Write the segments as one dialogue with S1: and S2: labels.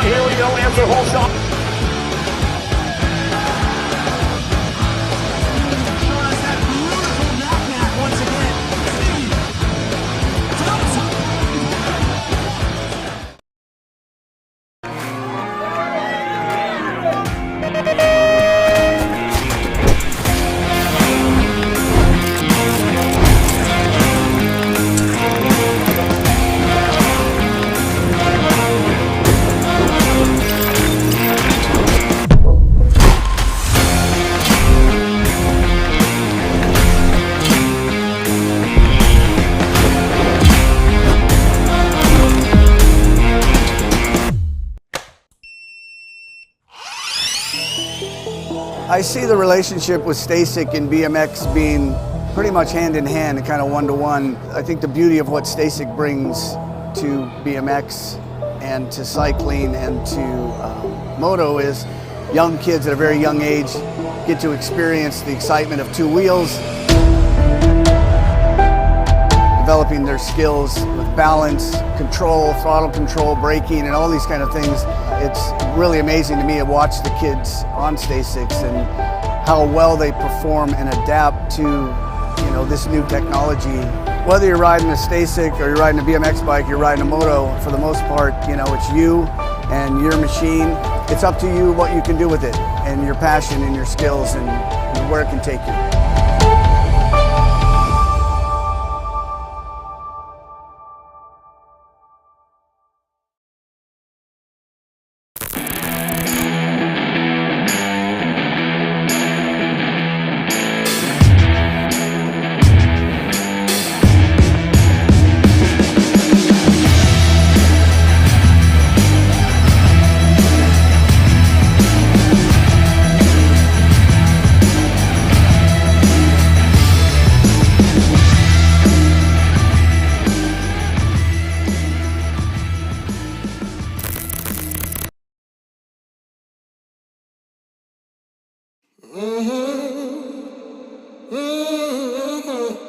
S1: Here we go, answer whole shot.
S2: I see the relationship with Stacyc and BMX being pretty much hand in hand and kind of one-to-one. I think the beauty of what Stacyc brings to BMX and to cycling and to moto is young kids at a very young age get to experience the excitement of two wheels, developing their skills with balance, control, throttle control, braking, and all these kind of things. It's really amazing to me to watch the kids on Stacycs and how well they perform and adapt to, this new technology. Whether you're riding a Stacyc or you're riding a BMX bike, you're riding a moto, for the most part, it's you and your machine. It's up to you what you can do with it and your passion and your skills and where it can take you.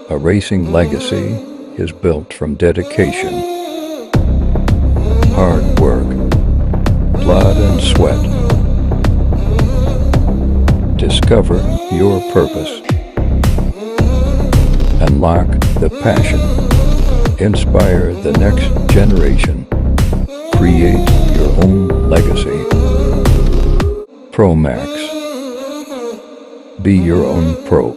S3: A racing legacy is built from dedication, hard work, blood and sweat. Discover your purpose. Unlock the passion. Inspire the next generation. Create your own legacy. ProMax. Be your own pro.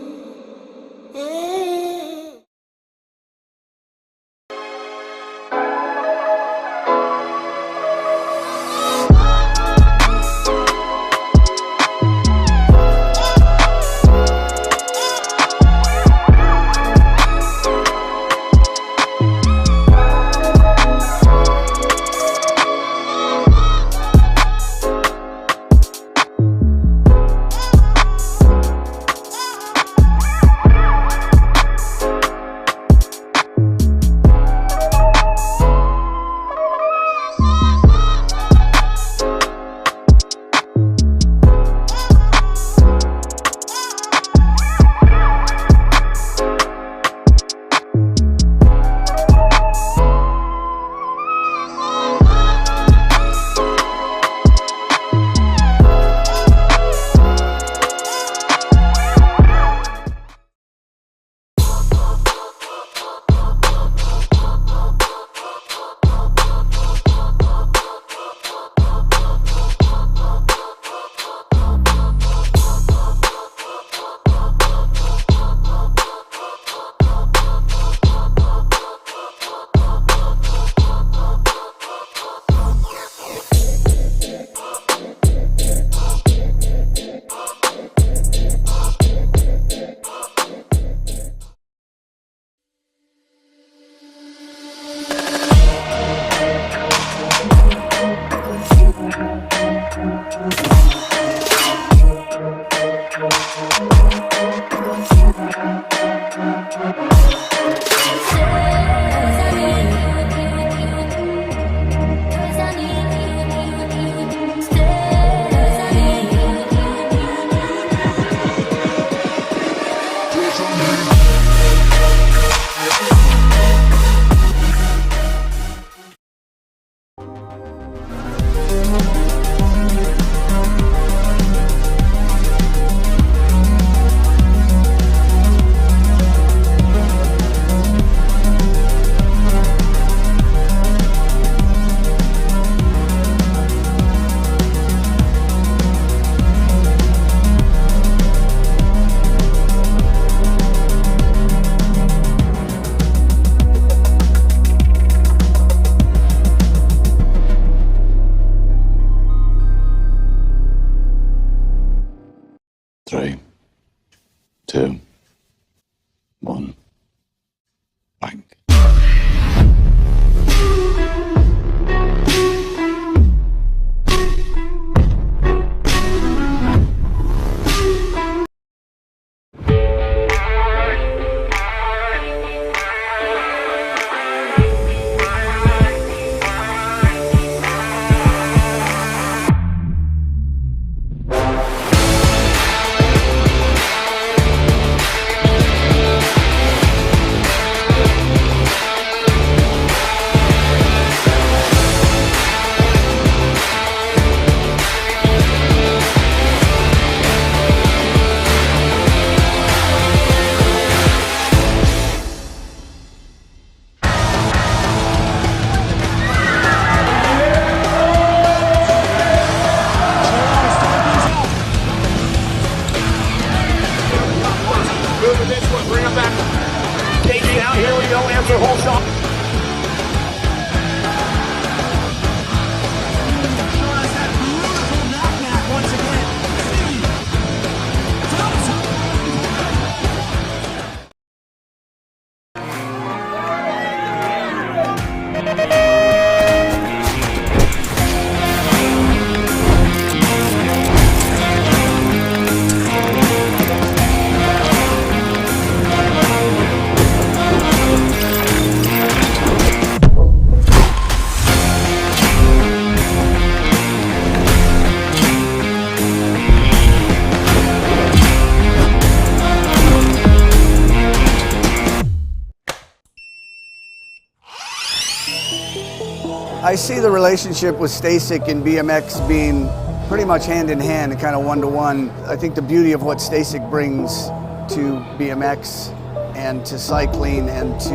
S2: I see the relationship with Stacyc and BMX being pretty much hand in hand and kind of one-to-one. I think the beauty of what Stacyc brings to BMX and to cycling and to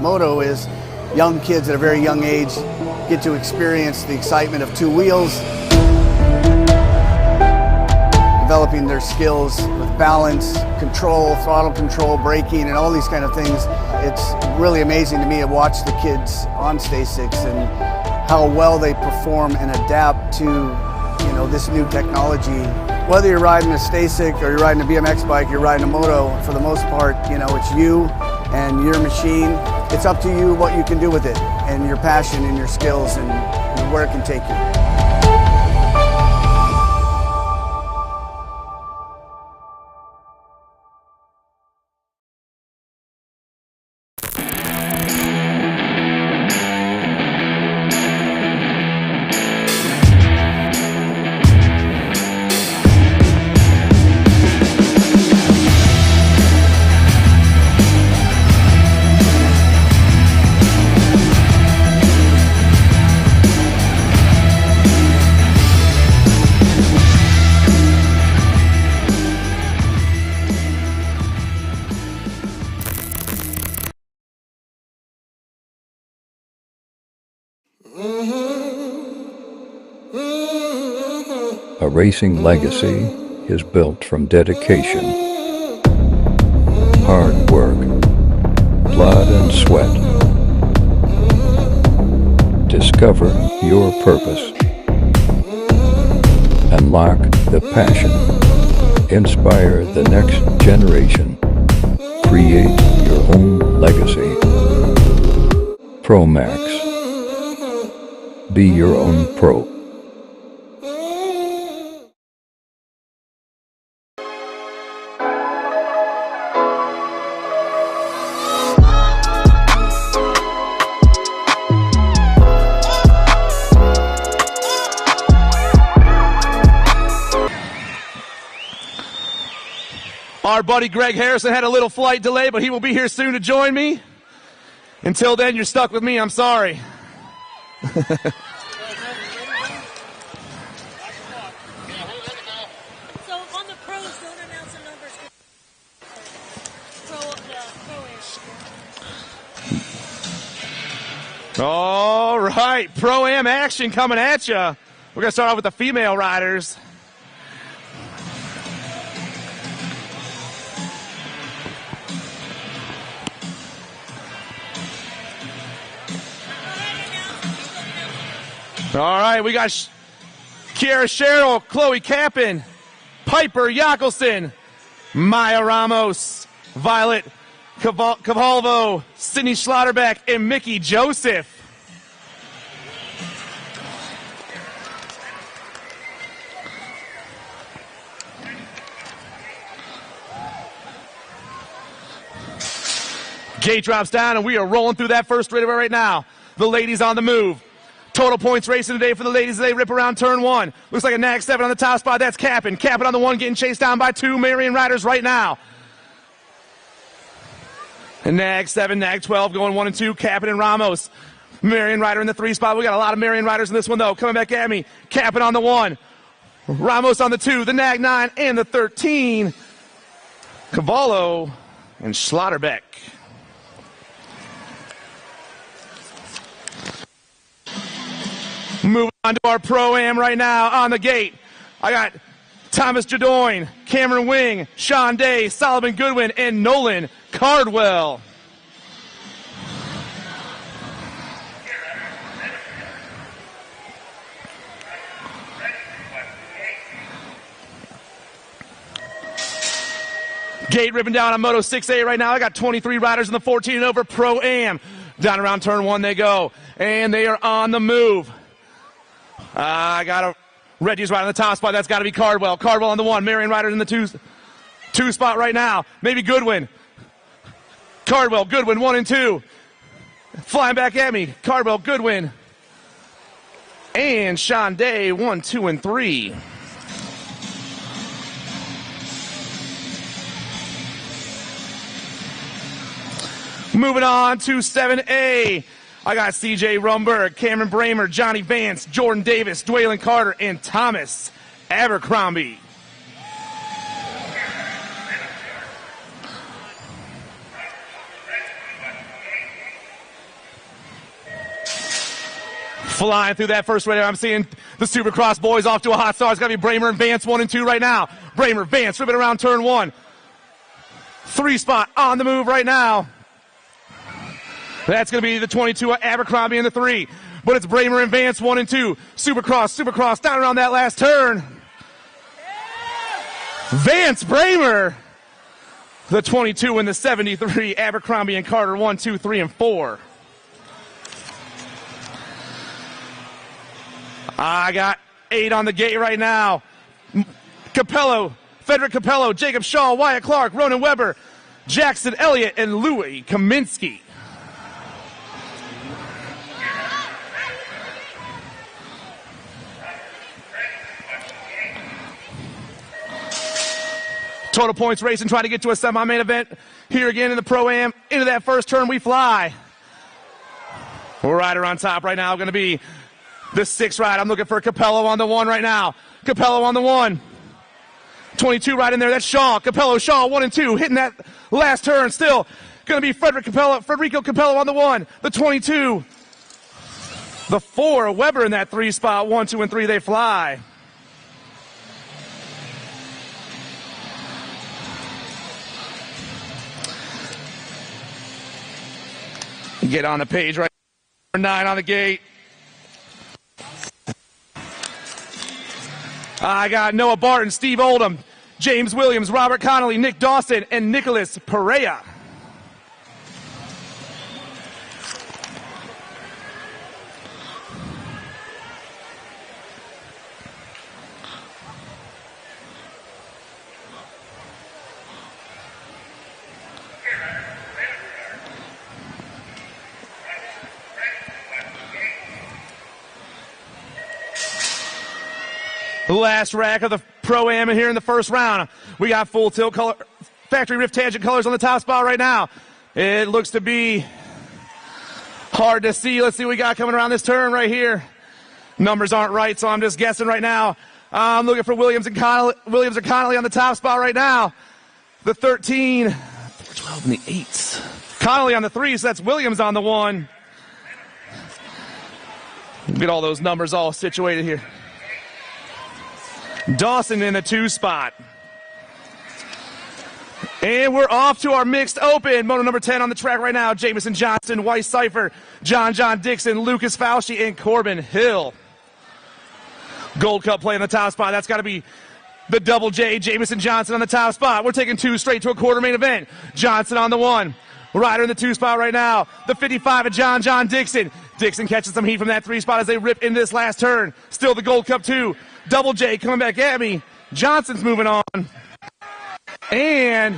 S2: moto is young kids at a very young age get to experience the excitement of two wheels, developing their skills with balance, control, throttle control, braking, and all these kind of things. It's really amazing to me to watch the kids on Stacycs and how well they perform and adapt to, this new technology. Whether you're riding a Stacyc or you're riding a BMX bike, you're riding a moto, for the most part, it's you and your machine. It's up to you what you can do with it and your passion and your skills and where it can take you.
S3: A racing legacy is built from dedication, hard work, blood and sweat. Discover your purpose. Unlock the passion. Inspire the next generation. Create your own legacy. ProMax. Be your own pro.
S1: Our buddy Greg Harrison had a little flight delay, but he will be here soon to join me. Until then, you're stuck with me. I'm sorry.
S4: So on the pros, don't announce the numbers.
S1: All right, Pro-Am action coming at you. We're going to start off with the female riders. All right, we got Kiara Sherrill, Chloe Kappen, Piper Yakelson, Maya Ramos, Violet Cavalvo, Sydney Schlotterbeck, and Mickey Joseph. Gate drops down, and we are rolling through that first straightaway right now. The ladies on the move. Total points racing today for the ladies as they rip around turn one. Looks like a nag 7 on the top spot. That's Kappen. Kappen on the 1, getting chased down by 2 Marion riders right now. And nag 7, nag 12 going 1 and 2. Kappen and Ramos. Marion rider in the 3 spot. We got a lot of Marion riders in this one though. Coming back at me. Kappen on the 1. Ramos on the 2. The nag 9 and the 13. Cavallo and Schlotterbeck. Moving on to our Pro-Am right now on the gate. I got Thomas Jadoin, Cameron Wing, Sean Day, Solomon Goodwin, and Nolan Cardwell. Gate ripping down on Moto 6A right now. I got 23 riders in the 14 and over Pro-Am. Down around turn 1 they go, and they are on the move. I got a Reggie's right on the top spot. That's got to be Cardwell. Cardwell on the 1. Marion Riders in the 2 spot right now. Maybe Goodwin. Cardwell, Goodwin, 1 and 2. Flying back at me. Cardwell, Goodwin. And Sean Day, 1, 2, and 3. Moving on to 7A. I got CJ Rumberg, Cameron Bramer, Johnny Vance, Jordan Davis, Dwaylon Carter, and Thomas Abercrombie. Flying through that first radio, I'm seeing the Supercross boys off to a hot start. It's got to be Bramer and Vance 1 and 2 right now. Bramer, Vance, ripping around turn 1. 3 spot on the move right now. That's going to be the 22 Abercrombie in the 3. But it's Bramer and Vance 1 and 2. Supercross down around that last turn. Vance, Bramer. The 22 and the 73. Abercrombie and Carter 1, 2, 3, and 4. I got 8 on the gate right now. Capello, Frederick Capello, Jacob Shaw, Wyatt Clark, Ronan Weber, Jackson Elliott, and Louis Kaminsky. Total points racing, trying to get to a semi-main event. Here again in the Pro-Am. Into that first turn we fly. Rider on top right now going to be the 6 ride. I'm looking for Capello on the 1 right now. Capello on the 1. 22 right in there. That's Shaw. Capello, Shaw, 1 and 2. Hitting that last turn. Still going to be Federico Capello on the 1. The 22. The 4. Weber in that 3 spot. 1, 2, and 3. They fly. Get on the page right. 9 on the gate. I got Noah Barton, Steve Oldham, James Williams, Robert Connolly, Nick Dawson, and Nicholas Perea. The last rack of the Pro-Am here in the first round. We got full tilt color, factory rift tangent colors on the top spot right now. It looks to be hard to see. Let's see what we got coming around this turn right here. Numbers aren't right, so I'm just guessing right now. I'm looking for Williams or Connolly on the top spot right now. The 13, 12, and the 8s. Connolly on the 3, so that's Williams on the 1. Get all those numbers all situated here. Dawson in the 2 spot. And we're off to our mixed open. Moto number 10 on the track right now. Jamison Johnson, Weiss Cipher, John Dixon, Lucas Fauci, and Corbin Hill. Gold Cup play on the top spot. That's got to be the Double J, Jamison Johnson on the top spot. We're taking 2 straight to a quarter main event. Johnson on the 1. Ryder in the 2 spot right now. The 55 of John Dixon. Dixon catches some heat from that 3 spot as they rip into this last turn. Still the Gold Cup 2. Double J coming back at me. Johnson's moving on. And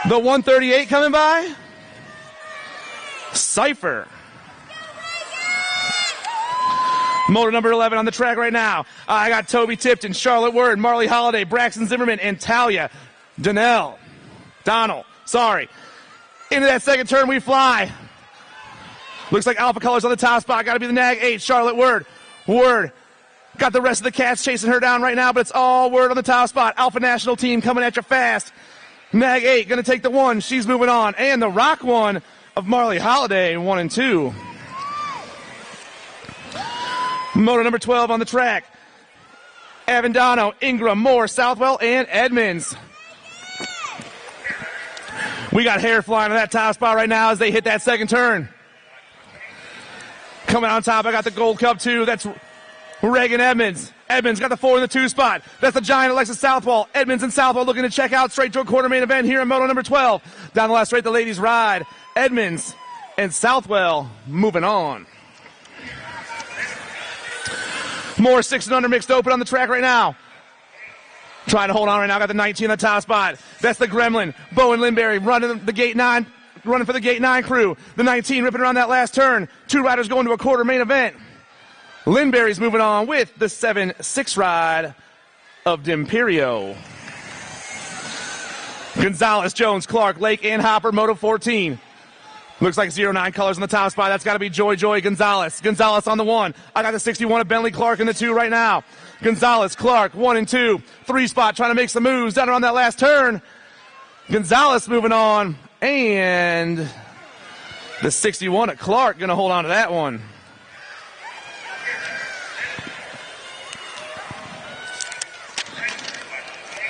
S1: the 138 coming by. Cipher. Motor number 11 on the track right now. I got Toby Tipton, Charlotte Word, Marley Holiday, Braxton Zimmerman, and Talia Donald. Into that second turn we fly. Looks like Alpha Colors on the top spot. Got to be the Nag 8, Charlotte Word. Word. Got the rest of the cats chasing her down right now, but it's all Word on the top spot. Alpha National Team coming at you fast. Nag 8 going to take the 1. She's moving on. And the Rock 1 of Marley Holiday, 1 and 2. Motor number 12 on the track. Avendano, Ingram, Moore, Southwell, and Edmonds. We got hair flying on that top spot right now as they hit that second turn. Coming on top, I got the Gold Cup 2. That's Reagan Edmonds. Edmonds got the 4 in the 2 spot. That's the giant Alexis Southwell. Edmonds and Southwell looking to check out straight to a quarter main event here in Moto number 12. Down the last straight, the ladies ride. Edmonds and Southwell moving on. More 6 and under mixed open on the track right now. Trying to hold on right now. Got the 19 in the top spot. That's the Gremlin. Bowen Lindberry running the gate 9. Running for the gate 9 crew. The 19 ripping around that last turn. 2 riders going to a quarter main event. Lindberry's moving on with the 7-6 ride of D'Imperio. Gonzalez, Jones, Clark, Lake, and Hopper, Moto 14. Looks like 09 colors on the top spot. That's got to be Joy Gonzalez. Gonzalez on the 1. I got the 61 of Bentley Clark in the 2 right now. Gonzalez, Clark, 1 and 2. 3 spot trying to make some moves down around that last turn. Gonzalez moving on. And the 61 of Clark going to hold on to that one.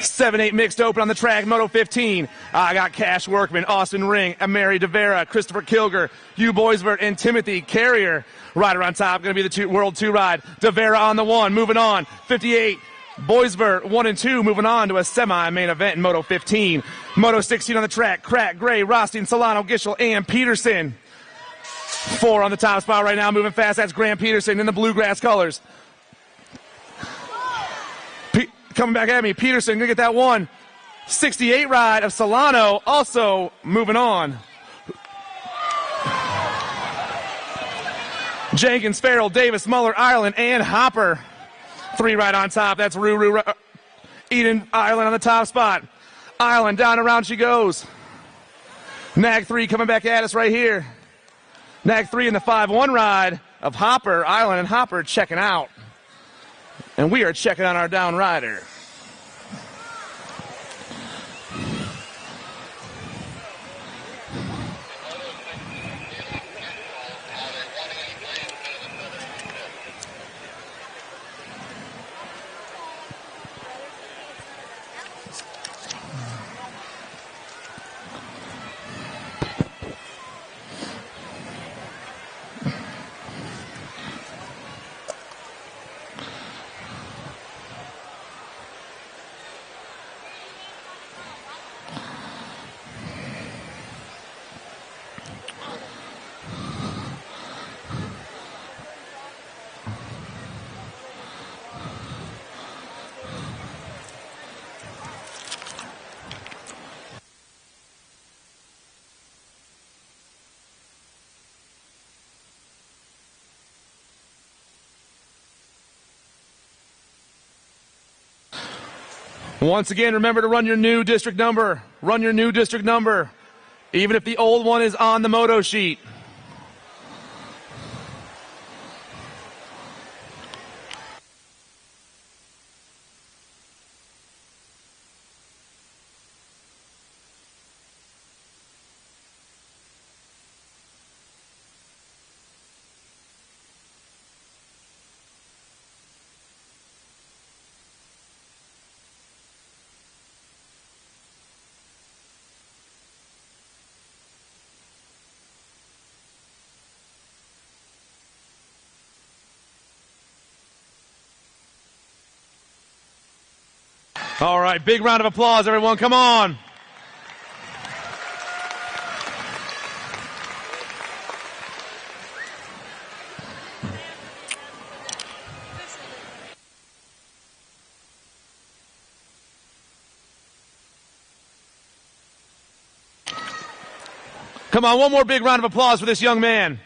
S1: Seven-8 mixed open on the track, Moto 15. I got Cash Workman, Austin Ring, Mary DeVera, Christopher Kilger, Hugh Boisvert, and Timothy Carrier. Rider on top, going to be the World 2 ride. DeVera on the 1, moving on. 58, Boisvert, 1 and 2, moving on to a semi-main event in Moto 15. Moto 16 on the track, Crack, Gray, Rothstein, Solano, Gischel, and Peterson. 4 on the top spot right now, moving fast. That's Graham Peterson in the bluegrass colors. Coming back at me, Peterson gonna get that 1. 68 ride of Solano, also moving on. Jenkins, Farrell, Davis, Muller, Ireland, and Hopper. 3 right on top. That's Eden Ireland on the top spot. Ireland down around she goes. Nag 3 coming back at us right here. Nag 3 in the 5-1 ride of Hopper. Ireland and Hopper checking out. And we are checking on our down rider. Once again, remember to run your new district number. Run your new district number, even if the old one is on the moto sheet. All right, big round of applause, everyone. Come on. Come on, one more big round of applause for this young man.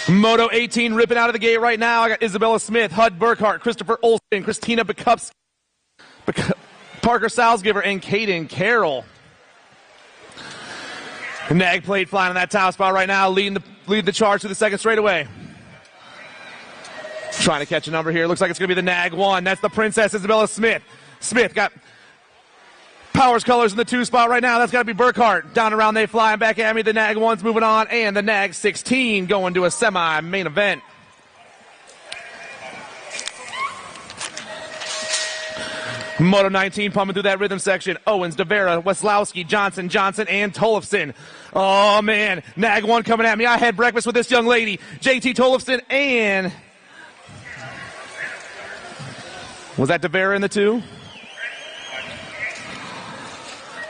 S1: Moto 18 ripping out of the gate right now. I got Isabella Smith, Hud Burkhart, Christopher Olsen, Christina Bukowski, Parker Salzgiver, and Caden Carroll. Nag plate flying on that top spot right now, leading the charge to the second straightaway. Trying to catch a number here. Looks like it's going to be the Nag 1. That's the Princess Isabella Smith. Smith got Powers colors in the 2 spot right now. That's got to be Burkhart. Down around they fly and back at me. The Nag 1's moving on, and the Nag 16 going to a semi-main event. Moto 19 pumping through that rhythm section. Owens, DeVera, Weslowski, Johnson, and Tollefson. Oh, man. Nag 1 coming at me. I had breakfast with this young lady. JT Tollefson and... Was that DeVera in the 2?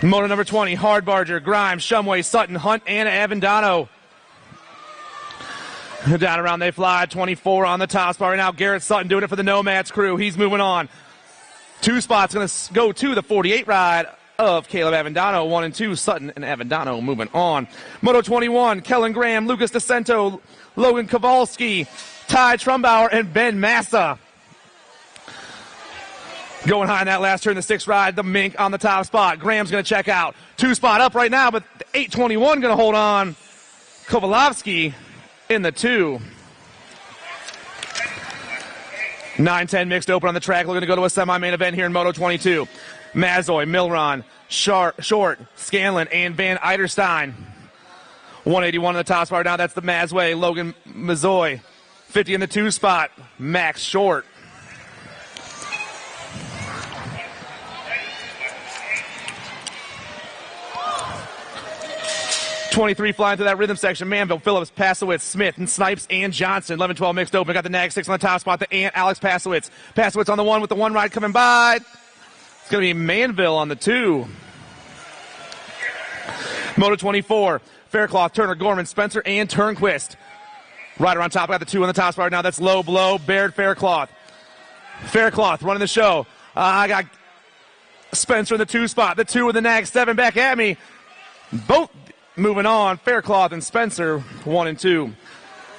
S1: Moto number 20, Hardbarger, Grimes, Shumway, Sutton, Hunt, and Avendano. Down around they fly. 24 on the top spot right now. Garrett Sutton doing it for the Nomads crew. He's moving on. 2 spots going to go to the 48 ride of Caleb Avendano. 1 and 2, Sutton and Avendano moving on. Moto 21, Kellen Graham, Lucas DeCento, Logan Kowalski, Ty Trumbauer, and Ben Massa. Going high in that last turn, the 6th ride, the Mink on the top spot. Graham's going to check out. 2 spot up right now, but the 821 going to hold on. Kovalovsky in the 2. 9-10 mixed open on the track. We're going to go to a semi-main event here in Moto 22. Mazoy, Milron, Short, Scanlon, and Van Eiderstein. 181 on the top spot now. That's the Mazway. Logan Mazoy. 50 in the 2 spot. Max Short. '23 flying through that rhythm section. Manville, Phillips, Pasowitz, Smith, and Snipes, and Johnson. 11-12 mixed open. Got the Nag 6 on the top spot. The Ant, Alex Pasowitz. Pasowitz on the 1 with the 1 ride coming by. It's going to be Manville on the 2. Moto 24. Faircloth, Turner, Gorman, Spencer, and Turnquist. Rider on top. Got the 2 on the top spot right now. That's Low Blow, Baird, Faircloth. Faircloth running the show. I got Spencer in the 2 spot. The 2 with the Nag 7 back at me. Both moving on. Faircloth and Spencer, 1 and 2.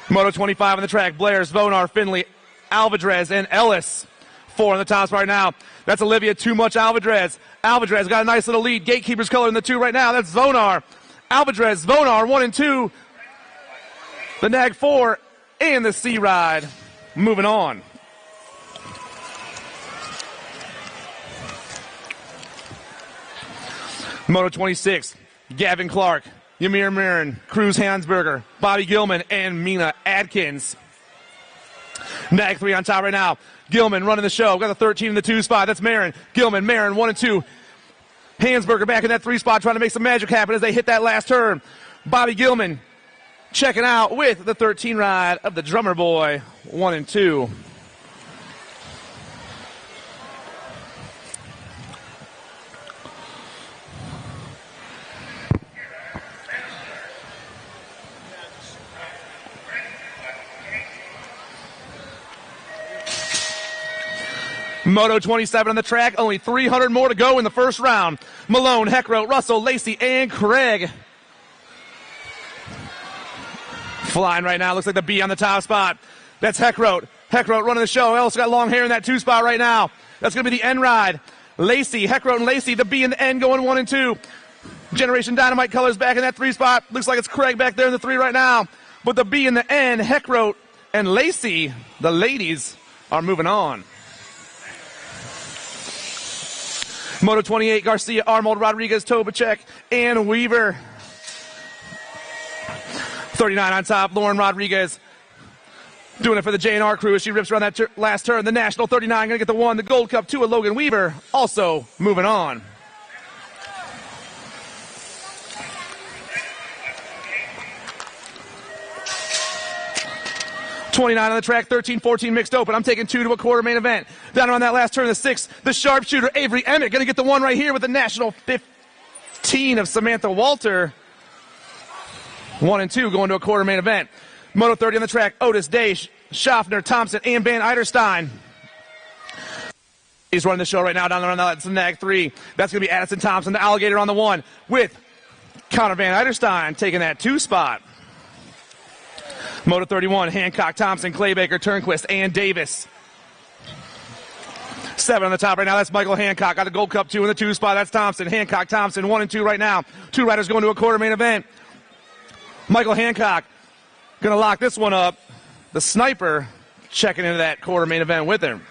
S1: Moto 25 on the track. Blair, Vonar, Finley, Alvadrez, and Ellis. 4 on the top spot right now. That's Olivia Too Much Alvadrez. Alvadrez got a nice little lead. Gatekeeper's color in the 2 right now. That's Vonar. Alvadrez, Vonar, 1 and 2. The Nag 4 and the C ride. Moving on. Moto 26. Gavin Clark, Ymir Marin, Cruz Hansberger, Bobby Gilman, and Mina Adkins. Nag 3 on top right now. Gilman running the show. Got the 13 in the 2 spot. That's Marin. Gilman, Marin, 1 and 2. Hansberger back in that 3 spot trying to make some magic happen as they hit that last turn. Bobby Gilman checking out with the 13 ride of the Drummer Boy, 1 and 2. Moto 27 on the track, only 300 more to go in the first round. Malone, Heckroat, Russell, Lacey, and Craig. Flying right now, looks like the B on the top spot. That's Heckroat. Heckroat running the show. Also got long hair in that 2 spot right now. That's going to be the N ride. Lacey, Heckroat, and Lacey, the B and the N going 1 and 2. Generation Dynamite colors back in that 3 spot. Looks like it's Craig back there in the 3 right now. But the B and the N, Heckroat, and Lacey, the ladies, are moving on. Moto 28, Garcia, Arnold, Rodriguez, Tobacek, and Weaver. 39 on top, Lauren Rodriguez doing it for the J&R crew as she rips around that last turn. The National 39 going to get the 1, the Gold Cup 2 of Logan Weaver, also moving on. .29 on the track, 13-14 mixed open. I'm taking 2 to a quarter main event. Down on that last turn, the 6, the sharpshooter Avery Emmett going to get the 1 right here with the National 15 of Samantha Walter. 1 and 2 going to a quarter main event. Moto 30 on the track, Otis Day, Schaffner, Thompson, and Van Eiderstein. He's running the show right now down around that Nag 3. That's going to be Addison Thompson, the Alligator on the 1, with Connor Van Eiderstein taking that 2 spot. Moto 31, Hancock, Thompson, Claybaker, Turnquist, and Davis. 7 on the top right now. That's Michael Hancock. Got the Gold Cup 2 in the 2 spot. That's Thompson. Hancock, Thompson, 1 and 2 right now. 2 riders going to a quarter main event. Michael Hancock going to lock this one up. The Sniper checking into that quarter main event with him.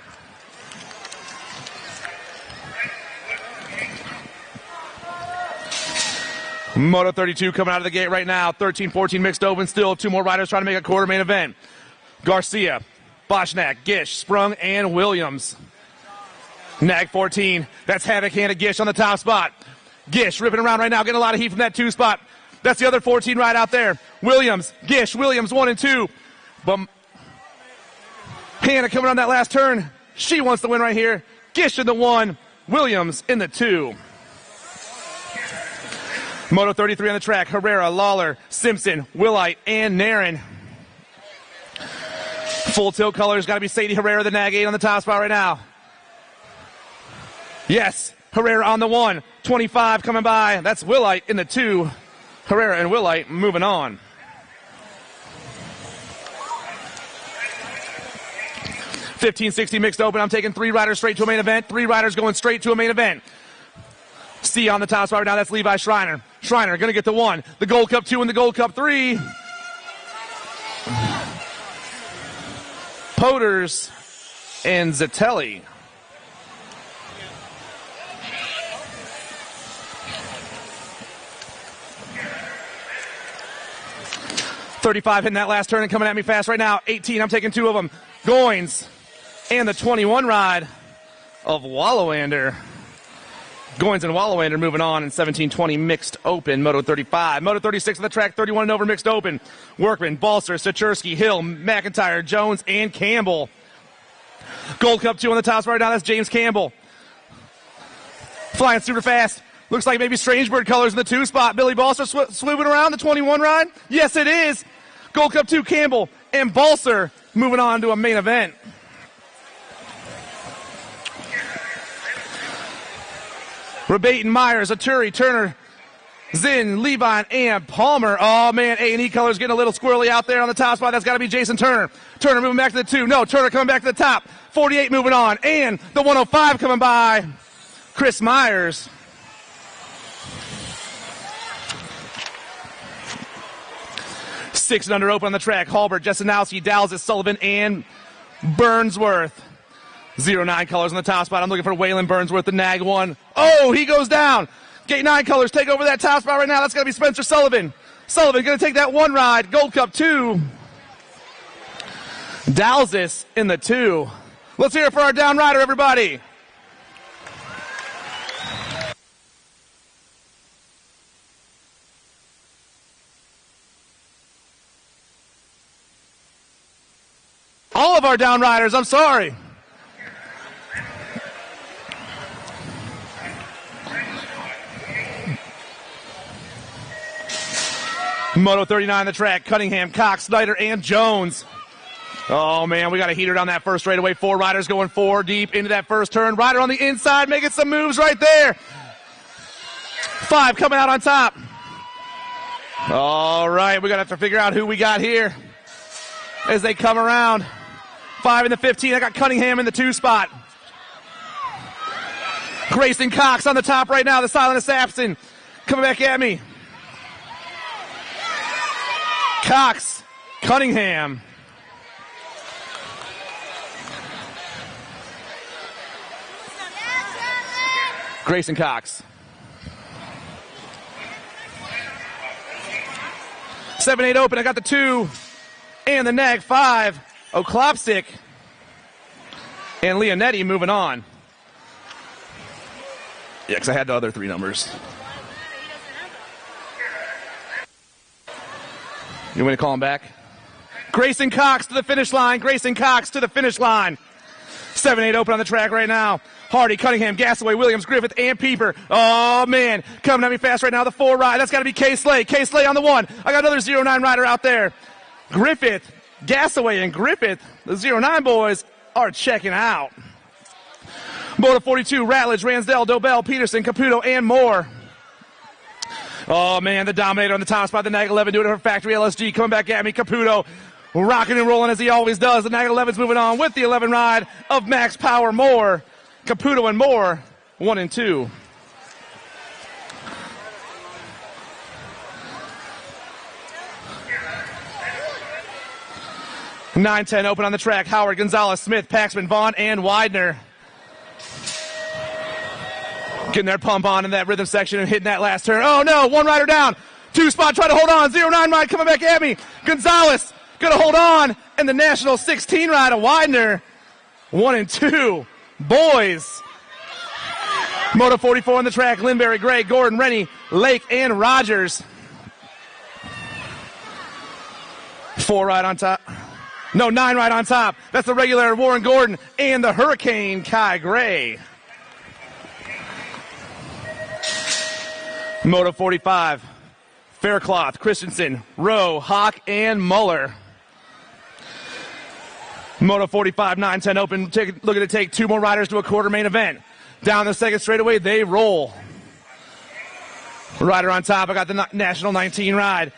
S1: Moto 32 coming out of the gate right now. 13-14 mixed open. Still 2 more riders trying to make a quarter main event. Garcia, Boschnack, Gish, Sprung, and Williams. Nag 14. That's Havoc Hannah Gish on the top spot. Gish ripping around right now, getting a lot of heat from that 2 spot. That's the other 14 right out there. Williams, Gish, Williams 1 and 2. But Hannah coming on that last turn. She wants to win right here. Gish in the 1, Williams in the 2. Moto 33 on the track, Herrera, Lawler, Simpson, Willite, and Nairn. Full tilt colors, got to be Sadie Herrera, the nag 8 on the top spot right now. Yes, Herrera on the 1. 25 coming by. That's Willite in the 2. Herrera and Willite moving on. $15.60 mixed open. I'm taking 3 riders straight to a main event. 3 riders going straight to a main event. C on the top spot right now. That's Levi Schreiner. Schreiner going to get the 1. The Gold Cup 2 and the Gold Cup 3. Poters and Zatelli. $35 hitting that last turn and coming at me fast right now. 18, I'm taking 2 of them. Goins and the 21 ride of Wallawander. Goins and Wallawander moving on in 17-20 mixed open. Moto 35. Moto 36 on the track, 31 and over mixed open. Workman, Balser, Sachursky, Hill, McIntyre, Jones, and Campbell. Gold Cup 2 on the top spot right now. That's James Campbell. Flying super fast. Looks like maybe Strangebird colors in the 2 spot. Billy Balser swooping around the 21 ride. Yes, it is. Gold Cup 2, Campbell and Balser moving on to a main event. Rebate and Myers, Aturi, Turner, Zinn, Levine, and Palmer. Oh, man, A&E colors getting a little squirrely out there on the top spot. That's got to be Jason Turner. Turner moving back to the 2. No, Turner coming back to the top. 48 moving on. And the 105 coming by. Chris Myers. Six and under open on the track. Halbert, Jessenowski, Dallas, Sullivan, and Burnsworth. 09 colors on the top spot. I'm looking for Waylon Burnsworth, the nag 1. Oh, he goes down. Gate 9 colors take over that top spot right now. That's going to be Spencer Sullivan. Sullivan going to take that 1 ride. Gold Cup 2. Dalzis in the 2. Let's hear it for our down rider, everybody. All of our down riders, I'm sorry. Moto 39 the track. Cunningham, Cox, Snyder, and Jones. Oh, man, we got a heater down that first straightaway. 4 riders going 4 deep into that first turn. Rider on the inside making some moves right there. 5 coming out on top. All right, we're going to have to figure out who we got here as they come around. 5 in the 15. I got Cunningham in the 2 spot. Grayson Cox on the top right now. The silent assassin coming back at me. Cox, Cunningham. Grayson Cox. 7-8 open. I got the 2 and the nag 5. Oklopsic and Leonetti moving on. Yeah, because I had the other 3 numbers. You want me to call him back? Grayson Cox to the finish line. Grayson Cox to the finish line. 7-8 open on the track right now. Hardy, Cunningham, Gasaway, Williams, Griffith, and Pieper. Oh, man. Coming at me fast right now. The 4 ride. That's got to be Kay Slay. Kay Slay on the 1. I got another 09 rider out there. Griffith, Gasaway, and Griffith. The 09 boys are checking out. Moto 42, Ratledge, Ransdell, Dobell, Peterson, Caputo, and more. Oh, man, the Dominator on the top spot. The Nag 11 doing it for Factory LSG. Coming back at me. Caputo rocking and rolling as he always does. The Nag 11's moving on with the 11 ride of Max Power Moore. Caputo and Moore, 1 and 2. (9-10) open on the track. Howard, Gonzalez, Smith, Paxman, Vaughn, and Widener. Getting their pump on in that rhythm section and hitting that last turn. Oh, no, 1 rider down. 2 spot, try to hold on. 09 ride coming back at me. Gonzalez going to hold on. And the National 16 ride of Widener. 1 and 2. Boys. Moto 44 on the track. Lindberry, Gray, Gordon, Rennie, Lake, and Rogers. 4 ride on top. No, 9 ride on top. That's the regular Warren Gordon and the Hurricane Kai Gray. Moto 45, Faircloth, Christensen, Rowe, Hawk, and Muller. Moto 45, 9-10 open, looking to take 2 more riders to a quarter main event. Down the second straightaway, they roll. Rider on top, I got the National 19 ride.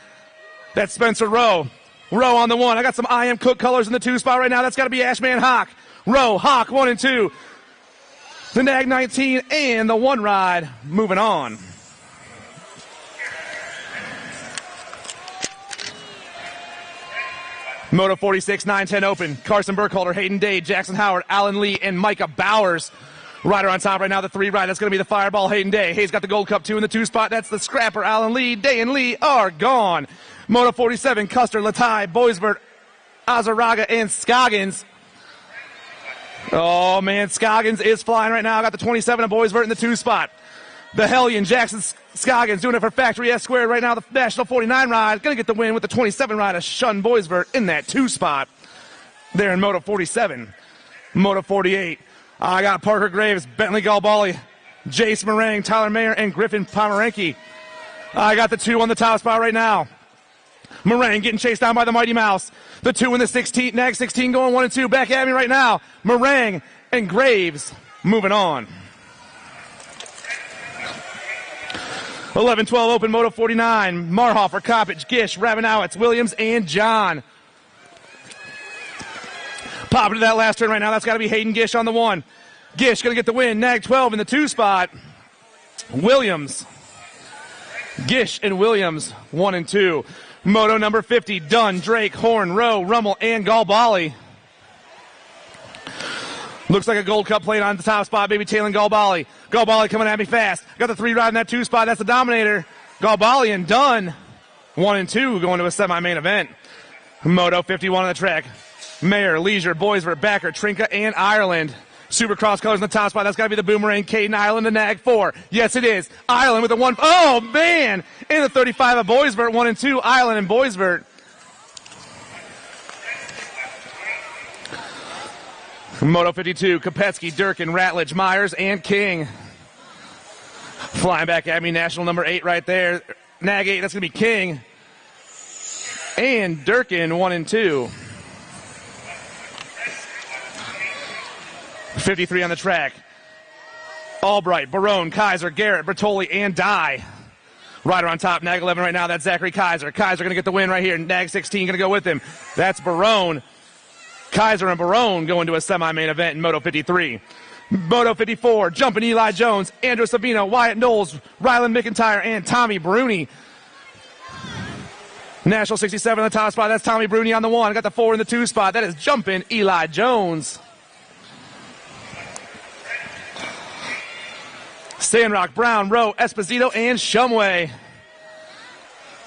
S1: That's Spencer Rowe. Rowe on the 1. I got some I Am Cook colors in the 2 spot right now. That's got to be Ashman Hawk. Rowe, Hawk, 1 and 2. The Nag 19 and the 1 ride moving on. Moto 46, 9-10 open. Carson Burkholder, Hayden Day, Jackson Howard, Alan Lee, and Micah Bowers. Rider on top right now, the 3 ride. That's going to be the Fireball, Hayden Day. Hayes got the Gold Cup 2 in the 2 spot. That's the Scrapper, Alan Lee. Day and Lee are gone. Moto 47, Custer, Latai, Boisvert, Azaraga, and Scoggins. Oh, man, Scoggins is flying right now. I got the 27 of Boisvert in the 2 spot. The Hellion, Jackson Scoggins doing it for Factory S Squared right now. The National 49 ride. Going to get the win with the 27 ride of Shun Boisvert in that 2 spot. There in Moto 47. Moto 48. I got Parker Graves, Bentley Galbali, Jace Meringue, Tyler Mayer, and Griffin Pomeranke. I got the 2 on the top spot right now. Meringue getting chased down by the Mighty Mouse. The 2 in the 16, Nag 16 going 1 and 2. Back at me right now. Meringue and Graves moving on. 11-12 open, Moto 49. Marhofer, Coppage, Gish, Ravenowitz, Williams, and John. Pop into that last turn right now. That's got to be Hayden Gish on the 1. Gish going to get the win. Nag 12 in the 2 spot. Williams. Gish and Williams, 1 and 2. Moto number 50, Dunn, Drake, Horn, Rowe, Rummel, and Galbali. Looks like a Gold Cup plate on the top spot, baby Taylor Galbali. Galbali coming at me fast. Got the 3 ride in that 2 spot. That's the Dominator. Galbali and Dunn, 1 and 2 going to a semi-main event. Moto 51 on the track. Mayer, Leisure, Boisvert, Backer, Trinka, and Ireland. Supercross colors in the top spot. That's got to be the Boomerang, Caden, Ireland, and Nag 4. Yes, it is. Ireland with the 1. Oh, man. In the 35 of Boisvert, 1 and 2. Ireland and Boisvert. Moto 52, Kopetsky, Durkin, Ratledge, Myers, and King. Flying back at me, national number 8 right there. Nag 8, that's going to be King. And Durkin, 1 and 2. 53 on the track. Albright, Barone, Kaiser, Garrett, Bertoli, and Dye. Rider on top, Nag 11 right now. That's Zachary Kaiser. Kaiser going to get the win right here. Nag 16 going to go with him. That's Barone. Kaiser and Barone go into a semi-main event in Moto 53. Moto 54, jumping Eli Jones, Andrew Savino, Wyatt Knowles, Ryland McIntyre, and Tommy Bruni. National 67 on the top spot. That's Tommy Bruni on the 1. Got the 4 in the 2 spot. That is jumping Eli Jones. Sandrock, Brown, Rowe, Esposito, and Shumway.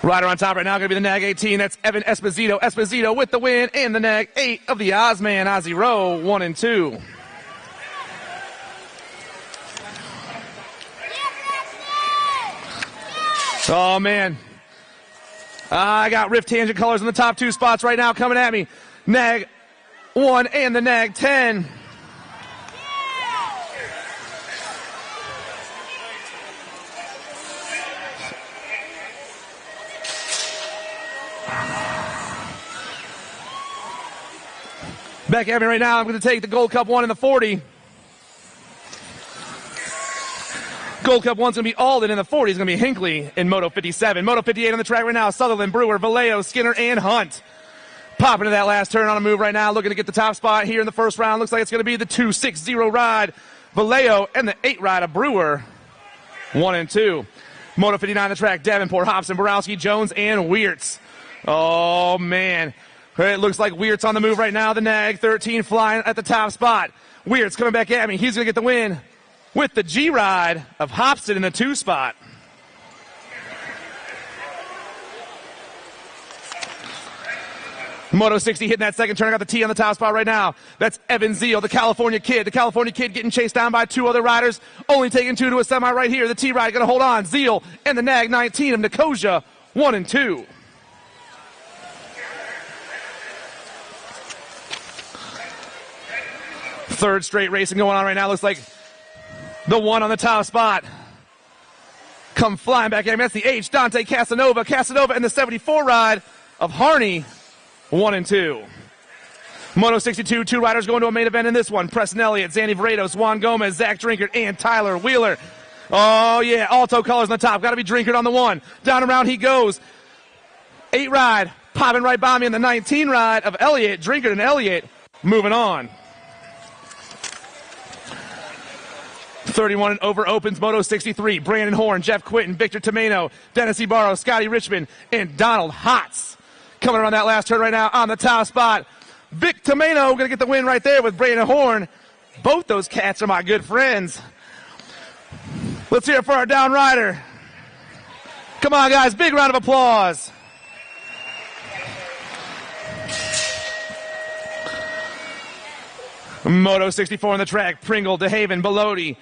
S1: Rider on top right now, going to be the Nag 18. That's Evan Esposito. Esposito with the win, and the Nag 8 of the Ozman, Ozzy Rowe, 1 and 2. Oh, man. I got Rift Tangent colors in the top 2 spots right now coming at me. Nag 1 and the Nag 10. Back at me right now. I'm going to take the Gold Cup 1 in the 40. Gold Cup 1's going to be Alden in the 40. It's going to be Hinckley in Moto 57. Moto 58 on the track right now. Sutherland, Brewer, Vallejo, Skinner, and Hunt. Popping to that last turn on a move right now. Looking to get the top spot here in the first round. Looks like it's going to be the 2-6-0 ride. Vallejo and the 8 ride of Brewer. 1 and 2. Moto 59 on the track. Davenport, Hobson, Borowski, Jones, and Weirtz. Oh, man. It looks like Weirtz on the move right now. The Nag 13 flying at the top spot. Weirtz coming back at me. He's going to get the win with the G ride of Hobson in the 2 spot. Moto 60 hitting that second turn. I got the T on the top spot right now. That's Evan Zeal, the California Kid. The California Kid getting chased down by 2 other riders. Only taking 2 to a semi right here. The T ride going to hold on. Zeal and the Nag 19 of Nicosia, 1 and 2. Third straight racing going on right now. Looks like the 1 on the top spot. Come flying back at him. That's the H, Dante Casanova. Casanova in the 74 ride of Harney, 1 and 2. Moto 62, 2 riders going to a main event in this one. Preston Elliott, Zandy Varedos, Juan Gomez, Zach Drinkard, and Tyler Wheeler. Oh, yeah, Alto colors on the top. Got to be Drinkard on the 1. Down around he goes. 8 ride, popping right by me in the 19 ride of Elliott. Drinkard and Elliott moving on. 31 and over opens Moto 63. Brandon Horn, Jeff Quinton, Victor Tomeno, Dennis Ibarro, Scotty Richmond, and Donald Hotz. Coming around that last turn right now on the top spot. Vic Tomeno going to get the win right there with Brandon Horn. Both those cats are my good friends. Let's hear it for our down rider. Come on, guys. Big round of applause. Moto 64 on the track. Pringle, DeHaven, Bellotti,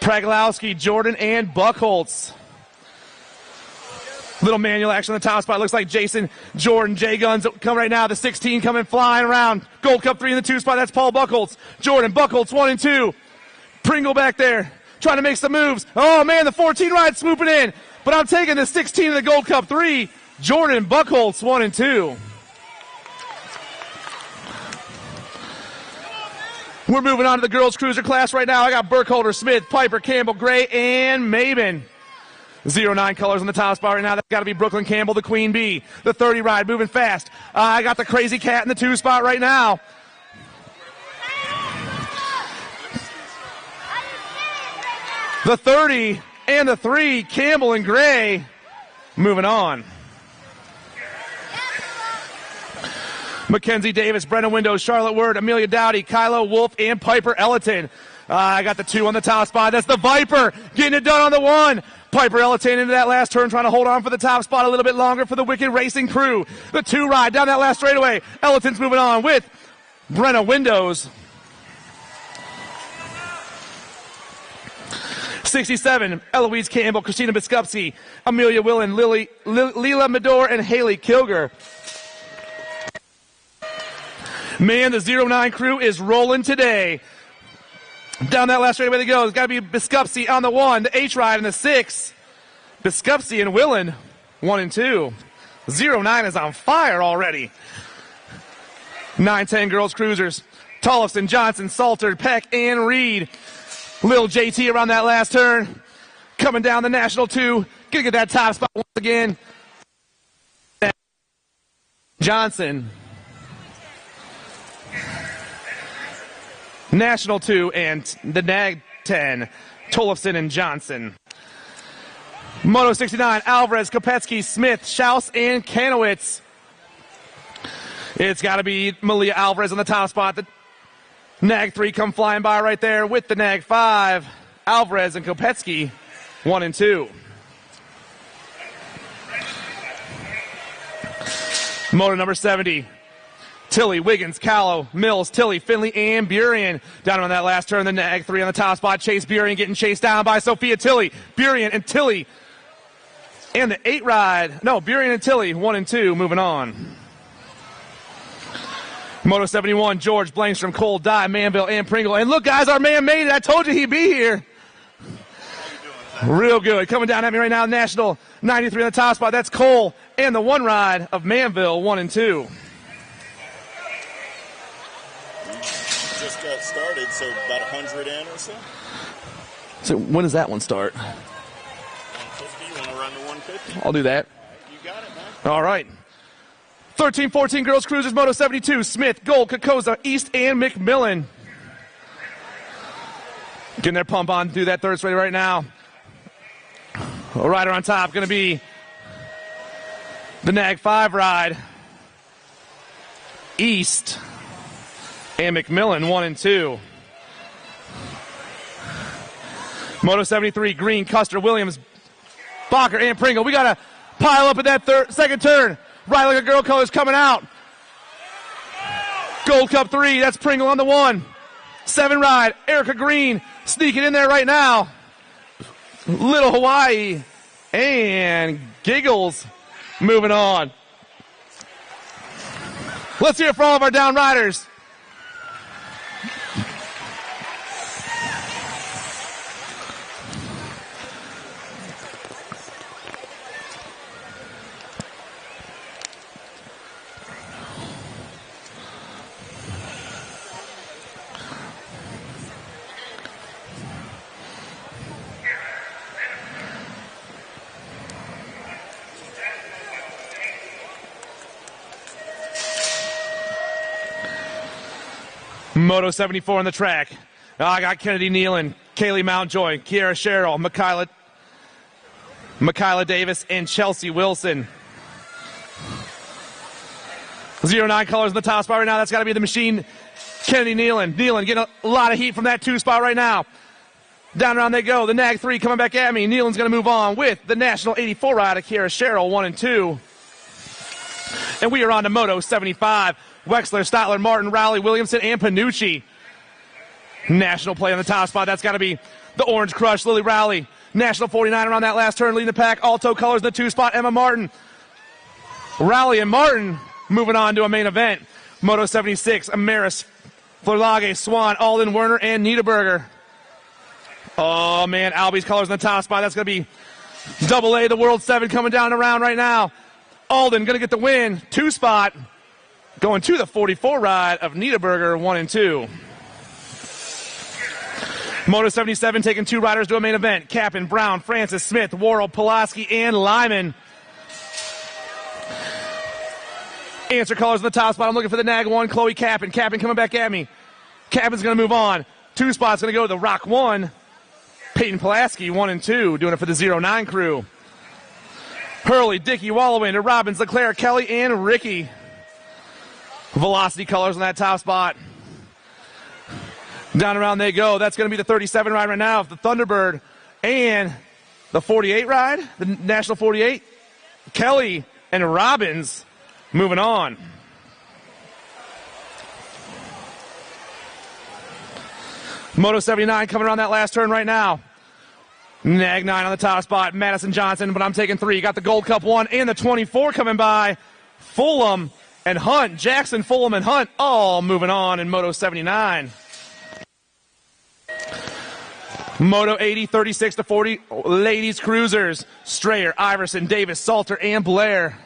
S1: Praglowski, Jordan, and Buckholtz. Little manual action on the top spot. Looks like Jason, Jordan, J-Guns come right now. The 16 coming flying around. Gold Cup 3 in the 2 spot. That's Paul Buckholtz. Jordan, Buckholtz 1 and 2. Pringle back there trying to make some moves. Oh, man, the 14 ride swooping in. But I'm taking the 16 in the Gold Cup 3. Jordan, Buckholtz 1 and 2. We're moving on to the girls' cruiser class right now. I got Burkholder, Smith, Piper, Campbell, Gray, and Maben. 09 colors on the top spot right now. That's got to be Brooklyn Campbell, the Queen Bee. The 30 ride moving fast. I got the Crazy Cat in the 2 spot right now. The 30 and the 3, Campbell and Gray, moving on. Mackenzie Davis, Brenna Windows, Charlotte Word, Amelia Dowdy, Kylo Wolf, and Piper Ellerton. I got the 2 on the top spot. That's the Viper getting it done on the 1. Piper Ellerton into that last turn, trying to hold on for the top spot a little bit longer for the Wicked Racing crew. The 2 ride down that last straightaway. Ellerton's moving on with Brenna Windows. 67, Eloise Campbell, Christina Biskupski, Amelia Willen, Leela Medor, and Haley Kilger. Man, the 09 crew is rolling today. Down that last straightaway they go. It's got to be Biskupski on the 1, the H ride, and the 6. Biskupski and Willen, 1 and 2. 09 is on fire already. 9-10 girls cruisers. Tollefson, Johnson, Salter, Peck, and Reed. Lil JT around that last turn. Coming down the National 2. Gonna get that top spot once again. Johnson. National 2 and the NAG 10. Tollefson and Johnson. Moto 69, Alvarez, Kopetsky, Smith, Schaus, and Kanowitz. It's got to be Malia Alvarez on the top spot. The NAG 3 come flying by right there with the NAG 5. Alvarez and Kopetsky, 1 and 2. Moto number 70. Tilly, Wiggins, Callow, Mills, Tilly, Finley, and Burien. Down on that last turn, the NAG 3 on the top spot. Chase Burien getting chased down by Sophia Tilly. Burien and Tilly. And the 8 ride. No, Burien and Tilly, 1 and 2, moving on. Moto 71, George, Blankstrom, Cole, Dye, Manville, and Pringle. And look, guys, our man made it. I told you he'd be here. Real good. Coming down at me right now, National 93 on the top spot. That's Cole and the 1 ride of Manville, 1 and 2.
S5: Just got started, so about 100 in or so.
S1: So when does that one start?
S5: 150, you want to run to 150?
S1: I'll do that.
S5: You got it, man.
S1: All right. 13-14 girls cruisers, Moto 72, Smith, Gold, Kokoza, East, and McMillan. Getting their pump on to do that third straight right now. A rider on top going to be the NAG 5 ride. East and McMillan, 1 and 2. Moto 73, Green, Custer, Williams, Bacher, and Pringle. We got to pile up at that second turn. Right like a girl colors coming out. Gold Cup 3, that's Pringle on the 1. 7 ride, Erica Green sneaking in there right now. Little Hawaii and Giggles moving on. Let's hear it for all of our down riders. Moto 74 on the track. I got Kennedy Nealon, Kaylee Mountjoy, Kiara Sherrill, Michaela Davis, and Chelsea Wilson. 09 colors in the top spot right now. That's got to be the machine, Kennedy Nealon. Nealon getting a lot of heat from that 2 spot right now. Down around they go. The Nag 3 coming back at me. Nealon's going to move on with the National 84 rider, Kiara Sherrill, 1 and 2. And we are on to Moto 75. Wexler, Stotler, Martin, Rowley, Williamson, and Panucci. National play on the top spot. That's got to be the Orange Crush, Lily Rowley. National 49 around that last turn, leading the pack. Alto colors in the 2 spot, Emma Martin. Rowley and Martin moving on to a main event. Moto 76, Amaris, Flerlage, Swan, Alden, Werner, and Niederberger. Oh, man, Albie's colors in the top spot. That's going to be Double A, the World 7 coming down around right now. Alden going to get the win. 2 spot going to the 44 ride of Niederberger, 1 and 2. Moto 77 taking 2 riders to a main event. Capin, Brown, Francis, Smith, Worrell, Pulaski, and Lyman. Answer colors in the top spot. I'm looking for the Nag 1, Chloe Capin. Capin coming back at me. Capin's going to move on. 2 spots going to go to the Rock 1. Peyton Pulaski, 1 and 2, doing it for the 09 crew. Hurley, Dickey, Wallowin, Robbins, Leclerc, Kelly, and Ricky. Velocity colors on that top spot. Down around they go. That's going to be the 37 ride right now of the Thunderbird and the 48 ride, the National 48. Kelly and Robbins moving on. Moto 79 coming around that last turn right now. Nag 9 on the top spot. Madison Johnson, but I'm taking 3. You got the Gold Cup 1 and the 24 coming by. Fulham and Hunt. Jackson, Fulham, and Hunt all moving on in Moto 79. Moto 80, 36 to 40, ladies cruisers. Strayer, Iverson, Davis, Salter, and Blair.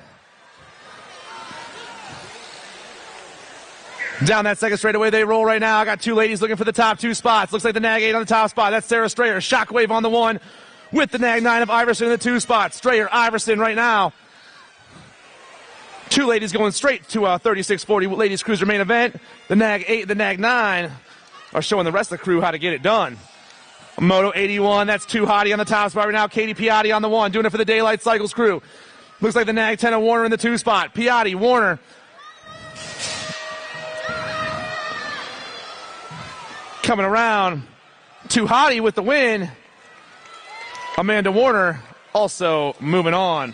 S1: Down that second straightaway they roll right now. I got 2 ladies looking for the top 2 spots. Looks like the Nag 8 on the top spot. That's Sarah Strayer. Shockwave on the 1 with the Nag 9 of Iverson in the 2 spot. Strayer, Iverson right now. 2 ladies going straight to a 36-40 ladies cruiser main event. The Nag 8, the Nag 9 are showing the rest of the crew how to get it done. Moto 81, that's 2 hottie on the top spot right now. Katie Piatti on the 1, doing it for the Daylight Cycles crew. Looks like the Nag 10 of Warner in the 2 spot. Piatti, Warner. Coming around. 2 hottie with the win. Amanda Warner also moving on.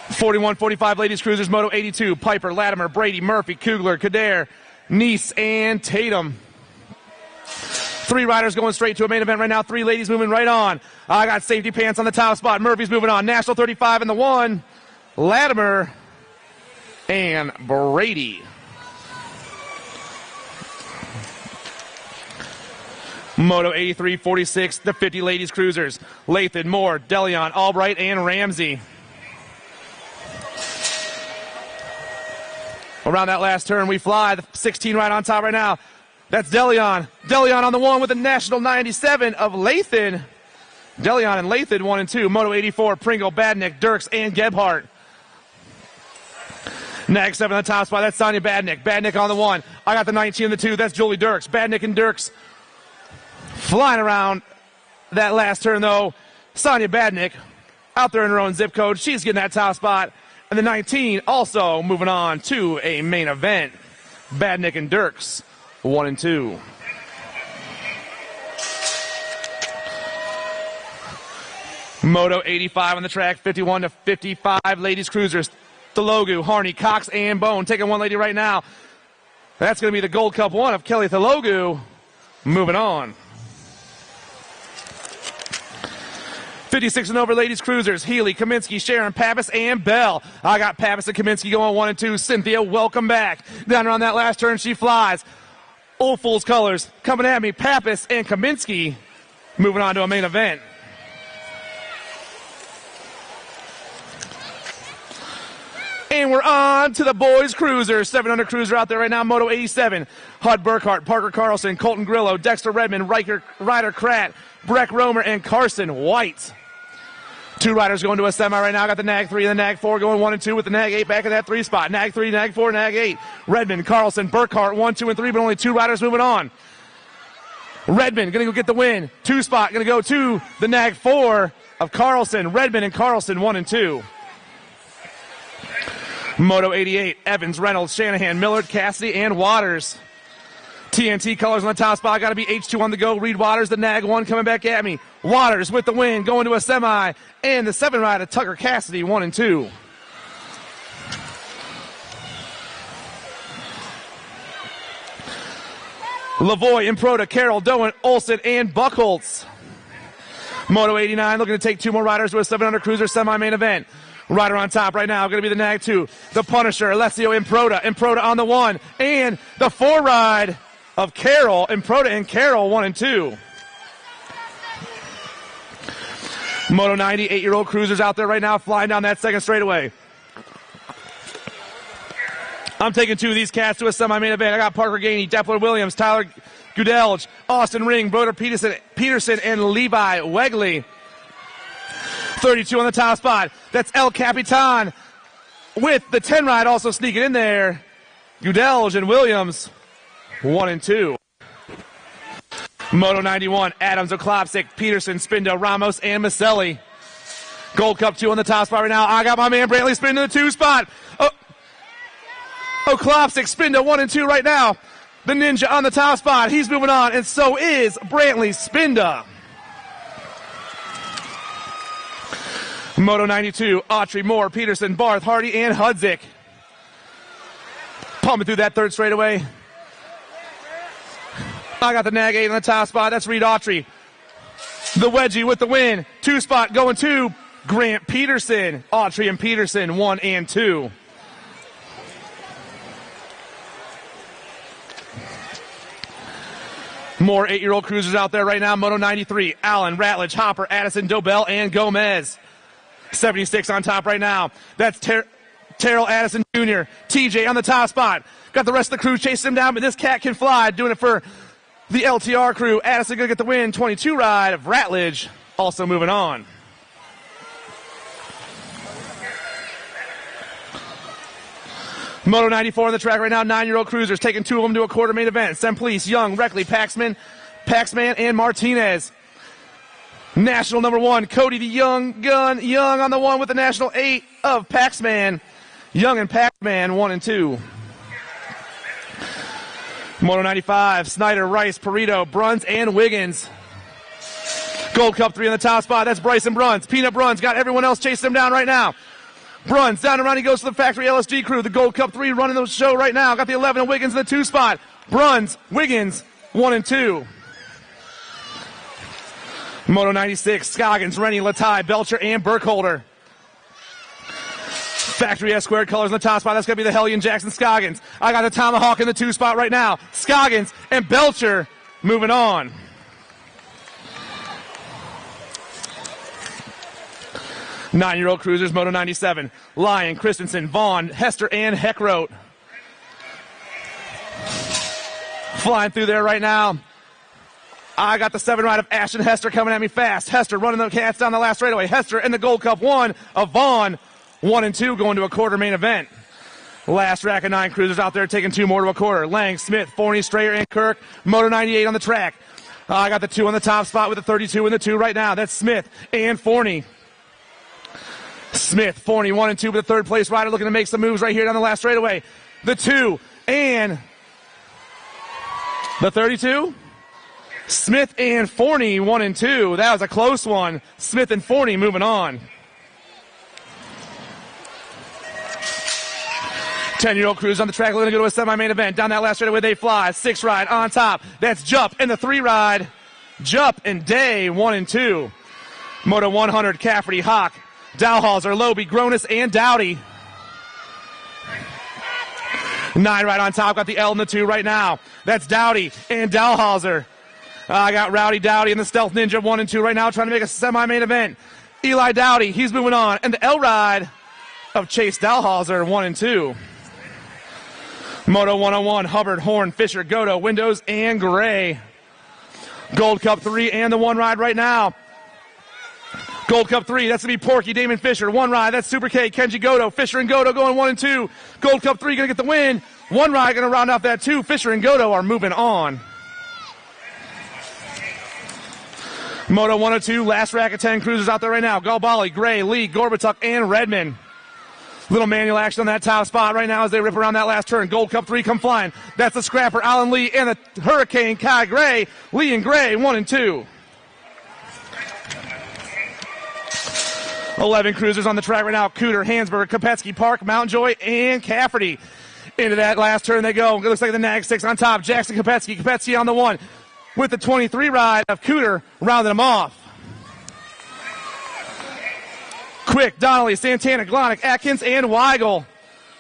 S1: .41-45 ladies cruisers, Moto 82, Piper, Latimer, Brady, Murphy, Kugler, Kader, Neese, and Tatum. 3 riders going straight to a main event right now. 3 ladies moving right on. I got safety pants on the top spot. Murphy's moving on. National 35 in the 1. Latimer and Brady. Moto 83, 46, the 50 ladies cruisers. Lathan, Moore, Deleon, Albright, and Ramsey. Around that last turn, we fly. The 16 right on top right now. That's Deleon. Deleon on the 1 with the National 97 of Lathan. Deleon and Lathan 1 and 2. Moto 84, Pringle, Badnick, Dirks, and Gebhardt. Nag 7 on the top spot. That's Sonia Badnick. Badnick on the 1. I got the 19 and the 2. That's Julie Dirks. Badnick and Dirks flying around that last turn, though. Sonia Badnick out there in her own zip code. She's getting that top spot. And the 19 also moving on to a main event. Badnick and Dirks, 1 and 2. Moto 85 on the track, 51 to 55 ladies cruisers. Thelogu, Harney, Cox, and Bone. Taking 1 lady right now. That's going to be the Gold Cup 1 of Kelly Thelogu. Moving on. 56 and over ladies cruisers. Healy, Kaminsky, Sharon, Pappas, and Bell. I got Pappas and Kaminsky going 1 and 2. Cynthia, welcome back. Down around that last turn, she flies. Old Fool's colors coming at me. Pappas and Kaminsky moving on to a main event. And we're on to the boys cruiser. 700 cruiser out there right now. Moto 87. Hud Burkhart, Parker Carlson, Colton Grillo, Dexter Redmond, Ryder Kratt, Breck Romer, and Carson White. Two riders going to a semi right now. Got the nag 3 and the nag 4 going 1 and 2 with the nag 8 back in that 3 spot. Nag 3, nag 4, nag 8. Redmond, Carlson, Burkhart 1, 2, and 3, but only 2 riders moving on. Redmond going to go get the win. 2 spot going to go to the nag 4 of Carlson. Redmond and Carlson 1 and 2. Moto 88, Evans, Reynolds, Shanahan, Millard, Cassidy, and Waters. TNT colors on the top spot. Got to be H2 on the go. Reed Waters, the nag 1 coming back at me. Waters with the win, going to a semi. And the 7 ride of Tucker Cassidy, 1 and 2. Lavoie, Improda, Carroll, Doan, Olson, and Buchholz. Moto 89 looking to take 2 more riders to a 700 cruiser semi-main event. Rider on top right now, going to be the nag 2. The Punisher, Alessio Improda. Improda on the 1. And the 4 ride of Carroll, Improda and Carroll, 1 and 2. Moto 90, 8-year-old cruisers out there right now flying down that second straightaway. I'm taking 2 of these cats to a semi-main event. I got Parker Gainey, Depler Williams, Tyler Gudelj, Austin Ring, Broder Peterson, and Levi Wegley. 32 on the top spot. That's El Capitan with the 10 ride also sneaking in there. Gudelj and Williams, 1 and 2. Moto 91, Adams, Oklopsic, Peterson, Spindo, Ramos, and Maselli. Gold Cup 2 on the top spot right now. I got my man Brantley Spindo in the 2 spot. Oklopsic, Spindo 1 and 2 right now. The Ninja on the top spot. He's moving on, and so is Brantley Spinda. Moto 92, Autry, Moore, Peterson, Barth, Hardy, and Hudzik. Pumping through that third straightaway. I got the nag 8 on the top spot. That's Reed Autry. The Wedgie with the win. 2 spot going to Grant Peterson. Autry and Peterson, 1 and 2. More 8-year-old cruisers out there right now. Moto 93, Allen, Ratledge, Hopper, Addison, Dobell, and Gomez. 76 on top right now. That's Terrell Addison Jr. TJ on the top spot. Got the rest of the crew chasing him down, but this cat can fly. Doing it for the LTR crew. Addison going to get the win. 22 ride of Ratledge. Also moving on. Moto 94 on the track right now. 9-year-old cruisers taking 2 of them to a quarter main event. Semplice, Young, Reckley, Paxman, and Martinez. National number 1, Cody the Young Gun. Young on the 1 with the national 8 of Paxman. Young and Paxman, 1 and 2. Moto 95, Snyder, Rice, Perito, Bruns, and Wiggins. Gold Cup 3 on the top spot. That's Bryson Bruns. Peanut Bruns got everyone else chasing him down right now. Bruns down around, he goes to the factory LSG crew. The Gold Cup 3 running the show right now. Got the 11 of Wiggins in the 2 spot. Bruns, Wiggins, 1 and 2. Moto 96, Scoggins, Rennie, Latai, Belcher, and Burkholder. Factory S squared colors in the top spot. That's going to be the Hellion Jackson Scoggins. I got the Tomahawk in the 2 spot right now. Scoggins and Belcher moving on. Nine-year-old cruisers, Moto 97. Lyon, Christensen, Vaughn, Hester, and Heckroat. Flying through there right now. I got the 7 ride of Ashton Hester coming at me fast. Hester running the cats down the last straightaway. Hester in the Gold Cup 1 of Vaughn. 1 and 2 going to a quarter main event. Last rack of 9 cruisers out there taking 2 more to a quarter. Lang, Smith, Forney, Strayer, and Kirk. Moto 98 on the track. I got the 2 on the top spot with the 32 in the 2 right now. That's Smith and Forney. Smith, Forney, 1 and 2 with the 3rd place rider looking to make some moves right here down the last straightaway. The 2 and the 32. Smith and Forney, 1 and 2. That was a close one. Smith and Forney moving on. 10-year-old crews on the track looking to go to a semi-main event. Down that last straightaway they fly. 6 ride on top. That's Jupp and the 3 ride. Jupp and Day, 1 and 2. Moto 100, Cafferty, Hawk, Dowhalser, Loby, Gronis, and Dowdy. 9 right on top. Got the L in the 2 right now. That's Dowdy and Dowhalser. I got Rowdy Dowdy and the Stealth Ninja 1 and 2 right now trying to make a semi-main event. Eli Dowdy, he's moving on. And the L ride of Chase Dowhalser, 1 and 2. Moto 101, Hubbard, Horn, Fisher, Godo, Windows, and Gray. Gold Cup 3 and the 1 ride right now. Gold Cup 3, that's going to be Porky, Damon Fisher. One ride, that's Super K, Kenji Goto. Fisher and Goto going 1 and 2. Gold Cup 3 going to get the win. One ride going to round off that 2. Fisher and Goto are moving on. Moto 102, last rack of 10 cruisers out there right now. Galbali, Gray, Lee, Gorbatuk, and Redmond. Little manual action on that top spot right now as they rip around that last turn. Gold Cup 3 come flying. That's the scrapper, Alan Lee, and the Hurricane, Kai Gray. Lee and Gray, 1 and 2. 11 cruisers on the track right now. Cooter, Hansberg, Kopetsky, Park, Mountjoy, and Cafferty. Into that last turn they go. It looks like the Nag 6 on top. Jackson, Kopetsky on the 1. With the 23 ride of Cooter, rounding them off. Quick, Donnelly, Santana, Glonick, Atkins, and Weigel.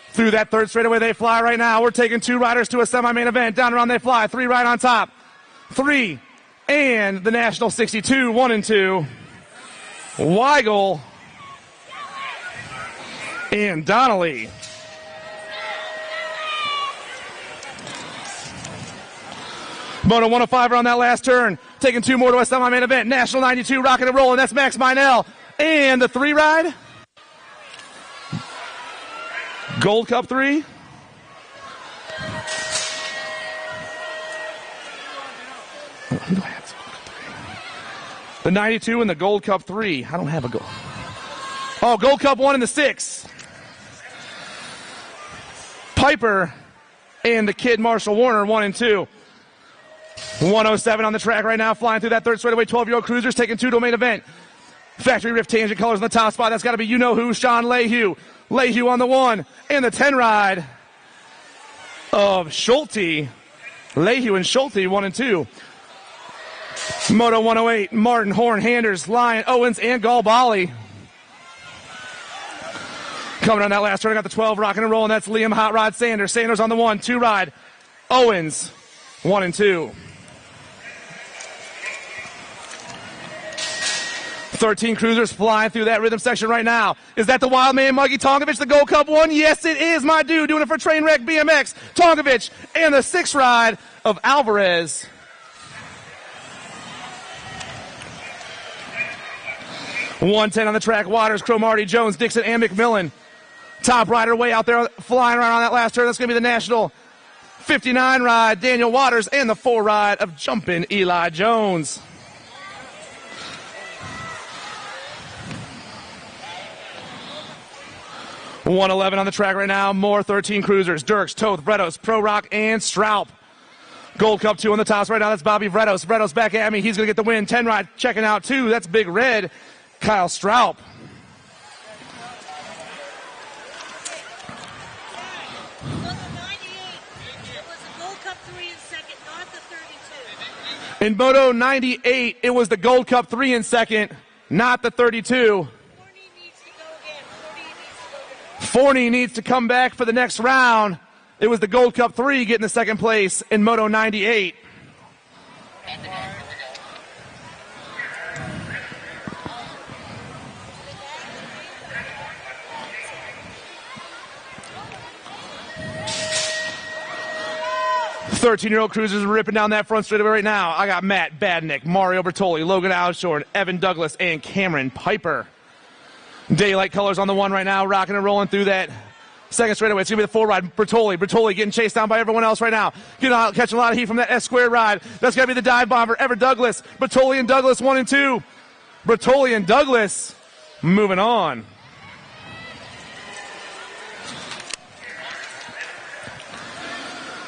S1: Through that third straightaway they fly right now. We're taking 2 riders to a semi-main event. Down around they fly. 3 right on top. 3. And the National 62, 1 and 2. Weigel and Donnelly. Moto 105 on that last turn. Taking 2 more to a semi-main event. National 92 rocking and rolling. That's Max Minell. And the 3 ride. Gold Cup 3. Who do I have? The 92 and the Gold Cup 3. I don't have a gold. Oh, Gold Cup 1 and the 6. Piper and the kid Marshall Warner, 1 and 2. 107 on the track right now, flying through that third straightaway. 12-year-old cruisers taking 2 to a main event. Factory Rift Tangent colors on the top spot. That's got to be you-know-who, Sean Lehue. Lehue on the 1. And the 10 ride of Schulte. Lehue and Schulte, 1 and 2. Moto 108, Martin, Horn, Handers, Lyon, Owens, and Galbali. Coming on that last turn, I got the 12 rocking and rolling. That's Liam Hot Rod Sanders. Sanders on the 1, 2 ride. Owens, 1 and 2. 13 cruisers flying through that rhythm section right now. Is that the wild man, Muggy Tonkovich, the Gold Cup 1? Yes, it is, my dude, doing it for Trainwreck BMX. Tonkovich and the 6 ride of Alvarez. .110 on the track. Waters, Cromartie, Jones, Dixon, and McMillan. Top rider way out there flying around on that last turn. That's going to be the National 59 ride, Daniel Waters, and the 4 ride of Jumpin' Eli Jones. .111 on the track right now. More 13 cruisers. Dirks, Toth, Vredos, Pro Rock, and Straub. Gold Cup 2 on the tops right now. That's Bobby Vredos. Vredos back at me. He's going to get the win. 10 ride checking out 2. That's Big Red. Kyle Straub. In Moto 98, it was the Gold Cup 3 in second, not the 32. Forney needs to come back for the next round. It was the Gold Cup 3 getting the second place in Moto 98. .13-year-old cruisers are ripping down that front straightaway right now. I got Matt Badnick, Mario Bertoli, Logan Alshorn, Evan Douglas, and Cameron Piper. Daylight colors on the 1 right now, rocking and rolling through that second straightaway. It's going to be the 4 ride. Bertoli getting chased down by everyone else right now. Catching a lot of heat from that S-squared ride. That's going to be the dive bomber, Evan Douglas. Bertoli and Douglas, 1 and 2. Bertoli and Douglas moving on.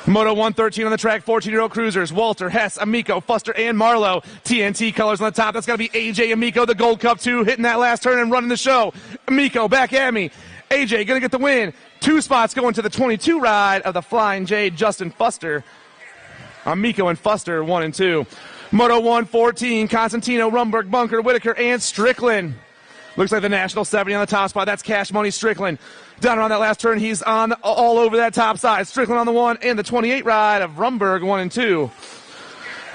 S1: Moto 113 on the track, 14-year-old cruisers. Walter, Hess, Amico, Fuster, and Marlowe. TNT colors on the top. That's got to be AJ Amico, the Gold Cup 2, hitting that last turn and running the show. Amico back at me. AJ going to get the win. 2 spots going to the 22 ride of the Flying J, Justin Fuster. Amico and Fuster, 1 and 2. Moto 114, Constantino, Rumberg, Bunker, Whitaker, and Strickland. Looks like the National 70 on the top spot. That's Cash Money Strickland. Down around that last turn, he's on all over that top side. Strickland on the 1 and the 28 ride of Rumberg, 1 and 2.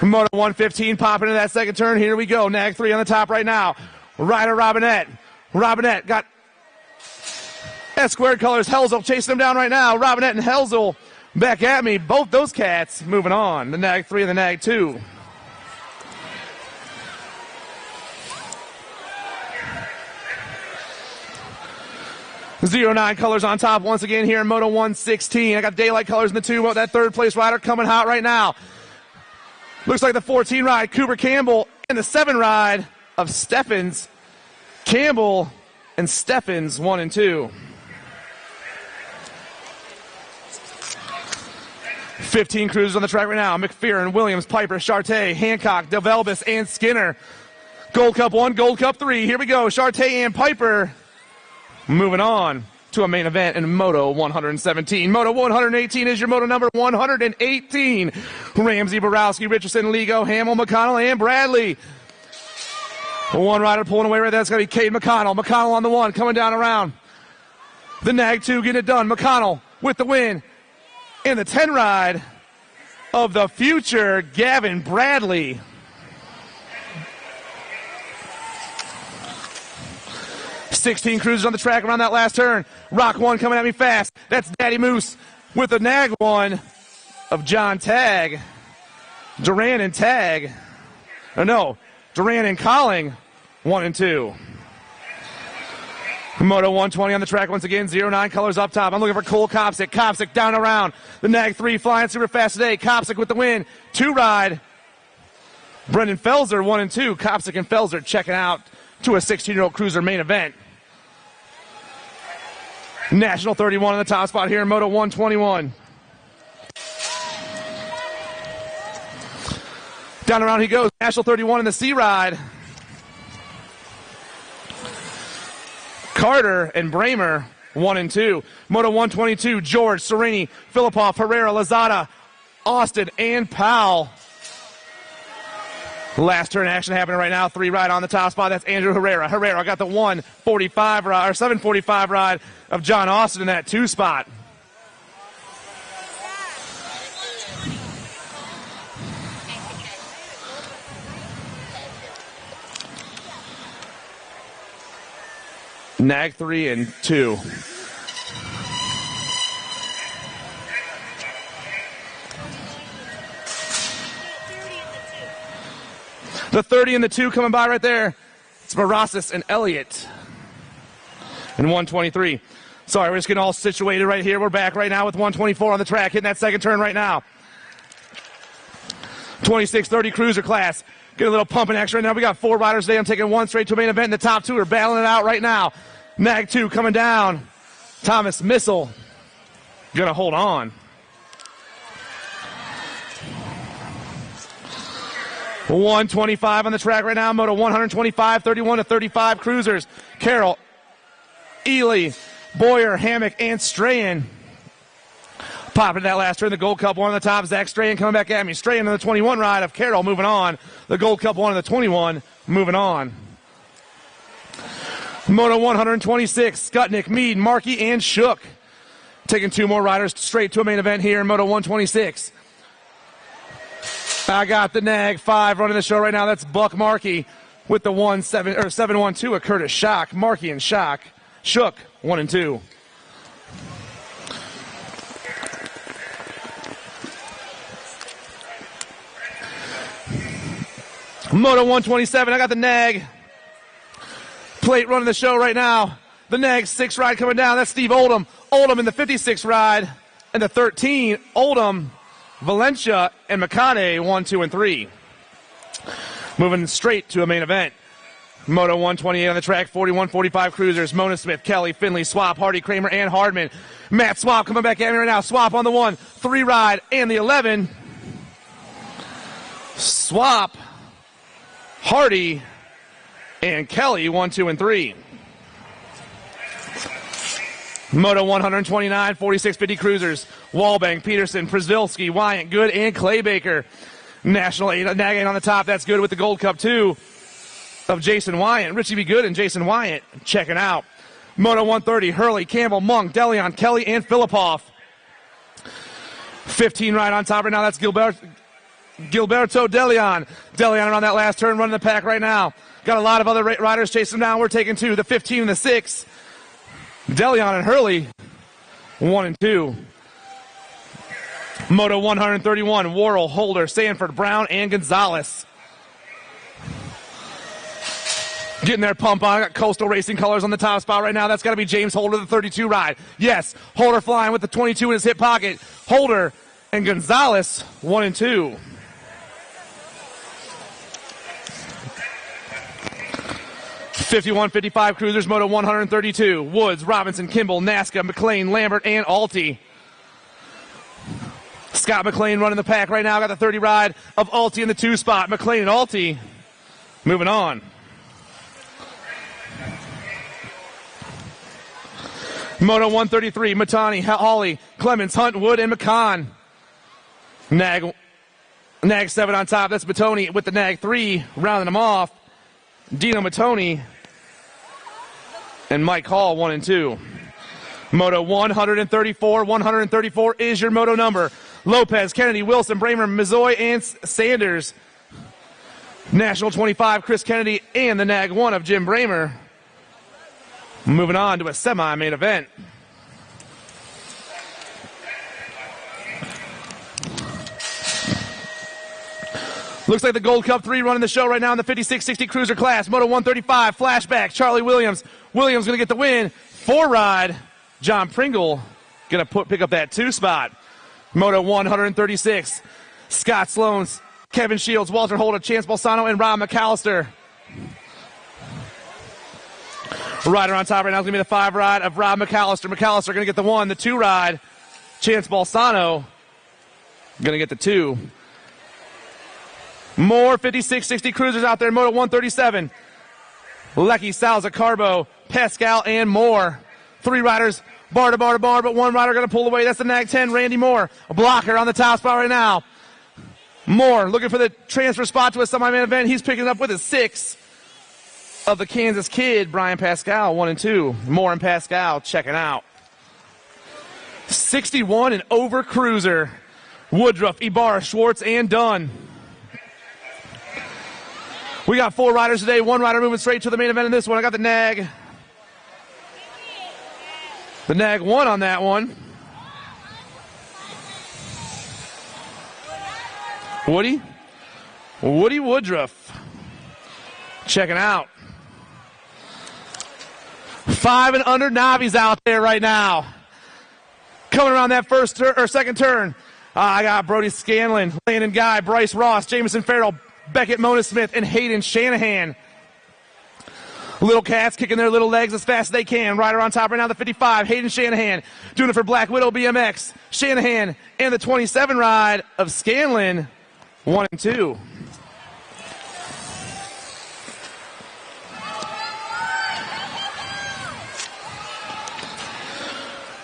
S1: Moto 115 popping into that second turn. Here we go. Nag 3 on the top right now. Ryder Robinette. Robinette got S-squared colors. Helzel chasing him down right now. Robinette and Helzel back at me. Both those cats moving on. The Nag 3 and the Nag 2. 09 colors on top once again here in Moto 116. I got daylight colors in the 2. That third place rider coming hot right now. Looks like the 14 ride, Cooper Campbell, and the 7 ride of Steffens. Campbell and Steffens, 1 and 2. 15 cruisers on the track right now. McPherson, Williams, Piper, Chartey, Hancock, DeVelbis, and Skinner. Gold Cup 1, Gold Cup 3. Here we go. Chartey and Piper moving on to a main event in Moto 117. Moto 118 is your moto number 118. Ramsey, Borowski, Richardson, Ligo, Hamill, McConnell, and Bradley. One rider pulling away right there. That's going to be Cade McConnell. McConnell on the 1, coming down around. The Nag 2 getting it done. McConnell with the win. In the 10 ride of the future, Gavin Bradley. $16 cruisers on the track around that last turn. Rock 1 coming at me fast. That's Daddy Moose with the Nag 1 of John Tagg. Duran and Tagg. Oh, no. Duran and Colling, 1 and 2. Moto 120 on the track once again. 09 colors up top. I'm looking for Cole Kopsick. Kopsick down around. The Nag 3 flying super fast today. Kopsick with the win. 2 ride. Brendan Felser, 1 and 2. Kopsick and Felser checking out to a 16-year-old cruiser main event. National 31 on the top spot here in Moto 121. Down around he goes. National 31 in the C ride. Carter and Bramer, 1 and 2. Moto 122, George, Serini, Filippov, Herrera, Lazada, Austin, and Powell. Last turn action happening right now. 3 ride on the top spot. That's Andrew Herrera. Herrera got the 1:45 ride, or 7:45 ride of John Austin in that 2 spot. Nag 3 and 2. The 30 and the 2 coming by right there. It's Marasis and Elliott. And 123. Sorry, we're just getting all situated right here. We're back right now with 124 on the track, hitting that second turn right now. 26-30 cruiser class. Get a little pumping action right now. We got 4 riders today. I'm taking 1 straight to a main event. The top 2 are battling it out right now. Nag 2 coming down. Thomas Missile gonna hold on. $125 on the track right now. Moto 125, 31 to 35 cruisers. Carroll, Ely, Boyer, Hammock, and Strahan. Popping that last turn, the Gold Cup 1 on the top. Zach Strahan coming back at me. Strahan on the 21 ride of Carroll moving on. The Gold Cup 1 on the 21 moving on. Moto 126, Skutnik, Mead, Markey, and Shook. Taking 2 more riders straight to a main event here in Moto 126. I got the Nag 5 running the show right now. That's Buck Markey with the 712 of Curtis Schock. Markey and Schock. Shook, 1 and 2. Moto 127, I got the Nag plate running the show right now. The Nag 6 ride coming down. That's Steve Oldham. Oldham in the 56 ride. And the 13, Oldham, Valencia, and Makane, 1, 2, and 3. Moving straight to a main event. Moto 128 on the track, 41-45 cruisers. Mona Smith, Kelly, Finley, Swap, Hardy, Kramer, and Hardman. Matt Swap coming back at me right now. Swap on the 1, 3 ride, and the 11. Swap, Hardy, and Kelly, 1, 2, and 3. Moto 129, 46-50 cruisers. Wallbank, Peterson, Przylski, Wyant, Good, and Claybaker. National 8, Nag 8 on the top. That's Good with the Gold Cup 2 of Jason Wyant. Richie B. Good and Jason Wyant checking out. Moto 130, Hurley, Campbell, Monk, Deleon, Kelly, and Filippov. 15 right on top right now. That's Gilberto Deleon. Deleon around that last turn running the pack right now. Got a lot of other riders chasing him down. We're taking 2. The 15 and the 6. Deleon and Hurley, 1 and 2. Moto 131, Worrell, Holder, Sanford, Brown, and Gonzalez. Getting their pump on. I got Coastal Racing colors on the top spot right now. That's got to be James Holder, the 32 ride. Yes, Holder flying with the 22 in his hip pocket. Holder and Gonzalez, 1 and 2. (51-55) Cruisers, Moto 132. Woods, Robinson, Kimball, Nasca, McLean, Lambert, and Alty. Scott McLean running the pack right now. Got the 30 ride of Alty in the 2 spot. McLean and Alty moving on. Moto 133, Matani, Hawley, Clemens, Hunt, Wood, and McCon. Nag 7 on top. That's Matoni with the Nag 3, rounding them off. Dino Matoni and Mike Hall, 1 and 2. Moto 134. 134 is your moto number. Lopez, Kennedy, Wilson, Bramer, Mizoy, and Sanders. National 25, Chris Kennedy, and the Nag 1 of Jim Bramer. Moving on to a semi-main event. Looks like the Gold Cup 3 running the show right now in the 56-60 Cruiser class. Moto 135, flashback, Charlie Williams. Williams going to get the win. 4 ride. John Pringle going to pick up that 2 spot. Moto 136, Scott Sloan, Kevin Shields, Walter Holder, Chance Bolsano, and Rob McAllister. Rider on top right now is going to be the 5 ride of Rob McAllister. McAllister going to get the 1, the 2 ride. Chance Bolsano going to get the 2. More 56-60 Cruisers out there. Moto 137. Lecky, Salza, Carbo, Pascal, and Moore. 3 riders, bar to bar to bar, but 1 rider going to pull away. That's the Nag 10, Randy Moore. A blocker on the top spot right now. Moore looking for the transfer spot to a semi-main event. He's picking it up with his 6 of the Kansas Kid, Brian Pascal, 1 and 2. Moore and Pascal checking out. 61 and over Cruiser. Woodruff, Ibarra, Schwartz, and Dunn. We got 4 riders today. 1 rider moving straight to the main event in this one. I got the Nag 1 on that one. Woody Woodruff checking out. 5 and under Novice out there right now. Coming around that second turn. I got Brody Scanlon, Landon Guy, Bryce Ross, Jameson Farrell, Beckett, Mona Smith, and Hayden Shanahan. Little cats kicking their little legs as fast as they can. Rider on top right now, the 55, Hayden Shanahan. Doing it for Black Widow BMX. Shanahan and the 27 ride of Scanlon, 1 and 2.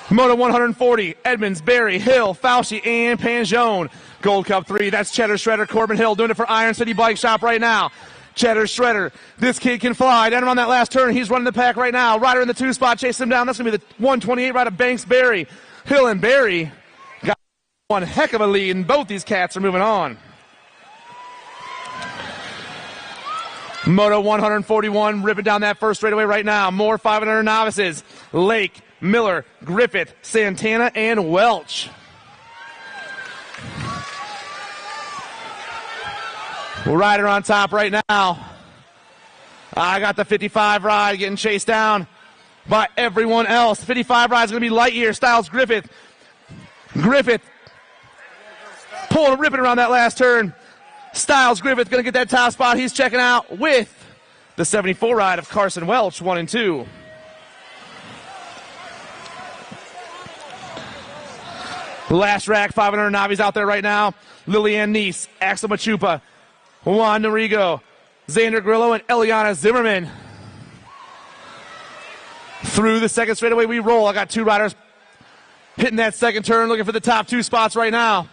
S1: Moto 140, Edmonds, Barry, Hill, Fauci, and Panjone. Gold Cup 3, that's Cheddar Shredder, Corbin Hill doing it for Iron City Bike Shop right now. Cheddar Shredder, this kid can fly. Down around that last turn, he's running the pack right now. Rider in the 2 spot, chase him down. That's going to be the 128 ride of Banks Barry. Hill and Barry got one heck of a lead, and both these cats are moving on. Moto 141, ripping down that first straightaway right now. More 500 novices. Lake, Miller, Griffith, Santana, and Welch. Rider on top right now. I got the 55 ride getting chased down by everyone else. 55 ride is going to be Lightyear, Styles, Griffith. Griffith pulling, ripping around that last turn. Styles, Griffith going to get that top spot. He's checking out with the 74 ride of Carson Welch, 1 and 2. Last rack, 500 Navis out there right now. Lillian Neese, Axel Machupa, Juan Norigo, Xander Grillo, and Eliana Zimmerman. Through the second straightaway we roll. I got 2 riders hitting that second turn, looking for the top 2 spots right now.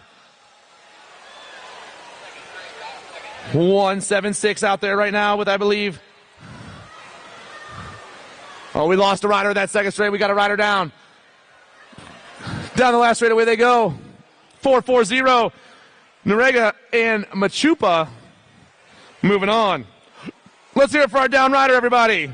S1: 176 out there right now with, I believe. Oh, we lost a rider that second straight. We got a rider down. Down the last straightaway they go. 440. Narega and Machupa moving on. Let's hear it for our down rider, everybody.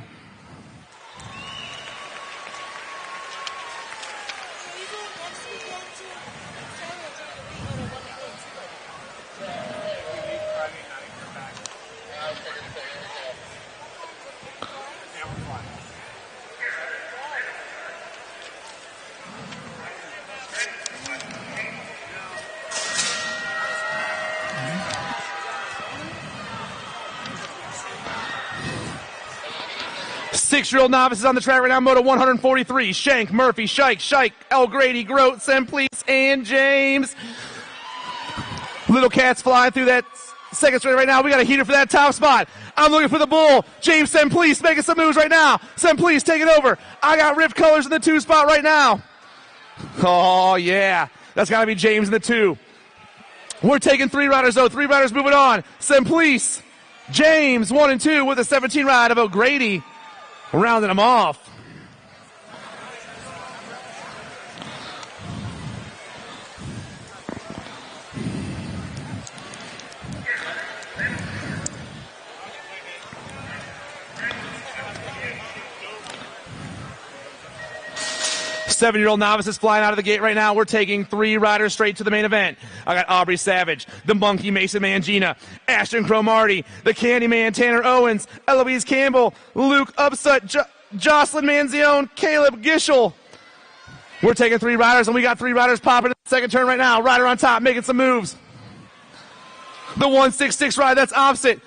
S1: 6-year-old novices on the track right now. Moto 143. Shank, Murphy, Shike, El Grady, Grote, Semplice, and James. Little cats flying through that second straight right now. We got a heater for that top spot. I'm looking for the bull. James Semplice making some moves right now. Semplice taking over. I got Rift Colors in the 2 spot right now. Oh, yeah. That's got to be James in the 2. We're taking 3 riders, though. 3 riders moving on. Semplice, James, 1 and 2 with a 17 ride of O'Grady. Rounding them off. Seven-year-old novices flying out of the gate right now. We're taking 3 riders straight to the main event. I got Aubrey Savage, the Monkey Mason Mangina, Ashton Cromartie, the Candyman Tanner Owens, Eloise Campbell, Luke Upsut, Jocelyn Manzione, Caleb Gishel. We're taking 3 riders, and we got 3 riders popping in the second turn right now. Rider on top making some moves. The 166 ride, that's Opposite.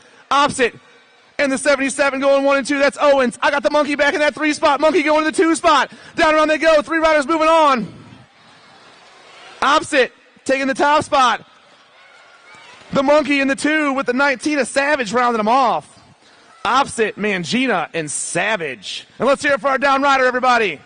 S1: And the 77 going 1 and 2, that's Owens. I got the Monkey back in that 3 spot. Monkey going to the 2 spot. Down around they go. 3 riders moving on. Opposite taking the top spot. The Monkey in the 2 with the 19 of Savage rounding them off. Opposite, Mangina, and Savage. And let's hear it for our down rider, everybody.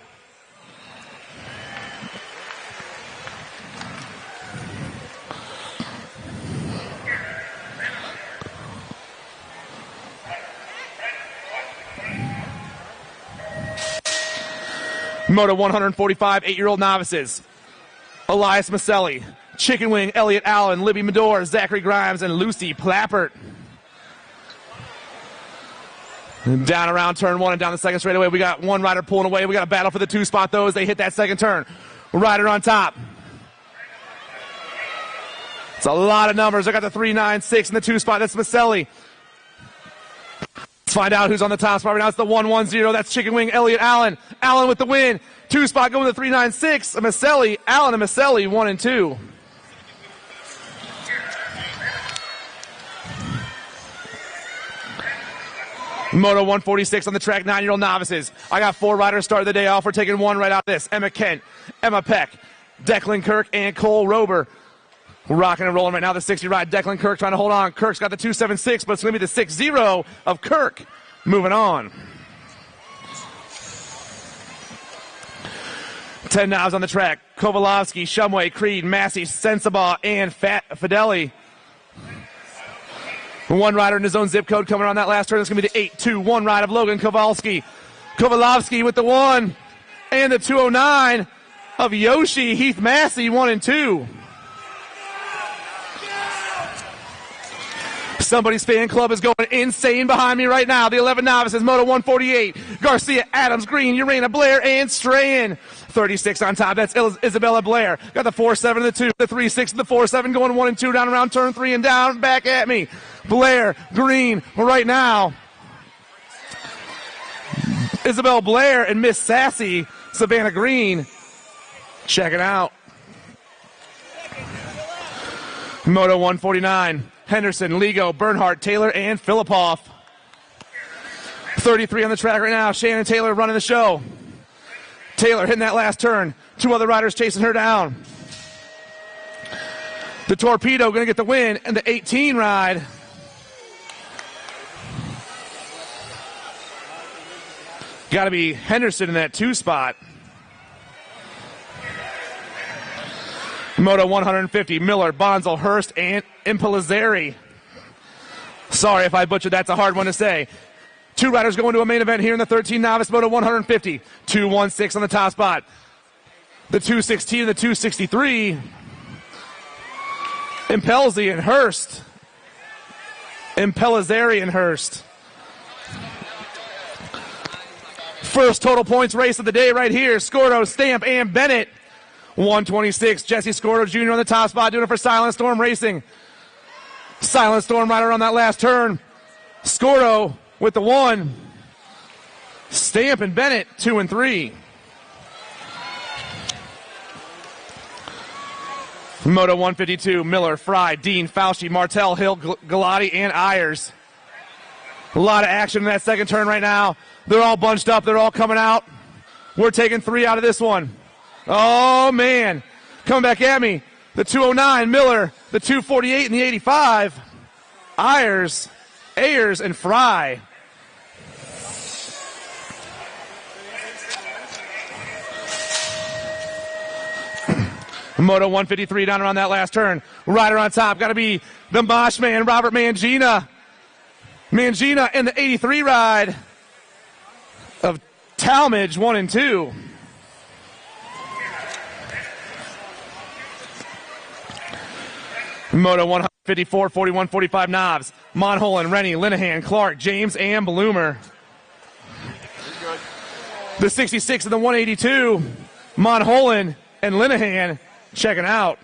S1: Moto 145, 8-year-old novices. Elias Maselli, Chicken Wing, Elliot Allen, Libby Medor, Zachary Grimes, and Lucy Plappert. And down around turn 1 and down the second straightaway. We got 1 rider pulling away. We got a battle for the 2 spot, though, as they hit that second turn. Rider on top. It's a lot of numbers. I got the 396 in the 2 spot. That's Maselli. Let's find out who's on the top spot right now. It's the 110. That's Chicken Wing, Elliot Allen. Allen with the win. 2 spot going to 396. Maselli, Allen and Maselli, 1 and 2. Moto 146 on the track, 9-year-old novices. I got 4 riders starting the day off. We're taking 1 right out of this. Emma Kent, Emma Peck, Declan Kirk, and Cole Rober. We're rocking and rolling right now. The 60 ride. Declan Kirk trying to hold on. Kirk's got the 276, but it's going to be the 6-0 of Kirk. Moving on. 10 knobs on the track. Kovalovsky, Shumway, Creed, Massey, Sensabaugh, and Fideli. 1 rider in his own zip code coming on that last turn. It's going to be the 8-2-1 ride of Logan Kovalsky. Kovalovsky with the 1 and the 209 of Yoshi Heath Massey, 1 and 2. Somebody's fan club is going insane behind me right now. The 11 novices, Moto 148. Garcia, Adams, Green, Urena, Blair, and Strahan. 36 on top. That's Isabella Blair. Got the 4-7 and the 2. The 3-6 and the 4-7 going 1 and 2 down around turn 3 and down. Back at me. Blair, Green, right now. Isabel Blair and Miss Sassy, Savannah Green. Check it out. Moto 149. Henderson, Ligo, Bernhardt, Taylor, and Filipoff. 33 on the track right now. Shannon Taylor running the show. Taylor hitting that last turn. 2 other riders chasing her down. The Torpedo going to get the win, and the 18 ride. Got to be Henderson in that 2 spot. Moto 150, Miller, Bonzel, Hurst, and Impelazeri. Sorry if I butchered, that's a hard one to say. 2 riders going to a main event here in the 13 novice Moto 150. 216 on the top spot. The 216 and the 263. Impelzi and Hurst. Impelazeri and Hurst. First total points race of the day right here. Scordo, Stamp, and Bennett. 126, Jesse Scordo Jr. on the top spot, doing it for Silent Storm Racing. Silent Storm rider on that last turn. Scordo with the 1. Stamp and Bennett, 2 and 3. Moto 152, Miller, Fry, Dean, Fauci, Martell, Hill, Galati, and Ayers. A lot of action in that second turn right now. They're all bunched up. They're all coming out. We're taking 3 out of this one. Oh, man. Coming back at me. The 209, Miller. The 248 and the 85. Ayers, and Fry. Moto 153 down around that last turn. Rider on top. Got to be the Mosh man, Robert Mangina. Mangina in the 83 ride of Talmadge 1 and 2. Moto 154, 41, 45 knobs. Monholland, Rennie, Linehan, Clark, James, and Bloomer. The 66 and the 182. Monholland and Linehan checking out.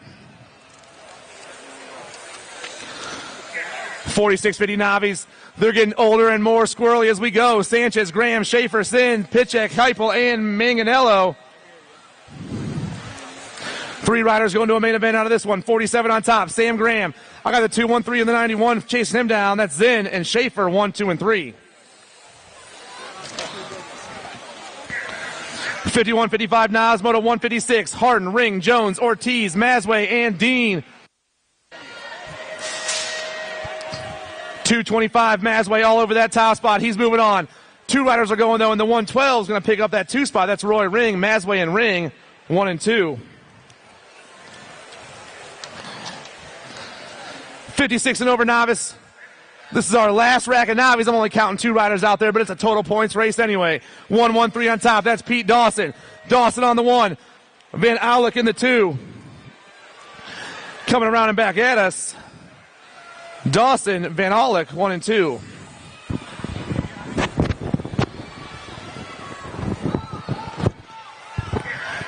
S1: 46-50 Navis. They're getting older and more squirrely as we go. Sanchez, Graham, Schaefer, Sin, Pitchek, Heupel, and Manganello. 3 riders going to a main event out of this one. 47 on top. Sam Graham. I got the 213 and the 91 chasing him down. That's Zinn and Schaefer 1, 2, and 3. 51-55 Nas, Moto 156. Harden, Ring, Jones, Ortiz, Masway, and Dean. 225 Masway all over that top spot. He's moving on. 2 riders are going, though, and the 112 is going to pick up that 2 spot. That's Roy Ring, Masway, and Ring 1 and 2. 56 and over novice. This is our last rack of novice. I'm only counting 2 riders out there, but it's a total points race anyway. 113 on top. That's Pete Dawson. Dawson on the 1. Van Aulich in the 2. Coming around and back at us. Dawson, Van Aulich, 1 and 2.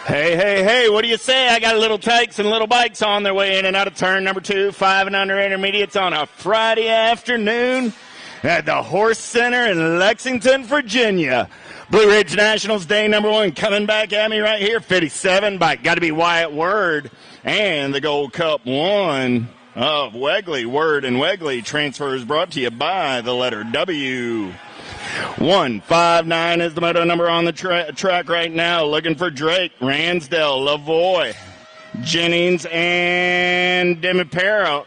S6: Hey, what do you say? I got little tykes and little bikes on their way in and out of turn number 2, 5 and under intermediates on a Friday afternoon at the Horse Center in Lexington, Virginia. Blue Ridge Nationals day number 1 coming back at me right here. 57 bike. Got to be Wyatt Word. And the Gold Cup 1 of Wegley. Word and Wegley transfers brought to you by the letter W. 159 is the moto number on the track right now. Looking for Drake, Ransdell, Lavoie, Jennings, and D'Imperio.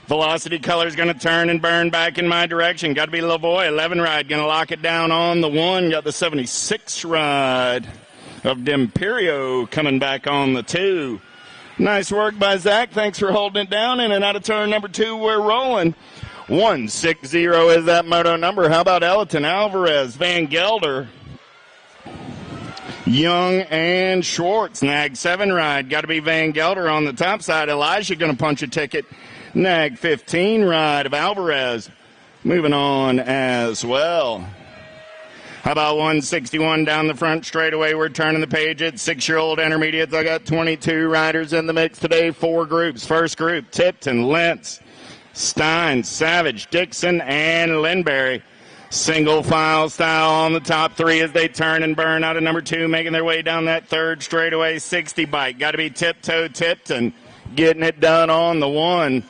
S6: Velocity color's going to turn and burn back in my direction. Got to be Lavoie, 11 ride. Going to lock it down on the 1. Got the 76 ride of D'Imperio coming back on the 2. Nice work by Zach. Thanks for holding it down. In and out of turn number 2, we're rolling. 160 is that moto number. How about Elton, Alvarez, Van Gelder, Young, and Schwartz? Nag 7 ride. Got to be Van Gelder on the top side. Elijah going to punch a ticket. Nag 15 ride of Alvarez moving on as well. How about 161 down the front straightaway? We're turning the page at 6-year-old intermediates. I got 22 riders in the mix today. 4 groups. First group, Tipton, Lentz, Stein, Savage, Dixon, and Lindberry. Single file style on the top 3 as they turn and burn out of number 2, making their way down that 3rd straightaway. 60 bike. Got to be Tiptoe Tipton getting it done on the 1.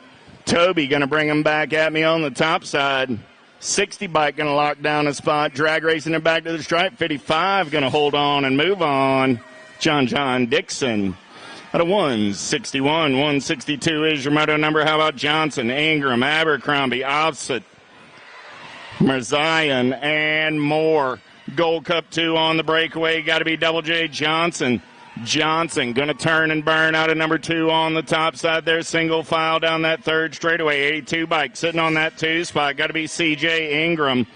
S6: Toby going to bring them back at me on the top side. 60 bike going to lock down a spot. Drag racing it back to the stripe. 55 going to hold on and move on. John Dixon. Out of 161, 162 is your moto number. How about Johnson, Ingram, Abercrombie, Offset, Marzian, and more. Gold Cup 2 on the breakaway. Got to be Double J Johnson. Johnson going to turn and burn out of number 2 on the top side there. Single file down that 3rd straightaway. 82 bike sitting on that 2 spot. Got to be CJ Ingram.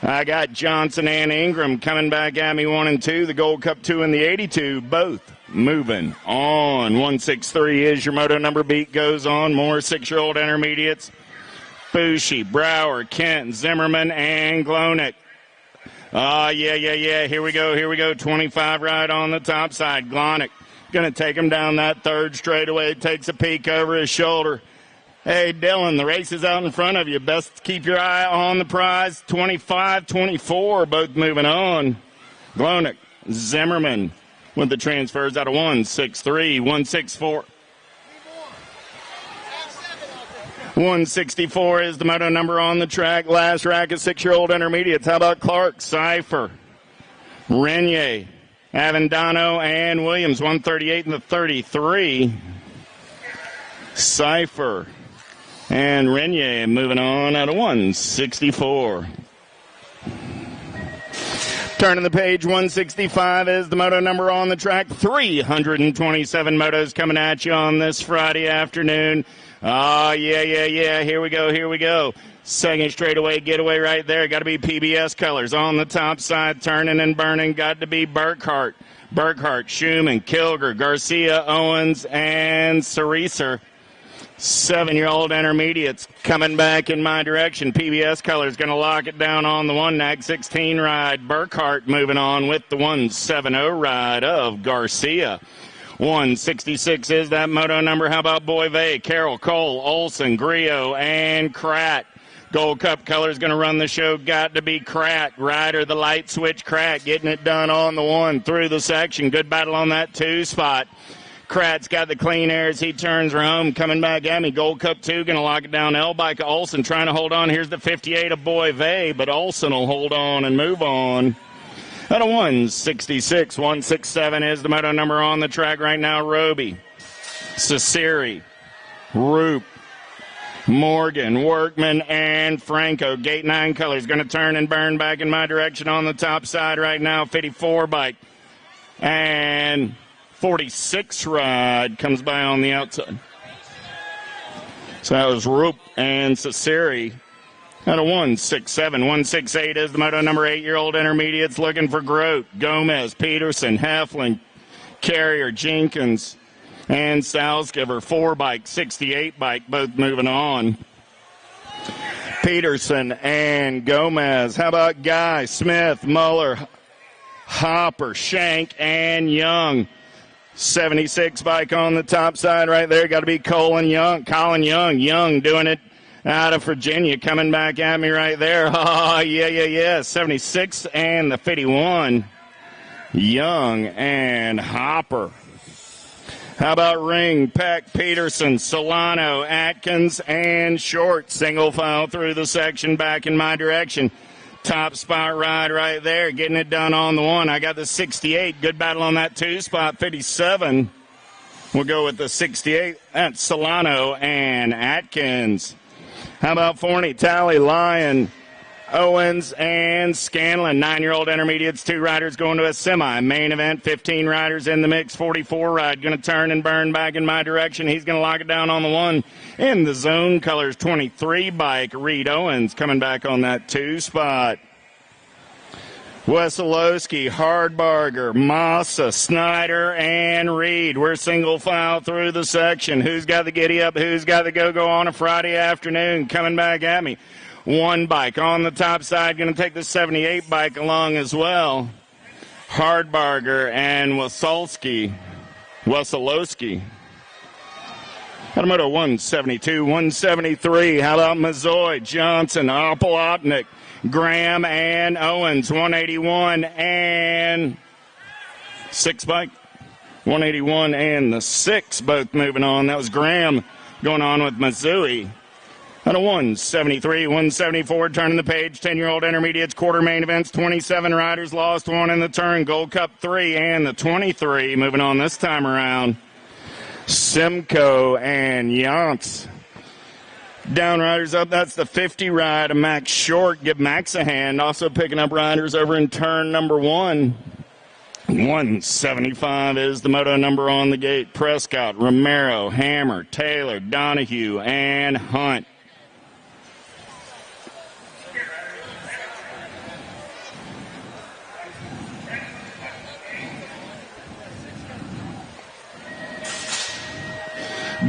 S6: I got Johnson and Ingram coming back at me 1 and 2. The Gold Cup 2 and the 82 both moving on. 163 is your moto number. Beat goes on. More 6-year-old intermediates. Fushi, Brower, Kent, Zimmerman, and Glonick. Yeah. Here we go. 25 ride on the top side. Glonick going to take him down that 3rd straightaway. Takes a peek over his shoulder. Hey, Dylan, the race is out in front of you. Best keep your eye on the prize. 25-24, both moving on. Glonick, Zimmerman with the transfers out of 163, 164. 164 is the moto number on the track. Last rack is 6-year-old intermediates. How about Clark, Cipher, Renier, Avendano, and Williams? 138 and the 33. Cipher and Renier moving on out of 164. Turning the page, 165 is the moto number on the track. 327 motos coming at you on this Friday afternoon. Oh, yeah. Here we go. Second straightaway getaway right there. Got to be PBS colors on the top side. Turning and burning. Got to be Burkhart, Schumann, Kilger, Garcia, Owens, and Cereser. 7-year-old intermediates coming back in my direction. PBS colors going to lock it down on the 1-16 ride. Burkhart moving on with the 170 ride of Garcia. 166 is that moto number. How about Boivay, Carroll, Cole, Olson, Griot, and Kratt? Gold Cup colors going to run the show. Got to be Kratt. Rider, the light switch, Kratt getting it done on the 1 through the section. Good battle on that 2 spot. Kratt's got the clean air as he turns her home. Coming back at me. Gold Cup 2 going to lock it down. L-Bike Olson trying to hold on. Here's the 58 of Boivay, but Olson will hold on and move on. Out of 166, 167 is the moto number on the track right now. Roby, Cesari, Roop, Morgan, Workman, and Franco. Gate 9 colors going to turn and burn back in my direction on the top side right now. 54 bike. And 46 ride comes by on the outside. So that was Roop and Cesari. Out of 167, 168 is the moto number. 8-year-old intermediates looking for Grote, Gomez, Peterson, Heflin, Carrier, Jenkins, and Salzgiver. 4 bike, 68 bike, both moving on. Peterson and Gomez. How about Guy, Smith, Muller, Hopper, Shank, and Young? 76 bike on the top side right there. Got to be Colin Young. Young doing it out of Virginia. Coming back at me right there. Oh, yeah. 76 and the 51. Young and Hopper. How about Ring, Peck, Peterson, Solano, Atkins, and Short? Single file through the section back in my direction. Top spot ride right there, getting it done on the 1. I got the 68. Good battle on that 2 spot. 57. We'll go with the 68. That's Solano and Atkins. How about Forney, Talley, Lyon, Owens, and Scanlon? 9-year-old intermediates, 2 riders going to a semi. Main event, 15 riders in the mix. 44 ride going to turn and burn back in my direction. He's going to lock it down on the 1. In the zone colors, 23 bike. Reed Owens coming back on that 2 spot. Wesolowski, Hardbarger, Massa, Snyder, and Reed. We're single file through the section. Who's got the giddy up? Who's got the go-go on a Friday afternoon? Coming back at me. 1 bike on the top side. Going to take the 78 bike along as well. Hardbarger and Wesolowski. Automoto 172, 173. How about Mazoy, Johnson, Opolopnik, Graham, and Owens? 181 and 6 bike. 181 and the 6 both moving on. That was Graham going on with Mazzui. Out of 173, 174, turning the page. 10-year-old intermediates, quarter main events, 27 riders, lost 1 in the turn. Gold Cup 3 and the 23 moving on this time around. Simcoe and Yance. Down riders up, that's the 50 ride of Max Short. Give Max a hand. Also picking up riders over in turn number 1. 175 is the moto number on the gate. Prescott, Romero, Hammer, Taylor, Donahue, and Hunt.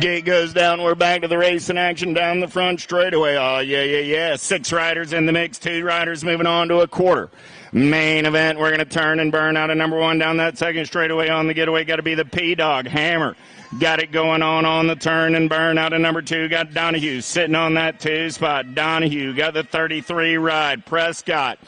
S6: Gate goes down. We're back to the racing action down the front straightaway. Oh, yeah. 6 riders in the mix. 2 riders moving on to a quarter. Main event, we're going to turn and burn out of number 1 down that second straightaway on the getaway. Got to be the P-Dog. Hammer got it going on the turn and burn out of number 2. Got Donahue sitting on that 2 spot. Donahue got the 33 ride. Prescott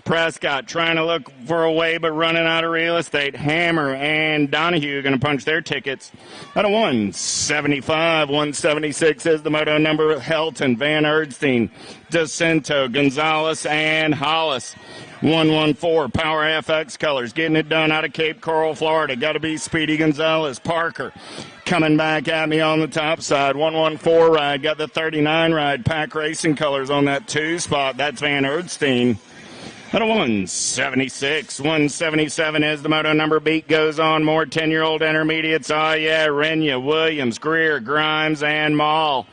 S6: Prescott trying to look for a way but running out of real estate. Hammer and Donahue going to punch their tickets. Out of 175, 176 is the moto number. Helton, Van Erdstein, DeCento, Gonzalez, and Hollis. 114, Power FX Colors, getting it done out of Cape Coral, Florida. Got to be Speedy Gonzalez. Parker coming back at me on the top side. 114 ride, got the 39 ride. Pack Racing Colors on that 2 spot. That's Van Erdstein. At a 176, 177 is the moto number. Beat goes on. More 10-year-old intermediates. Oh, yeah, Renya, Williams, Greer, Grimes, and Mall.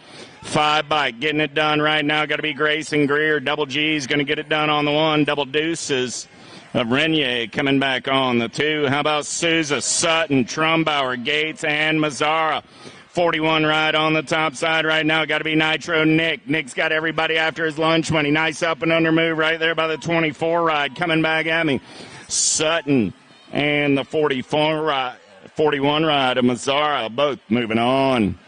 S6: 5 bike, getting it done right now. Got to be Grayson Greer. Double G's going to get it done on the 1. Double Deuces of Renier coming back on the 2. How about Souza, Sutton, Trumbauer, Gates, and Mazzara? 41 ride on the top side right now. Got to be Nitro Nick. Nick's got everybody after his lunch money. Nice up and under move right there by the 24 ride. Coming back at me. Sutton and the 41 ride of Mazzara. Both moving on.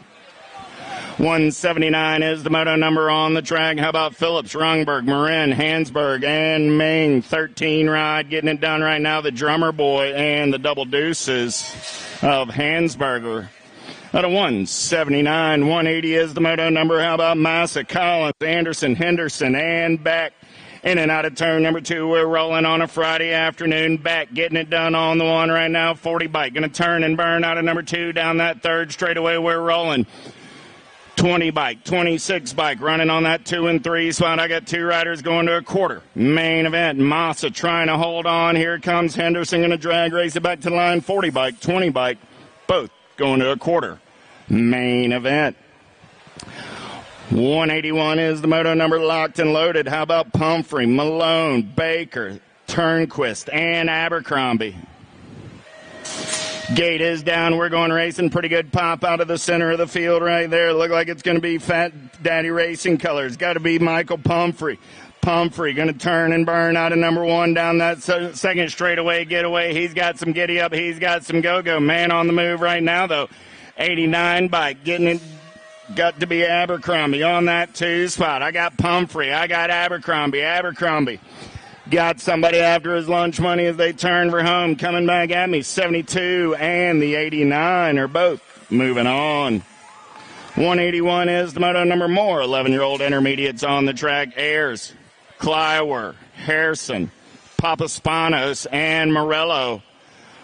S6: 179 is the moto number on the track. How about Phillips, Rungberg, Marin, Hansberg, and Ming? 13 ride getting it done right now. The Drummer Boy and the Double Deuces of Hansberger. Out of 179, 180 is the moto number. How about Massa, Collins, Anderson, Henderson, and Beck? In and out of turn number 2, we're rolling on a Friday afternoon. Beck getting it done on the 1 right now. 40 bike, going to turn and burn out of number 2 down that 3rd straightaway. We're rolling. 20 bike, 26 bike, running on that 2 and 3 spot. I got 2 riders going to a quarter. Main event, Massa trying to hold on. Here comes Henderson, going to drag race it back to the line. 40 bike, 20 bike, both going to a quarter. Main event. 181 is the moto number. Locked and loaded. How about Pumphrey, Malone, Baker, Turnquist, and Abercrombie? Gate is down. We're going racing. Pretty good pop out of the center of the field right there. Look like it's going to be Fat Daddy Racing Colors. Got to be Michael Pumphrey. Pumphrey going to turn and burn out of number 1 down that 2nd straightaway getaway. He's got some giddy up. He's got some go-go. Man on the move right now, though. 89 bike, getting it, got to be Abercrombie on that 2 spot. I got Pumphrey, I got Abercrombie got somebody after his lunch money as they turn for home. Coming back at me, 72 and the 89 are both moving on. 181 is the moto number. More 11-year-old intermediates on the track. Ayers, Kleiwer, Harrison, Papaspanos, and Morello.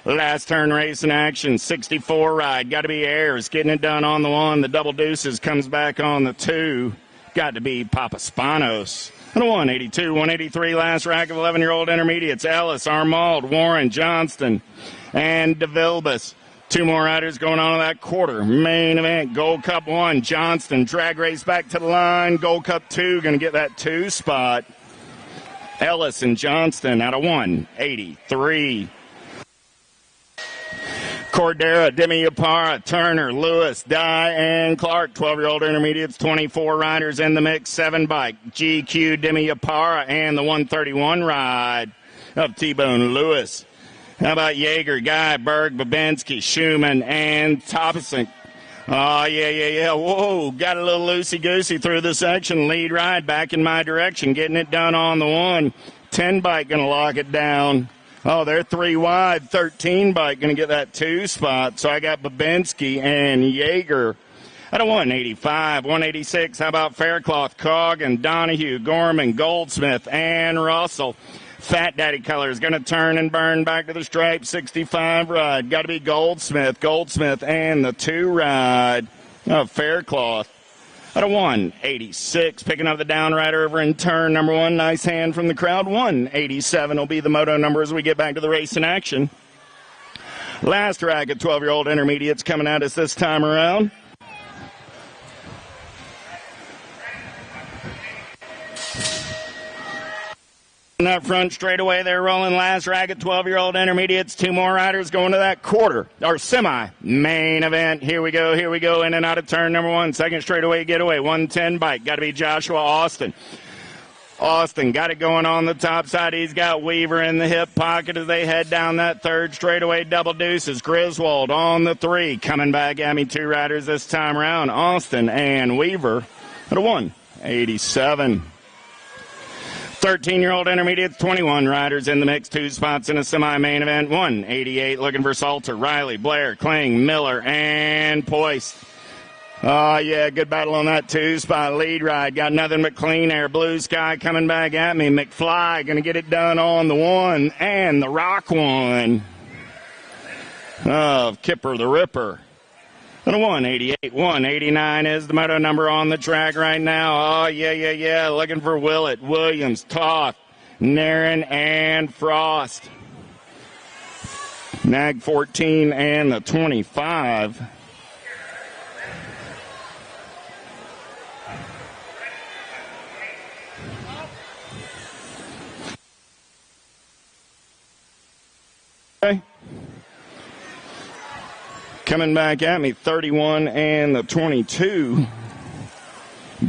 S6: Last turn race in action, 64 ride. Got to be Ayers getting it done on the 1. The Double Deuces comes back on the 2. Got to be Papaspanos. And a 182, 183 last rack of 11-year-old intermediates. Ellis, Armald, Warren, Johnston, and DeVilbus. 2 more riders going on in that quarter. Main event, Gold Cup 1. Johnston, drag race back to the line. Gold Cup 2, going to get that 2 spot. Ellis and Johnston out of 183. Cordera, Demi Yapara, Turner, Lewis, Dye, and Clark. 12-year-old intermediates, 24 riders in the mix, 7 bike. GQ, Demi Yapara, and the 131 ride of T-Bone Lewis. How about Yeager, Guy, Berg, Babensky, Schumann, and Topisic? Oh, yeah. Whoa, got a little loosey-goosey through the section. Lead ride back in my direction, getting it done on the 1. 10 bike going to lock it down. Oh, they're 3 wide. 13 bike going to get that 2 spot. So I got Babensky and Yeager at a 185, 186. How about Faircloth, Coggin, Donahue, Gorman, Goldsmith, and Russell? Fat Daddy Colors going to turn and burn back to the stripe. 65 ride. Got to be Goldsmith, and the 2 ride of Faircloth. At a 186, picking up the down rider over in turn number 1. Nice hand from the crowd. 187 will be the moto number as we get back to the race in action. Last rack of 12-year-old intermediates coming at us this time around. In that front straightaway, they're rolling last rack at 12-year-old intermediates. 2 more riders going to that quarter, or semi-main event. Here we go, in and out of turn number 1. 2nd straightaway getaway, 110 bike. Got to be Joshua Austin. Austin got it going on the top side. He's got Weaver in the hip pocket as they head down that 3rd straightaway. Double Deuces. Griswold on the 3. Coming back at me, 2 riders this time around. Austin and Weaver at a 187. 13-year-old intermediates, 21 riders in the mix, 2 spots in a semi-main event. 188 looking for Salter, Riley, Blair, Kling, Miller, and Poist. Oh, yeah, good battle on that 2-spot lead ride. Got nothing but clean air. Blue Sky coming back at me. McFly going to get it done on the 1 and the rock 1 of Kipper the Ripper. And a 188, 189 is the moto number on the track right now. Oh, yeah. Looking for Willett, Williams, Toth, Naren, and Frost. Nag 14 and the 25. Okay. Coming back at me, 31 and the 22.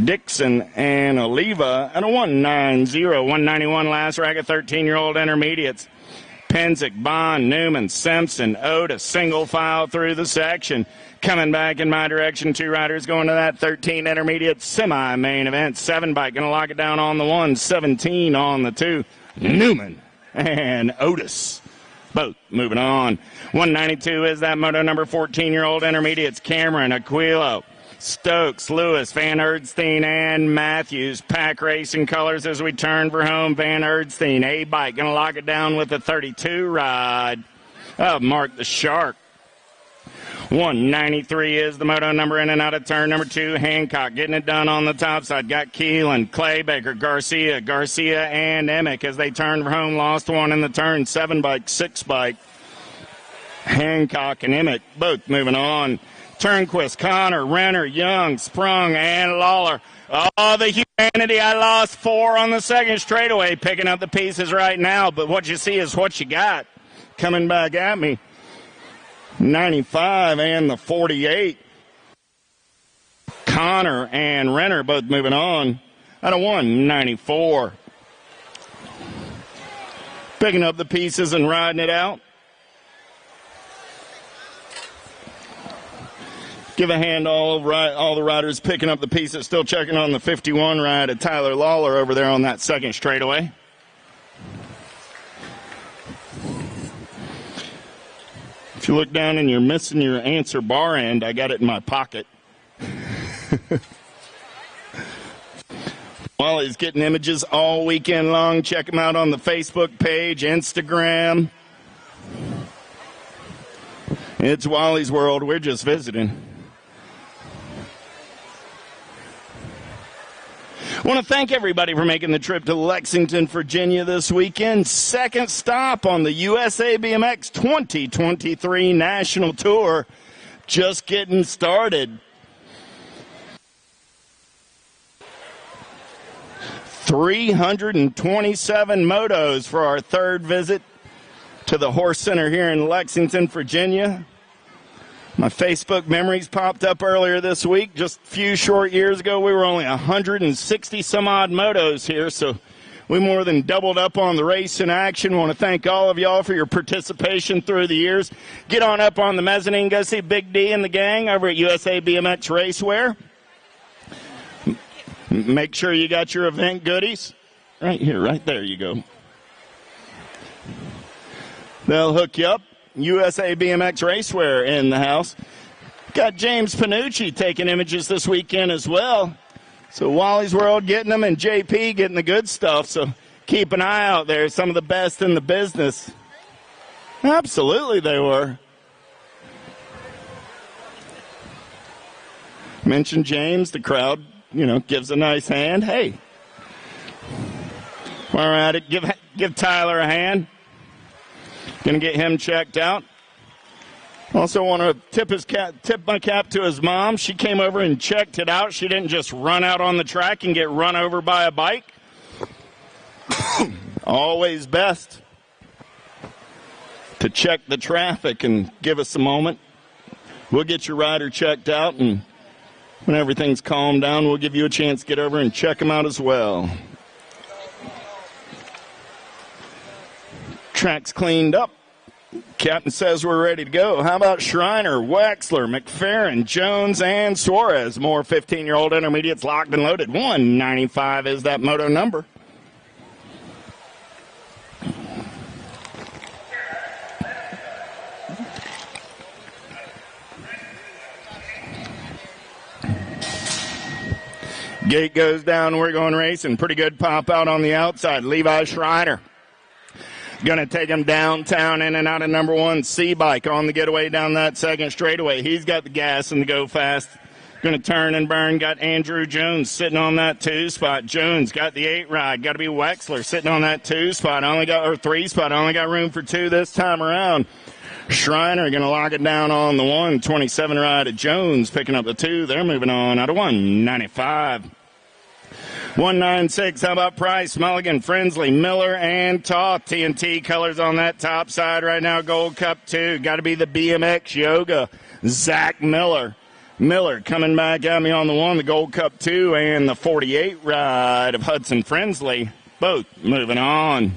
S6: Dixon and Oliva and a 190, 191 last racket, 13-year-old intermediates. Penzick, Bond, Newman, Simpson, Otis, single file through the section. Coming back in my direction, 2 riders going to that 13 intermediate semi-main event. 7 bike going to lock it down on the 1, 17 on the 2. Newman and Otis. Both moving on. 192 is that moto number 14-year-old intermediates. Cameron, Aquilo, Stokes, Lewis, Van Erdstein, and Matthews. Pack racing colors as we turn for home. Van Erdstein, A-bike, going to lock it down with the 32 ride of Mark the Shark. 193 is the moto number in and out of turn number 2. Hancock getting it done on the top side. Got Keelan, Claybaker, Garcia, and Emick as they turn for home. Lost 1 in the turn. 7 bike, 6 bike. Hancock and Emick both moving on. Turnquist, Connor, Renner, Young, Sprung, and Lawler. Oh, the humanity. I lost 4 on the second straightaway. Picking up the pieces right now, but what you see is what you got. Coming back at me. 95 and the 48. Connor and Renner both moving on at a 194. Picking up the pieces and riding it out. Give a hand to all the riders picking up the pieces. Still checking on the 51 ride of Tyler Lawler over there on that second straightaway. If you look down and you're missing your answer bar end, I got it in my pocket. Wally's getting images all weekend long. Check him out on the Facebook page, Instagram. It's Wally's World. We're just visiting. I want to thank everybody for making the trip to Lexington, Virginia this weekend. Second stop on the USA BMX 2023 National Tour. Just getting started. 327 motos for our third visit to the Horse Center here in Lexington, Virginia. My Facebook memories popped up earlier this week. Just a few short years ago, we were only 160 some odd motos here, so we more than doubled up on the race in action. Want to thank all of y'all for your participation through the years. Get on up on the mezzanine, go see Big D and the gang over at USA BMX Racewear. Make sure you got your event goodies. Right here, right there you go. They'll hook you up. USA BMX Racewear in the house. Got James Panucci taking images this weekend as well. So Wally's World getting them and JP getting the good stuff. So keep an eye out there. Some of the best in the business. Absolutely they were. Mention James, the crowd, gives a nice hand. Hey. While we're at it, give Tyler a hand. Going to get him checked out. Also want to tip my cap to his mom. She came over and checked it out. She didn't just run out on the track and get run over by a bike. Always best to check the traffic and give us a moment. We'll get your rider checked out, and when everything's calmed down, we'll give you a chance to get over and check him out as well. Track's cleaned up. Captain says we're ready to go. How about Schreiner, Wexler, McFerrin, Jones, and Suarez? More 15-year-old intermediates locked and loaded. 195 is that moto number. Gate goes down. We're going racing. Pretty good pop out on the outside. Levi Schreiner going to take him downtown in and out of number 1, C-Bike on the getaway down that second straightaway. He's got the gas and the go fast. Going to turn and burn. Got Andrew Jones sitting on that 2 spot. Jones got the 8 ride. Got to be Wexler sitting on that 2 spot. 3 spot. Only got room for 2 this time around. Schreiner going to lock it down on the 127 ride of Jones, picking up the 2. They're moving on out of 195. 196, how about Price, Mulligan, Frensley, Miller, and Toth. TNT colors on that top side right now. Gold Cup 2. Got to be the BMX Yoga. Zach Miller. Miller coming back at me on the 1, the Gold Cup 2, and the 48 ride of Hudson Frensley. Both moving on.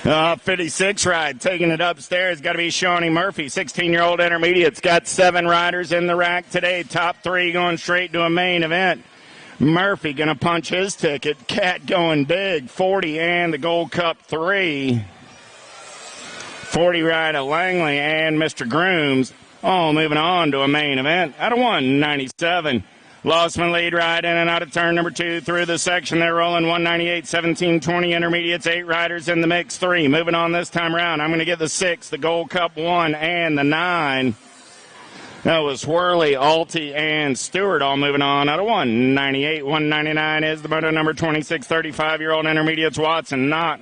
S6: 56 ride, taking it upstairs. Got to be Shawnee Murphy, 16-year-old intermediates. Got 7 riders in the rack today. Top 3 going straight to a main event. Murphy going to punch his ticket. Cat going big, 40 and the Gold Cup 3. 40 ride of Langley and Mr. Grooms. All moving on to a main event out of 197. Lossman lead ride in and out of turn number 2 through the section. They're rolling 198, 17, 20 intermediates, 8 riders in the mix, 3. Moving on this time around. I'm going to get the 6, the Gold Cup 1, and the 9. That was Worley, Alty, and Stewart all moving on out of 198. 199 is the moto number 26, 35-year-old intermediates. Watson, Knott,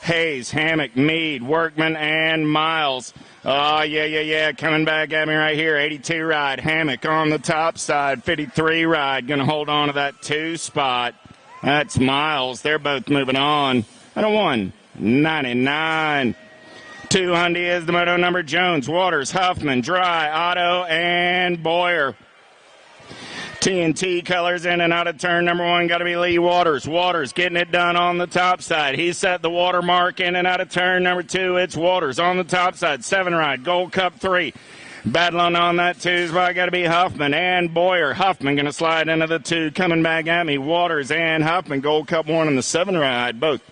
S6: Hayes, Hammock, Mead, Workman, and Miles. Oh, yeah. Coming back at me right here. 82 ride. Hammock on the top side. 53 ride. Going to hold on to that 2 spot. That's Miles. They're both moving on out of 199. 200 is the moto number Jones, Waters, Huffman, Dry, Otto, and Boyer. TNT colors in and out of turn number 1. Got to be Lee Waters. Waters getting it done on the top side. He set the watermark in and out of turn number 2. It's Waters on the top side. 7 ride, Gold Cup 3. Battling on that 2 spot. Got to be Huffman and Boyer. Huffman going to slide into the 2. Coming back at me. Waters and Huffman. Gold Cup 1 in the 7 ride. Both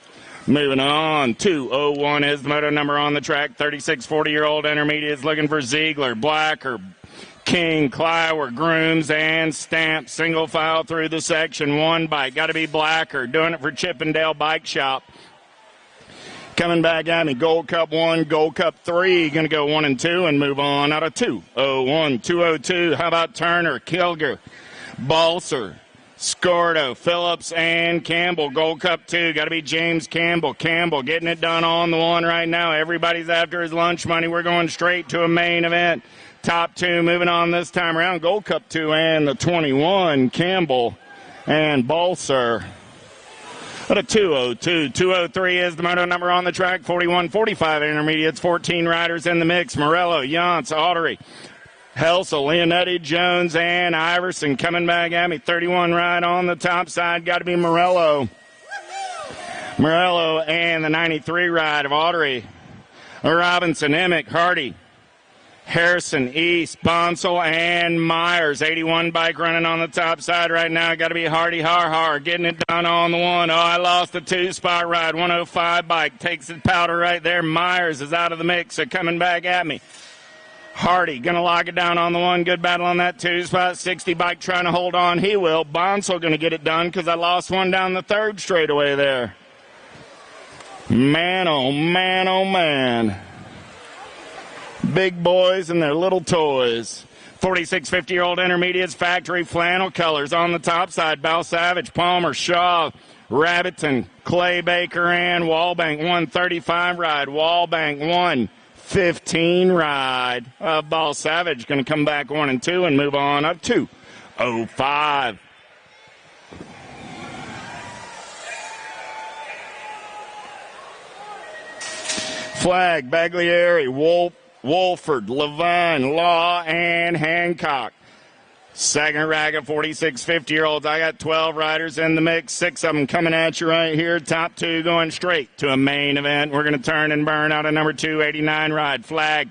S6: moving on. 201 is the moto number on the track. 36, 40-year-old intermediates looking for Ziegler, Blacker, King, Clower, Grooms, and Stamp. Single file through the section. 1 bike. Got to be Blacker. Doing it for Chippendale Bike Shop. Coming back at me. Gold Cup 1, Gold Cup 3. Going to go 1 and 2 and move on out of 201. 202. How about Turner, Kilger, Balser, Scordo, Phillips, and Campbell. Gold Cup 2. Got to be James Campbell. Campbell getting it done on the 1 right now. Everybody's after his lunch money. We're going straight to a main event. Top 2 moving on this time around. Gold Cup 2 and the 21. Campbell and Balser. At a 202. 203 is the moto number on the track. 41, 45 intermediates. 14 riders in the mix. Morello, Yance, Autry, Helsel, Leonetti, Jones, and Iverson coming back at me. 31 ride on the top side. Got to be Morello. Morello and the 93 ride of Autry. Robinson, Emick, Hardy, Harrison, East, Bonsall, and Myers. 81 bike running on the top side right now. Got to be Hardy Har getting it done on the 1. Oh, I lost the 2 spot ride. 105 bike takes the powder right there. Myers is out of the mix, so coming back at me. Hardy going to lock it down on the 1. Good battle on that 2 spot. 60 bike trying to hold on. He will. Bonsall going to get it done because I lost one down the 3rd straightaway there. Man, oh, man, oh, man. Big boys and their little toys. 46, 50-year-old intermediates, factory flannel colors on the top side. Bal Savage, Palmer, Shaw, Rabbiton, Clay Baker, and Wallbank. 135 ride. Wallbank 115 ride. Bal Savage going to come back 1 and 2 and move on up 205. Flag, Baglieri, Wolford, Levine, Law, and Hancock. Second rack of 46, 50-year-olds. I got 12 riders in the mix, 6 of them coming at you right here. Top 2 going straight to a main event. We're going to turn and burn out of number 289 ride. Flag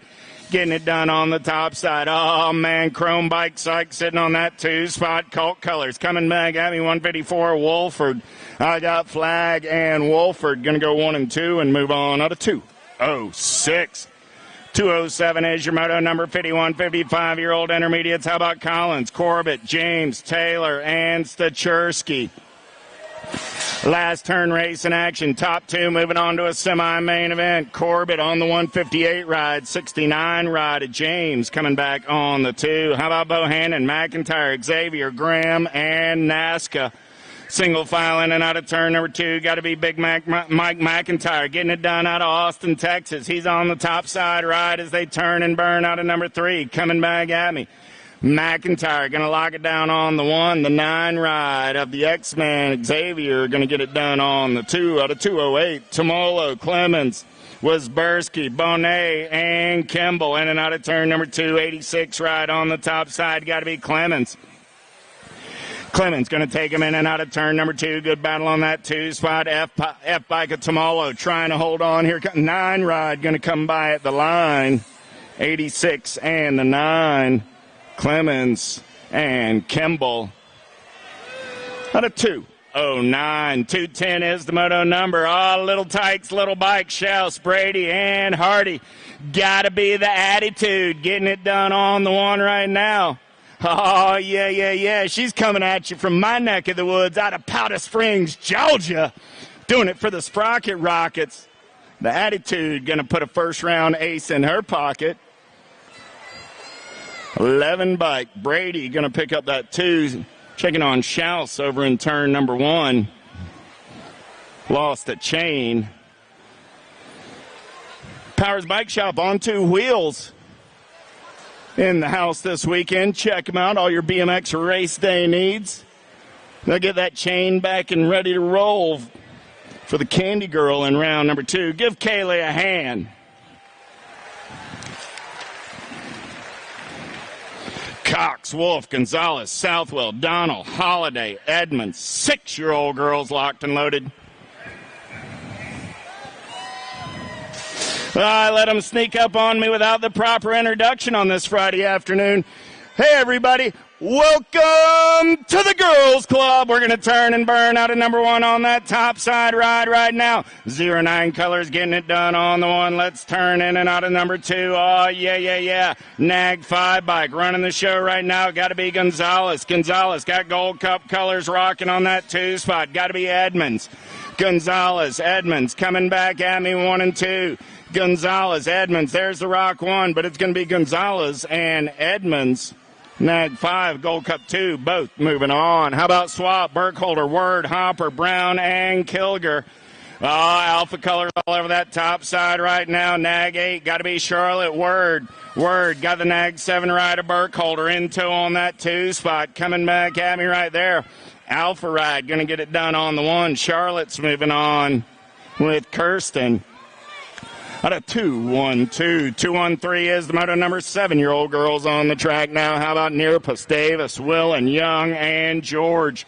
S6: getting it done on the top side. Oh, man, Chrome Bike Psych sitting on that 2 spot. Colt Colors coming back at me, 154, Wolford. I got Flag and Wolford going to go 1 and 2 and move on out of 206. 207 is your moto number. 51, 55-year-old intermediates. How about Collins, Corbett, James, Taylor, and Stachersky? Last turn race in action. Top two moving on to a semi-main event. Corbett on the 158 ride. 69 ride of James coming back on the two. How about Bohannon, McIntyre, Xavier, Graham, and Nazca? Single file in and out of turn number two. Got to be Big Mike McIntyre getting it done out of Austin, Texas. He's on the top side ride as they turn and burn out of number three. Coming back at me. McIntyre going to lock it down on the 1, the 9 ride of the X-Man. Xavier going to get it done on the 2 out of 208. Tomolo, Clemens, Wazberski, Bonet, and Kimball in and out of turn number 2. 86 ride on the top side. Got to be Clemens. Clemens going to take him in and out of turn number 2. Good battle on that 2 spot. F-Bike of Tomolo trying to hold on here. 9 ride going to come by at the line. 86 and the 9. Clemens and Kimball out of 209. 210 is the moto number. Oh, little tykes, little bike, Schaus, Brady, and Hardy. Gotta be the attitude. Getting it done on the 1 right now. Oh, yeah. She's coming at you from my neck of the woods out of Powder Springs, Georgia. Doing it for the Sprocket Rockets. The attitude gonna put a first round ace in her pocket. 11 bike. Brady going to pick up that 2. Checking on Schaus over in turn number 1. Lost a chain. Powers Bike Shop on 2 wheels. In the house this weekend. Check them out. All your BMX race day needs. They'll get that chain back and ready to roll for the Candy Girl in round number 2. Give Kaylee a hand. Cox, Wolf, Gonzalez, Southwell, Donald, Holiday, Edmonds, 6-year-old girls locked and loaded. I let them sneak up on me without the proper introduction on this Friday afternoon. Hey, everybody. Welcome to the Girls Club. We're going to turn and burn out of number 1 on that top side ride right now. 09 colors getting it done on the 1. Let's turn in and out of number 2. Oh, yeah. Nag 5 bike running the show right now. Got to be Gonzalez. Gonzalez got Gold Cup colors rocking on that 2 spot. Got to be Edmonds. Gonzalez, Edmonds coming back at me 1 and 2. Gonzalez, Edmonds. There's the rock 1, but it's going to be Gonzalez and Edmonds. Nag 5, Gold Cup 2, both moving on. How about Swap, Burkholder, Word, Hopper, Brown, and Kilger? Oh, alpha colors all over that top side right now. Nag 8, got to be Charlotte. Word, got the Nag 7 rider, Burkholder. In tow on that 2 spot. Coming back at me right there. Alpha ride, going to get it done on the 1. Charlotte's moving on with Kirsten. Out of 2-1-2. 2-1-3 is the moto number. 7-year-old girls on the track now. How about Nirpus, Davis, Willen, Young, and George?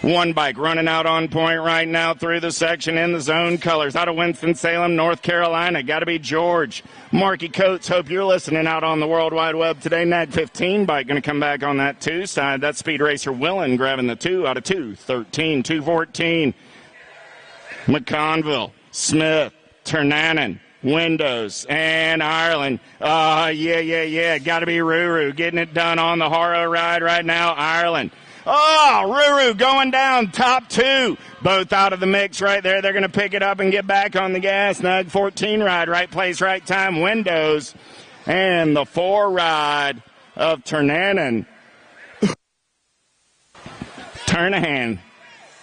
S6: 1 bike running out on point right now through the section in the zone colors. Out of Winston-Salem, North Carolina. Got to be George. Marky Coates, hope you're listening out on the World Wide Web today. Nag 15 bike going to come back on that 2 side. That's Speed Racer Willen grabbing the 2 out of 2-13. 2-14. McConville, Smith, Ternanen, Windows, and Ireland. Yeah. Got to be Ruru getting it done on the Haro ride right now. Ireland. Oh, Ruru going down top 2. Both out of the mix right there. They're going to pick it up and get back on the gas. Nug 14 ride, right place, right time. Windows. And the 4 ride of Ternanen. Turnahan.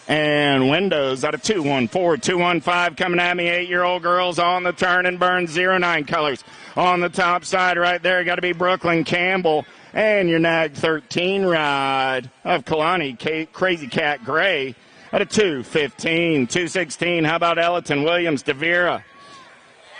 S6: And Windows out of 2-1-4, 2-1-5 coming at me. 8-year-old girls on the turn and burn. 09 colors on the top side right there. Got to be Brooklyn Campbell. And your Nag 13 ride of Kalani, Crazy Cat Gray out of 2-15, 2-16. How about Ellerton, Williams, Devira,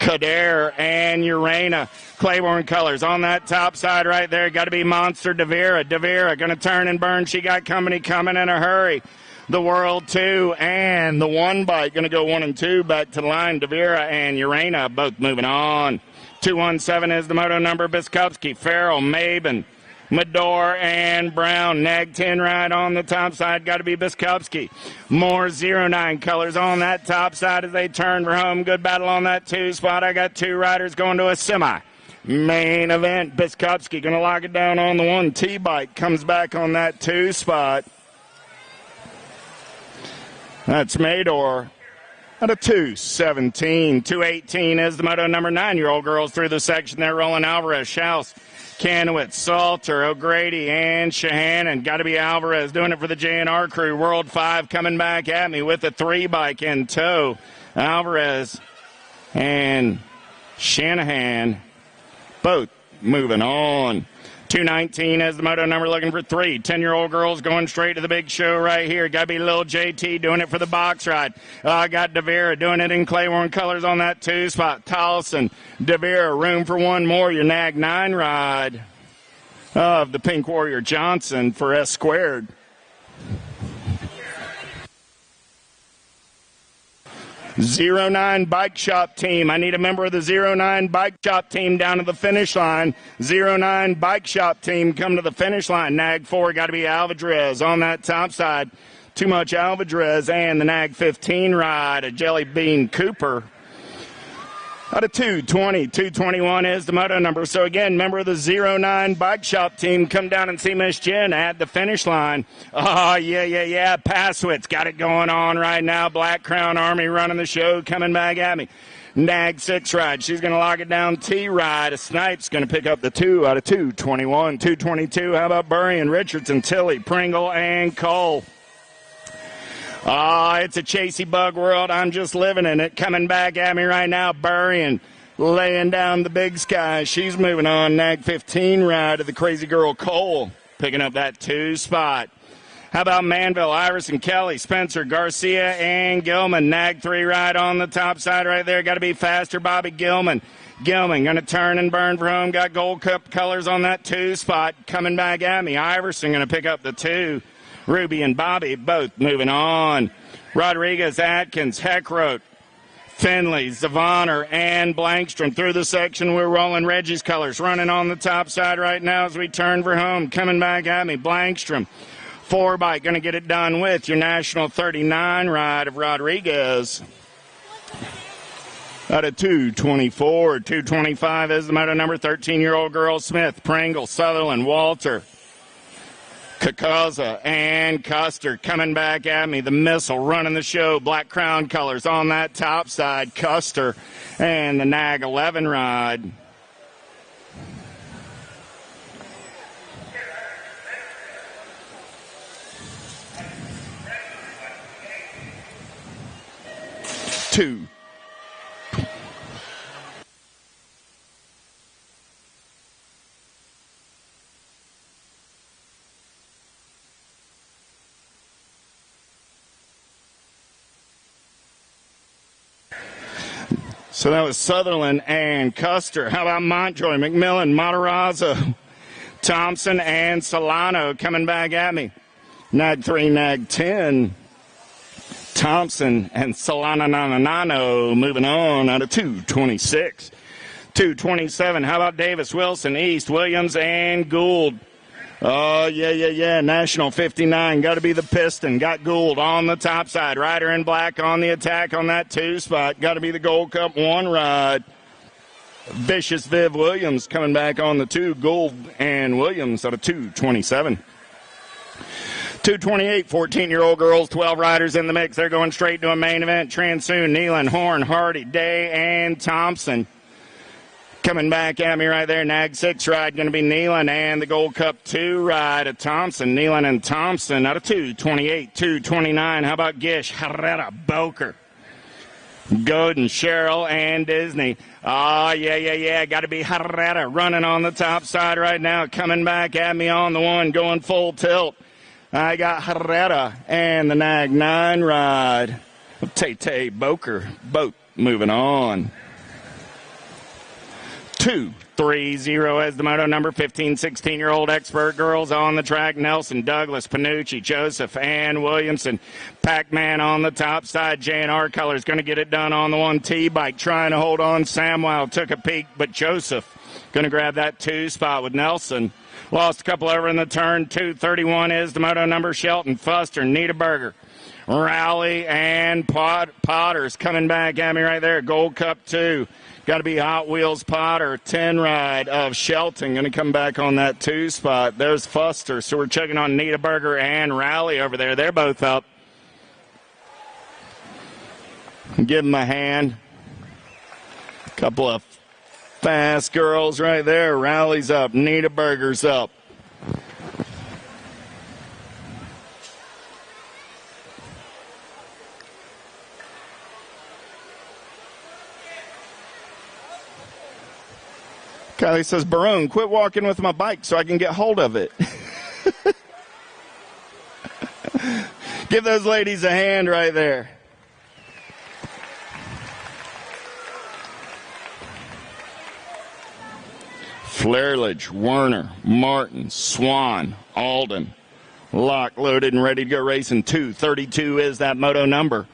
S6: Kader, and Urena. Claiborne colors on that top side right there. Got to be Monster Devira. Devira going to turn and burn. She got company coming in a hurry. The World 2 and the 1 bike going to go 1 and 2 back to the line. Devira and Urena both moving on. 217 is the moto number. Biskupski, Farrell, Maben, Medor and Brown. Nag 10 right on the top side. Got to be Biskupski. More 09 colors on that top side as they turn for home. Good battle on that 2 spot. I got 2 riders going to a semi. Main event. Biskupski going to lock it down on the 1 T-bike. Comes back on that 2 spot. That's Medor. Out of 2:17, 2:18 is the moto number 9-year-old girls through the section. They're rolling Alvarez, Schaus, Kanowitz, Salter, O'Grady, and Shahanan. Got to be Alvarez doing it for the JNR crew. World 5 coming back at me with a 3-bike in tow. Alvarez and Shanahan both moving on. 219 as the moto number looking for 3. 10-year-old girls going straight to the big show right here. Got to be Lil JT doing it for the box ride. I got DeVera doing it in Claiborne colors on that 2 spot. Tolleson, DeVera, room for one more. Your Nag 9 ride of the Pink Warrior Johnson for S squared. Zero 09 Bike Shop team. I need a member of the 09 Bike Shop team down to the finish line. 09 Bike Shop team come to the finish line. Nag 4 got to be Alvadrez on that top side. Too much Alvadrez and the Nag 15 ride. A Jelly Bean Cooper. Out of 220, 221 is the moto number. So again, member of the 09 Bike Shop team, come down and see Miss Jen at the finish line. Oh, yeah. Passwitz got it going on right now. Black Crown Army running the show, coming back at me. Nag 6 ride. She's going to lock it down. T-ride. A Snipe's going to pick up the 2 out of 221. 222. How about Burry, Richardson, Tilly, Pringle, and Cole? It's a chasey bug world. I'm just living in it. Coming back at me right now, Burry, laying down the big sky. She's moving on. Nag 15 ride of the crazy girl Cole, picking up that 2 spot. How about Manville, Iverson, Kelly, Spencer, Garcia, and Gilman? Nag 3 ride on the top side right there. Got to be faster, Bobby Gilman. Gilman going to turn and burn for home. Got Gold Cup colors on that 2 spot. Coming back at me, Iverson going to pick up the 2. Ruby and Bobby both moving on. Rodriguez, Atkins, Heckroth, Finley, Zavaner, and Blankstrom through the section. We're rolling Reggie's colors, running on the top side right now as we turn for home. Coming back at me, Blankstrom. 4-bike going to get it done with your National 39 ride of Rodriguez. Out of 224, 225 is the moto number. 13-year-old girl Smith, Pringle, Sutherland, Walter, Kakaza, and Custer coming back at me. The Missile running the show. Black Crown colors on that top side. Custer and the Nag 11 ride. Two. So that was Sutherland and Custer. How about Montjoy, McMillan, Matarazzo, Thompson, and Solano coming back at me. Nag 3, Nag 10. Thompson and Solano moving on out of 226. 227. How about Davis, Wilson, East, Williams, and Gould? Oh, yeah. National 59. Got to be the Piston. Got Gould on the top side. Rider in black on the attack on that 2 spot. Got to be the Gold Cup 1 ride. Vicious Viv Williams coming back on the 2. Gould and Williams out of 227. 228, 14-year-old girls, 12 riders in the mix. They're going straight to a main event. Transoon, Nealon, Horn, Hardy, Day, and Thompson. Coming back at me right there, Nag 6 ride going to be Nealon and the Gold Cup 2 ride of Thompson. Nealon and Thompson out of 228, 229. How about Gish, Herrera, Boker, Godin, Sherrill, and Disney? Oh, yeah. Got to be Herrera running on the top side right now. Coming back at me on the 1, going full tilt. I got Herrera and the Nag 9 ride of Tay Boker. Both moving on. 2-3-0 as the moto number. 15, 16-year-old expert girls on the track. Nelson, Douglas, Panucci, Joseph, and Williamson. Pac-Man on the top side. JNR colors going to get it done on the 1 T-bike. Trying to hold on. Samwell took a peek, but Joseph Going to grab that 2 spot with Nelson. Lost a couple over in the turn. 2:31 is the moto number. Shelton, Fuster, Niederberger, Rowley, and Potter's coming back at me right there. Gold Cup 2. Got to be Hot Wheels Potter. 10 ride of Shelton. Going to come back on that 2 spot. There's Fuster. So we're checking on Niederberger and Rowley over there. They're both up. Give them a hand. Couple of fast girls right there. Rowley's up. Niederberger's up. Kylie says, Barone, quit walking with my bike so I can get hold of it. Give those ladies a hand right there. Flairledge, Werner, Martin, Swan, Alden, lock, loaded, and ready to go racing. 2:32 is that moto number.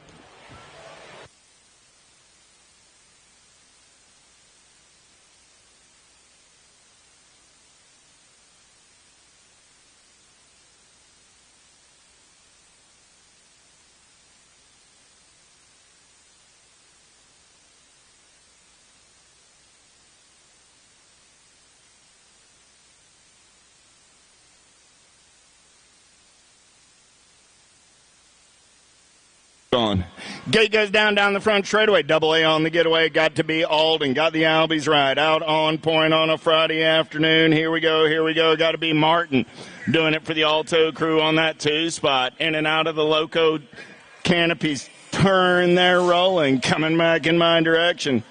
S6: On. Gate goes down the front straightaway. Double A on the getaway. Got to be Alden. Got the Albies right. Out on point on a Friday afternoon. Here we go. Got to be Martin. Doing it for the Alto crew on that 2 spot. In and out of the Loco canopies. Turn there rolling. Coming back in my direction.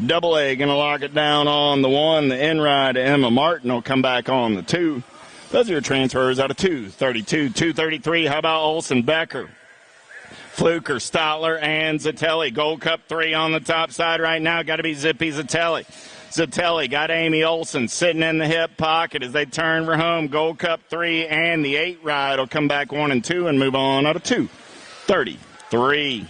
S6: Double A going to lock it down on the 1. The in ride. Emma Martin will come back on the 2. Those are your transfers out of 2:32. 2:33. How about Olson Becker? Fluker, Stotler, and Zatelli. Gold Cup 3 on the top side right now. Got to be Zippy Zatelli. Zatelli got Amy Olson sitting in the hip pocket as they turn for home. Gold Cup 3 and the 8 ride will come back 1 and 2 and move on out of 2:33.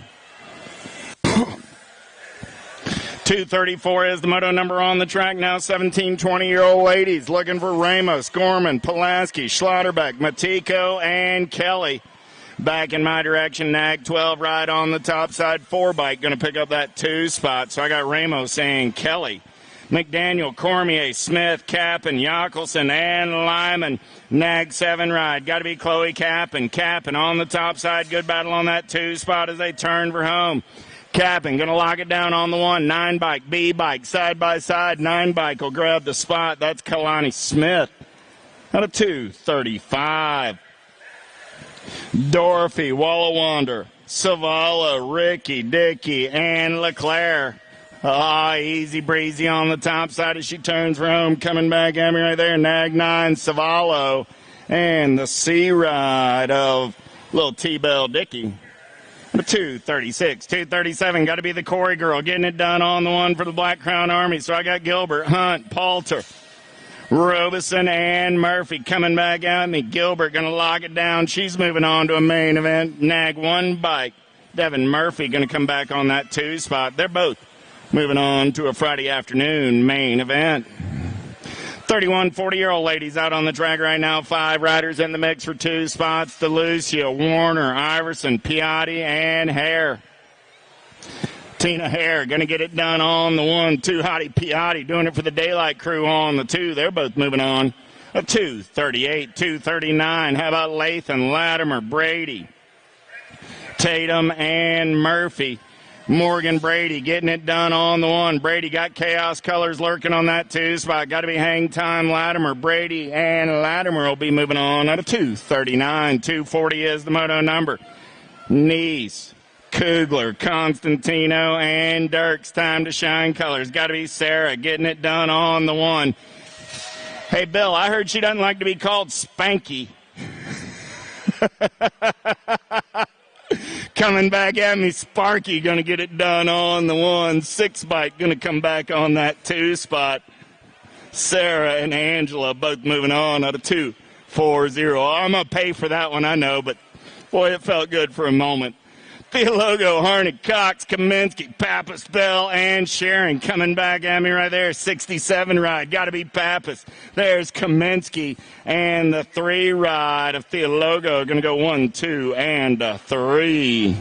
S6: 2:34 is the moto number on the track now. 17, 20-year-old ladies looking for Ramos, Gorman, Pulaski, Schlotterbeck, Matiko, and Kelly. Back in my direction, Nag 12 ride on the top side. 4 bike going to pick up that 2 spot. So I got Ramos and Kelly, McDaniel, Cormier, Smith, Kappen, Jockelson, and Lyman. Nag 7 ride. Got to be Chloe Kappen. Kappen on the top side. Good battle on that 2 spot as they turn for home. Kappen going to lock it down on the 1. 9 bike, B bike, side by side. 9 bike will grab the spot. That's Kalani Smith out of 2:35. Dorothy, Wallawander, Savala, Ricky, Dickey, and Leclerc. Easy breezy on the top side as she turns for home. Coming back at me right there. Nag 9, Savalo, and the C ride of little T-Bell Dickey. 2:36, 2:37. Got to be the Corey girl getting it done on the 1 for the Black Crown Army. So I got Gilbert, Hunt, Palter, Robeson, and Murphy coming back at me. Gilbert going to lock it down. She's moving on to a main event. Nag 1 bike. Devin Murphy going to come back on that 2 spot. They're both moving on to a Friday afternoon main event. 31, 40-year-old ladies out on the track right now. 5 riders in the mix for 2 spots. DeLucia, Warner, Iverson, Piatti, and Hare. Tina Hare going to get it done on the 1. 2 Hottie Piatti doing it for the Daylight crew on the 2. They're both moving on. A 2:38, 2:39. How about Lathan, Latimer, Brady, Tatum, and Murphy. Morgan Brady getting it done on the 1. Brady got Chaos Colors lurking on that 2 spot. Got to be Hang Time, Latimer, Brady, and Latimer will be moving on at a 2:39. 2:40 is the moto number. Nice, Kugler, Constantino, and Dirks. Time to shine colors. Got to be Sarah getting it done on the 1. Hey, Bill, I heard she doesn't like to be called Spanky. Coming back at me, Sparky going to get it done on the 1. 6 bike going to come back on that 2 spot. Sarah and Angela both moving on at a 2:40. I'm going to pay for that one, I know, but boy, it felt good for a moment. Theologo, Harnick, Cox, Kaminsky, Pappas, Bell, and Sharon coming back at me right there. 67 ride. Got to be Pappas. There's Kaminsky. And the 3 ride of Theologo. Going to go 1, 2, and 3.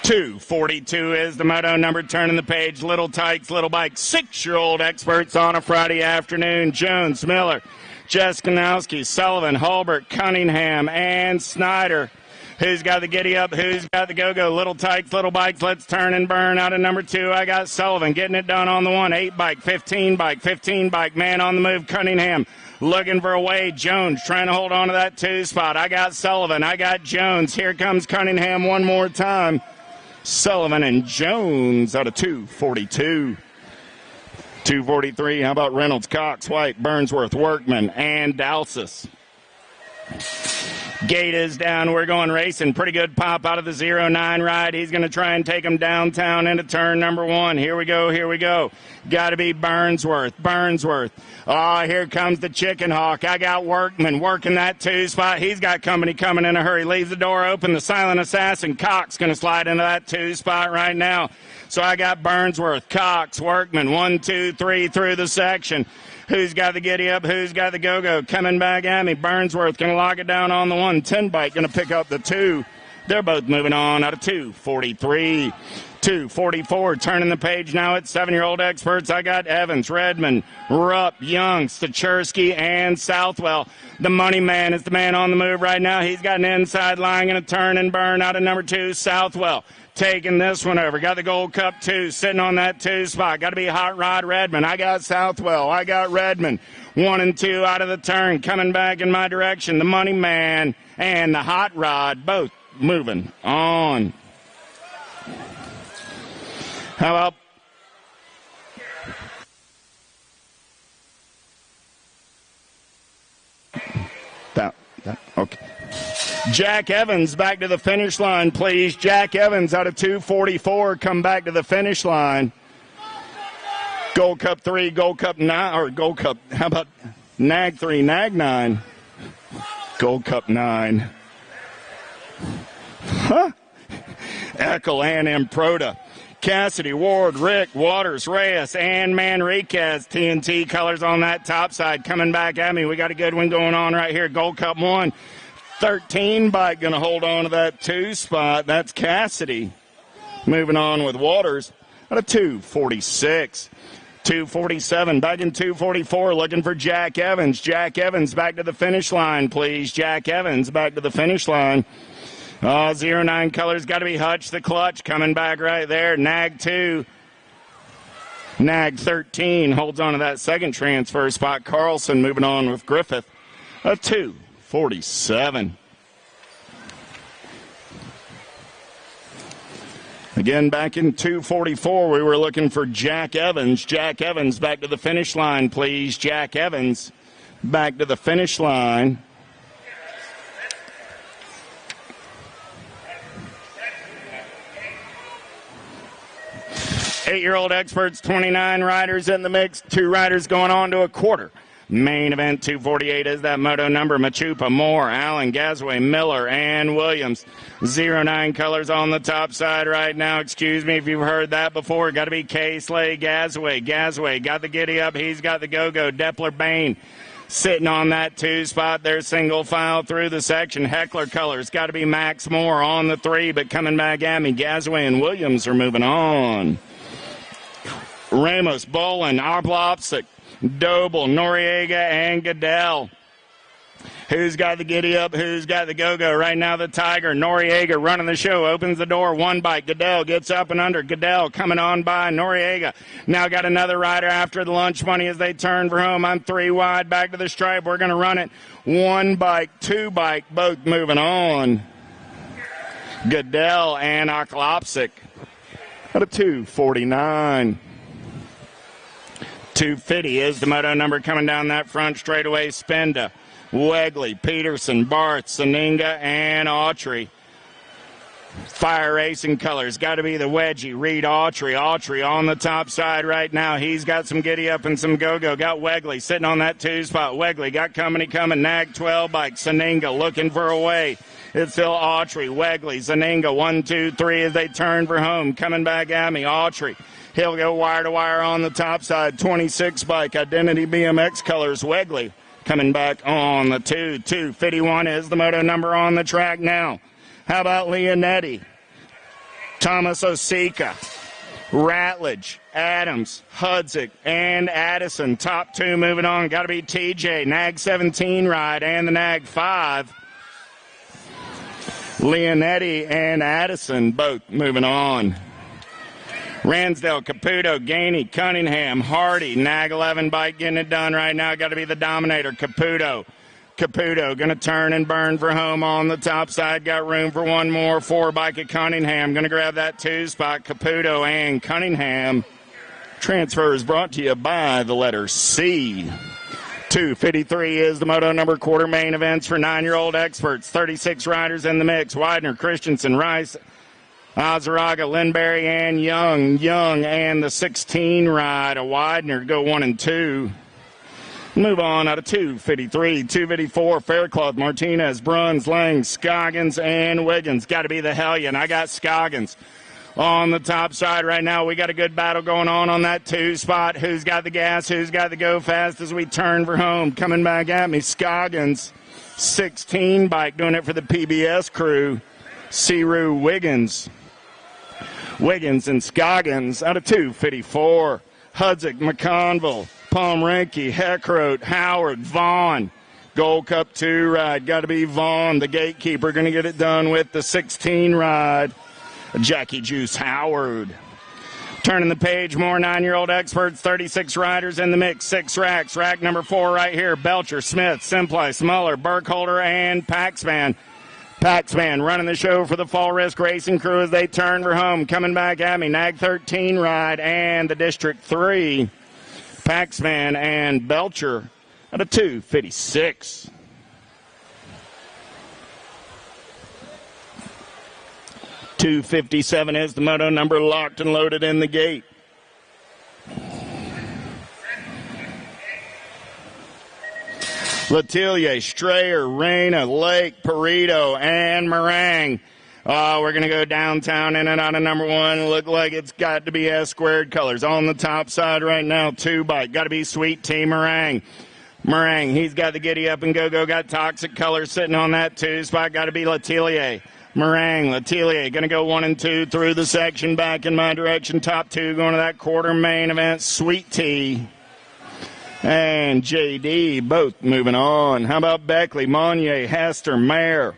S6: .242 is the moto number. Turning the page. Little Tykes, Little Bikes. 6-year-old experts on a Friday afternoon. Jones, Miller, Jeskanowski, Sullivan, Hulbert, Cunningham, and Snyder. Who's got the giddy up? Who's got the go-go? Little Tykes, Little Bikes. Let's turn and burn. Out of number 2, I got Sullivan getting it done on the 1. 8 bike, 15 bike, 15 bike. Man on the move, Cunningham. Looking for a way. Jones trying to hold on to that 2 spot. I got Sullivan. I got Jones. Here comes Cunningham one more time. Sullivan and Jones out of 242. 243. How about Reynolds, Cox, White, Burnsworth, Workman, and Dalsis? Gate is down. We're going racing. Pretty good pop out of the 09 ride. He's going to try and take him downtown into turn number 1. Here we go. Here we go. Got to be Burnsworth. Burnsworth. Oh, here comes the Chicken Hawk. I got Workman working that 2 spot. He's got company coming in a hurry. Leaves the door open. The Silent Assassin, Cox, going to slide into that 2 spot right now. So I got Burnsworth, Cox, Workman, 1, 2, 3 through the section. Who's got the giddy up? Who's got the go-go? Coming back at me. Burnsworth going to lock it down on the 1. 10 bike going to pick up the 2. They're both moving on out of 243. 244. Turning the page now at 7-year-old experts. I got Evans, Redmond, Rupp, Young, Stachersky, and Southwell. The money man is the man on the move right now. He's got an inside line going to turn and burn out of number 2, Southwell. Taking this one over. Got the Gold Cup 2 sitting on that 2 spot. Got to be Hot Rod Redmond. I got Southwell. I got Redmond. 1 and 2 out of the turn. Coming back in my direction. The Money Man and the Hot Rod both moving on. How about that? Okay. Jack Evans back to the finish line, please. Jack Evans out of 244 come back to the finish line. Gold Cup 3, Gold Cup 9, or Gold Cup, how about Nag 3, Nag 9? Gold Cup 9. Huh? Eckel and Improda. Cassidy, Ward, Rick, Waters, Reyes, and Manriquez. TNT colors on that top side coming back at me. We got a good one going on right here. Gold Cup 1. 13 bike going to hold on to that 2 spot. That's Cassidy. Moving on with Waters out of 246. 247, back in 244, looking for Jack Evans. Jack Evans back to the finish line, please. Jack Evans back to the finish line. 09 colors, got to be Hutch the Clutch coming back right there. Nag 2. Nag 13 holds on to that second transfer spot. Carlson moving on with Griffith. A 247. Again, back in 244, we were looking for Jack Evans. Jack Evans back to the finish line, please. Jack Evans back to the finish line. Eight-year-old experts, 29 riders in the mix, 2 riders going on to a quarter. Main event 248 is that moto number. Machupa, Moore, Allen, Gasway, Miller, and Williams. 09 colors on the top side right now. Excuse me if you've heard that before. Got to be K. Slay, Gasway. Gasway got the giddy up. He's got the go-go. Deppler, Bain sitting on that 2 spot. They're single file through the section. Heckler colors. Got to be Max Moore on the 3, but coming back at me. Gasway and Williams are moving on. Ramos, Bolin, Oblopsic, Doble, Noriega, and Goodell. Who's got the giddy up? Who's got the go-go? Right now the Tiger, Noriega running the show, opens the door, 1 bike. Goodell gets up and under. Goodell coming on by Noriega. Now got another rider after the lunch money as they turn for home. I'm 3 wide, back to the stripe. We're going to run it. 1 bike, 2 bike, both moving on. Goodell and Oklopsic at a 249. 250 is the moto number coming down that front straightaway. Spenda, Wegley, Peterson, Barth, Saninga, and Autry. Fire Racing colors. Got to be the wedgie. Reed Autry. Autry on the top side right now. He's got some giddy up and some go-go. Got Wegley sitting on that 2 spot. Wegley got coming. Nag 12 bike. Saninga looking for a way. It's still Autry. Wegley. Saninga. 1, 2, 3 as they turn for home. Coming back at me. Autry. He'll go wire to wire on the top side. 26 bike. Identity BMX colors. Wegley coming back on the 2. 251 is the moto number on the track now. How about Leonetti, Thomas Osika, Ratledge, Adams, Hudzik, and Addison. Top 2 moving on. Got to be TJ, Nag 17 ride, and the Nag 5. Leonetti and Addison both moving on. Ransdale, Caputo, Gainey, Cunningham, Hardy, Nag 11 bike getting it done right now. Got to be the Dominator, Caputo. Caputo going to turn and burn for home on the top side. Got room for one more. 4 bike at Cunningham. Going to grab that 2 spot. Caputo and Cunningham. Transfer is brought to you by the letter C. 253 is the moto number. Quarter main events for 9-year-old experts. 36 riders in the mix. Widener, Christensen, Rice, Azaraga, Lindberry, and Young. Young and the 16 ride. A Widener go 1 and 2. Move on out of 253, 254, Faircloth, Martinez, Bruns, Lang, Scoggins, and Wiggins. Got to be the Hellion. I got Scoggins on the top side right now. We got a good battle going on that 2 spot. Who's got the gas? Who's got the go fast as we turn for home? Coming back at me, Scoggins, 16 bike, doing it for the PBS crew. Ciru, Wiggins. Wiggins and Scoggins out of 254. Hudzik, McConville, Pomrenke, Heckroth, Howard, Vaughn. Gold Cup 2 ride. Got to be Vaughn, the gatekeeper, going to get it done with the 16 ride. Jackie Juice Howard. Turning the page, more 9-year-old experts, 36 riders in the mix, 6 racks. Rack number 4 right here. Belcher, Smith, Simplice, Muller, Burkholder, and Paxman. Paxman running the show for the Fall Risk Racing crew as they turn for home. Coming back at me, Nag 13 ride and the District 3. Paxman and Belcher at a 256. .257 is the moto number, locked and loaded in the gate. Letelier, Strayer, Reyna, Lake, Perito, and Meringue. We're going to go downtown in and out of number 1. Look like it's got to be S squared colors. On the top side right now, 2 bike. Got to be Sweet Tea Meringue. Meringue, he's got the giddy up and go-go. Got Toxic colors sitting on that 2 spot. Got to be Letelier. Meringue, Letelier, going to go 1 and 2 through the section. Back in my direction. Top 2 going to that quarter main event. Sweet Tea and JD both moving on. How about Beckley, Monnier, Hester, Mayer,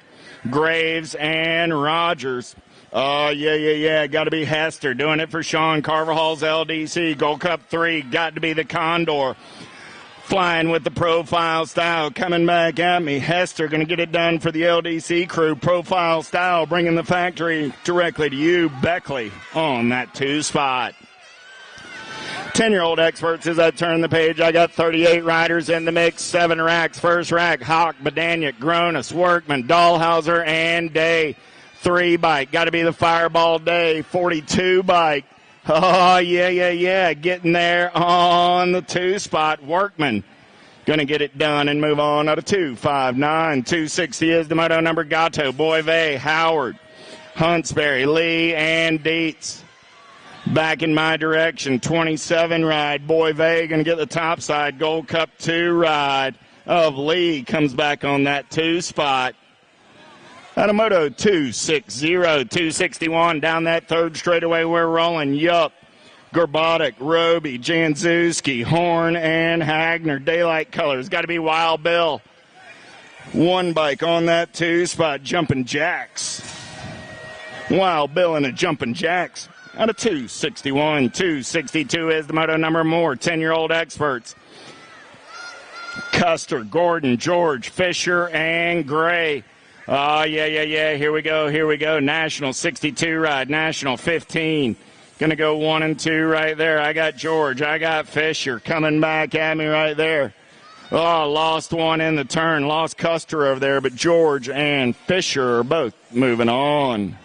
S6: Graves, and Rogers. Oh, yeah. Got to be Hester doing it for Sean Carvajal's LDC. Gold Cup 3, got to be the Condor. Flying with the profile style. Coming back at me, Hester going to get it done for the LDC crew. Profile style, bringing the factory directly to you, Beckley, on that 2 spot. 10-year-old experts as I turn the page. I got 38 riders in the mix, 7 racks. First rack, Hawk, Badaniak, Gronis, Workman, Dahlhauser, and Day. 3 bike. Got to be the Fireball Day. 42 bike. Oh, yeah. Getting there on the 2 spot. Workman going to get it done and move on out of 259. 260 is the moto number. Gatto, Boyve, Howard, Huntsberry, Lee, and Dietz. Back in my direction, 27 ride. Boyve going to get the top side. Gold Cup 2 ride of Lee comes back on that 2 spot. Out of moto 260, 261 down that 3rd straightaway. We're rolling. Yup, Gorbatic, Roby, Janzewski, Horn, and Hagner. Daylight colors. Got to be Wild Bill. 1 bike on that 2 spot. Jumping Jacks. Wild Bill and a Jumping Jacks. Out of 261. 262 is the moto number. More 10-year-old experts. Custer, Gordon, George, Fisher, and Gray. Oh, yeah. Here we go. National 62 ride. National 15. Going to go 1 and 2 right there. I got George. I got Fisher coming back at me right there. Oh, lost one in the turn. Lost Custer over there, but George and Fisher are both moving on.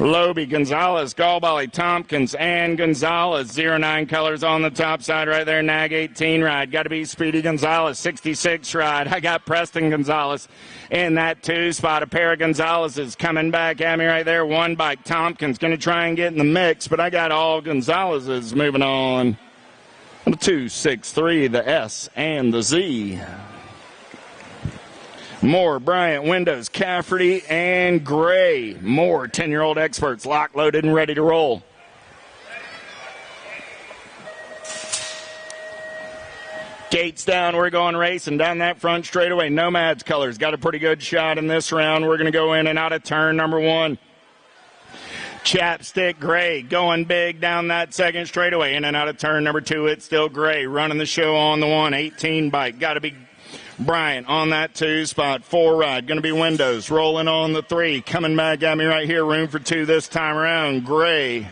S6: Loby, Gonzalez, Galbally, Tompkins, and Gonzalez. 09 colors on the top side right there. Nag 18 ride. Got to be Speedy Gonzalez. 66 ride. I got Preston Gonzalez in that 2 spot. A pair of Gonzalez's coming back at me right there. 1 bike. Tompkins going to try and get in the mix, but I got all Gonzalez's moving on. The 2, 6, 3, the S, and the Z. Moore, Bryant, Windows, Cafferty, and Gray. Moore, 10-year-old experts, locked, loaded, and ready to roll. Gates down, we're going racing down that front straightaway. Nomads colors, got a pretty good shot in this round. We're going to go in and out of turn number 1. Chapstick Gray going big down that second straightaway. In and out of turn number 2, it's still Gray. Running the show on the 1, 18 bike. Got to be Bryant on that 2 spot. 4 ride. Going to be Windows. Rolling on the 3. Coming back at me right here. Room for 2 this time around. Gray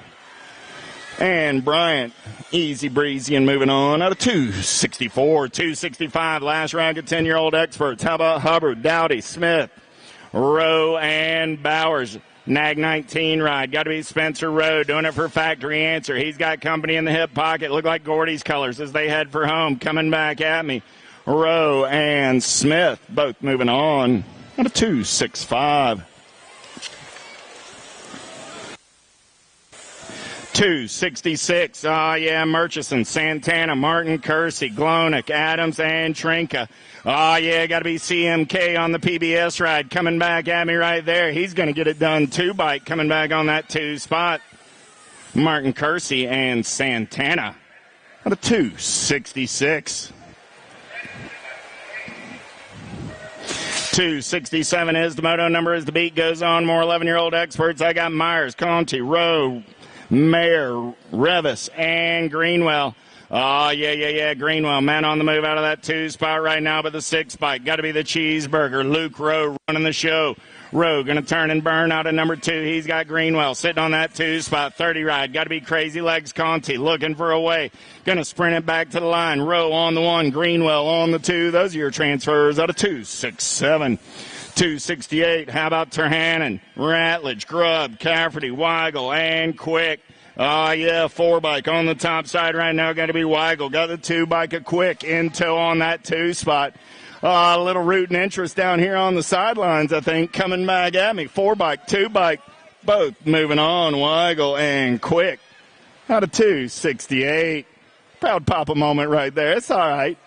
S6: and Bryant. Easy breezy and moving on out of 264. 265. Last racket, 10-year-old experts. How about Hubbard, Dowdy, Smith, Rowe, and Bowers. Nag 19 ride. Got to be Spencer Rowe doing it for Factory Answer. He's got company in the hip pocket. Look like Gordy's colors as they head for home. Coming back at me. Rowe and Smith both moving on at a 265. 266. Yeah, Murchison, Santana, Martin, Kersey, Glonick, Adams, and Trinka. Yeah, got to be CMK on the PBS ride. Coming back at me right there. He's going to get it done. 2 bike coming back on that 2 spot. Martin, Kersey, and Santana at a 266. 267 is the moto number as the beat goes on. More 11-year-old experts. I got Myers, Conti, Rowe, Mayer, Revis, and Greenwell. Yeah. Greenwell, man on the move out of that 2 spot right now, but the 6 bike. Got to be the Cheeseburger. Luke Rowe running the show. Rowe going to turn and burn out of number 2. He's got Greenwell sitting on that 2 spot. 30 ride. Got to be Crazy Legs Conti looking for a way. Going to sprint it back to the line. Rowe on the 1. Greenwell on the 2. Those are your transfers out of 267. 268. How about Terhanen, Ratledge, Grubb, Cafferty, Weigel, and Quick. Yeah, 4 bike on the top side right now. Got to be Weigel. Got the 2 bike of Quick in tow on that 2 spot. A little rooting interest down here on the sidelines, I think, coming back at me. 4 bike, 2 bike, both moving on. Weigel and Quick out of 268. Proud Papa moment right there. It's all right.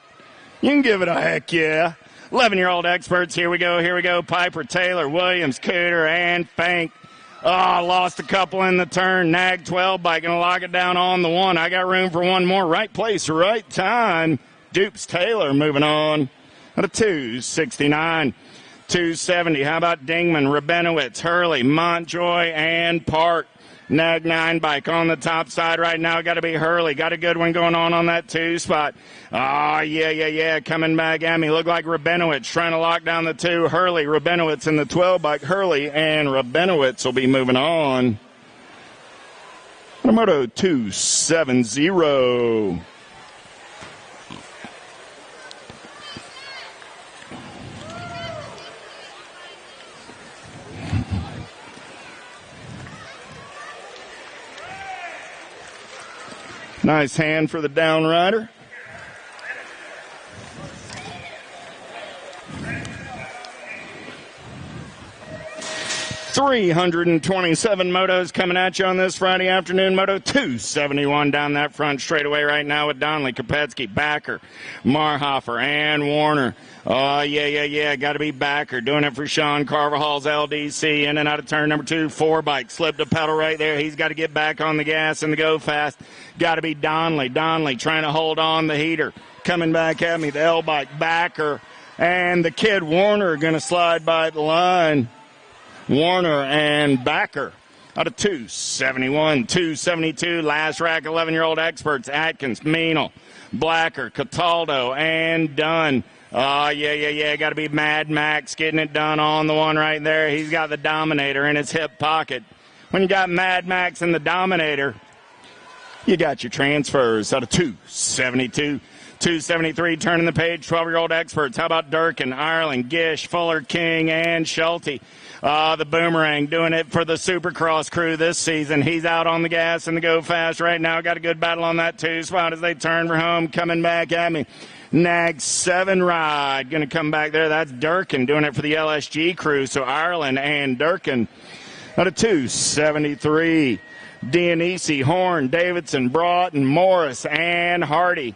S6: You can give it a heck yeah. 11-year-old experts. Here we go. Piper, Taylor, Williams, Cooter, and Fank. Lost a couple in the turn. Nag 12 bike. Going to lock it down on the 1. I got room for 1 more. Right place, right time. Dupes Taylor moving on. At a 269. 270. How about Dingman, Rabinowitz, Hurley, Montjoy, and Park. Nag 9 bike on the top side right now. Got to be Hurley. Got a good one going on that 2 spot. Yeah. Coming back at me. Look like Rabinowitz trying to lock down the 2. Hurley, Rabinowitz in the 12 bike. Hurley and Rabinowitz will be moving on. Moto 270. Nice hand for the down rider. $327 motos coming at you on this Friday afternoon. Moto 271 down that front straightaway right now with Donnelly, Kopetsky, Backer, Marhofer, and Warner. Yeah. Got to be Backer doing it for Sean Carvajal's LDC. In and out of turn number 2. 4 bike. Slipped a pedal right there. He's got to get back on the gas and the go fast. Got to be Donnelly. Donnelly trying to hold on the heater. Coming back at me, the L bike. Backer and the kid Warner are going to slide by the line. Warner and Backer out of 271, 272. Last rack, 11-year-old experts. Atkins, Meanel, Blacker, Cataldo, and Dunn. Yeah. Got to be Mad Max getting it done on the 1 right there. He's got the Dominator in his hip pocket. When you got Mad Max and the Dominator, you got your transfers out of 272. 273 turning the page, 12-year-old experts. How about Durkin, Ireland, Gish, Fuller, King, and Schulte? The Boomerang doing it for the Supercross crew this season. He's out on the gas and the go fast right now. Got a good battle on that 2 spot as they turn for home. Coming back at me. Nag 7 ride. Going to come back there. That's Durkin doing it for the LSG crew. So Ireland and Durkin out of 273. Dionisi, Horn, Davidson, Broughton, Morris, and Hardy.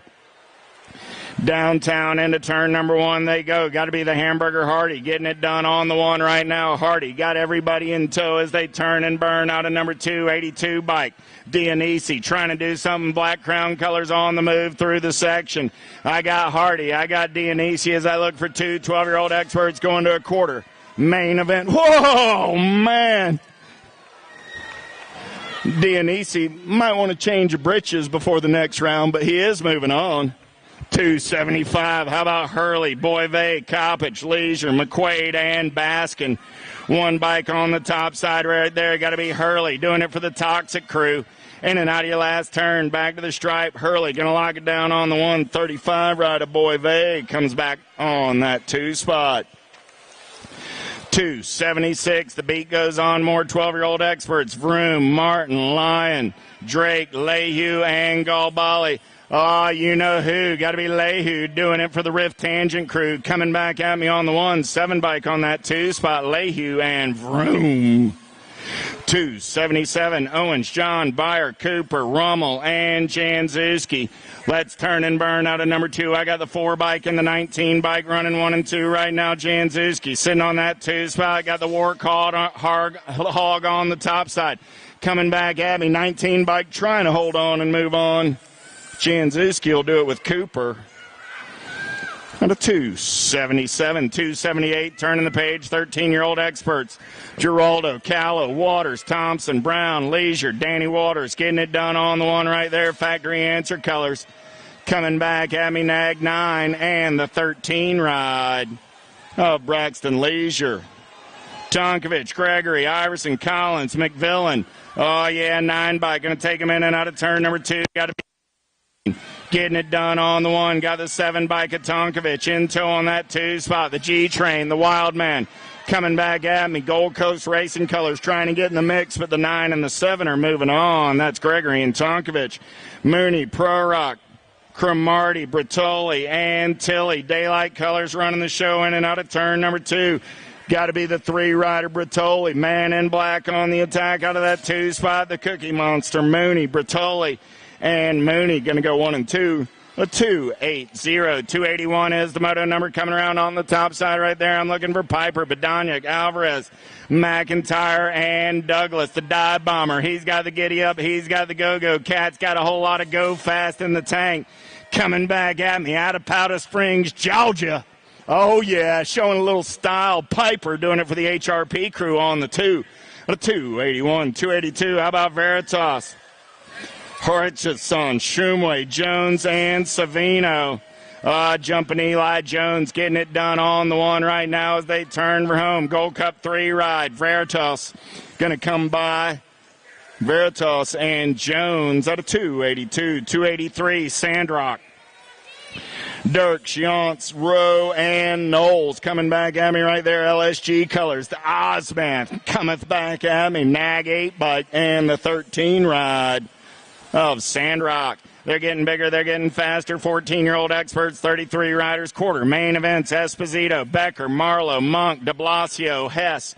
S6: Downtown into turn number 1 they go. Got to be the Hamburger Hardy getting it done on the 1 right now. Hardy got everybody in tow as they turn and burn out of number 2, 82 bike. Dionisi trying to do something. Black Crown colors on the move through the section. I got Hardy. I got Dionisi as I look for 2 12-year-old experts going to a quarter. Main event. Whoa, man. Dionisi might want to change your britches before the next round, but he is moving on. 275. How about Hurley, Boivay, Coppage, Leisure, McQuaid, and Baskin? 1 bike on the top side right there. Got to be Hurley doing it for the Toxic crew. In and out of your last turn. Back to the stripe. Hurley going to lock it down on the 135 ride of Boivay. Comes back on that 2 spot. 276. The beat goes on. More 12-year-old experts. Vroom, Martin, Lyon, Drake, Lehue, and Galbali. Oh, you know who. Got to be Lehue doing it for the Rift Tangent crew. Coming back at me on the 1-7 bike on that 2 spot. Lehue and Vroom. 277. Owens, John, Beyer, Cooper, Rummel, and Janzewski. Let's turn and burn out of number 2. I got the 4 bike and the 19 bike running 1 and 2 right now. Janzewski sitting on that 2 spot. Got the Hog on the top side. Coming back at me. 19 bike trying to hold on and move on. Janzewski will do it with Cooper. Out of 277, 278, turning the page, 13-year-old experts. Giraldo, Callow, Waters, Thompson, Brown, Leisure, Danny Waters getting it done on the 1 right there. Factory answer colors. Coming back at me, Nag 9 and the 13 ride of Braxton Leisure. Tonkovich, Gregory, Iverson, Collins, McVillan. Oh, yeah, 9 bike. Going to take him in and out of turn number 2. Got to be getting it done on the 1. Got the 7 bike at Tonkovich. In tow on that 2 spot. The G-Train, the Wild Man. Coming back at me. Gold Coast Racing colors trying to get in the mix, but the 9 and the 7 are moving on. That's Gregory and Tonkovich. Mooney, Prorock, Cromartie, Bertoli, and Tilly. Daylight colors running the show in and out of turn number 2. Got to be the 3-rider Bertoli. Man in black on the attack out of that 2 spot. The Cookie Monster, Mooney, Bertoli, and Mooney going to go 1 and 2. A 280. 281 is the moto number coming around on the top side right there. I'm looking for Piper, Badaniak, Alvarez, McIntyre, and Douglas, the dive bomber. He's got the giddy up. He's got the go-go. Cat's got a whole lot of go fast in the tank. Coming back at me out of Powder Springs, Georgia. Oh, yeah, showing a little style. Piper doing it for the HRP crew on the 2. A 281. 282. How about Veritas? Hutchison, Shumway, Jones, and Savino. Jumping Eli Jones getting it done on the 1 right now as they turn for home. Gold Cup 3 ride. Veritas going to come by. Veritas and Jones out of 282. 283, Sandrock. Dirk, Shiantz, Rowe, and Knowles coming back at me right there. LSG colors. The Ozman cometh back at me. Nag 8 bike and the 13 ride of Sandrock. They're getting bigger. They're getting faster. 14-year-old experts, 33 riders. Quarter main events. Esposito, Becker, Marlowe, Monk, de Blasio, Hess.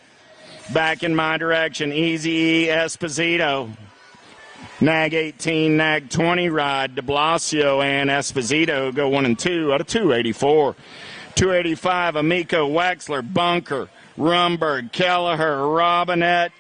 S6: Back in my direction. Easy E, Esposito. Nag 18, Nag 20 ride. De Blasio and Esposito go 1 and 2 out of 284. 285, Amico, Wexler, Bunker, Rumberg, Kelleher, Robinette.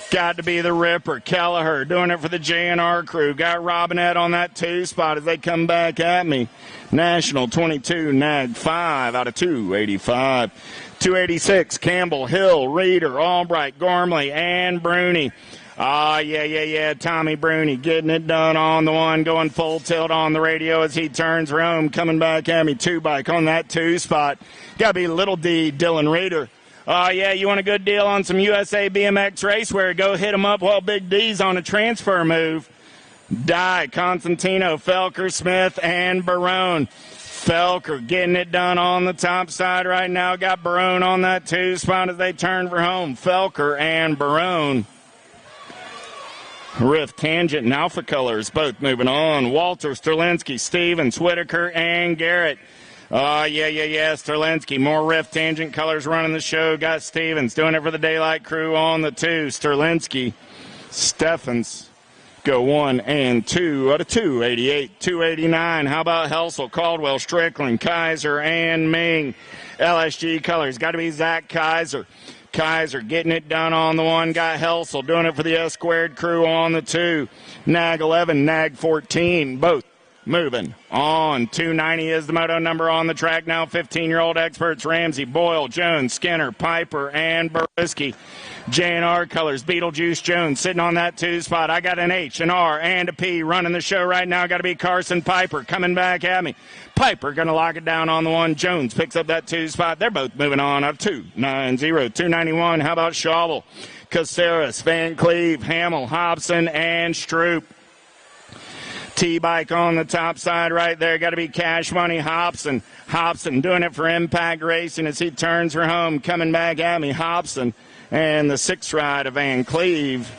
S6: Got to be the Ripper. Kelleher doing it for the JNR crew. Got Robinette on that 2 spot as they come back at me. National 22, Nag 5 out of 285. 286, Campbell, Hill, Reeder, Albright, Gormley, and Bruni. Yeah. Tommy Bruni getting it done on the 1, going full tilt on the radio as he turns home. Coming back at me, 2 bike on that 2 spot. Got to be Little D, Dylan Reeder. You want a good deal on some USA BMX racewear? Go hit them up while Big D's on a transfer move. Dye, Constantino, Felker, Smith, and Barone. Felker getting it done on the top side right now. Got Barone on that 2 spot as they turn for home. Felker and Barone. Rift, Tangent, and Alpha Colors both moving on. Walter, Sterlinski, Stevens, Whitaker, and Garrett. Sterlinski. More Rift, Tangent Colors running the show. Got Stevens doing it for the Daylight Crew on the 2. Sterlinski, Steffens go 1 and 2 out of 288, 289. How about Helsel, Caldwell, Strickland, Kaiser, and Ming? LSG Colors. Got to be Zach Kaiser. Kaiser getting it done on the 1. Got Helsel doing it for the S Squared Crew on the 2. Nag 11, Nag 14, both moving on. 290 is the moto number on the track now. 15-year-old experts Ramsey, Boyle, Jones, Skinner, Piper, and Boriski. J&R Colors, Beetlejuice Jones sitting on that 2 spot. I got an H, an R, and a P running the show right now. Got to be Carson Piper coming back at me. Piper going to lock it down on the 1. Jones picks up that 2 spot. They're both moving on up 290, 291. How about Schauble, Caceres, Van Cleve, Hamill, Hobson, and Stroop. T-Bike on the top side right there. Got to be Cash Money Hobson. Hobson doing it for Impact Racing as he turns for home. Coming back at me, Hobson. And the 6th ride of Van Cleve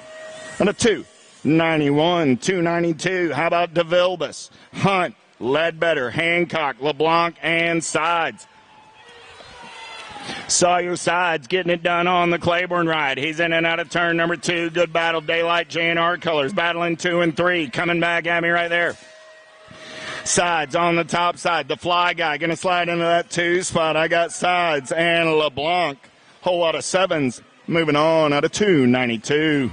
S6: on a 291, 292. How about DeVilbus, Hunt, Ledbetter, Hancock, LeBlanc, and Sides. Sawyer Sides getting it done on the Claiborne ride. He's in and out of turn number 2. Good battle. Daylight, J&R Colors battling 2 and 3. Coming back at me right there. Sides on the top side. The Fly Guy going to slide into that 2 spot. I got Sides and LeBlanc. Whole lot of 7s. Moving on out of 292.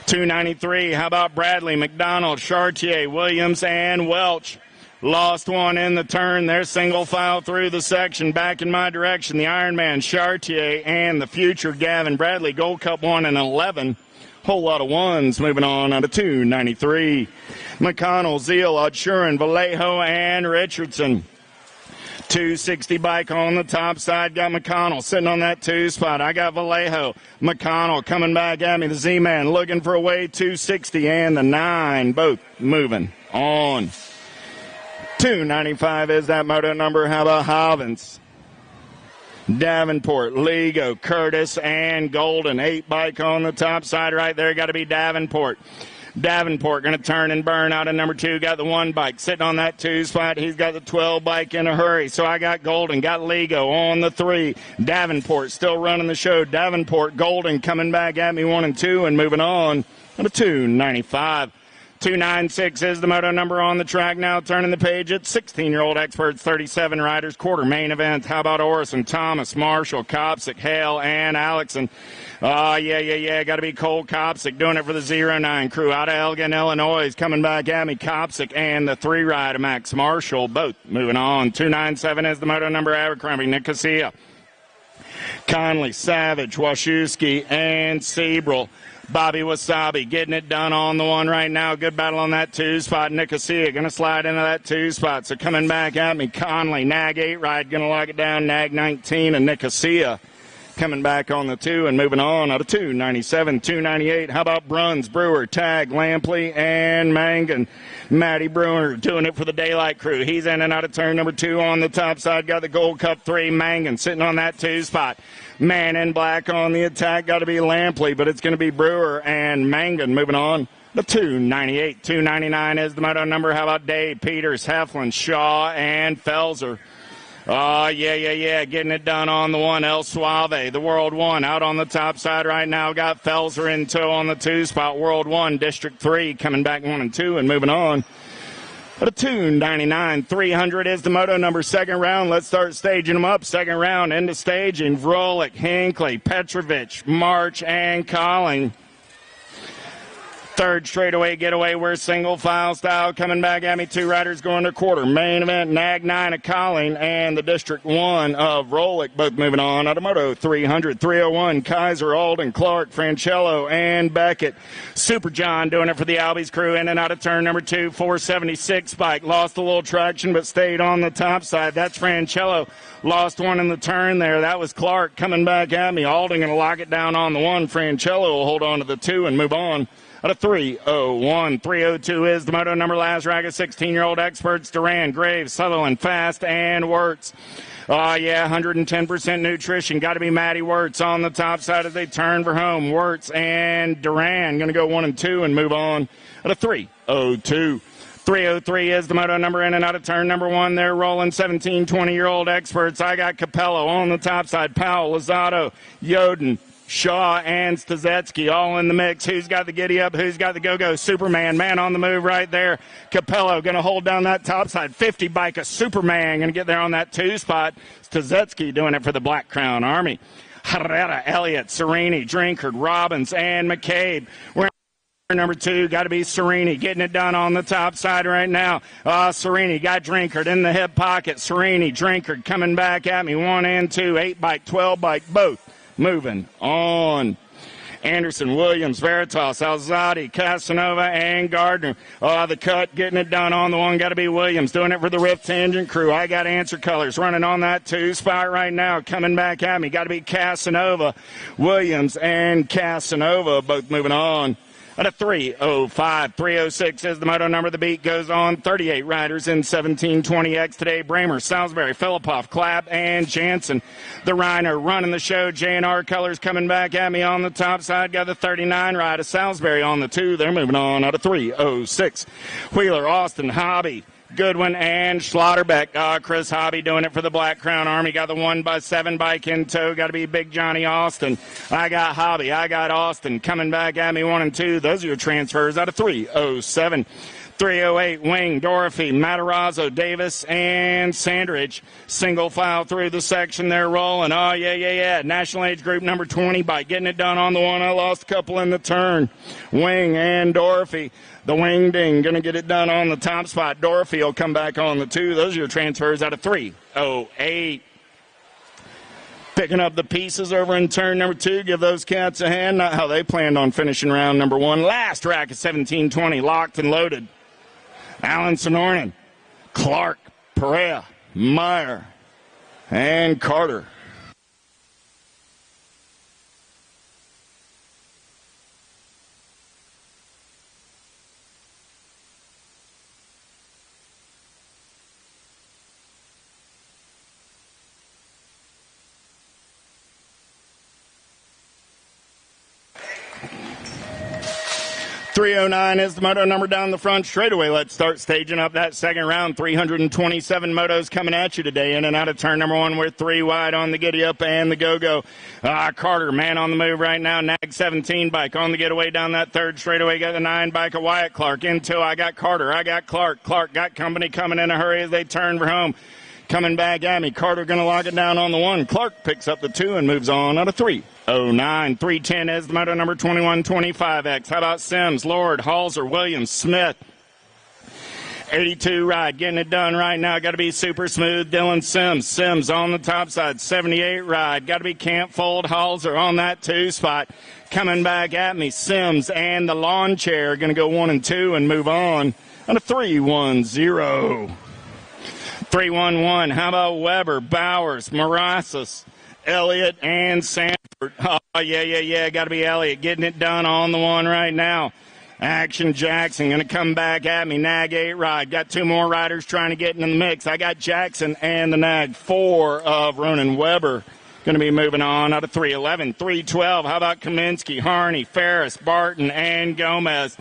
S6: 293. How about Bradley, McDonald, Chartier, Williams, and Welch? Lost one in the turn. They're single file through the section. Back in my direction, the Ironman, Chartier, and the future Gavin Bradley. Gold Cup 1 and 11. Whole lot of 1s. Moving on out of 293. McConnell, Zeal, Odshurin, Vallejo, and Richardson. 260 bike on the top side. Got McConnell sitting on that 2 spot. I got Vallejo. McConnell coming back at me. The Z-Man looking for a way. 260 and the 9. Both moving on. 295 is that moto number. How about Hovins? Davenport, Lego, Curtis, and Golden. 8 bike on the top side right there. Got to be Davenport. Davenport going to turn and burn out of number 2. Got the 1 bike sitting on that 2 spot. He's got the 12 bike in a hurry. So I got Golden, got Lego on the 3. Davenport still running the show. Davenport, Golden coming back at me 1 and 2 and moving on to 295. 296 is the moto number on the track now. Turning the page at 16-year-old experts, 37 riders, quarter main event. How about Orison, Thomas, Marshall, Kopsick, Hale, and Alexson? Got to be Cole Kopsick doing it for the 09 crew out of Elgin, Illinois. Coming back at me, Kopsick and the 3 ride of Max Marshall, both moving on. 297 is the moto number. Abercrombie, Nicosia, Conley, Savage, Wachowski, and Sebrel. Bobby Wasabi getting it done on the 1 right now. Good battle on that 2 spot. Nicosia going to slide into that 2 spot. So coming back at me, Conley, Nag 8 ride, going to lock it down. Nag 19 and Nicosia coming back on the 2 and moving on out of 297, 298. How about Bruns, Brewer, Tag, Lampley, and Mangan? Matty Brewer doing it for the Daylight Crew. He's in and out of turn number 2 on the top side. Got the Gold Cup 3. Mangan sitting on that 2 spot. Man in black on the attack. Got to be Lampley, but it's going to be Brewer and Mangan moving on. The 298, 299 is the moto number. How about Dave, Peters, Heflin, Shaw, and Felser? Getting it done on the 1. El Suave, the World 1, out on the top side right now. Got Felser in tow on the 2 spot. World 1, District 3, coming back 1 and 2 and moving on. At a 299, 300 is the moto number. Second round, let's start staging them up. Second round, into staging. Vrolik, Hinckley, Petrovich, March, and Colling. Third straightaway getaway, we're single file style. Coming back at me, 2 riders going to quarter. Main event, Nag 9 of Colling and the District 1 of Vrolik, both moving on. Automoto 300, 301, Kaiser, Alden, Clark, Francello, and Beckett. Super John doing it for the Albies crew in and out of turn number 2. 476 bike, lost a little traction but stayed on the top side. That's Francello. Lost one in the turn there. That was Clark coming back at me. Alden going to lock it down on the 1. Francello will hold on to the 2 and move on. Out of 301. 302 is the moto number. Last racket, 16-year-old experts, Duran, Graves, Sutherland, Fast, and Wirtz. Oh, yeah, 110% nutrition. Got to be Matty Wirtz on the top side as they turn for home. Wirtz and Duran going to go 1 and 2 and move on. Out of 302. 303 is the moto number in and out of turn number 1. They're rolling 17, 20-year-old experts. I got Capello on the top side. Powell, Lozado, Yoden, Shaw, and Stacyc all in the mix. Who's got the giddy up? Who's got the go-go? Superman, man on the move right there. Capello going to hold down that top side. 50 bike of Superman going to get there on that 2 spot. Stacyc doing it for the Black Crown Army. Herrera, Elliott, Serini, Drinkard, Robbins, and McCabe. We're number 2, got to be Serini, getting it done on the top side right now. Serini got Drinkard in the hip pocket. Serini, Drinkard coming back at me. 1 and 2, 8 bike, 12 bike, both moving on. Anderson, Williams, Veritas, Alzadi, Casanova, and Gardner. The cut, getting it done on the 1, got to be Williams, doing it for the Rift Tangent crew. I got Answer Colors running on that 2 spot right now, coming back at me. Got to be Casanova, Williams, and Casanova, both moving on. At a 305, 306 is the moto number. The beat goes on. 38 riders in 1720X today. Bramer, Salisbury, Filipoff, Clapp, and Jansen. The Reiner running the show. J&R Colors coming back at me on the top side. Got the 39 rider. Salisbury on the 2. They're moving on out of 306. Wheeler, Austin, Hobby, Goodwin, and Schlotterbeck. Chris Hobby doing it for the Black Crown Army. Got the 1x7 bike in tow. Got to be Big Johnny Austin. I got Hobby. I got Austin coming back at me 1 and 2. Those are your transfers out of 307. 308, Wing, Dorothy, Matarazzo, Davis, and Sandridge. Single file through the section. They're rolling. Oh, yeah. National Age Group number 20 by getting it done on the 1. I lost a couple in the turn. Wing and Dorothy. The Wing Ding going to get it done on the top spot. Dorothy will come back on the 2. Those are your transfers out of 308. Picking up the pieces over in turn number 2. Give those cats a hand. Not how they planned on finishing round number 1. Last rack at 1720. Locked and loaded. Alan Sonornan, Clark, Perea, Meyer, and Carter. 309 is the moto number down the front straightaway. Let's start staging up that second round. 327 motos coming at you today. In and out of turn number 1. We're 3 wide on the giddy up and the go-go. Carter, man on the move right now. Nag 17 bike on the getaway down that third straightaway. Got the 9 bike of Wyatt Clark. Into I got Carter. I got Clark. Clark got company coming in a hurry as they turn for home. Coming back at me. Carter going to lock it down on the 1. Clark picks up the 2 and moves on out of 309. 310 is the moto number 2125X. How about Sims, Lord, Halser, Williams, Smith? 82 ride, getting it done right now. Got to be super smooth. Dylan Sims. Sims on the top side. 78 ride. Got to be Camp Fold, Halser on that 2 spot. Coming back at me. Sims and the lawn chair going to go 1 and 2 and move on out of 310. 311. How about Weber, Bowers, Marasas, Elliott, and Sanford? Oh, yeah. Got to be Elliott getting it done on the 1 right now. Action Jackson going to come back at me. Nag 8 ride. Got 2 more riders trying to get in the mix. I got Jackson and the Nag 4 of Ronan Weber going to be moving on out of 311. 312. How about Kaminsky, Harney, Ferris, Barton, and Gomez?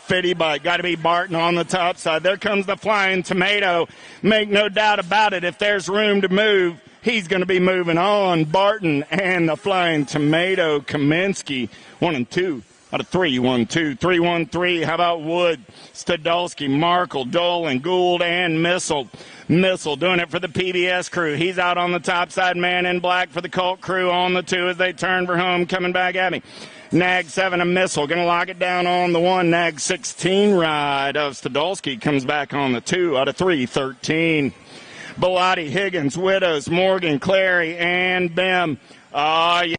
S6: 50 bike. Got to be Barton on the top side. There comes the Flying Tomato. Make no doubt about it. If there's room to move, he's going to be moving on. Barton and the Flying Tomato. Kaminsky 1 and 2 out of 312. 313. How about Wood, Stadolski, Markle, Dolan, Gould, and Missile. Missile doing it for the PBS crew. He's out on the top side. Man in black for the Colt crew on the 2 as they turn for home. Coming back at me. Nag 7, a Missile. Going to lock it down on the 1. Nag 16 ride of Stadolski comes back on the 2 out of 313. Bellotti, Higgins, Widows, Morgan, Clary, and Bim. Yeah.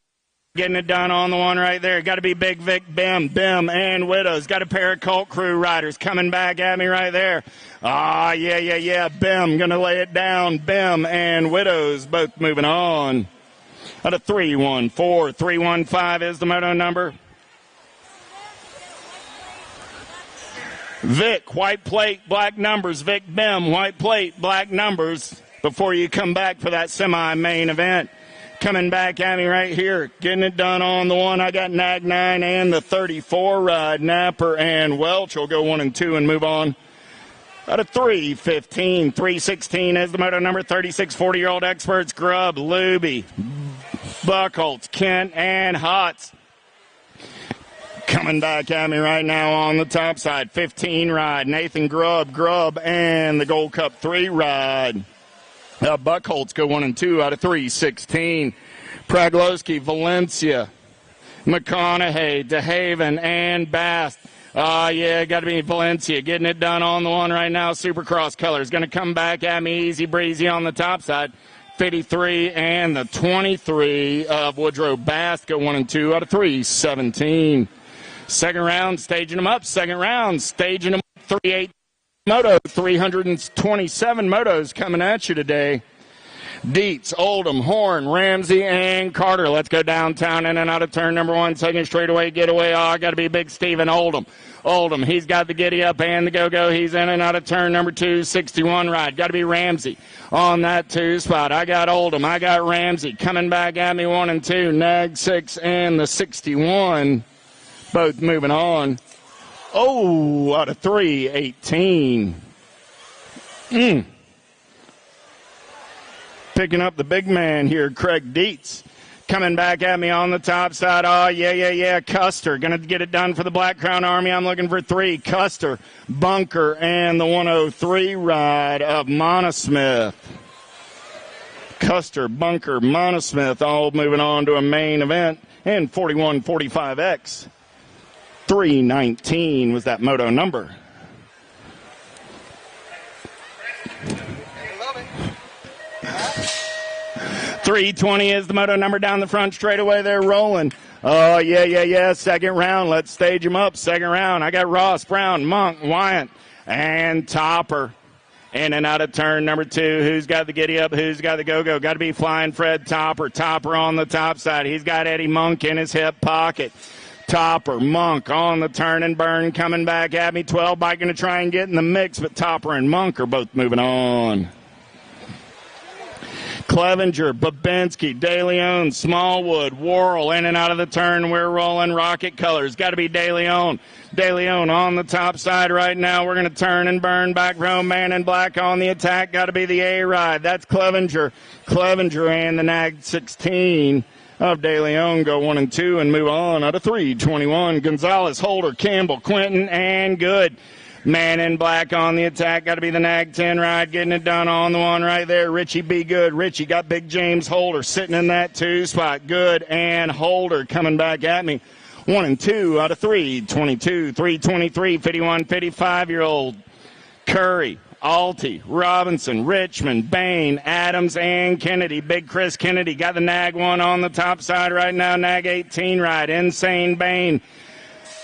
S6: Getting it done on the 1 right there. Got to be Big Vic, Bim, and Widows. Got a pair of Colt crew riders coming back at me right there. Yeah. Bim going to lay it down. Bim and Widows both moving on. Out of 314. 315 is the moto number. Vic, white plate, black numbers. Vic Bim, white plate, black numbers. Before you come back for that semi-main event. Coming back at me right here, getting it done on the one. I got Nag 9 and the 34 ride. Napper and Welch will go 1 and 2 and move on. Out of 315, 316 is the moto number. 36 40-year-old experts. Grubb, Luby, Buckholtz, Kent, and Hotz. Coming back at me right now on the top side. 15 ride. Nathan Grubb, and the Gold Cup 3 ride. Buckholtz go 1 and 2 out of 316. Praglowski, Valencia, McConaughey, DeHaven, and Bast. Yeah, got to be Valencia getting it done on the one right now. Supercross colors going to come back at me easy breezy on the top side. 53 and the 23 of Woodrow Bast go 1 and 2 out of 317. Second round, staging them up. Second round, staging them up. 38 moto, 327 motos coming at you today. Dietz, Oldham, Horn, Ramsey, and Carter. Let's go downtown in and out of turn number 1. Second straightaway getaway. Got to be Big Steven Oldham. He's got the giddy up and the go-go. He's in and out of turn number 2. 61 ride. Got to be Ramsey on that 2 spot. I got Oldham. I got Ramsey. Coming back at me 1 and 2. Nag 6 and the 61. Both moving on. Out of 318. Picking up the big man here, Craig Dietz. Coming back at me on the top side. Custer. Going to get it done for the Black Crown Army. I'm looking for 3. Custer, Bunker, and the 103 ride of Monosmith. Custer, Bunker, Monosmith all moving on to a main event. And 4145X. 319 was that moto number. .320 is the moto number down the front straightaway. They're rolling. Second round. Let's stage them up. Second round. I got Ross, Brown, Monk, Wyant, and Topper. In and out of turn number 2. Who's got the giddy up? Who's got the go-go? Got to be Flying Fred Topper. Topper on the top side. He's got Eddie Monk in his hip pocket. Topper, Monk on the turn and burn. Coming back at me. 12 bike going to try and get in the mix, but Topper and Monk are both moving on. Clevenger, Babinski, De Leon, Smallwood, Worrell, in and out of the turn. We're rolling rocket colors. Got to be De Leon. De Leon on the top side right now. We're going to turn and burn. Back row, man in black on the attack. Got to be the A-Ride. That's Clevenger. Clevenger and the Nag 16 of De Leon go 1 and 2 and move on out of 321. Gonzalez, Holder, Campbell, Quinton, and Good. Man in black on the attack. Got to be the Nag 10 ride. Getting it done on the one right there. Richie B. Good. Richie got Big James Holder sitting in that 2 spot. Good and Holder coming back at me. 1 and 2 out of 322. 323. 51, 55-year-old. Curry, Alty, Robinson, Richmond, Bain, Adams, and Kennedy. Big Chris Kennedy got the Nag 1 on the top side right now. Nag 18 ride. Insane Bain.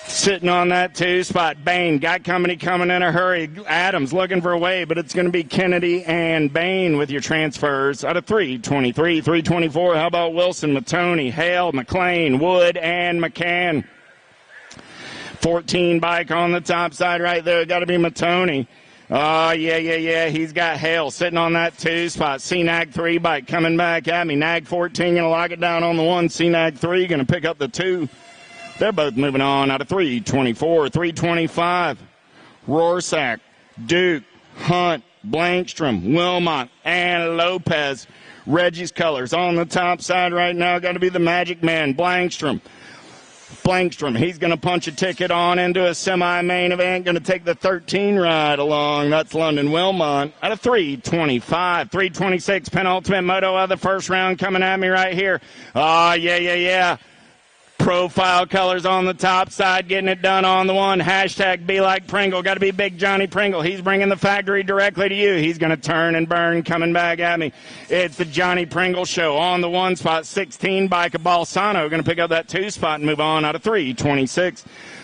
S6: Sitting on that 2 spot. Bain got company coming in a hurry. Adams looking for a way, but it's going to be Kennedy and Bain with your transfers out of 323, 324. How about Wilson, Matoney, Hale, McLean, Wood, and McCann? 14 bike on the top side right there. Got to be Matoney. He's got Hale sitting on that 2 spot. C-Nag 3 bike coming back at me. Nag 14 going to lock it down on the 1. C-Nag 3 going to pick up the 2. They're both moving on out of 324, 325. Rorschach, Duke, Hunt, Blankstrom, Wilmot, and Lopez. Reggie's colors on the top side right now. Got to be the Magic Man, Blankstrom. He's going to punch a ticket on into a semi-main event. Going to take the 13 ride along. That's London Wilmot out of 325. 326, penultimate moto of the first round coming at me right here. Profile colors on the top side, getting it done on the 1. Hashtag Be Like Pringle. Got to be Big Johnny Pringle. He's bringing the factory directly to you. He's going to turn and burn coming back at me. It's the Johnny Pringle Show on the 1 spot. 16 bike of Balsano. Going to pick up that 2 spot and move on out of 326.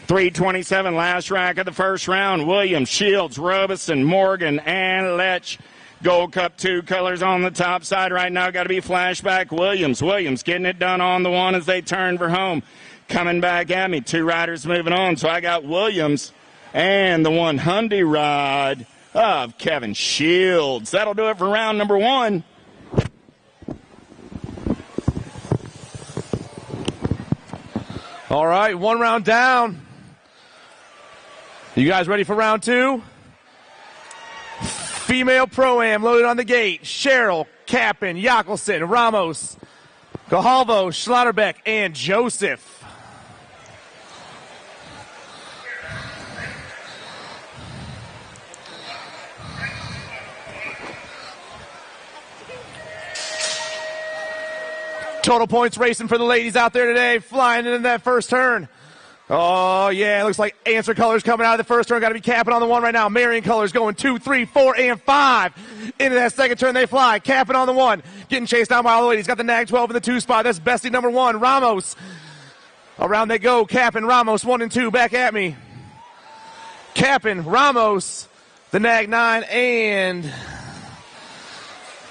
S6: 327, last rack of the first round. Williams, Shields, Robeson, Morgan, and Lech. Gold Cup 2 colors on the top side right now. Got to be Flashback Williams. Williams getting it done on the 1 as they turn for home. Coming back at me. 2 riders moving on. So I got Williams and the 100 ride of Kevin Shields. That'll do it for round number 1.
S1: All right, 1 round down. You guys ready for round 2? Female Pro-Am loaded on the gate. Cheryl, Kappen, Yakelson, Ramos, Gahalvo, Schlotterbeck, and Joseph. Total points racing for the ladies out there today, flying in that first turn. Oh, yeah, it looks like answer colors coming out of the first turn. Got to be Kappen on the 1 right now. Marion colors going 2, 3, 4, and 5. Into that second turn, they fly. Kappen on the 1. Getting chased down by all the ladies. Got the Nag 12 in the 2 spot. That's bestie number 1, Ramos. Around they go. Kappen, Ramos, 1 and 2. Back at me. Kappen, Ramos, the Nag 9, and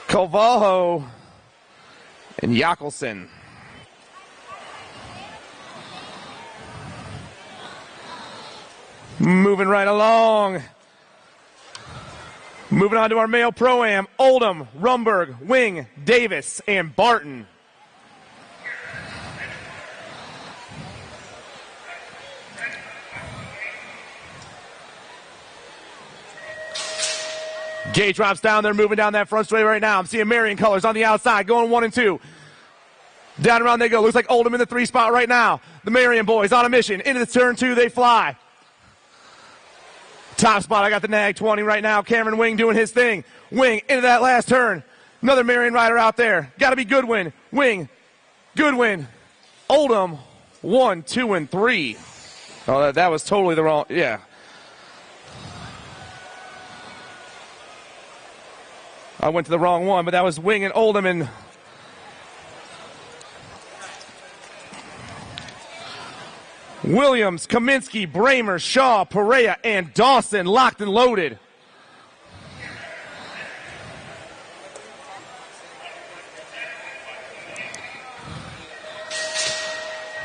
S1: Kovalho and Yakelson. Moving right along. Moving on to our male Pro-Am. Oldham, Rumberg, Wing, Davis, and Barton. Gate drops down. They're moving down that front straight right now. I'm seeing Marion colors on the outside going 1 and 2. Down around they go. Looks like Oldham in the 3 spot right now. The Marion boys on a mission. Into the turn 2, they fly. Top spot, I got the Nag 20 right now. Cameron Wing doing his thing. Wing into that last turn. Another Marion rider out there. Got to be Goodwin. Wing. Goodwin. Oldham. 1, 2, and 3. Oh, that was totally the wrong. Yeah. I went to the wrong one, but that was Wing and Oldham and Williams, Kaminsky, Bramer, Shaw, Perea, and Dawson locked and loaded.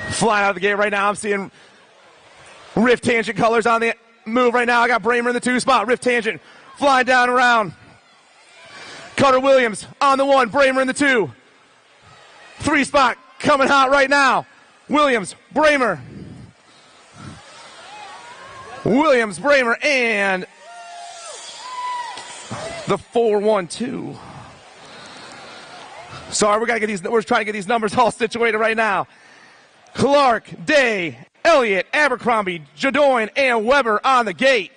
S1: Flying out of the gate right now, I'm seeing Rift Tangent colors on the move right now. I got Bramer in the 2 spot. Rift Tangent flying down around. Carter Williams on the 1. Bramer in the 2. 3 spot coming hot right now. Williams, Bramer. Williams, Bramer, and the 4-1-2. Sorry, we're trying to get these numbers all situated right now. Clark, Day, Elliott, Abercrombie, Jadoin, and Weber on the gate.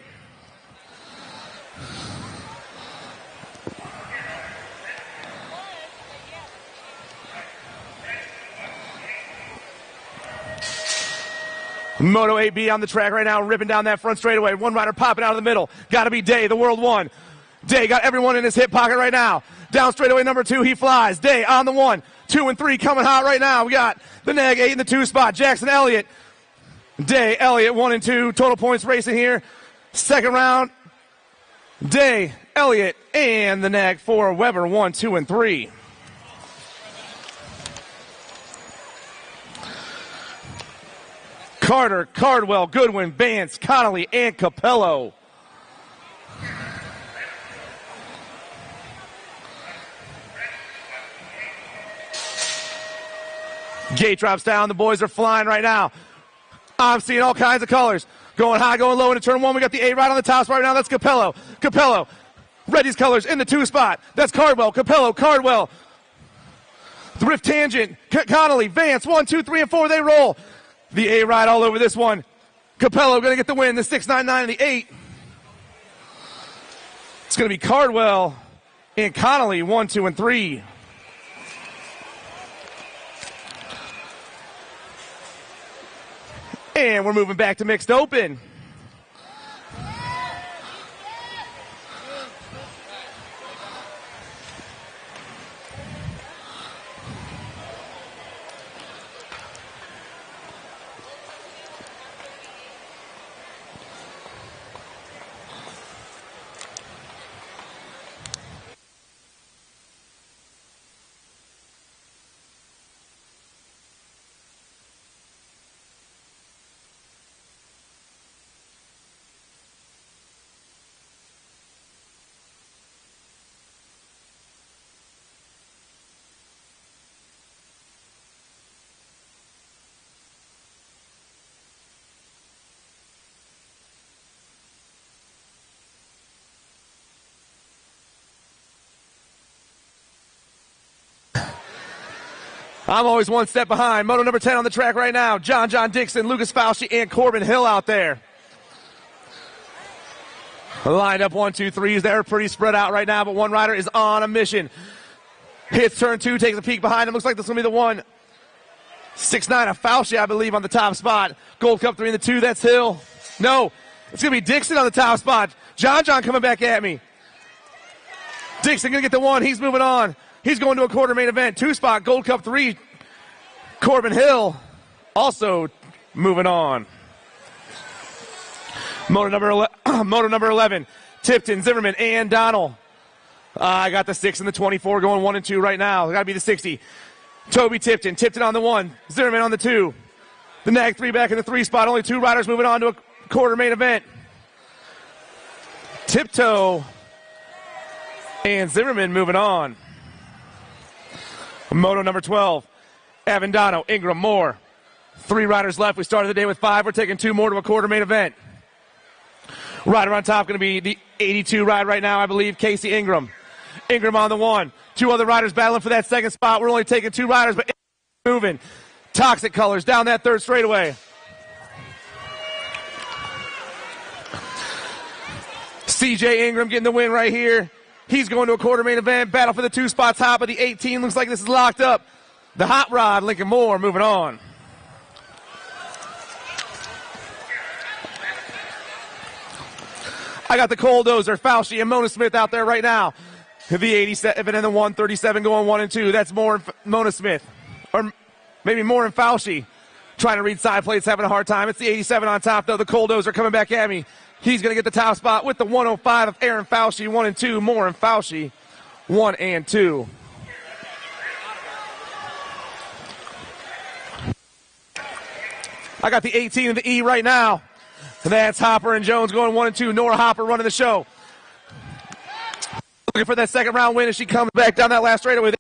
S1: Moto 8B on the track right now, ripping down that front straightaway. One rider popping out of the middle. Got to be Day, the World 1. Day got everyone in his hip pocket right now. Down straightaway number 2, he flies. Day on the 1, 2, and 3 coming hot right now. We got the Nag 8 in the 2 spot. Jackson Elliott. Day, Elliott, 1 and 2. Total points racing here. Second round, Day, Elliott, and the Nag 4, Weber, 1, 2, and 3. Carter, Cardwell, Goodwin, Vance, Connolly, and Capello. Gate drops down. The boys are flying right now. I'm seeing all kinds of colors. Going high, going low into turn 1. We got the 8 right on the top spot right now. That's Capello. Capello. Reddy's colors in the 2 spot. That's Cardwell. Capello, Cardwell. The Rift Tangent. Connolly, Vance. 1, 2, 3, and 4. They roll. The A ride all over this one. Capello going to get the win. The 699 and the 8. It's going to be Cardwell and Connolly, 1, 2, and 3. And we're moving back to mixed open. I'm always one step behind. Moto number 10 on the track right now. John Dixon, Lucas Fauci, and Corbin Hill out there. Lined up 1, 2, 3s. They're pretty spread out right now, but one rider is on a mission. Hits turn 2, takes a peek behind him. Looks like this is going to be the one. 6'9" of Fauci, I believe, on the top spot. Gold Cup 3 in the 2. That's Hill. No, it's going to be Dixon on the top spot. John coming back at me. Dixon going to get the 1. He's moving on. He's going to a quarter main event. 2 spot, Gold Cup 3. Corbin Hill also moving on. Moto number 11, Tipton, Zimmerman, and Donnell. I got the 6 and the 24 going 1 and 2 right now. Got to be the 60. Toby Tipton on the 1, Zimmerman on the 2. The Nag 3 back in the 3 spot. Only 2 riders moving on to a quarter main event. Tiptoe and Zimmerman moving on. Moto number 12, Avendano, Ingram, Moore. 3 riders left. We started the day with 5. We're taking 2 more to a quarter main event. Rider on top going to be the 82 ride right now, I believe, Casey Ingram. Ingram on the 1. 2 other riders battling for that second spot. We're only taking 2 riders, but moving. Toxic colors down that 3rd straightaway. CJ Ingram getting the win right here. He's going to a quarter main event. Battle for the 2 spots. Top of the 18. Looks like this is locked up. The Hot Rod, Lincoln Moore, moving on. I got the Coldozer, Fauci, and Mona Smith out there right now. The 87 and the 137 going 1 and 2. That's Moore and Mona Smith. Or maybe Moore and Fauci. Trying to read side plates, having a hard time. It's the 87 on top, though. The Coldozer coming back at me. He's going to get the top spot with the 105 of Aaron Fauci, 1 and 2. Moore and Fauci, 1 and 2. I got the 18 of the E right now. That's Hopper and Jones going 1 and 2. Nora Hopper running the show. Looking for that second round win as she comes back down that last straightaway.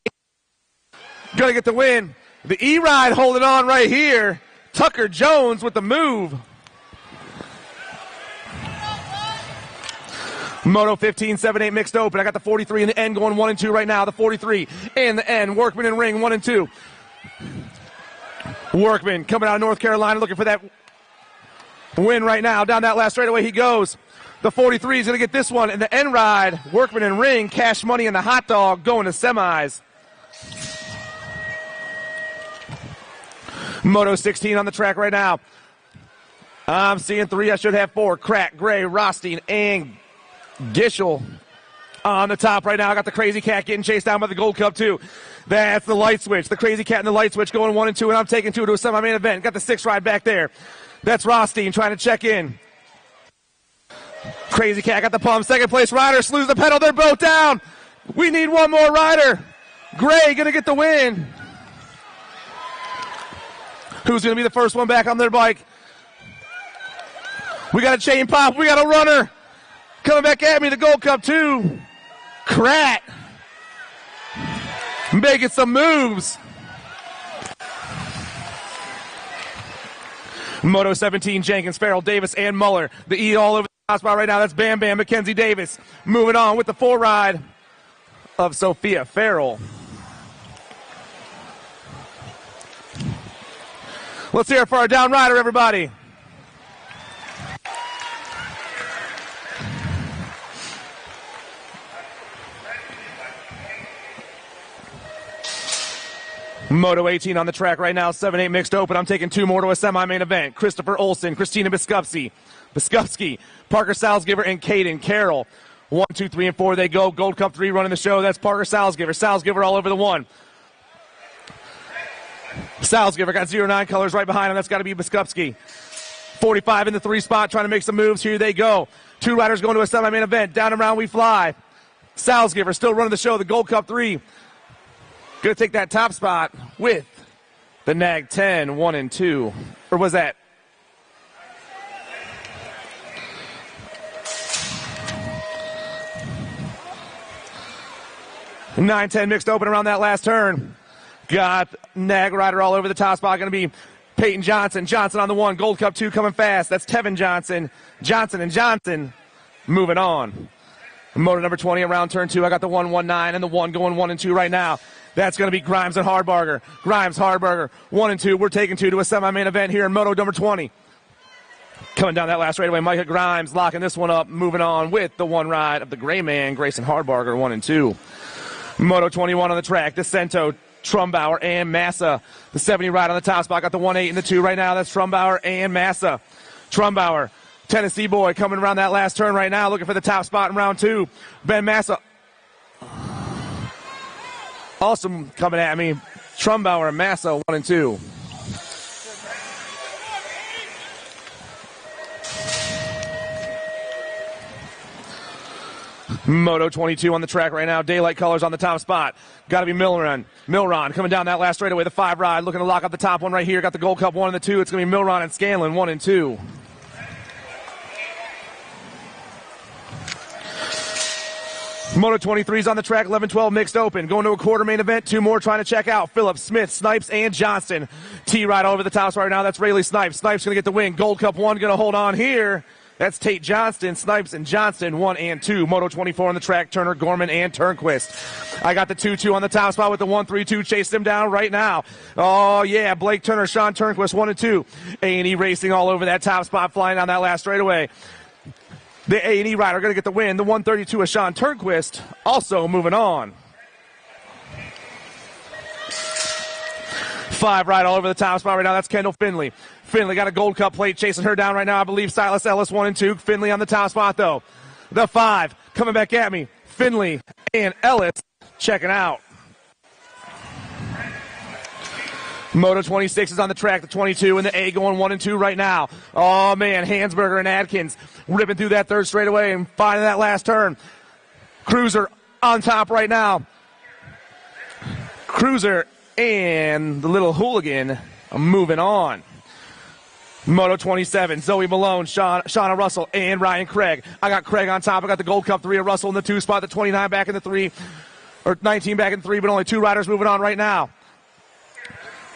S1: Gonna get the win. The E-Ride holding on right here. Tucker Jones with the move. Moto 15, 7-8 mixed open. I got the 43 and the N going 1 and 2 right now. The 43 and the N. Workman and Ring 1 and 2. Workman coming out of North Carolina looking for that win right now. Down that last straightaway he goes. The 43 is going to get this one. And the N-Ride, Workman and Ring, Cash Money, and the Hot Dog going to semis. Moto 16 on the track right now. I'm seeing 3. I should have 4. Crack, Gray, Rothstein, and Gishel on the top right now. I got the Crazy Cat getting chased down by the Gold Cup 2. That's the Light Switch. The Crazy Cat and the Light Switch going 1 and 2, and I'm taking 2 to a semi-main event. Got the 6 ride back there. That's Rothstein trying to check in. Crazy Cat got the pump. Second place rider slews the pedal. They're both down. We need one more rider. Gray going to get the win. Who's going to be the first one back on their bike? We got a chain pop. We got a runner. Coming back at me, the Gold Cup 2. Krat. Making some moves. Moto 17, Jenkins, Farrell, Davis, and Muller. The E all over the top spot right now. That's Bam Bam, Mackenzie Davis. Moving on with the 4 ride of Sophia Farrell. Let's hear it for our down rider, everybody. Moto 18 on the track right now, 7-8 mixed open. I'm taking 2 more to a semi-main event. Christopher Olsen, Christina Biskupski, Parker Salzgiver, and Caden Carroll. 1, 2, 3, and 4 they go. Gold Cup 3 running the show. That's Parker Salzgiver. Salzgiver all over the 1. Salzgiver got 09 colors right behind him. That's got to be Biskupski. 45 in the 3 spot, trying to make some moves. Here they go. 2 riders going to a semi-main event. Down and around we fly. Salzgiver still running the show. The Gold Cup 3. Going to take that top spot with the Nag 10, 1 and 2. Or was that? Nine, 10 mixed open around that last turn. Got Nag rider all over the top spot. Going to be Peyton Johnson. Johnson on the 1. Gold Cup 2 coming fast. That's Tevin Johnson. Johnson moving on. Motor number 20 around turn 2. I got the 119 and the 1 going 1 and 2 right now. That's going to be Grimes and Hardbarger. Grimes, Hardbarger, 1 and 2. We're taking 2 to a semi-main event here in Moto number 20. Coming down that last straightaway, Micah Grimes locking this one up, moving on with the one ride of the gray man, Grayson Hardbarger, 1 and 2. Moto 21 on the track, DeCento, Trumbauer, and Massa. The 70 ride on the top spot, got the 1-8 and the 2 right now. That's Trumbauer and Massa. Trumbauer, Tennessee boy, coming around that last turn right now, looking for the top spot in round 2. Ben Massa also coming at me. Trumbauer and Massa, 1 and 2. Moto 22 on the track right now. Daylight colors on the top spot. Got to be Milron. Milron coming down that last straightaway. The 5 ride looking to lock up the top one right here. Got the Gold Cup 1 and the 2. It's going to be Milron and Scanlon 1 and 2. Moto 23's on the track. 11-12 mixed open. Going to a quarter main event. 2 more trying to check out. Phillips, Smith, Snipes, and Johnston. T-ride over the top right now. That's Rayleigh Snipes. Snipes going to get the win. Gold Cup 1 going to hold on here. That's Tate Johnston, Snipes, and Johnston, 1 and 2. Moto 24 on the track, Turner, Gorman, and Turnquist. I got the 2-2 on the top spot with the 1-3-2. Chase them down right now. Oh, yeah, Blake Turner, Sean Turnquist, 1 and 2. A&E racing all over that top spot, flying down that last straightaway. The A&E rider going to get the win. The 132 of Sean Turnquist also moving on. 5 right all over the top spot right now. That's Kendall Finley. Finley got a Gold Cup plate chasing her down right now. I believe Silas Ellis 1 and 2. Finley on the top spot though. The 5 coming back at me. Finley and Ellis checking out. Moto 26 is on the track. The 22 and the A going 1 and 2 right now. Oh man, Hansberger and Adkins ripping through that third straightaway and finding that last turn. Cruiser on top right now. Cruiser and the little hooligan moving on. Moto 27, Zoe Malone, Shauna Russell, and Ryan Craig. I got Craig on top. I got the Gold Cup 3 of Russell in the 2 spot, the 29 back in the 3, or 19 back in 3, but only 2 riders moving on right now.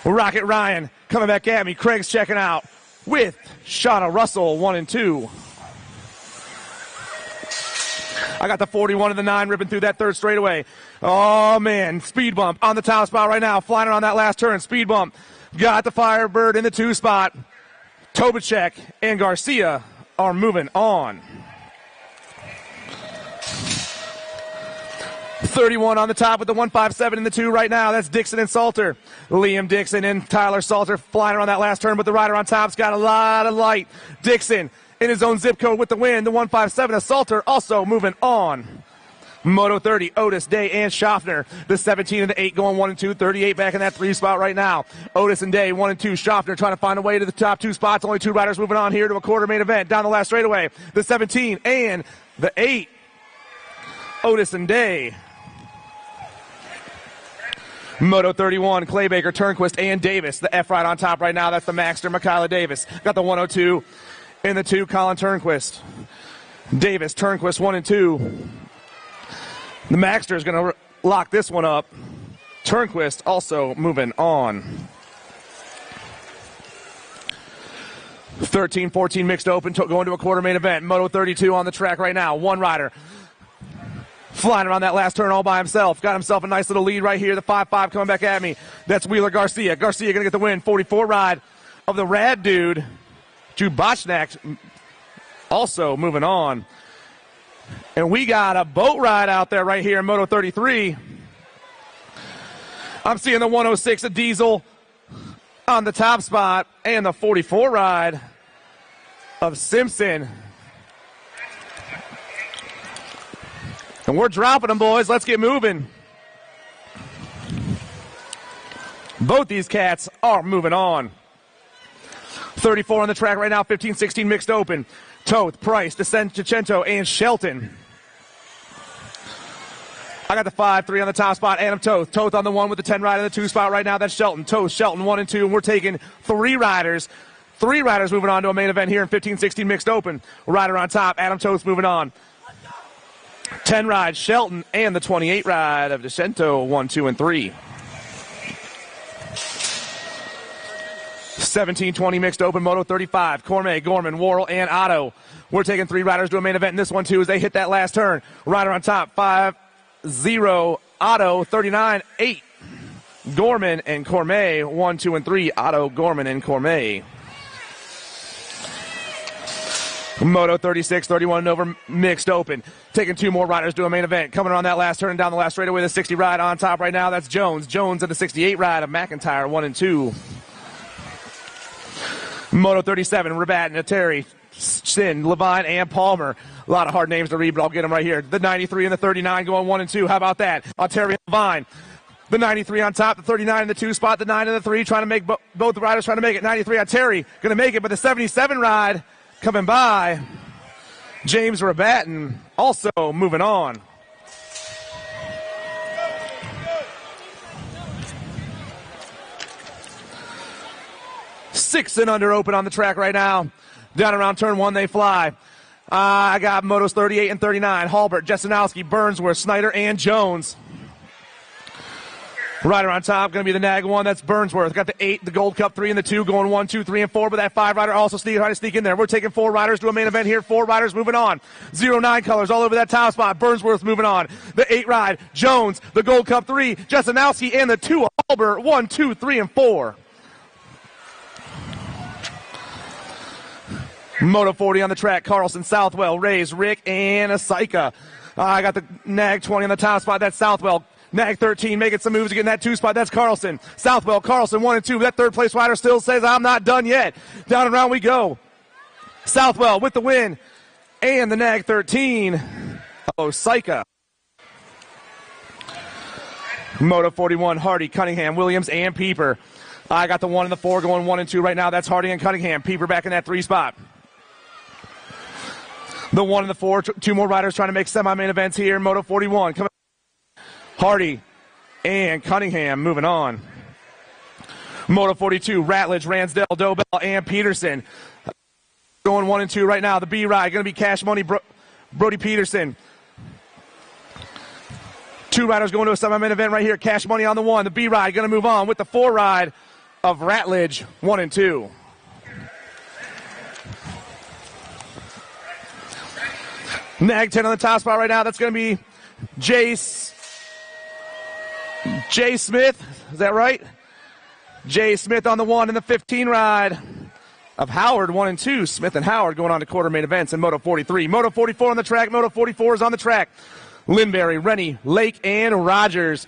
S1: Rocket Ryan coming back at me. Craig's checking out with Shauna Russell, 1 and 2. I got the 41 and the 9 ripping through that third straightaway. Oh, man, speed bump on the top spot right now, flying around that last turn. Speed bump. Got the Firebird in the 2 spot. Tobacek and Garcia are moving on. 31 on the top with the 157 in the 2 right now. That's Dixon and Salter. Liam Dixon and Tyler Salter flying around that last turn, but the rider on top's got a lot of light. Dixon in his own zip code with the win. The 157 of Salter also moving on. Moto 30, Otis, Day, and Schaffner. The 17 and the 8 going 1 and 2. 38 back in that 3 spot right now. Otis and Day, 1 and 2. Schaffner trying to find a way to the top 2 spots. Only 2 riders moving on here to a quarter main event. Down the last straightaway. The 17 and the 8. Otis and Day. Moto 31, Claybaker, Turnquist, and Davis. The F ride on top right now. That's the Maxter, Michaela Davis. Got the 102 in the 2, Colin Turnquist. Davis, Turnquist, 1 and 2. The Maxter is going to lock this one up. Turnquist also moving on. 13-14 mixed open, going to a quarter main event. Moto 32 on the track right now. 1 rider flying around that last turn all by himself. Got himself a nice little lead right here. The 5-5 coming back at me. That's Wheeler Garcia. Garcia going to get the win. 44 ride of the rad dude. Drew Bochnak also moving on. And we got a boat ride out there right here in Moto 33. I'm seeing the 106 of Diesel on the top spot and the 44 ride of Simpson. And we're dropping them, boys. Let's get moving. Both these cats are moving on. 34 on the track right now, 15-16 mixed open. Toth, Price, DeCento, and Shelton. I got the 5-3 on the top spot. Adam Toth. Toth on the 1 with the 10 ride in the 2 spot right now. That's Shelton. Toth, Shelton, 1 and 2. And we're taking 3 riders. 3 riders moving on to a main event here in 15-16 mixed open. Rider on top. Adam Toth moving on. 10 ride, Shelton, and the 28 ride of DeCento, 1, 2, and 3. 17-20 mixed open, Moto 35. Cormier, Gorman, Worrell, and Otto. We're taking 3 riders to a main event in this one, too, as they hit that last turn. Rider on top, 5-0, Otto, 39-8. Gorman and Cormet, 1, 2, and 3. Otto, Gorman, and Cormet. Moto 36, 31 and over, mixed open. Taking 2 more riders to a main event. Coming around that last turn and down the last straightaway, the 60 ride on top right now. That's Jones. Jones at the 68 ride of McIntyre, 1 and 2. Moto 37, Rabat and Terry, Sin, Levine, and Palmer. A lot of hard names to read, but I'll get them right here. The 93 and the 39 going 1 and 2. How about that? Terry and Levine. The 93 on top, the 39 in the 2 spot, the 9 and the 3, trying to make both the riders trying to make it. 93 on Terry, going to make it, but the 77 ride coming by. James Rabatin also moving on. Six and under open on the track right now. Down around turn 1 they fly. I got motos 38 and 39. Halbert, Jesenowski, Burnsworth, Snyder, and Jones. Rider on top, going to be the nag 1. That's Burnsworth. Got the 8, the Gold Cup 3, and the 2 going 1, 2, 3, and 4. But that 5 rider also trying to sneak in there. We're taking 4 riders to a main event here. 4 riders moving on. 09 colors all over that top spot. Burnsworth moving on. The 8 ride, Jones, the Gold Cup 3, Jesenowski, and the 2, Halbert, 1, 2, 3, and 4. Moto 40 on the track. Carlson, Southwell, Rays, Rick, and Asaika. I got the nag 20 on the top spot. That's Southwell. Nag 13 making some moves to get in that 2 spot. That's Carlson. Southwell, Carlson, 1 and 2. That 3rd place rider still says, I'm not done yet. Down and around we go. Southwell with the win. And the nag 13. Asaika. Moto 41, Hardy, Cunningham, Williams, and Pieper. I got the 1 and the 4 going 1 and 2 right now. That's Hardy and Cunningham. Pieper back in that 3 spot. The 1 and the 4, 2 more riders trying to make semi-main events here. Moto 41. Hardy and Cunningham moving on. Moto 42, Ratledge, Ransdell, Dobell, and Peterson. Going 1 and 2 right now. The B ride going to be Cash Money, Brody Peterson. 2 riders going to a semi-main event right here. Cash Money on the 1. The B ride going to move on with the 4 ride of Ratledge, 1 and 2. Nag 10 on the top spot right now. That's going to be Jay Smith. Is that right? Jay Smith on the 1 and the 15 ride of Howard, 1 and 2. Smith and Howard going on to quarter main events in Moto 43. Moto 44 on the track. Moto 44 is on the track. Linbury, Rennie, Lake, and Rogers.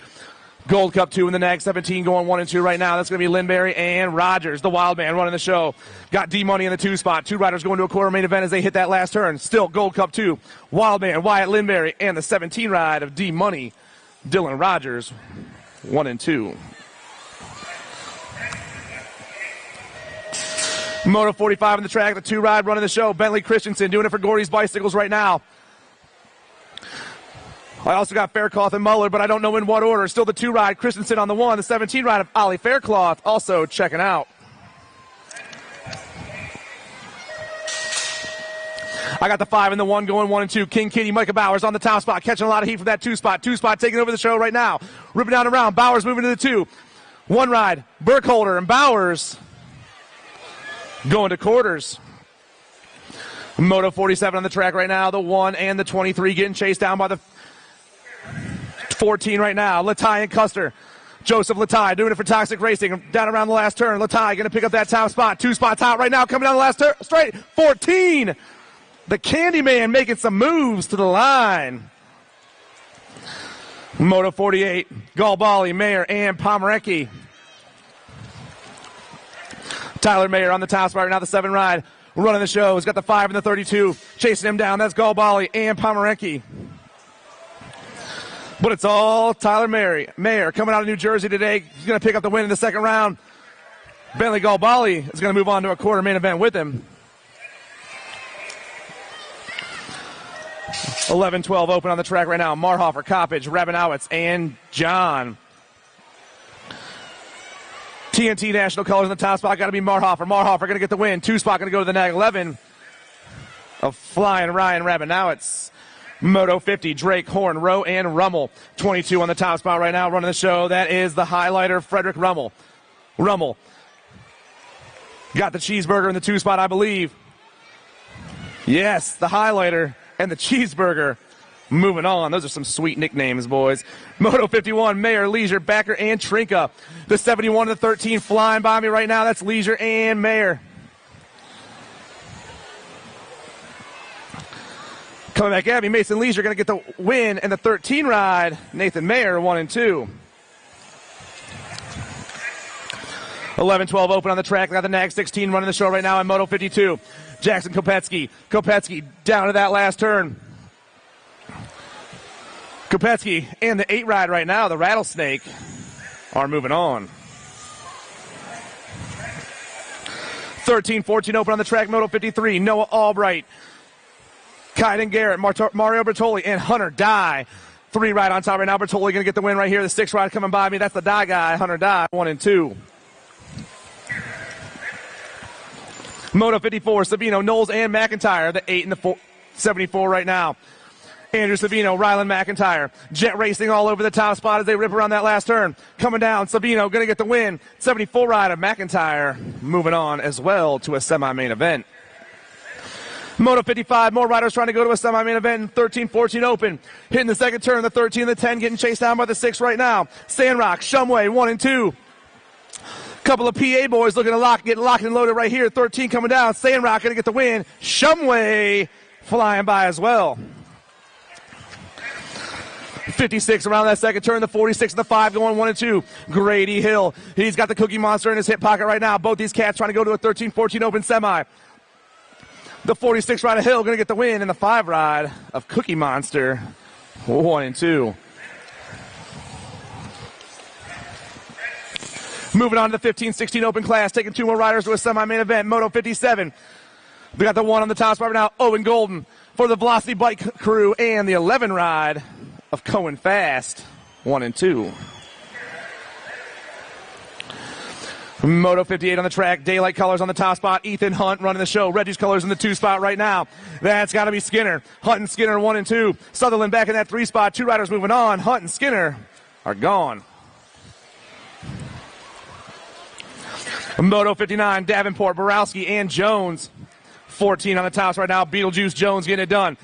S1: Gold Cup 2 in the nag 17 going 1 and 2 right now. That's going to be Linbury and Rogers, the wild man running the show. Got D-Money in the 2 spot. 2 riders going to a quarter main event as they hit that last turn. Still Gold Cup 2. Wild man, Wyatt Linbury, and the 17 ride of D-Money, Dylan Rogers, 1 and 2. Moto 45 on the track, the 2 ride running the show. Bentley Christensen doing it for Gordy's Bicycles right now. I also got Faircloth and Muller, but I don't know in what order. Still the 2 ride, Christensen on the 1. The 17 ride of Ollie Faircloth also checking out. I got the 5 and the 1 going 1 and 2. King Kitty, Micah Bowers on the top spot, catching a lot of heat from that 2 spot. 2 spot taking over the show right now. Ripping down around. Bowers moving to the 2. 1 ride, Burkholder and Bowers going to quarters. Moto 47 on the track right now. The 1 and the 23 getting chased down by the 14 right now. Latai and Custer. Joseph Latai doing it for Toxic Racing. Down around the last turn. Latai going to pick up that top spot. 2 spots out right now. Coming down the last turn. Straight. 14. The Candyman making some moves to the line. Moto 48. Galbali, Mayer, and Pomerecki. Tyler Mayer on the top spot right now. The 7 ride. Running the show. He's got the 5 and the 32. Chasing him down. That's Galbali and Pomerecki. But it's all Tyler Mayer coming out of New Jersey today. He's going to pick up the win in the 2nd round. Bentley Galbali is going to move on to a quarter main event with him. 11-12 open on the track right now. Marhofer, Coppage, Rabinowitz, and John. TNT National Colors in the top spot. Got to be Marhofer. Marhofer going to get the win. 2 spot going to go to the nag 11 of Flying Ryan Rabinowitz. Moto 50, Drake, Horn, Rowe, and Rummel. 22 on the top spot right now running the show. That is the highlighter, Frederick Rummel. Rummel got the cheeseburger in the 2 spot, I believe. Yes, the highlighter and the cheeseburger Moving on. Those are some sweet nicknames, boys. Moto 51, Mayer, Leisure, Backer, and Trinka. The 71 and the 13 flying by me right now. That's Leisure and Mayer. Coming back at me, Mason Leisure going to get the win and the 13 ride. Nathan Mayer, 1 and 2. 11-12 open on the track. Got the NAG 16 running the show right now in Moto 52. Jackson Kopetsky. Kopetsky down to that last turn. Kopetsky and the 8 ride right now, the Rattlesnake, are moving on. 13-14 open on the track, Moto 53. Noah Albright, Kyden Garrett, Mario Bertoli, and Hunter Dye. 3 ride on top right now. Bertoli going to get the win right here. The 6 ride coming by me. That's the Dye guy, Hunter Dye, 1 and 2. Moto 54, Sabino, Knowles, and McIntyre. The 8 and the 74 right now. Andrew Sabino, Rylan McIntyre. Jet racing all over the top spot as they rip around that last turn. Coming down, Sabino going to get the win. 74 ride of McIntyre moving on as well to a semi-main event. Moto 55, more riders trying to go to a semi-main event. 13-14 open. Hitting the second turn, the 13 and the 10 getting chased down by the 6 right now. Sandrock, Shumway, 1 and 2. Couple of PA boys looking to get locked and loaded right here. 13 coming down. Sandrock going to get the win. Shumway flying by as well. 56 around that second turn, the 46 and the 5 going 1 and 2. Grady Hill, he's got the Cookie Monster in his hip pocket right now. Both these cats trying to go to a 13-14 open semi. The 46 ride of Hill going to get the win, and the 5 ride of Cookie Monster, 1 and 2. Moving on to the 15-16 open class, taking 2 more riders to a semi-main event. Moto 57. We got the 1 on the top spot right now, Owen Golden for the Velocity Bike crew, and the 11 ride of Cohen Fast, 1 and 2. Moto 58 on the track, Daylight Colors on the top spot, Ethan Hunt running the show, Reggie's Colors in the 2 spot right now. That's got to be Skinner. Hunt and Skinner 1 and 2. Sutherland back in that 3 spot, 2 riders moving on. Hunt and Skinner are gone. Moto 59, Davenport, Borowski, and Jones. 14 on the tops right now, Beetlejuice Jones getting it done.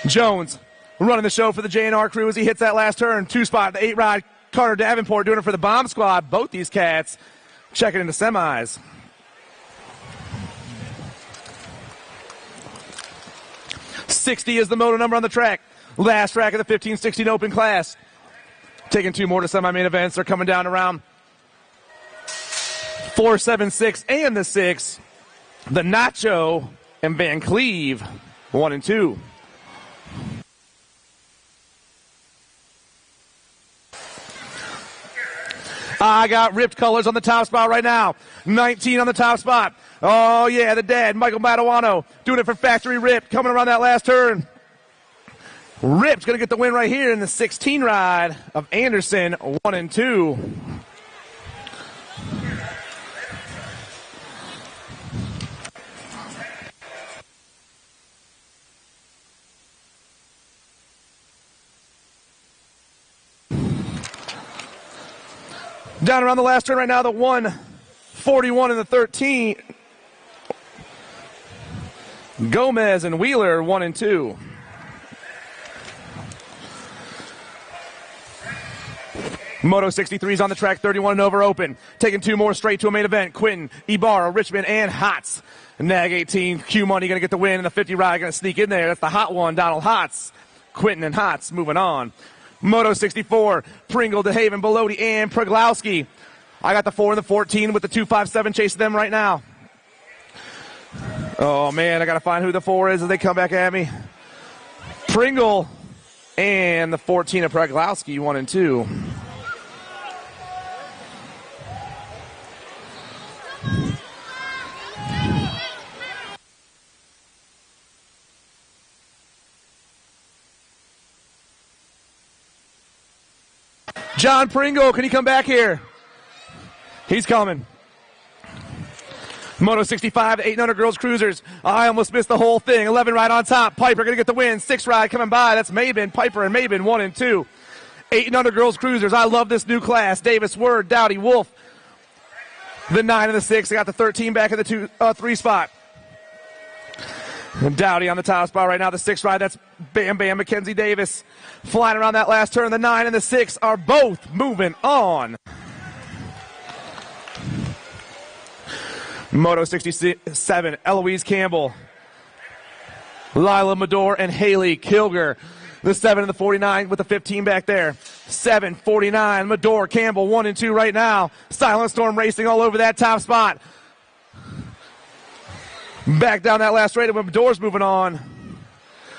S1: Jones running the show for the JNR crew as he hits that last turn. 2 spot, the 8 ride, Carter Davenport doing it for the Bomb Squad. Both these cats checking into semis. .60 is the moto number on the track. Last track of the 15-16 open class. Taking 2 more to semi-main events. They're coming down around 4, 7, 6, and the 6. The Nacho and Van Cleve, 1 and 2. I got Ripped Colors on the top spot right now. 19 on the top spot. Oh, yeah, the dad, Michael Madawano, doing it for Factory Ripped, coming around that last turn. Ripped's going to get the win right here in the 16 ride of Anderson, 1 and 2. Down around the last turn right now, the 141 and the 13. Gomez and Wheeler, 1 and 2. Moto 63's on the track, 31 and over open. Taking 2 more straight to a main event. Quinton, Ibarra, Richmond, and Hotz. Nag 18, Q Money going to get the win, and the 50 ride going to sneak in there. That's the hot one, Donald Hotz. Quinton and Hotz moving on. Moto 64, Pringle, DeHaven, Belodi, and Preglowski. I got the 4 and the 14 with the 257 chasing them right now. Oh, man, I got to find who the 4 is as they come back at me. Pringle and the 14 of Preglowski, 1 and 2. John Pringle, can he come back here? He's coming. Moto 65, the 800 girls cruisers. I almost missed the whole thing. 11 ride on top. Piper going to get the win. 6 ride coming by. That's Maben, Piper, and Maben, 1 and 2. 800 girls cruisers. I love this new class. Davis, Word, Dowdy, Wolf. The 9 and the 6. I got the 13 back in the 3 spot. Dowdy on the top spot right now. The 6 ride, that's Bam Bam Mackenzie Davis. Flying around that last turn. The 9 and the 6 are both moving on. Moto 67, Eloise Campbell, Lila Medor, and Haley Kilger. The 7 and the 49 with the 15 back there. 7, 49, Medor, Campbell, 1 and 2 right now. Silent Storm racing all over that top spot. Back down that last straight when Medor's moving on.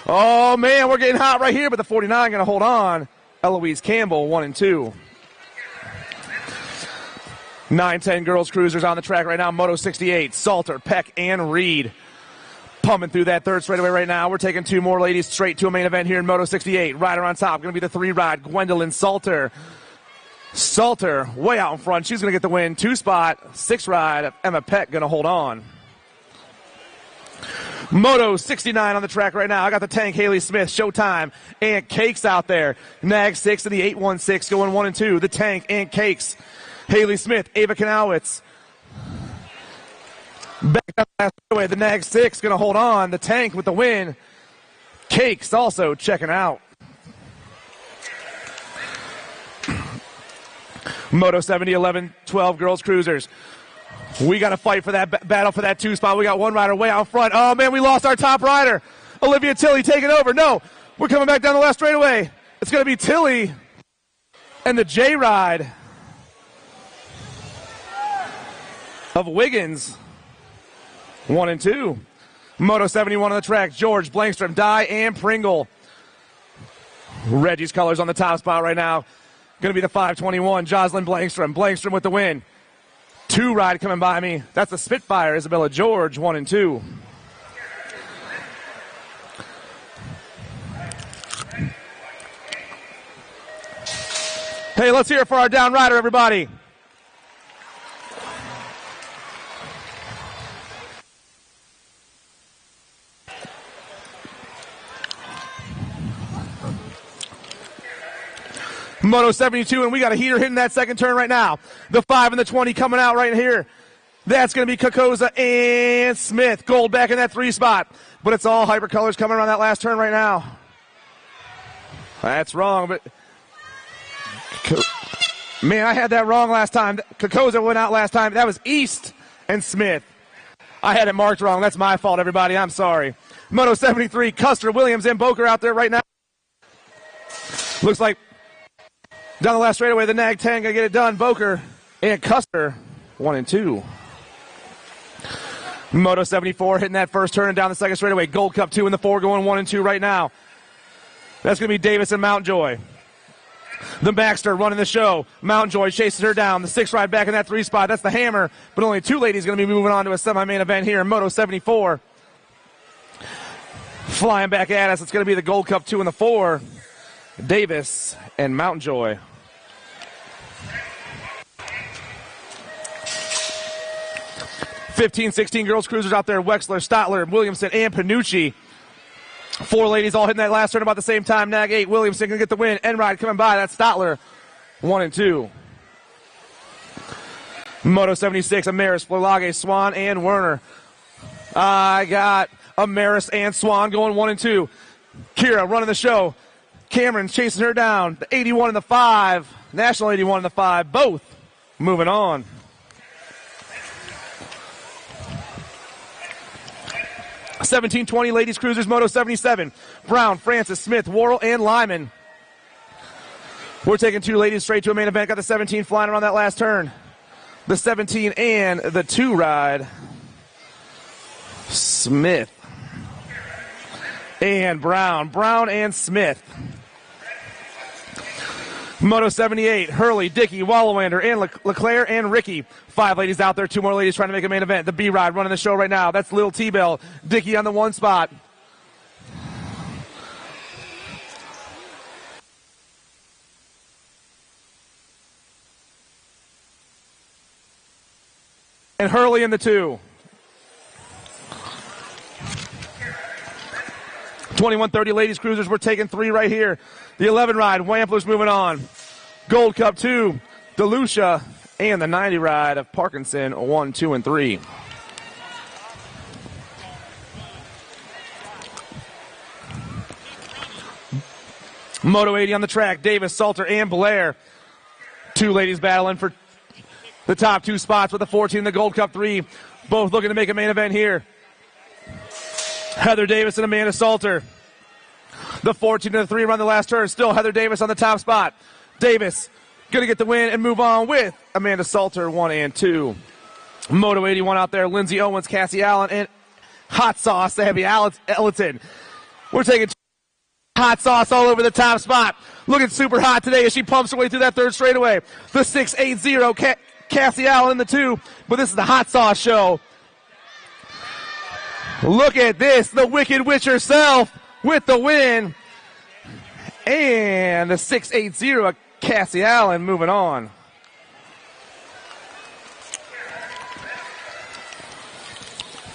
S1: Oh, man, we're getting hot right here, but the 49 going to hold on. Eloise Campbell, 1 and 2. 9-10 girls cruisers on the track right now. Moto 68, Salter, Peck, and Reed. Pumping through that third straightaway right now. We're taking 2 more ladies straight to a main event here in Moto 68. Rider on top, going to be the 3 ride, Gwendolyn Salter. Salter way out in front. She's going to get the win. 2 spot, 6 ride. Emma Peck going to hold on. Moto 69 on the track right now. I got the tank, Haley Smith, Showtime, and Cakes out there. Nag 6 and the 816 going 1 and 2. The tank and Cakes. Haley Smith, Ava Kanowitz. Back up last way. The Nag 6 going to hold on. The tank with the win. Cakes also checking out. Moto 70, 11, 12 girls cruisers. We got to fight for that battle for that 2 spot. We got 1 rider way out front. Oh, man, we lost our top rider. Olivia Tilley taking over. No, we're coming back down the last straightaway. It's going to be Tilley and the J ride of Wiggins. 1 and 2. Moto 71 on the track. George, Blankstrom, Dye, and Pringle. Reggie's colors on the top spot right now. Going to be the 521. Jocelyn Blankstrom. Blankstrom with the win. 2 ride coming by me. That's the Spitfire, Isabella George, 1 and 2. Hey, let's hear it for our down rider, everybody. Moto 72, and we got a heater hitting that second turn right now. The 5 and the 20 coming out right here. That's going to be Kokoza and Smith. Gold back in that 3 spot. But it's all hyper colors coming around that last turn right now. That's wrong, but... Man, I had that wrong last time. Kokoza went out last time. That was East and Smith. I had it marked wrong. That's my fault, everybody. I'm sorry. Moto 73, Custer, Williams, and Boker out there right now. Looks like down the last straightaway, the Nag 10 going to get it done. Boker and Custer, 1 and 2. Moto 74 hitting that first turn and down the second straightaway. Gold Cup 2 in the 4 going 1 and 2 right now. That's going to be Davis and Mountjoy. The Baxter running the show. Mountjoy chases her down. The 6 ride back in that 3 spot. That's the Hammer. But only 2 ladies going to be moving on to a semi-main event here in Moto 74. Flying back at us. It's going to be the Gold Cup 2 in the 4. Davis and Mountjoy. (15, 16) girls cruisers out there. Wexler, Stotler, Williamson, and Panucci. 4 ladies all hitting that last turn about the same time. Nag 8, Williamson going to get the win. Enride coming by. That's Stotler. 1 and 2. Moto 76, Amaris, Florlage, Swan, and Werner. I got Amaris and Swan going 1 and 2. Kira running the show. Cameron chasing her down. The 81 and the 5. National 81 and the 5. Both moving on. (17-20) ladies cruisers, Moto 77. Brown, Francis, Smith, Worrell, and Lyman. We're taking 2 ladies straight to a main event. Got the 17 flying around that last turn. The 17 and the 2 ride. Smith and Brown. Brown and Smith. Moto 78, Hurley, Dickey, Wallawander, and Leclerc and Ricky. 5 ladies out there, 2 more ladies trying to make a main event. The B-Ride running the show right now. That's Lil T-Bell. Dickey on the 1 spot. And Hurley in the 2. 21-30 ladies cruisers. We're taking 3 right here. The 11 ride, Wampler's moving on. Gold Cup 2, DeLucia, and the 90 ride of Parkinson, 1, 2, and 3. Moto 80 on the track, Davis, Salter, and Blair. Two ladies battling for the top two spots with the 14 and the Gold Cup 3. Both looking to make a main event here. Heather Davis and Amanda Salter. The 14 and the 3 run the last turn. Still Heather Davis on the top spot. Davis going to get the win and move on with Amanda Salter, 1 and 2. Moto 81 out there, Lindsay Owens, Cassie Allen, and Hot Sauce, Abby Ellerton. We're taking Hot Sauce all over the top spot. Looking super hot today as she pumps her way through that third straightaway. The 680, Cassie Allen in the 2, but this is the Hot Sauce show. Look at this, the Wicked Witch herself with the win. And the 680, Cassie Allen moving on.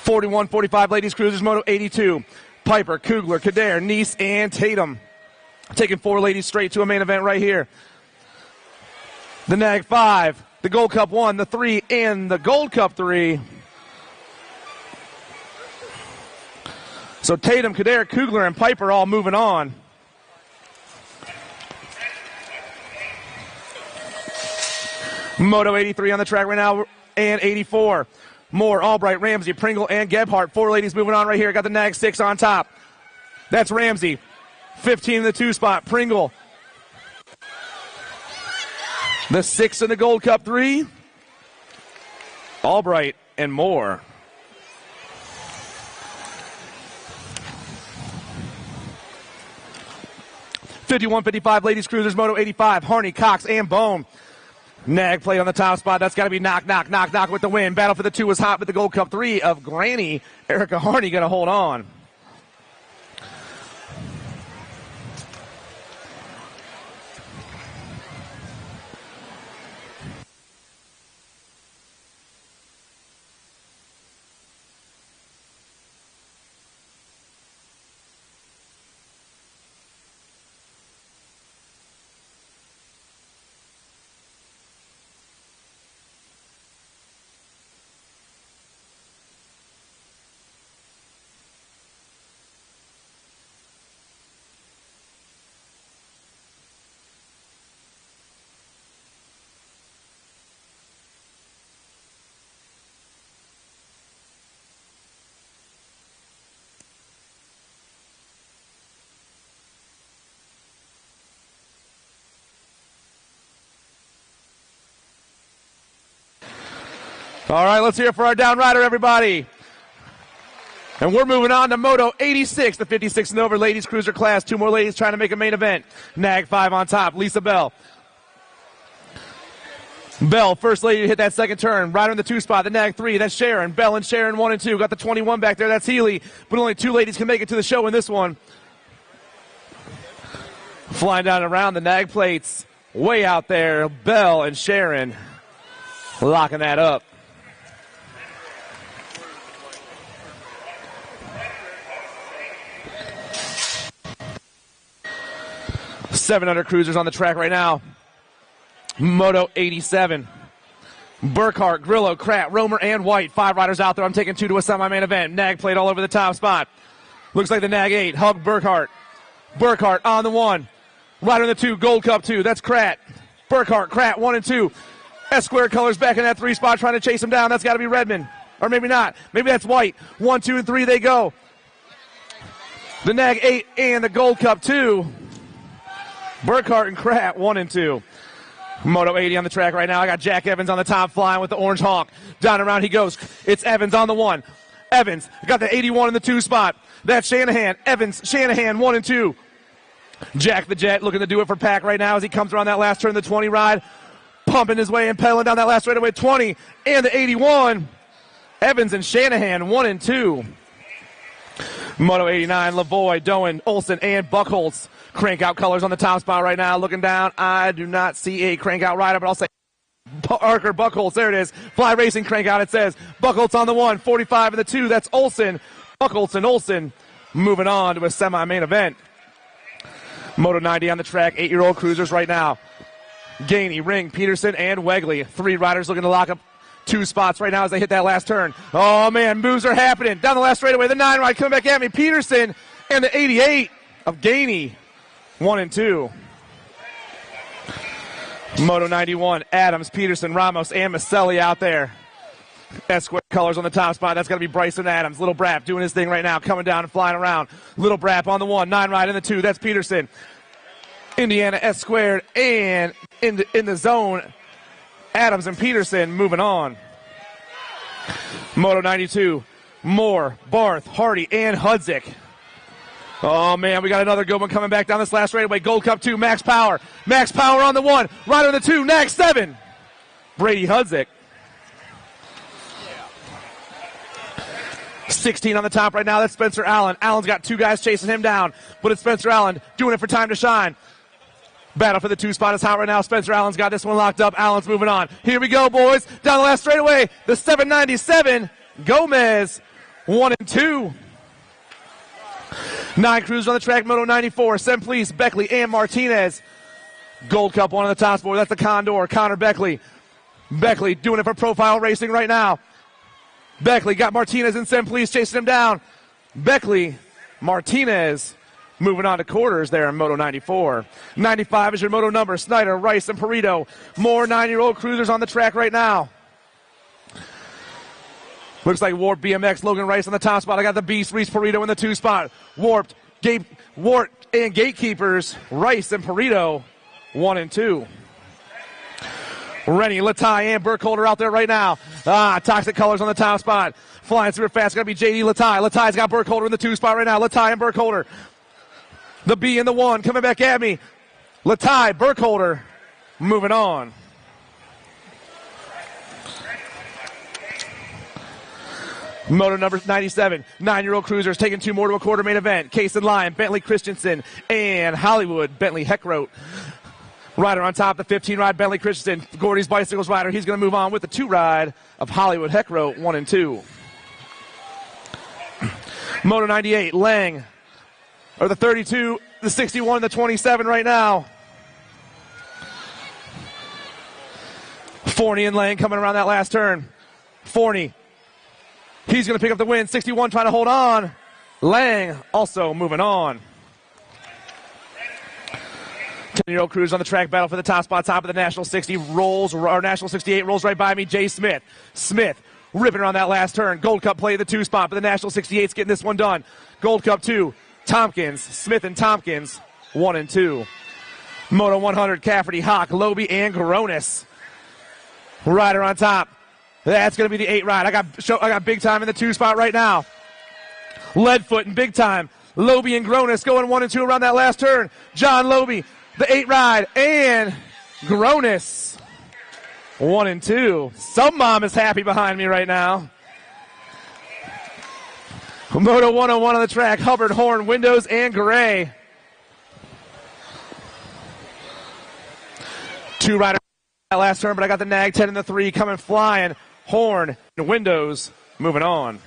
S1: .41-45 ladies cruisers, Moto 82. Piper, Kugler, Kader, Neese, and Tatum. Taking 4 ladies straight to a main event right here. The NAG 5, the Gold Cup 1, the 3, and the Gold Cup 3. So Tatum, Kader, Kugler, and Piper all moving on. Moto 83 on the track right now, and 84. Moore, Albright, Ramsey, Pringle, and Gebhardt. 4 ladies moving on right here. Got the NAG 6 on top. That's Ramsey. 15 in the 2 spot. Pringle. The 6 in the Gold Cup 3. Albright and Moore. .51-55 ladies cruisers, Moto 85. Harney, Cox, and Bone. NAG played on the top spot. That's got to be knock with the win. Battle for the 2 was hot with the Gold Cup 3 of Granny. Erica Harney going to hold on. All right, let's hear it for our down rider, everybody. And we're moving on to Moto 86, the 56 and over ladies cruiser class. 2 more ladies trying to make a main event. NAG 5 on top, Lisa Bell. Bell, first lady to hit that second turn. Rider in the 2 spot, the NAG 3, that's Sharon. Bell and Sharon 1 and 2. Got the 21 back there, that's Healy. But only 2 ladies can make it to the show in this one. Flying down around the NAG plates. Way out there, Bell and Sharon locking that up. 700 cruisers on the track right now. Moto 87. Burkhart, Grillo, Kratt, Romer, and White. 5 riders out there. I'm taking 2 to a semi-main event. NAG played all over the top spot. Looks like the NAG 8. Hug Burkhart. Burkhart on the 1. Rider in the 2. Gold Cup 2. That's Kratt. Burkhart, Kratt, 1 and 2. S-Square Colors back in that 3 spot trying to chase him down. That's got to be Redmond. Or maybe not. Maybe that's White. 1, 2, and 3 they go. The NAG 8 and the Gold Cup 2. Burkhart and Kratt, 1 and 2. Moto 80 on the track right now. I got Jack Evans on the top flying with the orange hawk. Down and around he goes. It's Evans on the 1. Evans got the 81 in the 2 spot. That's Shanahan. Evans, Shanahan, 1 and 2. Jack the Jet looking to do it for Pack right now as he comes around that last turn, the 20 ride. Pumping his way and pedaling down that last straightaway, 20 and the 81. Evans and Shanahan, 1 and 2. Moto 89, Lavoie, Doan, Olsen, and Buchholz. Crank out colors on the top spot right now. Looking down, I do not see a crank out rider, but I'll say Parker Buchholz. There it is. Fly Racing crank out, it says. Buchholz on the 1, 45 in the 2. That's Olsen. Buchholz and Olsen moving on to a semi-main event. Moto 90 on the track. 8-year-old cruisers right now. Gainey, Ring, Peterson, and Wegley. 3 riders looking to lock up 2 spots right now as they hit that last turn. Oh, man, moves are happening. Down the last straightaway, the 9 ride coming back at me. Peterson and the 88 of Gainey. 1 and 2. Moto 91, Adams, Peterson, Ramos, and Maselli out there. S-square colors on the top spot. That's going to be Bryson Adams. Little Brap doing his thing right now, coming down and flying around. Little Brap on the 1, 9 ride in the 2. That's Peterson. Indiana S-squared, and in the zone, Adams and Peterson moving on. Moto 92, Moore, Barth, Hardy, and Hudzik. Oh, man, we got another good one coming back down this last straightaway. Gold Cup 2, Max Power. Max Power on the 1, right on the 2, Nag 7. Brady Hudzik. 16 on the top right now, that's Spencer Allen. Allen's got 2 guys chasing him down, but it's Spencer Allen doing it for time to shine. Battle for the 2 spot is hot right now. Spencer Allen's got this one locked up. Allen's moving on. Here we go, boys. Down the last straightaway, the 797, Gomez, 1 and 2. 9 cruisers on the track, Moto 94, Semplice, Beckley, and Martinez. Gold Cup 1 on the top board. That's the Condor, Connor Beckley. Beckley doing it for Profile Racing right now. Beckley got Martinez and Semplice chasing him down. Beckley, Martinez, moving on to quarters there in Moto 94. 95 is your moto number. Snyder, Rice, and Perito. More 9-year-old cruisers on the track right now. Looks like Warped BMX, Logan Rice on the top spot. I got the Beast, Reese Perito in the 2 spot. Warped, and Gatekeepers, Rice and Perito, 1 and 2. Rennie, Latai, and Burkholder out there right now. Toxic Colors on the top spot. Flying super fast, going to be JD Latai. Latai's got Burkholder in the 2 spot right now. Latai and Burkholder. The B and the 1 coming back at me. Latai, Burkholder, moving on. Moto number 97, 9-year-old cruisers taking 2 more to a quarter main event. Case and Lyon, Bentley Christensen, and Hollywood, Bentley Heckroat. Rider on top, the 15-ride Bentley Christensen. Gordy's Bicycles rider. He's going to move on with the 2-ride of Hollywood Heckroat, 1 and 2. Moto 98, Lang, or the 32, the 61, the 27 right now. Forney and Lang coming around that last turn. Forney. He's going to pick up the win. 61 trying to hold on. Lang also moving on. 10-year-old cruise on the track, battle for the top spot. Top of the National 60 rolls, or National 68 rolls right by me. Jay Smith. Smith ripping around that last turn. Gold Cup play the 2 spot, but the National 68's getting this one done. Gold Cup 2. Tompkins, Smith and Tompkins, 1 and 2. Moto 100, Cafferty, Hawk, Loby, and Gronis. Rider on top. That's going to be the 8 ride. I got Big Time in the 2 spot right now. Leadfoot and Big Time. Loby and Gronis going 1 and 2 around that last turn. John Loby, the 8 ride, and Gronis, 1 and 2. Some mom is happy behind me right now. Moto 101 on the track. Hubbard, Horn, Windows, and Gray. 2 riders that last turn, but I got the Nag 10 and the 3 coming flying. Horn and Windows moving on.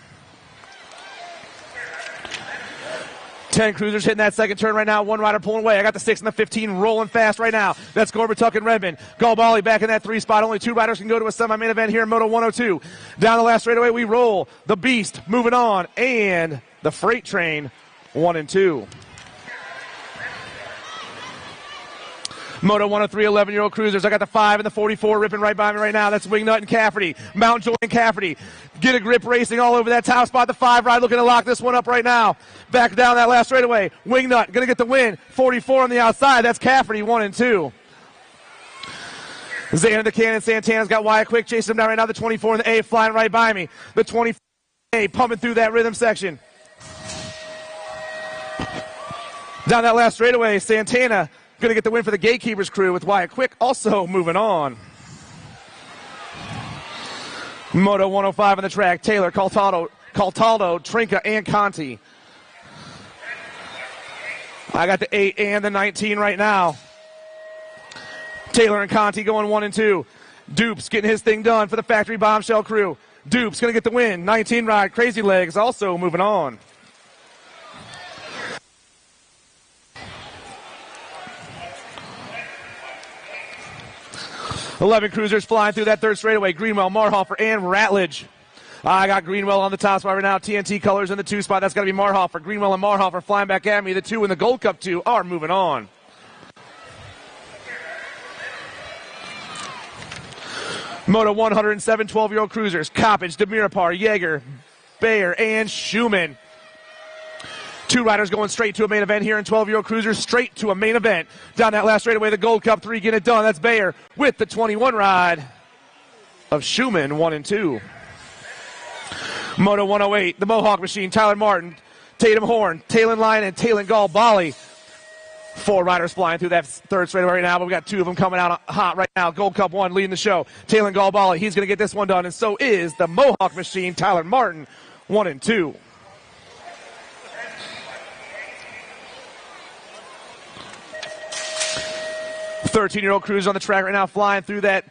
S1: 10 cruisers hitting that second turn right now. 1 rider pulling away. I got the 6 and the 15 rolling fast right now. That's Gorbatuk and Redmond. Galbali back in that 3 spot. Only 2 riders can go to a semi-main event here in Moto 102. Down the last straightaway we roll. The Beast moving on. And the Freight Train 1 and 2. Moto 103 11-year-old cruisers. I got the 5 and the 44 ripping right by me right now. That's Wingnut and Cafferty. Mount Joy and Cafferty. Get a grip racing all over that top spot. The 5 ride looking to lock this one up right now. Back down that last straightaway. Wingnut going to get the win. 44 on the outside. That's Cafferty, 1 and 2. Xander the Cannon Santana's got Wyatt Quick chasing him down right now. The 24 and the A flying right by me. The 24 A pumping through that rhythm section. Down that last straightaway, Santana going to get the win for the Gatekeepers crew with Wyatt Quick also moving on. Moto 105 on the track. Taylor, Caltaldo, Trinca, and Conti. I got the 8 and the 19 right now. Taylor and Conti going 1 and 2. Dupes getting his thing done for the Factory Bombshell crew. Dupes going to get the win. 19 ride. Crazy Legs also moving on. $11 cruisers flying through that third straightaway. Greenwell, Marhofer, and Ratledge. I got Greenwell on the top spot right now. TNT colors in the 2 spot. That's got to be Marhofer. Greenwell and Marhofer flying back at me. The 2 and the Gold Cup 2 are moving on. Moto 107 12-year-old cruisers, Coppage, Demirapar, Yeager, Bayer, and Schumann. 2 riders going straight to a main event here in 12-year-old cruisers, straight to a main event. Down that last straightaway, the Gold Cup 3 getting it done. That's Bayer with the 21 ride of Schumann, 1 and 2. Moto 108, the Mohawk Machine, Tyler Martin, Tatum Horn, Talon Lyon, and Talon Gall Bali. 4 riders flying through that third straightaway right now, but we got 2 of them coming out hot right now. Gold Cup 1 leading the show. Talon Gall Bali, he's going to get this one done, and so is the Mohawk Machine, Tyler Martin, 1 and 2. Thirteen-year-old cruisers on the track right now, flying through that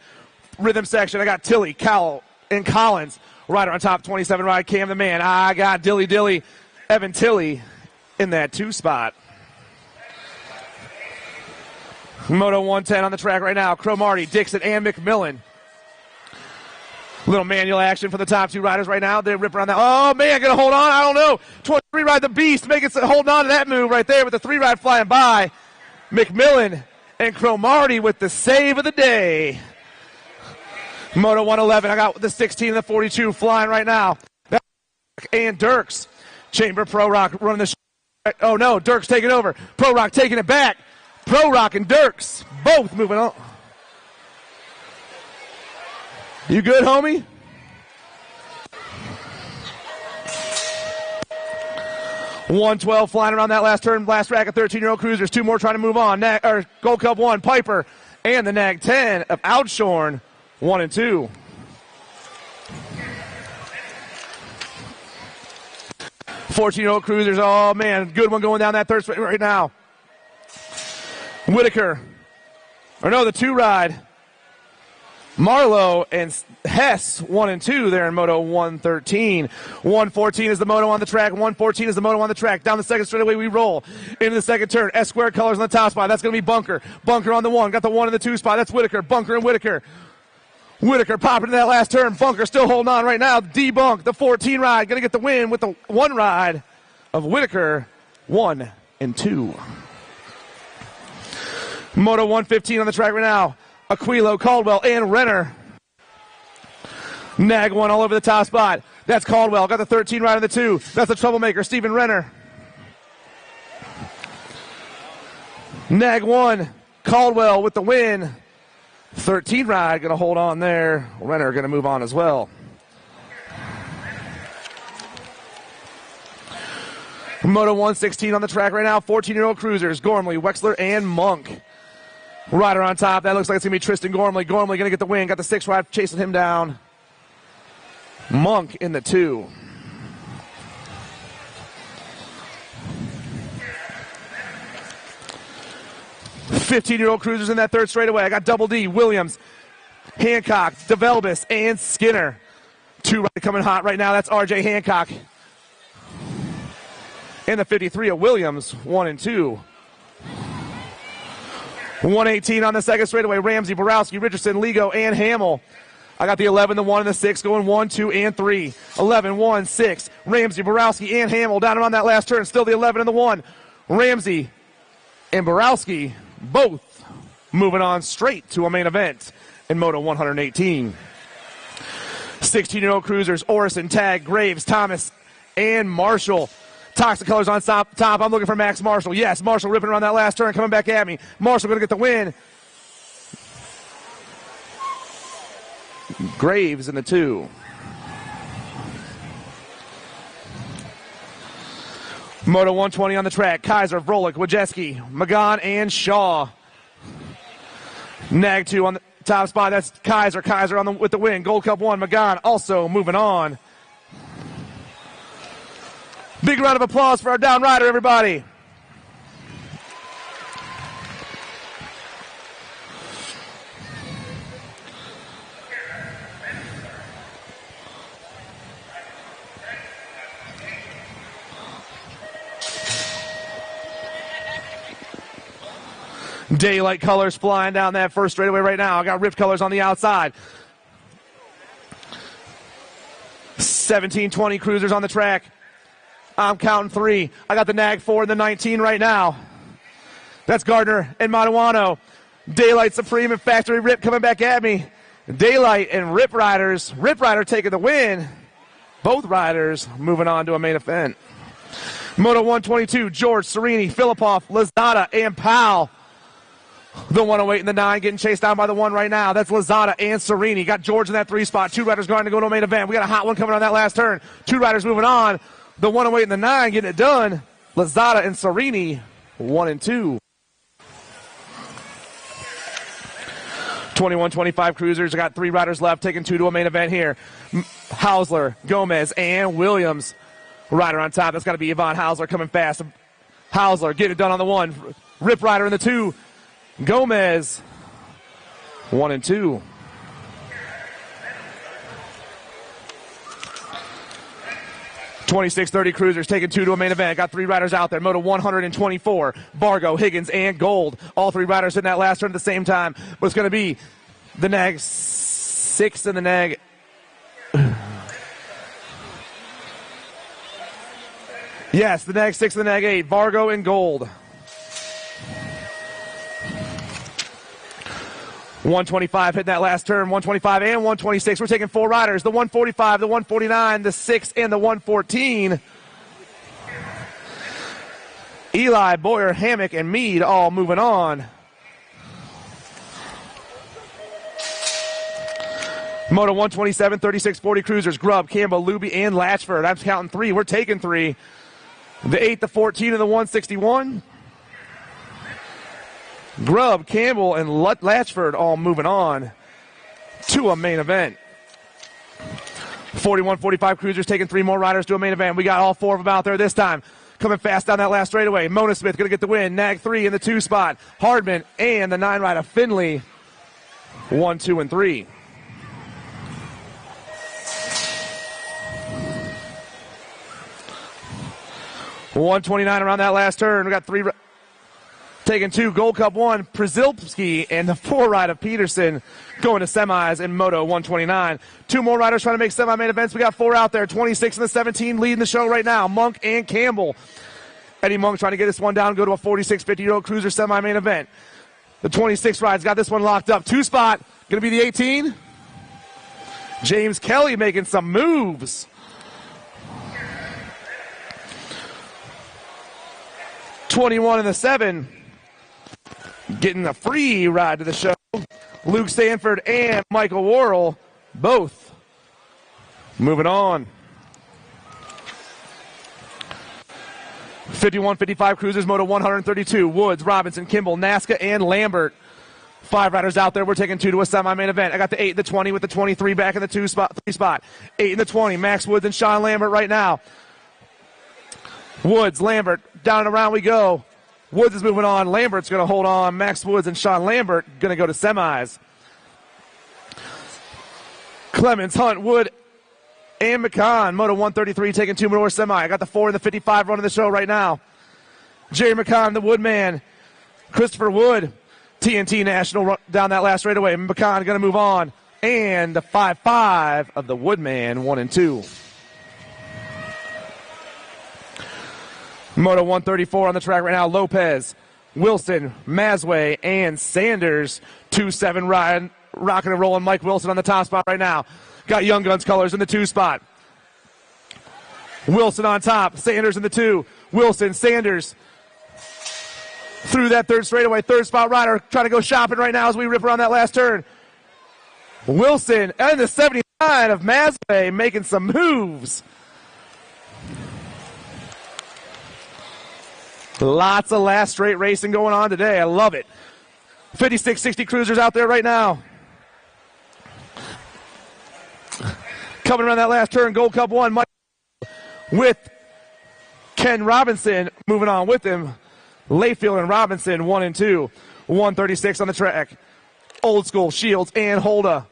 S1: rhythm section. I got Tilly, Cowell, and Collins. Rider on top, 27 ride, Cam the man. I got Dilly, Evan Tilly in that 2 spot. Moto 110 on the track right now. Cromartie, Dixon, and McMillan. Little manual action for the top 2 riders right now. They rip around that. Oh, man, going to hold on. I don't know. 23 ride the beast. Holding on to that move right there with the 3 ride flying by. McMillan and Cromartie with the save of the day. Moto 111. I got the 16 and the 42 flying right now. And Dirks. Chamber Pro Rock running the oh, no. Dirks taking over. Pro Rock taking it back. Pro Rock and Dirks both moving on. You good, homie? .112 flying around that last turn, last rack of 13-year-old cruisers. 2 more trying to move on. Gold Cup 1, Piper, and the Nag 10 of Outshorn, 1 and 2. .14-year-old cruisers. Oh man, good one going down that third straight right now. Whitaker, or no, the 2 ride. Marlowe and Hess, 1 and 2 there in Moto 113. 114 is the moto on the track. 114 is the moto on the track. Down the second straightaway we roll into the second turn. S square colors on the top spot. That's going to be Bunker. Bunker on the 1. Got the 1 and the 2 spot. That's Whitaker. Bunker and Whitaker. Whitaker popping into that last turn. Bunker still holding on right now. D-Bunk, the 14 ride, going to get the win with the 1 ride of Whitaker. 1 and 2. Moto 115 on the track right now. Aquilo, Caldwell, and Renner. Nag 1 all over the top spot. That's Caldwell. Got the 13 right on the 2. That's the troublemaker, Steven Renner. Nag 1, Caldwell with the win. 13 ride, going to hold on there. Renner going to move on as well. Moto 116 on the track right now. 14-year-old cruisers, Gormley, Wexler, and Monk. Rider on top. That looks like it's going to be Tristan Gormley. Gormley going to get the win. Got the 6 ride chasing him down. Monk in the 2. .15-year-old cruisers in that third straightaway. I got Double D, Williams, Hancock, DeVelbis, and Skinner. 2 right coming hot right now. That's RJ Hancock. And the 53 of Williams, 1 and 2. 118 on the second straightaway. Ramsey, Borowski, Richardson, Ligo, and Hamill. I got the 11, the 1, and the 6 going 1, 2, and 3. 11, 1, 6. Ramsey, Borowski, and Hamill down around that last turn. Still the 11 and the 1. Ramsey and Borowski both moving on straight to a main event in Moto 118. 16-year-old cruisers, Orison, Tag, Graves, Thomas, and Marshall. Toxic colors on top. I'm looking for Max Marshall. Yes, Marshall ripping around that last turn, coming back at me. Marshall going to get the win. Graves in the 2. Moto 120 on the track. Kaiser, Vrolik, Wojcicki, Magan, and Shaw. Nag 2 on the top spot. That's Kaiser. Kaiser on with the win. Gold Cup 1. Magan also moving on. Big round of applause for our down rider, everybody. Daylight colors flying down that first straightaway right now. I got ripped colors on the outside. 17-20 cruisers on the track. I'm counting 3. I got the Nag 4 and the 19 right now. That's Gardner and Maduano. Daylight Supreme and Factory Rip coming back at me. Daylight and Rip Riders. Rip Rider taking the win. Both riders moving on to a main event. Moto 122, George, Serini, Filippov, Lazada, and Powell. The 108 and the 9 getting chased down by the 1 right now. That's Lazada and Serini. Got George in that 3 spot. 2 riders going to go to a main event. We got a hot one coming on that last turn. 2 riders moving on. The 108 and the 9 getting it done. Lazada and Serini, 1 and 2. 21-25 cruisers. I got 3 riders left, taking 2 to a main event here. Hausler, Gomez, and Williams. Rider on top. That's got to be Yvonne Hausler coming fast. Hausler getting it done on the 1. Rip Rider in the 2. Gomez, 1 and 2. (26-30) cruisers taking 2 to a main event. Got 3 riders out there. Moto 124. Vargo, Higgins, and Gold. All 3 riders hitting that last turn at the same time. But it's going to be the nag 6 and the nag. Yes, the nag 6 and the nag 8. Vargo and Gold. 125 hitting that last turn, 125 and 126. We're taking 4 riders, the 145, the 149, the 6, and the 114. Eli, Boyer, Hammock, and Mead all moving on. Moto 127, 36-40 cruisers, Grubb, Campbell, Luby, and Latchford. I'm counting 3. We're taking 3. The 8, the 14, and the 161. Grubb, Campbell, and Latchford all moving on to a main event. 41-45 cruisers taking 3 more riders to a main event. We got all 4 of them out there this time. Coming fast down that last straightaway. Mona Smith going to get the win. Nag 3 in the 2 spot. Hardman and the 9 rider Finley. 1, 2, and 3. $129 around that last turn. We got 3 taking 2, Gold Cup 1, Przylski, and the 4 rider Peterson going to semis in Moto 129. 2 more riders trying to make semi-main events. We got 4 out there, 26 and the 17 leading the show right now, Monk and Campbell. Eddie Monk trying to get this one down, go to a 46, 50-year-old cruiser semi-main event. The 26 rides got this one locked up. 2 spot, going to be the 18. James Kelly making some moves. 21 and the 7. Getting a free ride to the show. Luke Stanford and Michael Worrell, both moving on. 51-55 cruisers, Moto 132. Woods, Robinson, Kimball, Nasca, and Lambert. 5 riders out there. We're taking 2 to a semi-main event. I got the 8 and the 20 with the 23 back in the 3 spot. 8 and the 20. Max Woods and Sean Lambert right now. Woods, Lambert, down and around we go. Woods is moving on. Lambert's going to hold on. Max Woods and Sean Lambert going to go to semis. Clemens, Hunt, Wood, and McCann. Moto 133 taking 2 more semi. I got the 4 and the 55 running the show right now. Jerry McCann, the Woodman. Christopher Wood, TNT National down that last straightaway. McCann going to move on. And the 5-5 of the Woodman, 1 and 2. Moto 134 on the track right now. Lopez, Wilson, Masway, and Sanders. 2-7 ride, rocking and rolling. Mike Wilson on the top spot right now. Got Young Guns colors in the 2 spot. Wilson on top. Sanders in the 2. Wilson, Sanders. Through that 3rd straightaway. 3rd spot rider trying to go shopping right now as we rip around that last turn. Wilson and the 79 of Masway making some moves. Lots of last straight racing going on today. I love it. 56-60 cruisers out there right now. Coming around that last turn, Gold Cup 1. Mike with Ken Robinson moving on with him. Layfield and Robinson, 1 and 2. 136 on the track. Old School, Shields, and Holda.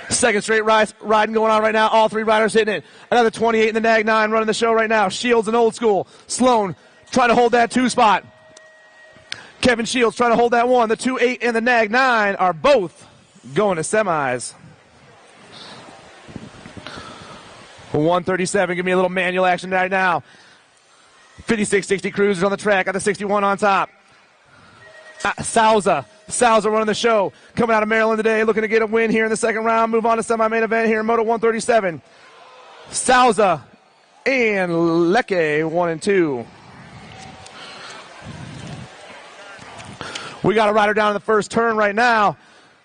S1: 2nd straight riding going on right now. All 3 riders hitting it. Another 28 in the Nag 9 running the show right now. Shields and Old School. Sloan trying to hold that 2 spot. Kevin Shields trying to hold that 1. The 2-8 and the Nag 9 are both going to semis. 137. Give me a little manual action right now. 56-60 cruisers on the track. Got the 61 on top. Souza Salza running the show, coming out of Maryland today, looking to get a win here in the second round. Move on to semi-main event here in Moto 137. Salza and Lecce 1 and 2. We got a rider down in the first turn right now.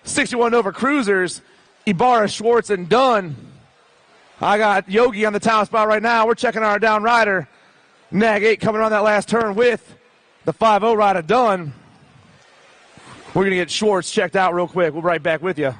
S1: 61 over cruisers. Ibarra, Schwartz, and Dunn. I got Yogi on the top spot right now. We're checking our down rider. Nag 8 coming around that last turn with the 5-0 rider Dunn. We're going to get Schwartz checked out real quick. We'll be right back with you.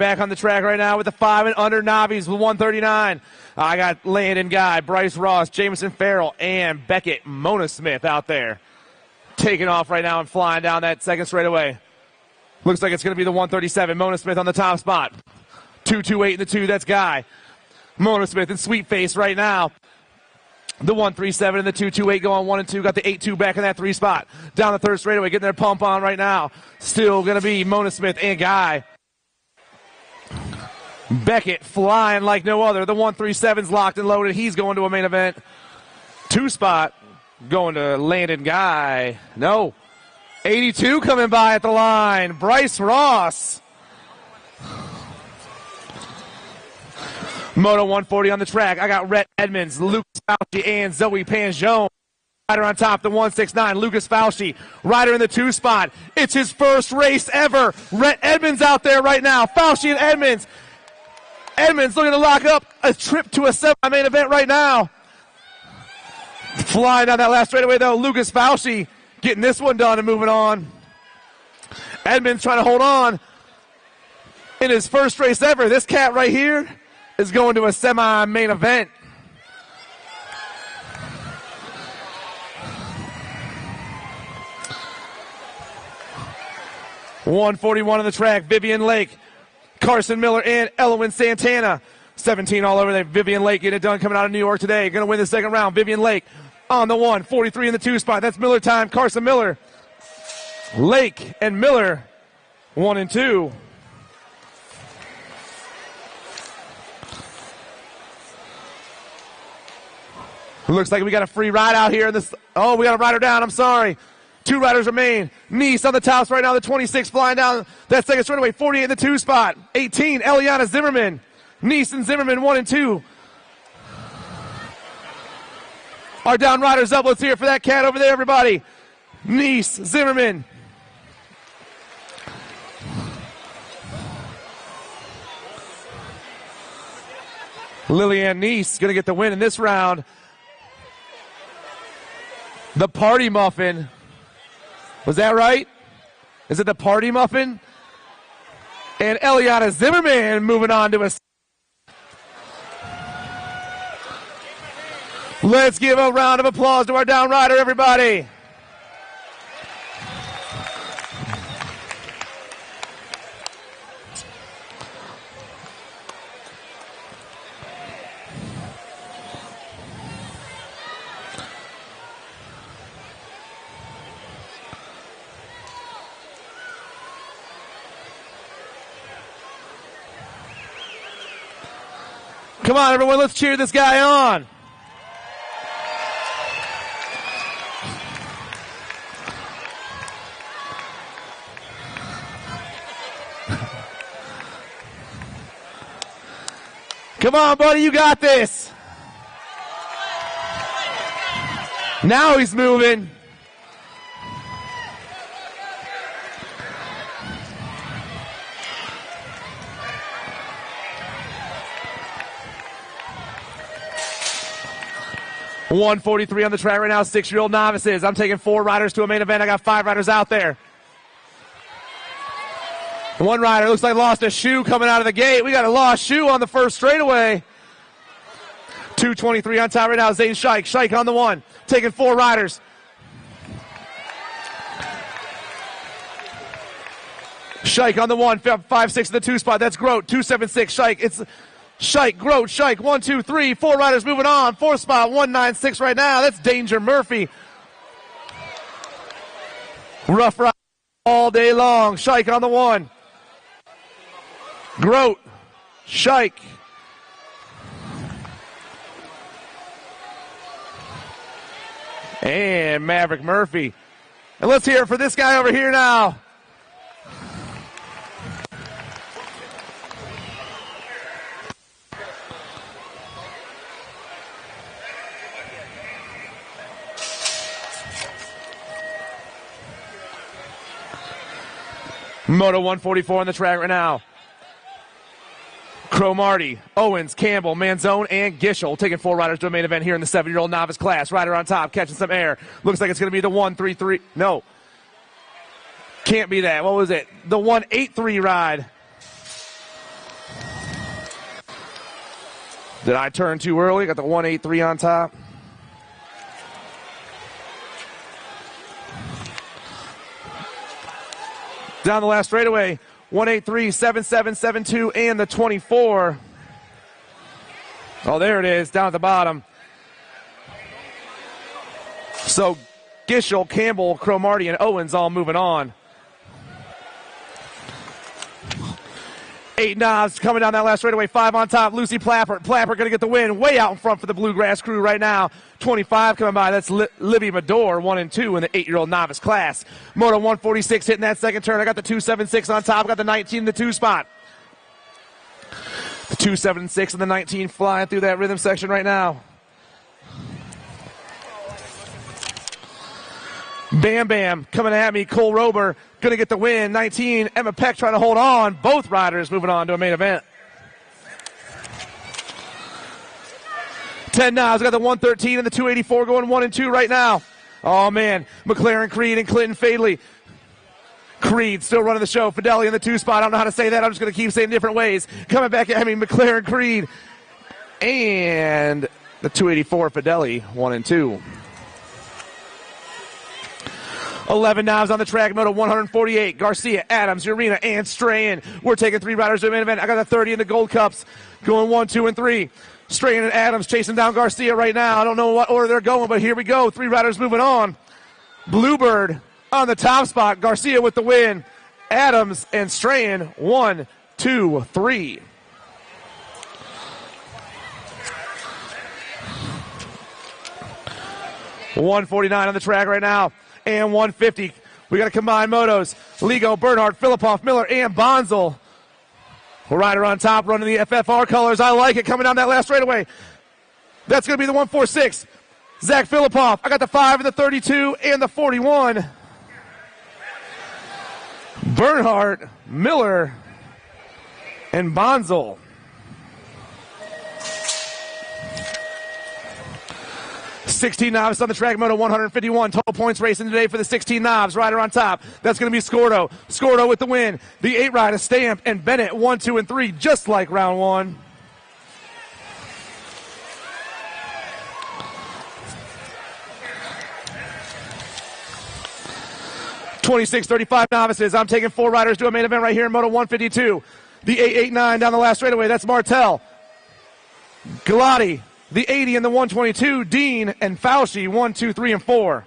S1: back on the track right now with the 5 and under Novice with 139. I got Landon Guy, Bryce Ross, Jamison Farrell, and Beckett Mona Smith out there. Taking off right now and flying down that second straightaway. Looks like it's going to be the 137. Mona Smith on the top spot. 228 in the 2, that's Guy. Mona Smith and Sweet Face right now. The 137 and the 228 go on 1 and 2. Got the 8-2 back in that 3 spot. Down the third straightaway, getting their pump on right now. Still going to be Mona Smith and Guy. Beckett flying like no other. The 137's locked and loaded. He's going to a main event. 2 spot going to Landon Guy. No. 82 coming by at the line. Bryce Ross. Moto 140 on the track. I got Rhett Edmonds, Lucas Fauci, and Zoe Panjone. Rider on top, the 169, Lucas Fauci. Rider in the 2 spot. It's his first race ever. Rhett Edmonds out there right now. Fauci and Edmonds. Edmonds looking to lock up a trip to a semi-main event right now. Flying down that last straightaway, though. Lucas Fauci getting this one done and moving on. Edmonds trying to hold on in his first race ever. This cat right here is going to a semi-main event. .141 on the track. Vivian Lake, Carson Miller, and Elwin Santana. 17 all over there. Vivian Lake getting it done coming out of New York today. Going to win the second round. Vivian Lake on the 1. 43 in the 2 spot. That's Miller time. Carson Miller. Lake and Miller 1 and 2. Looks like we got a free ride out here in this. Oh, we got a rider down. I'm sorry. 2 riders remain. Nice on the tops right now. The 26 flying down that second straightaway. 48 in the 2 spot. 18, Eliana Zimmerman. Nice and Zimmerman 1 and 2. Our down riders up. Let's hear it for that cat over there, everybody. Nice, Zimmerman. Lillian Nice going to get the win in this round. The Party Muffin. Was that right? Is it the Party Muffin? And Eliana Zimmerman moving on to a... Let's give a round of applause to our down rider, everybody. Come on, everyone, let's cheer this guy on. Come on, buddy, you got this. Now he's moving. .143 on the track right now, 6-year-old novices. I'm taking 4 riders to a main event. I got 5 riders out there. 1 rider looks like lost a shoe coming out of the gate. We got a lost shoe on the first straightaway. 223 on top right now, Zane Shike. Shike on the 1, taking 4 riders. Shike on the 1, 5-6 in the 2 spot. That's Grote, 276. Shike, it's Shike, Grote, Shike, 1, 2, 3, 4 riders moving on. 4th spot, 196 right now. That's Danger Murphy. Rough ride all day long. Shike on the 1. Grote, Shike. And Maverick Murphy. And let's hear it for this guy over here now. Moto 144 on the track right now. Cromartie, Owens, Campbell, Manzone, and Gishel taking 4 riders to a main event here in the 7-year-old novice class. Rider on top, catching some air. Looks like it's going to be the 133. No. Can't be that. What was it? The 183 ride. Did I turn too early? Got the 183 on top. Down the last straightaway, 183, 77, 72, and the 24. Oh, there it is, down at the bottom. So Gischel, Campbell, Cromartie, and Owens all moving on. 8 knobs coming down that last straightaway. 5 on top. Lucy Plappert. Plappert going to get the win. Way out in front for the Bluegrass crew right now. 25 coming by. That's Livy Madore, 1 and 2 in the 8-year-old novice class. Moto 146 hitting that second turn. I got the 276 on top. Got the 19 in the 2 spot. The 276 and the 19 flying through that rhythm section right now. Bam Bam coming at me. Cole Rober going to get the win. 19. Emma Peck trying to hold on. Both riders moving on to a main event. 10 now. We've got the 113 and the 284 going 1 and 2 right now. Oh, man. McLaren Creed and Clinton Fadley. Creed still running the show. Fideli in the 2 spot. I don't know how to say that. I'm just going to keep saying different ways. Coming back at me, McLaren Creed. And the 284 Fideli, 1 and 2. 11 knobs on the track, Moto 148. Garcia, Adams, Urena, and Strahan. We're taking 3 riders to the main event. I got the 30 in the Gold Cups going 1, 2, and 3. Strahan and Adams chasing down Garcia right now. I don't know what order they're going, but here we go. 3 riders moving on. Bluebird on the top spot. Garcia with the win. Adams and Strahan, 1, 2, 3. $149 on the track right now. And 150. We got to combine motos. Ligo, Bernhardt, Filipoff, Miller, and Bonzel. Rider on top running the FFR colors. I like it coming down that last straightaway. That's going to be the 146. Zach Filipoff. I got the 5 and the 32 and the 41. Bernhardt, Miller, and Bonzel. 16 knobs on the track, Moto 151. Total points racing today for the 16 knobs. Rider on top. That's going to be Scordo. Scordo with the win. The 8 rider, Stamp, and Bennett, 1, 2, and 3, just like round 1. $26.35 novices. I'm taking 4 riders to a main event right here in Moto 152. The 889 down the last straightaway. That's Martel. Galati. The 80 and the 122, Dean and Fauci, 1, 2, 3, and 4.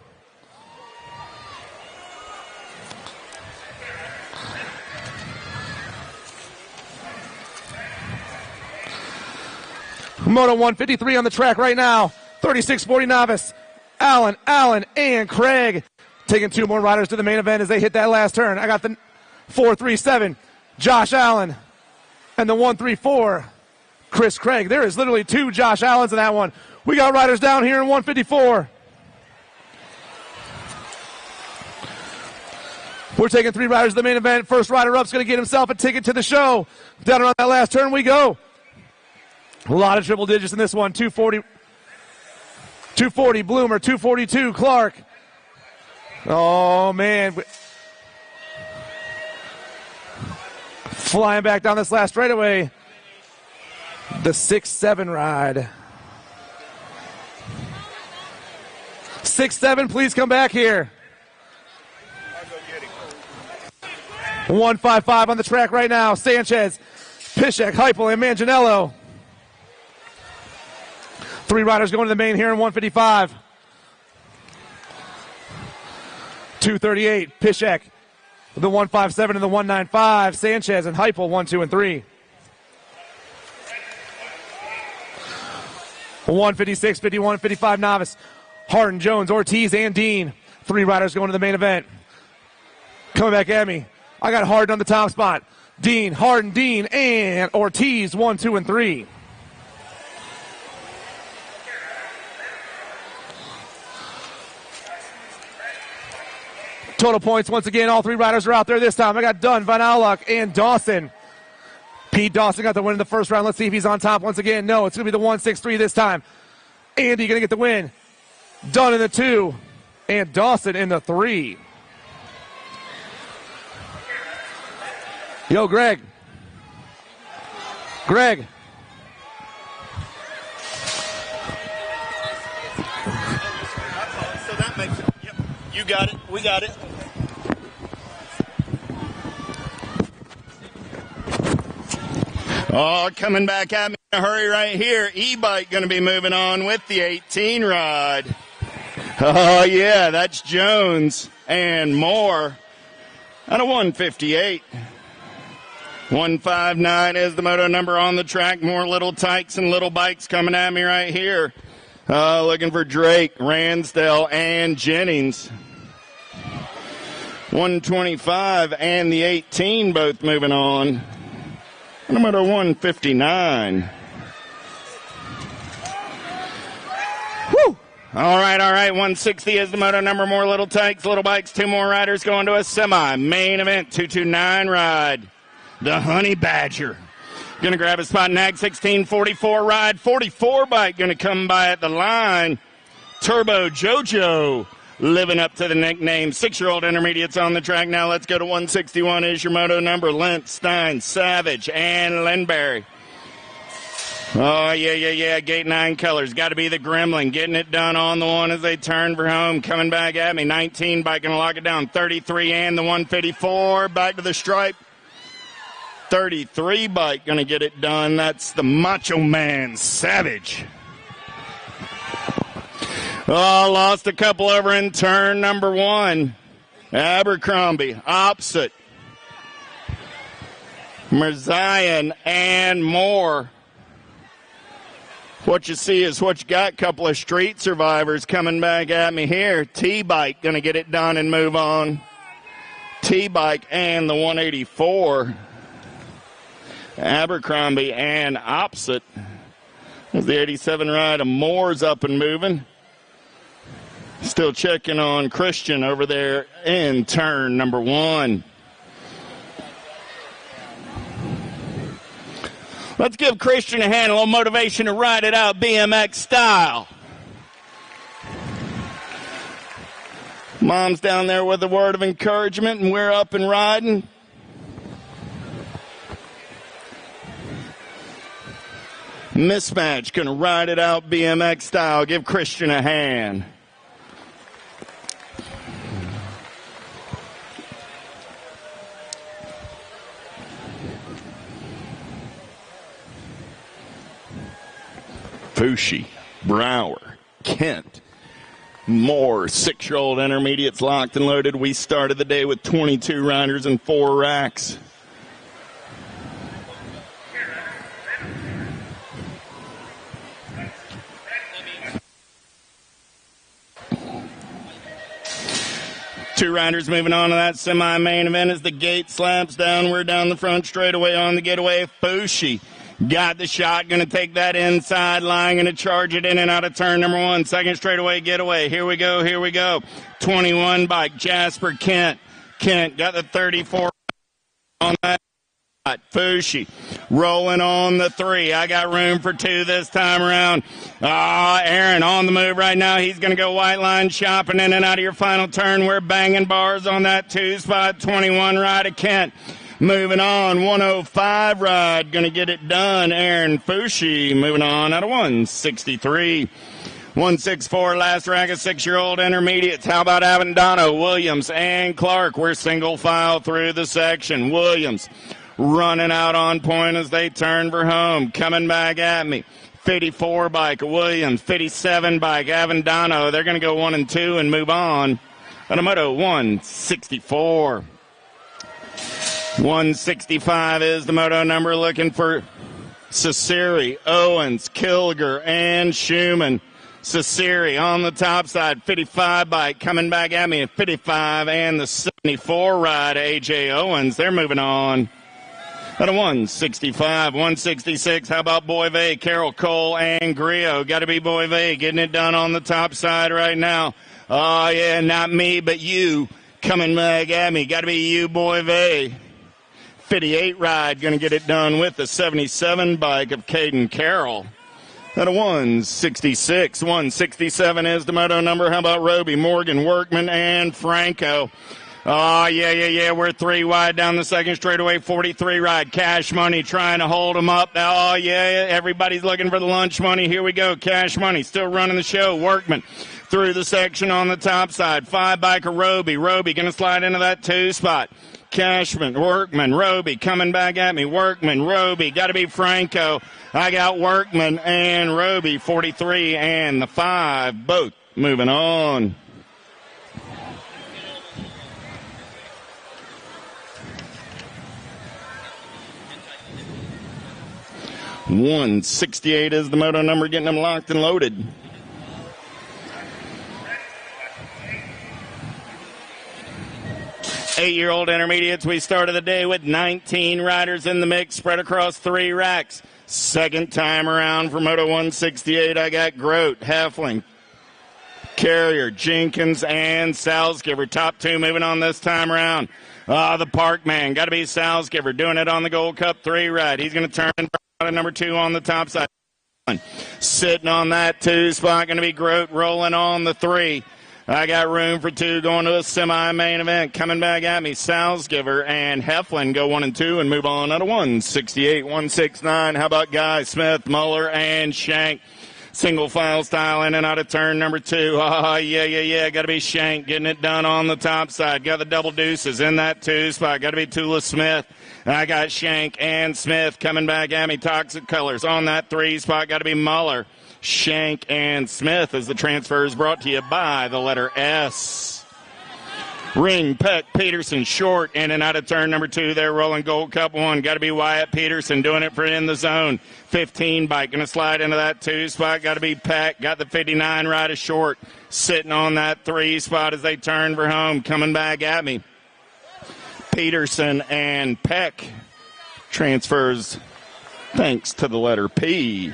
S1: Moto 153 on the track right now. 36-40 novice. Allen, and Craig. Taking 2 more riders to the main event as they hit that last turn. I got the 437, Josh Allen, and the 134. Chris Craig. There is literally 2 Josh Allens in that one. We got riders down here in 154. We're taking 3 riders to the main event. First rider up is going to get himself a ticket to the show. Down around that last turn we go. A lot of triple digits in this one. 240 Bloomer, 242 Clark. Oh, man. Flying back down this last straightaway. The 6-7 ride. 6-7, please come back here. 155 on the track right now. Sanchez, Pishek, Heupel, and Manganiello. 3 riders going to the main here in 155. 238, Pishek, the 157 and the 195. Sanchez and Heupel, 1, 2, and 3. 156, 51, 55 novice. Hardin, Jones, Ortiz, and Dean. 3 riders going to the main event. Coming back at me. I got Hardin on the top spot. Dean, Hardin, Dean, and Ortiz, 1, 2, and 3. Total points, once again, all 3 riders are out there this time. I got Dunn, Van Allock, and Dawson. Pete Dawson got the win in the first round. Let's see if he's on top once again. No, it's going to be the 163 this time. Andy going to get the win. Dunn in the 2, and Dawson in the 3. Yo, Greg.
S5: You got it. We got it.
S6: Oh, coming back at me in a hurry right here. E-Bike going to be moving on with the 18 ride. Oh, yeah, that's Jones and Moore out of 158. 159 is the moto number on the track. More little tykes and little bikes coming at me right here. Looking for Drake, Ransdell, and Jennings. 125 and the 18 both moving on. Number 159. Woo! All right. 160 is the moto number. More little tykes, little bikes. Two more riders going to a semi. Main event, 229 ride. The Honey Badger. Going to grab a spot in Ag 1644 ride. 44 bike going to come by at the line. Turbo Jojo living up to the nickname. 6-year-old intermediates on the track now. Let's go to 161 is your moto number. Lentz, Stein, Savage, and Lindberry. Oh, yeah. Gate 9 colors. Got to be the Gremlin. Getting it done on the one as they turn for home. Coming back at me. 19 bike going to lock it down. 33 and the 154. Back to the stripe. 33 bike going to get it done. That's the Macho Man Savage. Oh, lost a couple over in turn number 1. Abercrombie, opposite. Mirzayan and Moore. What you see is what you got. Couple of street survivors coming back at me here. T-Bike going to get it done and move on. T-Bike and the 184. Abercrombie and opposite. There's the 87 ride of Moore's up and moving. Still checking on Christian over there in turn number 1. Let's give Christian a hand, a little motivation to ride it out BMX style. Mom's down there with a word of encouragement, and we're up and riding. Mismatch, going to ride it out BMX style. Give Christian a hand. Fushi, Brower, Kent, Moore, 6-year-old intermediates locked and loaded. We started the day with 22 riders and 4 racks. Two riders moving on to that semi-main event as the gate slaps down. We're down the front straightaway on the getaway. Fushi got the shot, going to take that inside line, going to charge it in and out of turn number 1. Second straightaway getaway. Here we go. 21 bike, Jasper Kent. Kent got the 34 on that. Fushi rolling on the 3. I got room for 2 this time around. Aaron on the move right now. He's going to go white line shopping in and out of your final turn. We're banging bars on that 2 spot. 21 ride of Kent. Moving on, 105 ride. Going to get it done. Aaron Fushi moving on out of 163. 164 last rack of 6-year-old intermediates. How about Avendano, Williams, and Clark? We're single file through the section. Williams running out on point as they turn for home. Coming back at me. 54 bike, Williams. 57 bike, Avendano. They're going to go 1 and 2 and move on. Moto 164. 165 is the moto number. Looking for Ciceri, Owens, Kilger, and Schumann. Ciceri on the top side. 55 bike coming back at me at 55 and the 74 ride. A.J. Owens. They're moving on. At a 165, 166. How about Boyve, Carroll Cole, and Griot? Got to be Boyve getting it done on the top side right now. Oh, yeah, not me, but you coming back at me. Got to be you, Boyve. 58 ride, going to get it done with the 77 bike of Caden Carroll. At a 166, 167 is the moto number. How about Roby, Morgan, Workman, and Franco? Oh, yeah. We're 3 wide down the second straightaway. 43 ride. Cash Money trying to hold them up. Oh, yeah. Everybody's looking for the lunch money. Here we go. Cash Money still running the show. Workman through the section on the top side. 5-biker Roby. Roby going to slide into that 2 spot. Cashman, Workman, Roby coming back at me. Workman, Roby, got to be Franco. I got Workman and Roby, 43 and the 5, both moving on. $168 is the moto number, getting them locked and loaded. Eight-year-old intermediates, we started the day with 19 riders in the mix, spread across 3 racks. Second time around for Moto 168, I got Grote, Heffling, Carrier, Jenkins, and Salzgiver. Top 2 moving on this time around. The Parkman, got to be Salzgiver, doing it on the Gold Cup 3 ride. He's going to turn out of number 2 on the top side. Sitting on that 2 spot, going to be Grote rolling on the 3. I got room for 2 going to a semi-main event. Coming back at me, Salzgiver and Hefflin go 1 and 2 and move on out of 168, 169. How about Guy, Smith, Muller, and Shank? Single file style in and out of turn number 2. Yeah. Got to be Shank getting it done on the top side. Got the double deuces in that 2 spot. Got to be Tula Smith. I got Shank and Smith coming back at me. Toxic Colors on that 3 spot. Got to be Muller, Shank, and Smith as the transfer is brought to you by the letter S. Ring, Peck, Peterson, short in and out of turn number 2. They're rolling Gold Cup 1. Got to be Wyatt Peterson doing it for in the zone. 15 bike going to slide into that 2 spot. Got to be Peck. Got the 59 rider short sitting on that 3 spot as they turn for home. Coming back at me, Peterson and Peck. Transfers thanks to the letter P.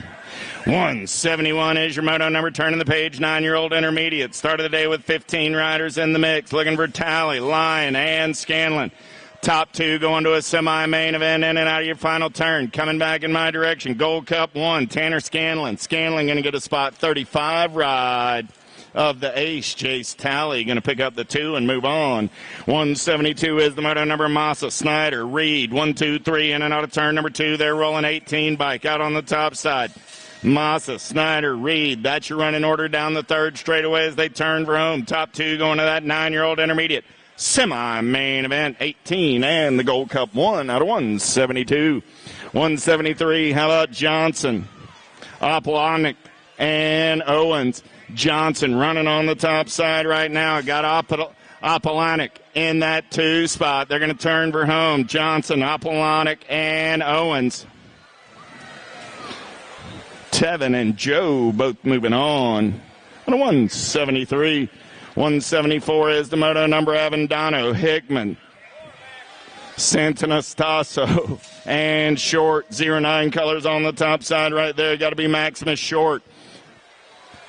S6: 171 is your moto number, turning the page, 9-year-old intermediate. Start of the day with 15 riders in the mix. Looking for Talley, Lyon, and Scanlon. Top 2 going to a semi-main event in and out of your final turn. Coming back in my direction, Gold Cup 1, Tanner Scanlon. Scanlon going to get a spot 35 ride of the ace, Jace Talley, going to pick up the 2 and move on. 172 is the moto number, Massa, Snyder, Reed, 1, 2, 3, in and out of turn number 2. They're rolling 18 bike out on the top side. Massa, Snyder, Reed, that's your running order down the 3rd straightaway as they turn for home. Top 2 going to that 9-year-old intermediate. Semi-main event, 18, and the Gold Cup 1 out of 172. 173, how about Johnson, Apollonik, and Owens. Johnson running on the top side right now. Got Apollonik in that 2 spot. They're going to turn for home. Johnson, Apollonik, and Owens. Tevin and Joe both moving on. 173. 174 is the moto number, Avendano, Hickman, Santanastasso, and Short. 09 colors on the top side right there. Got to be Maximus Short.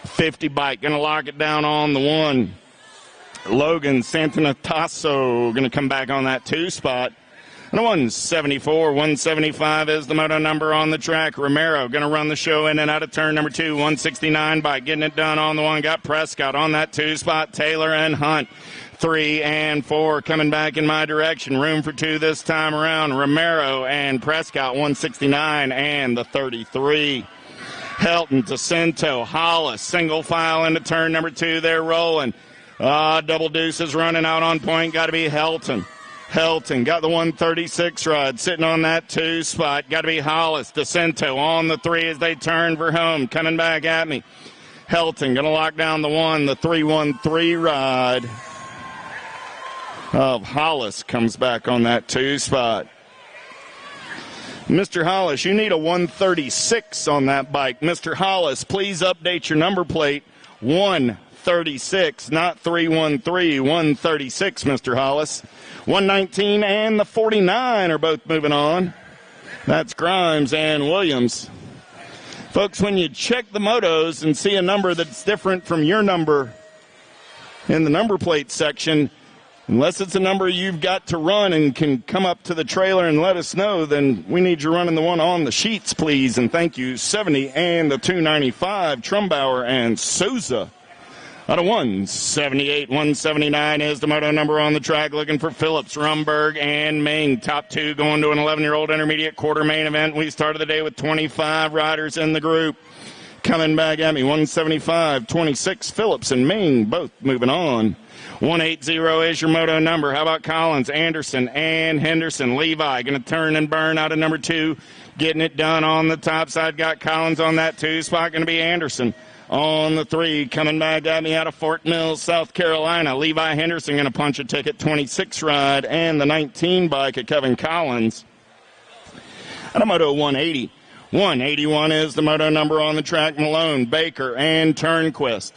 S6: 50 bike, going to lock it down on the 1. Logan Santanastasso going to come back on that 2 spot. And 174, 175 is the moto number on the track. Romero going to run the show in and out of turn number 2. 169 by getting it done on the 1. Got Prescott on that 2 spot. Taylor and Hunt, 3 and 4 coming back in my direction. Room for 2 this time around. Romero and Prescott, 169 and the 33. Helton, DeCento, Hollis, single file into turn number 2. They're rolling. Double deuces running out on point. Got to be Helton. Helton got the 136 ride sitting on that 2 spot. Got to be Hollis. DeCento on the 3 as they turn for home. Coming back at me. Helton going to lock down the 1. The 313 ride of Hollis comes back on that 2 spot. Mr. Hollis, you need a 136 on that bike. Mr. Hollis, please update your number plate. 136, not 313. 136, Mr. Hollis. 119 and the 49 are both moving on. That's Grimes and Williams. Folks, when you check the motos and see a number that's different from your number in the number plate section, unless it's a number you've got to run and can come up to the trailer and let us know, then we need you running the one on the sheets, please. And thank you. 70 and the 295, Trumbauer and Souza. Out of 178, 179 is the moto number on the track. Looking for Phillips, Rumberg, and Ming. Top 2 going to an 11-year-old intermediate quarter main event. We started the day with 25 riders in the group. Coming back at me, 175, 26, Phillips and Ming, both moving on. 180 is your moto number. How about Collins, Anderson, and Henderson? Levi going to turn and burn out of number 2. Getting it done on the top side. Got Collins on that 2 spot. Going to be Anderson on the 3. Coming back at me out of Fort Mill, South Carolina. Levi Henderson going to punch a ticket, 26 ride, and the 19 bike of Kevin Collins. Out of moto 180. 181 is the moto number on the track. Malone, Baker, and Turnquist.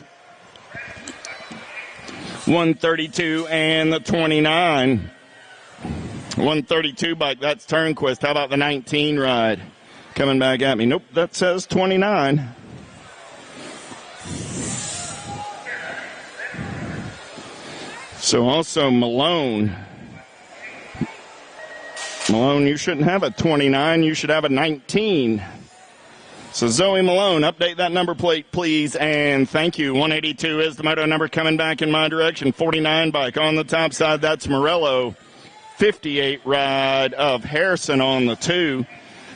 S6: 132 and the 29. 132 bike, that's Turnquist. How about the 19 ride? Coming back at me. Nope, that says 29. So also Malone. Malone, you shouldn't have a 29. You should have a 19. So Zoe Malone, update that number plate, please, and thank you. 182 is the moto number coming back in my direction. 49 bike on the top side, that's Morello. 58 ride of Harrison on the 2.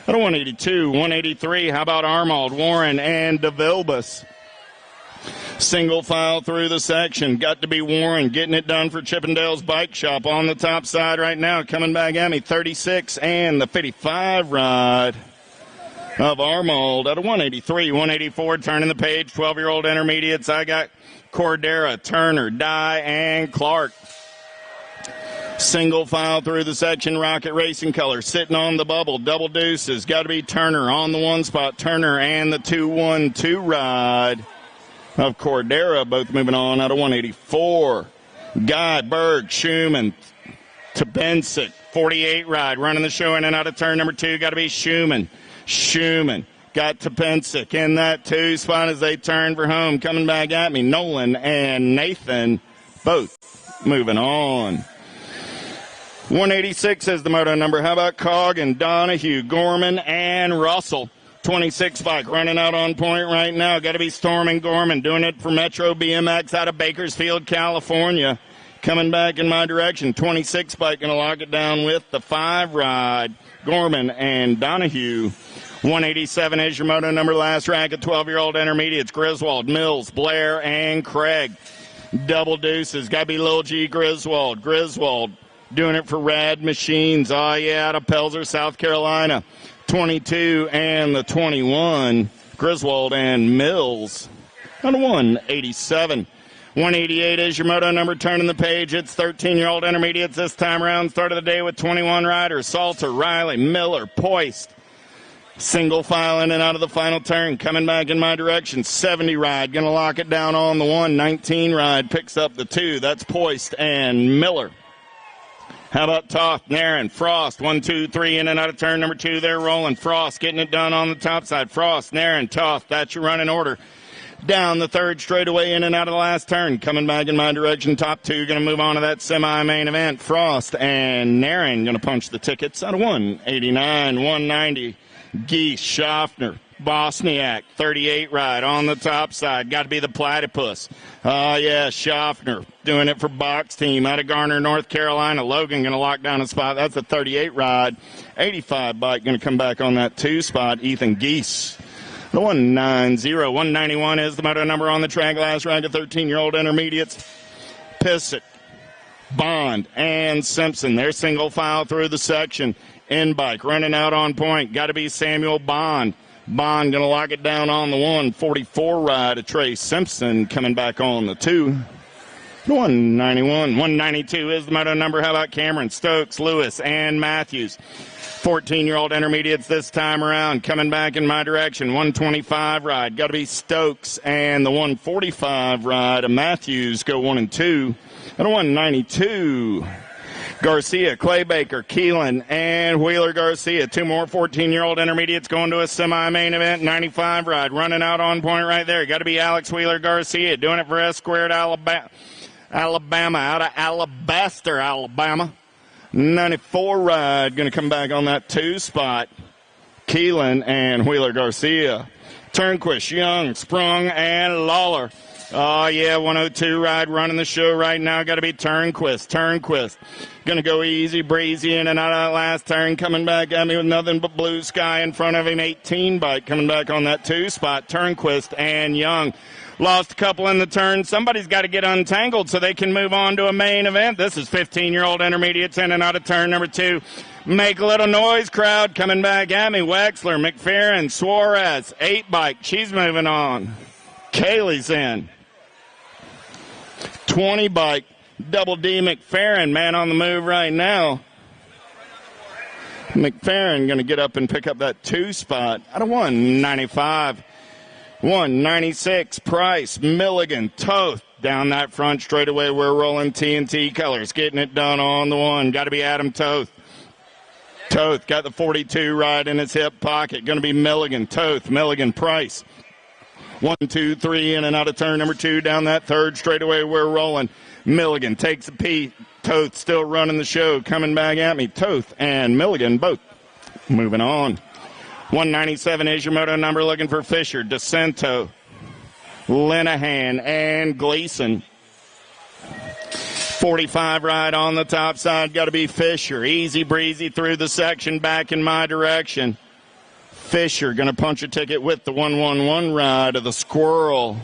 S6: At a 182, 183, how about Armald, Warren, and DeVilbus? Single file through the section. Got to be Warren getting it done for Chippendale's Bike Shop on the top side right now. Coming back at me, 36 and the 55 ride of Armald at a 183, 184. Turning the page, 12-year-old intermediates. I got Cordera, Turner, Dye, and Clark. Single file through the section. Rocket Racing Color sitting on the bubble. Double deuces. Got to be Turner on the 1 spot. Turner and the 212 ride of Cordera, both moving on out of 184. Guy, Berg, Schumann, Tabensic, 48 ride, running the show in and out of turn number 2. Got to be Schumann. Schumann got Tabensic in that 2 spot as they turn for home. Coming back at me, Nolan and Nathan, both moving on. 186 is the moto number. How about Coggan, Donahue, Gorman, and Russell? 26 bike running out on point right now. Got to be Stormin Gorman doing it for Metro BMX out of Bakersfield, California. Coming back in my direction. 26 bike going to lock it down with the 5 ride. Gorman and Donahue. 187 is your moto number. Last rack of 12-year-old intermediates. Griswold, Mills, Blair, and Craig. Double deuces. Got to be Lil G Griswold. Griswold doing it for Rad Machines. Oh, yeah, out of Pelzer, South Carolina. 22 and the 21, Griswold and Mills. On 187. 188 is your moto number. Turning the page, it's 13-year-old intermediates this time around. Start of the day with 21 riders. Salter, Riley, Miller, Poist. Single file in and out of the final turn. Coming back in my direction. 70 ride. Going to lock it down on the 1. 19 ride picks up the 2. That's Poist and Miller. How about Toth, Naren, Frost, 1, 2, 3, in and out of turn number 2. They're rolling. Frost getting it done on the top side. Frost, Naren, Toth, that's your running order. Down the 3rd straightaway, in and out of the last turn. Coming back in my direction, top 2, going to move on to that semi-main event. Frost and Naren going to punch the tickets out of 189, 190. Geese, Schaffner, Bosniak, 38 ride on the top side. Got to be the Platypus. Oh, yeah, Schaffner doing it for Box Team out of Garner, North Carolina. Logan going to lock down a spot. That's a 38 ride. 85 bike going to come back on that 2 spot. Ethan Geese. The 190. 191 is the moto number on the track. Last round of 13-year-old intermediates. Pissick, Bond, and Simpson. They're single file through the section. In bike running out on point. Got to be Samuel Bond. Bond going to lock it down on the 144 ride of Trey Simpson coming back on the 2. 191. 192 is the moto number. How about Cameron, Stokes, Lewis, and Matthews? 14-year-old intermediates this time around coming back in my direction. 125 ride. Got to be Stokes and the 145 ride of Matthews go 1 and 2. At a 192. Garcia, Claybaker, Keelan, and Wheeler Garcia. 2 more 14-year-old intermediates going to a semi-main event. 95 ride running out on point right there. Got to be Alex Wheeler Garcia doing it for S Squared Alabama out of Alabaster, Alabama. 94 ride going to come back on that 2 spot. Keelan and Wheeler Garcia. Turnquist, Young, Sprung, and Lawler. Oh, yeah, 102 ride running the show right now. Got to be Turnquist. Going to go easy breezy in and out of that last turn. Coming back at me with nothing but blue sky in front of him. 18 bike coming back on that 2 spot. Turnquist and Young. Lost a couple in the turn. Somebody's got to get untangled so they can move on to a main event. This is 15-year-old intermediates in and out of turn number 2. Make a little noise, crowd. Coming back at me. Wexler, McFerrin, Suarez. 8 bike. She's moving on. Kaylee's in. 20 bike, Double D McFerrin, man on the move right now. McFerrin going to get up and pick up that 2 spot out of 195. 196, Price, Milligan, Toth. Down that front straightaway, we're rolling TNT colors. Getting it done on the 1. Got to be Adam Toth. Toth got the 42 ride in his hip pocket. Going to be Milligan, Toth, Milligan, Price. 1, 2, 3, in and out of turn number 2. Down that third straightaway, we're rolling. Milligan takes a peek. Toth still running the show. Coming back at me. Toth and Milligan both moving on. 197 is your moto number. Looking for Fisher, DeCento, Linehan, and Gleason. 45 ride on the top side. Got to be Fisher. Easy breezy through the section. Back in my direction. Fisher going to punch a ticket with the 111 ride of the Squirrel.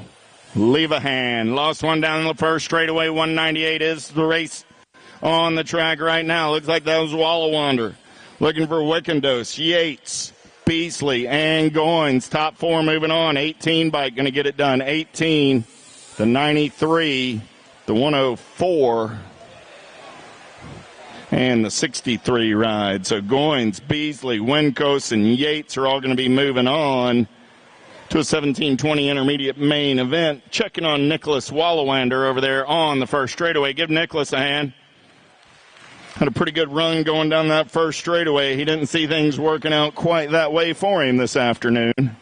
S6: Levahan lost one down in the first straightaway. 198 is the race on the track right now. Looks like that was Wallawander. Looking for Wickendos, Yates, Beasley, and Goins. Top 4 moving on. 18 bike going to get it done. 18, the 93, the 104. And the 63 ride. So Goins, Beasley, Winkos, and Yates are all going to be moving on to a 17:20 intermediate main event. Checking on Nicholas Wallawander over there on the first straightaway. Give Nicholas a hand. Had a pretty good run going down that first straightaway. He didn't see things working out quite that way for him this afternoon.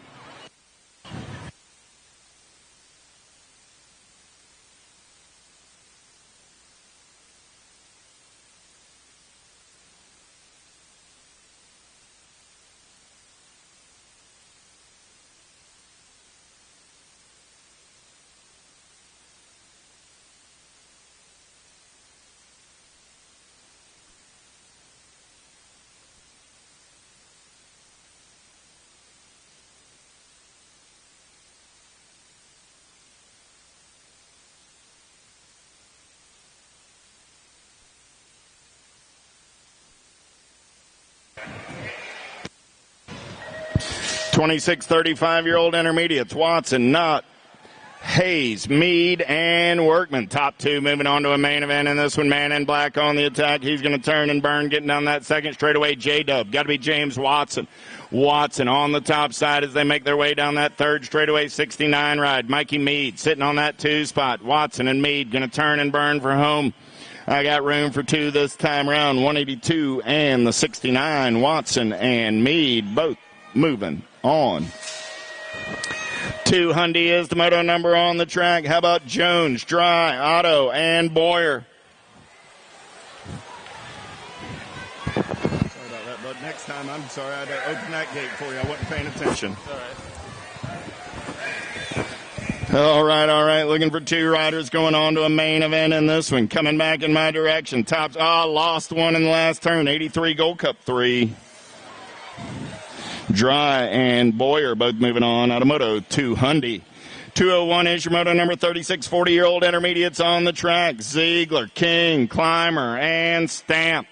S6: 26, 35-year-old intermediates. Watson, Nutt, Hayes, Mead, and Workman. Top 2 moving on to a main event in this one. Man in black on the attack. He's going to turn and burn, getting down that second straightaway. J-Dub. Got to be James Watson. Watson on the top side as they make their way down that third straightaway. 69 ride. Mikey Mead sitting on that 2 spot. Watson and Mead going to turn and burn for home. I got room for 2 this time around. 182 and the 69. Watson and Mead both moving on. 2 Hyundai is the moto number on the track. How about Jones, Dry, Otto, and Boyer? Sorry about that, bud. Next time, I'm sorry. I had to open that gate for you. I wasn't paying attention. All right. Looking for 2 riders going on to a main event in this one. Coming back in my direction. Tops. Lost one in the last turn. 83 Gold Cup 3. Dry and Boyer both moving on out of Moto 2 Hyundai. 201 is your moto number. 36 40-year-old intermediates on the track. Ziegler, King, Clymer, and Stamp.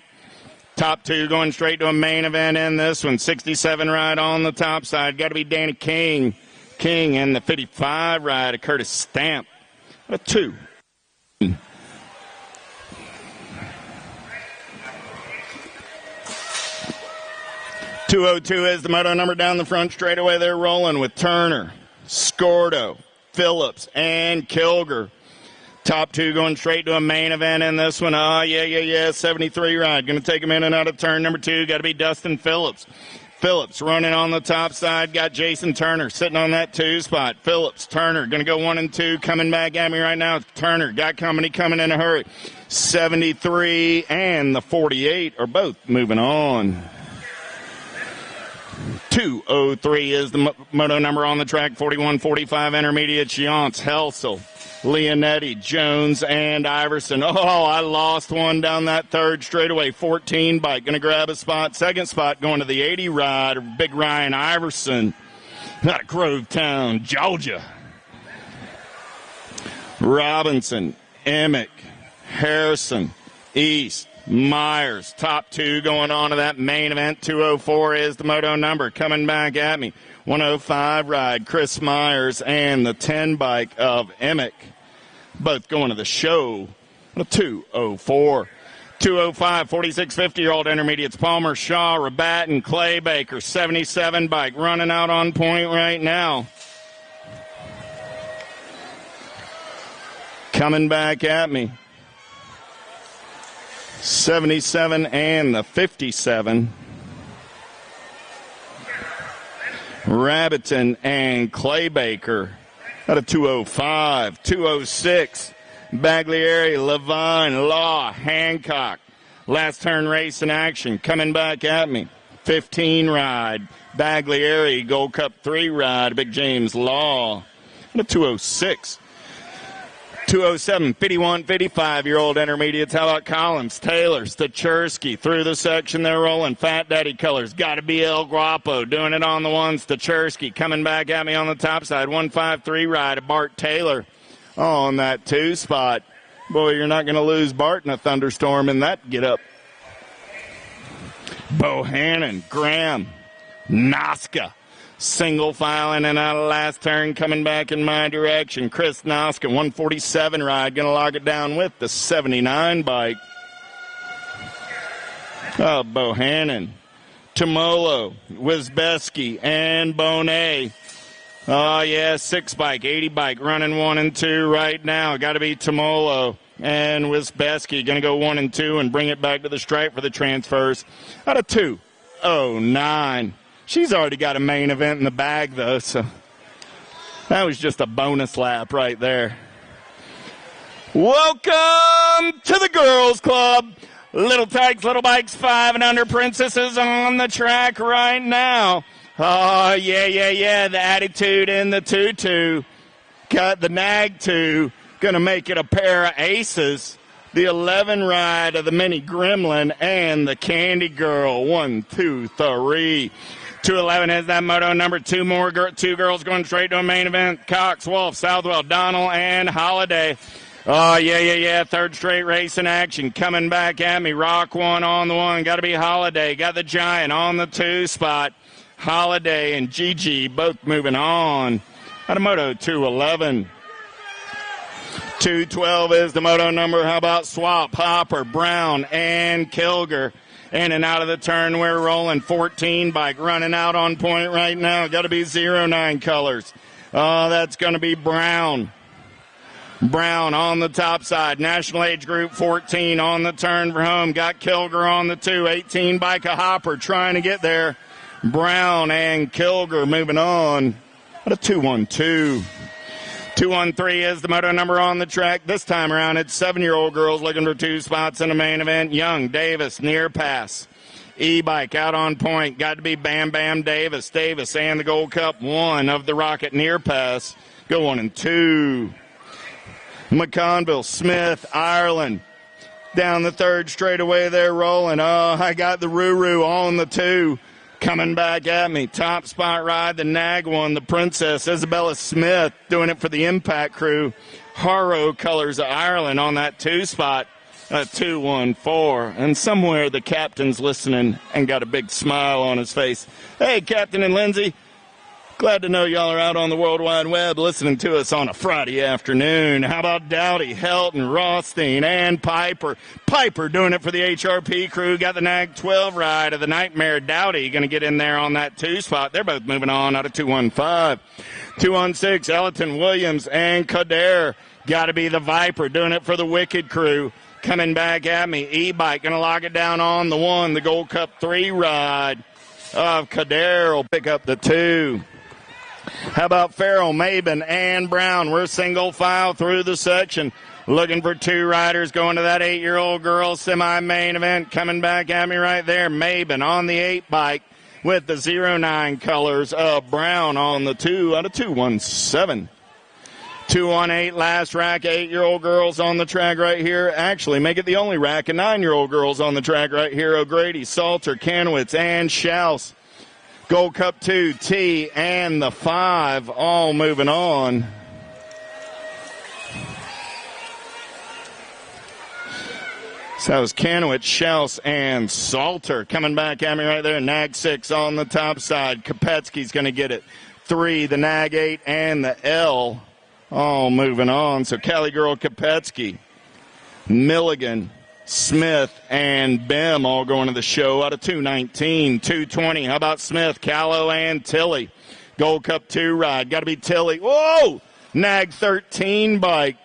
S6: Top 2 going straight to a main event in this one. 67 ride on the top side. Got to be Danny King. King and the 55 ride of Curtis Stamp. A 2. 202 is the moto number down the front straightaway. They're rolling with Turner, Scordo, Phillips, and Kilger. Top 2 going straight to a main event in this one. 73 ride. Going to take him in and out of turn number 2. Got to be Dustin Phillips. Phillips running on the top side. Got Jason Turner sitting on that 2 spot. Phillips, Turner, going to go 1 and 2. Coming back at me right now. Turner got company coming in a hurry. 73 and the 48 are both moving on. 203 is the moto number on the track. 41-45 intermediate. Giants, Helsel, Leonetti, Jones, and Iverson. Oh, I lost one down that third straightaway. 14 bike. Going to grab a spot. Second spot going to the 80 ride. Big Ryan Iverson out of Grovetown, Georgia. Robinson, Emick, Harrison, East, Myers. Top two going on to that main event. 204 is the moto number. Coming back at me. 105 ride, Chris Myers, and the 10 bike of Emick. Both going to the show. 204. 205, 46, 50-year-old intermediates. Palmer, Shaw, Rabat, and Clay Baker. 77 bike running out on point right now. Coming back at me. 77 and the 57. Rabbiton and Clay Baker out of 205, 206. Baglieri, Levine, Law, Hancock. Last turn race in action. Coming back at me. 15 ride. Baglieri, Gold Cup 3 ride. Big James Law out of 206. 207, 51, 55-year-old intermediates. How about Collins, Taylor, Stachersky through the section. They're rolling. Fat Daddy colors. Got to be El Guapo doing it on the one. Stachersky coming back at me on the top side. 153 ride. Bart Taylor on that 2 spot. Boy, you're not going to lose Bart in a thunderstorm in that get up. Bohannon, Graham, Noska. Single file in and out of last turn, coming back in my direction. Chris Noska, 147 ride, going to log it down with the 79 bike. Oh, Bohannon, Tomolo, Wisbeski, and Bonet. Oh, yeah, 6 bike, 80 bike, running 1 and 2 right now. Got to be Tomolo and Wisbeski. Going to go 1 and 2 and bring it back to the stripe for the transfers. Out of 209. She's already got a main event in the bag, though, so that was just a bonus lap right there. Welcome to the Girls Club. Little Tykes, Little Bikes, 5 and under princesses on the track right now. Oh, yeah. The attitude in the tutu. Got the nag 2. Going to make it a pair of aces. The 11 ride of the Mini Gremlin and the Candy Girl. 1, 2, 3. 211 is that moto number. 2 more, 2 girls going straight to a main event. Cox, Wolf, Southwell, Donnell, and Holiday. Oh, yeah. Third straight race in action. Coming back at me. Rock 1 on the 1. Got to be Holiday. Got the Giant on the 2 spot. Holiday and Gigi both moving on. Out of moto 211. 212 is the moto number. How about Swap, Hopper, Brown, and Kilger? In and out of the turn, we're rolling. 14 bike running out on point right now. Got to be 09 colors. Oh, that's going to be Brown. Brown on the top side. National age group 14 on the turn for home. Got Kilger on the 2. 18 bike of Hopper trying to get there. Brown and Kilger moving on. What a 212. 213 is the moto number on the track. This time around, it's 7-year-old girls looking for 2 spots in the main event. Young, Davis, near pass. E-bike out on point. Got to be Bam Bam Davis. Davis and the Gold Cup 1 of the Rocket near pass. Go 1 and 2. McConville, Smith, Ireland. Down the third straightaway they're rolling. Oh, I got the Ruru on the 2. Coming back at me. Top spot ride, the Nag 1, the Princess, Isabella Smith, doing it for the Impact crew. Harrow colors of Ireland on that 2 spot. 214. And somewhere the captain's listening and got a big smile on his face. Hey, Captain and Lindsay. Glad to know y'all are out on the World Wide Web listening to us on a Friday afternoon. How about Dowdy, Helton, Rothstein, and Piper? Piper doing it for the HRP crew. Got the Nag 12 ride of the Nightmare. Dowdy going to get in there on that 2 spot. They're both moving on out of 215. 216, Ellerton, Williams, and Kader. Got to be the Viper doing it for the Wicked crew. Coming back at me. E-bike going to lock it down on the 1. The Gold Cup 3 ride of Kader will pick up the 2. How about Farrell, Maben, and Brown? We're single file through the section. Looking for 2 riders going to that 8-year-old girl semi-main event. Coming back at me right there. Maben on the 8 bike with the 09 colors of Brown on the 2 out of 217. 2-on-8, last rack, 8-year-old girls on the track right here. Actually, make it the only rack, and 9-year-old girls on the track right here. O'Grady, Salter, Kanowitz, and Schaus. Gold Cup 2, T, and the 5, all moving on. So that was Kanowitz, Schaus, and Salter coming back at me right there. Nag 6 on the top side. Kopetsky's going to get it. 3, the Nag 8, and the L. All moving on. So Cali Girl, Kopetsky, Milligan, Smith, and Bim all going to the show out of 219, 220. How about Smith, Callow, and Tilly? Gold Cup 2 ride. Got to be Tilly. Whoa! Nag 13 bike.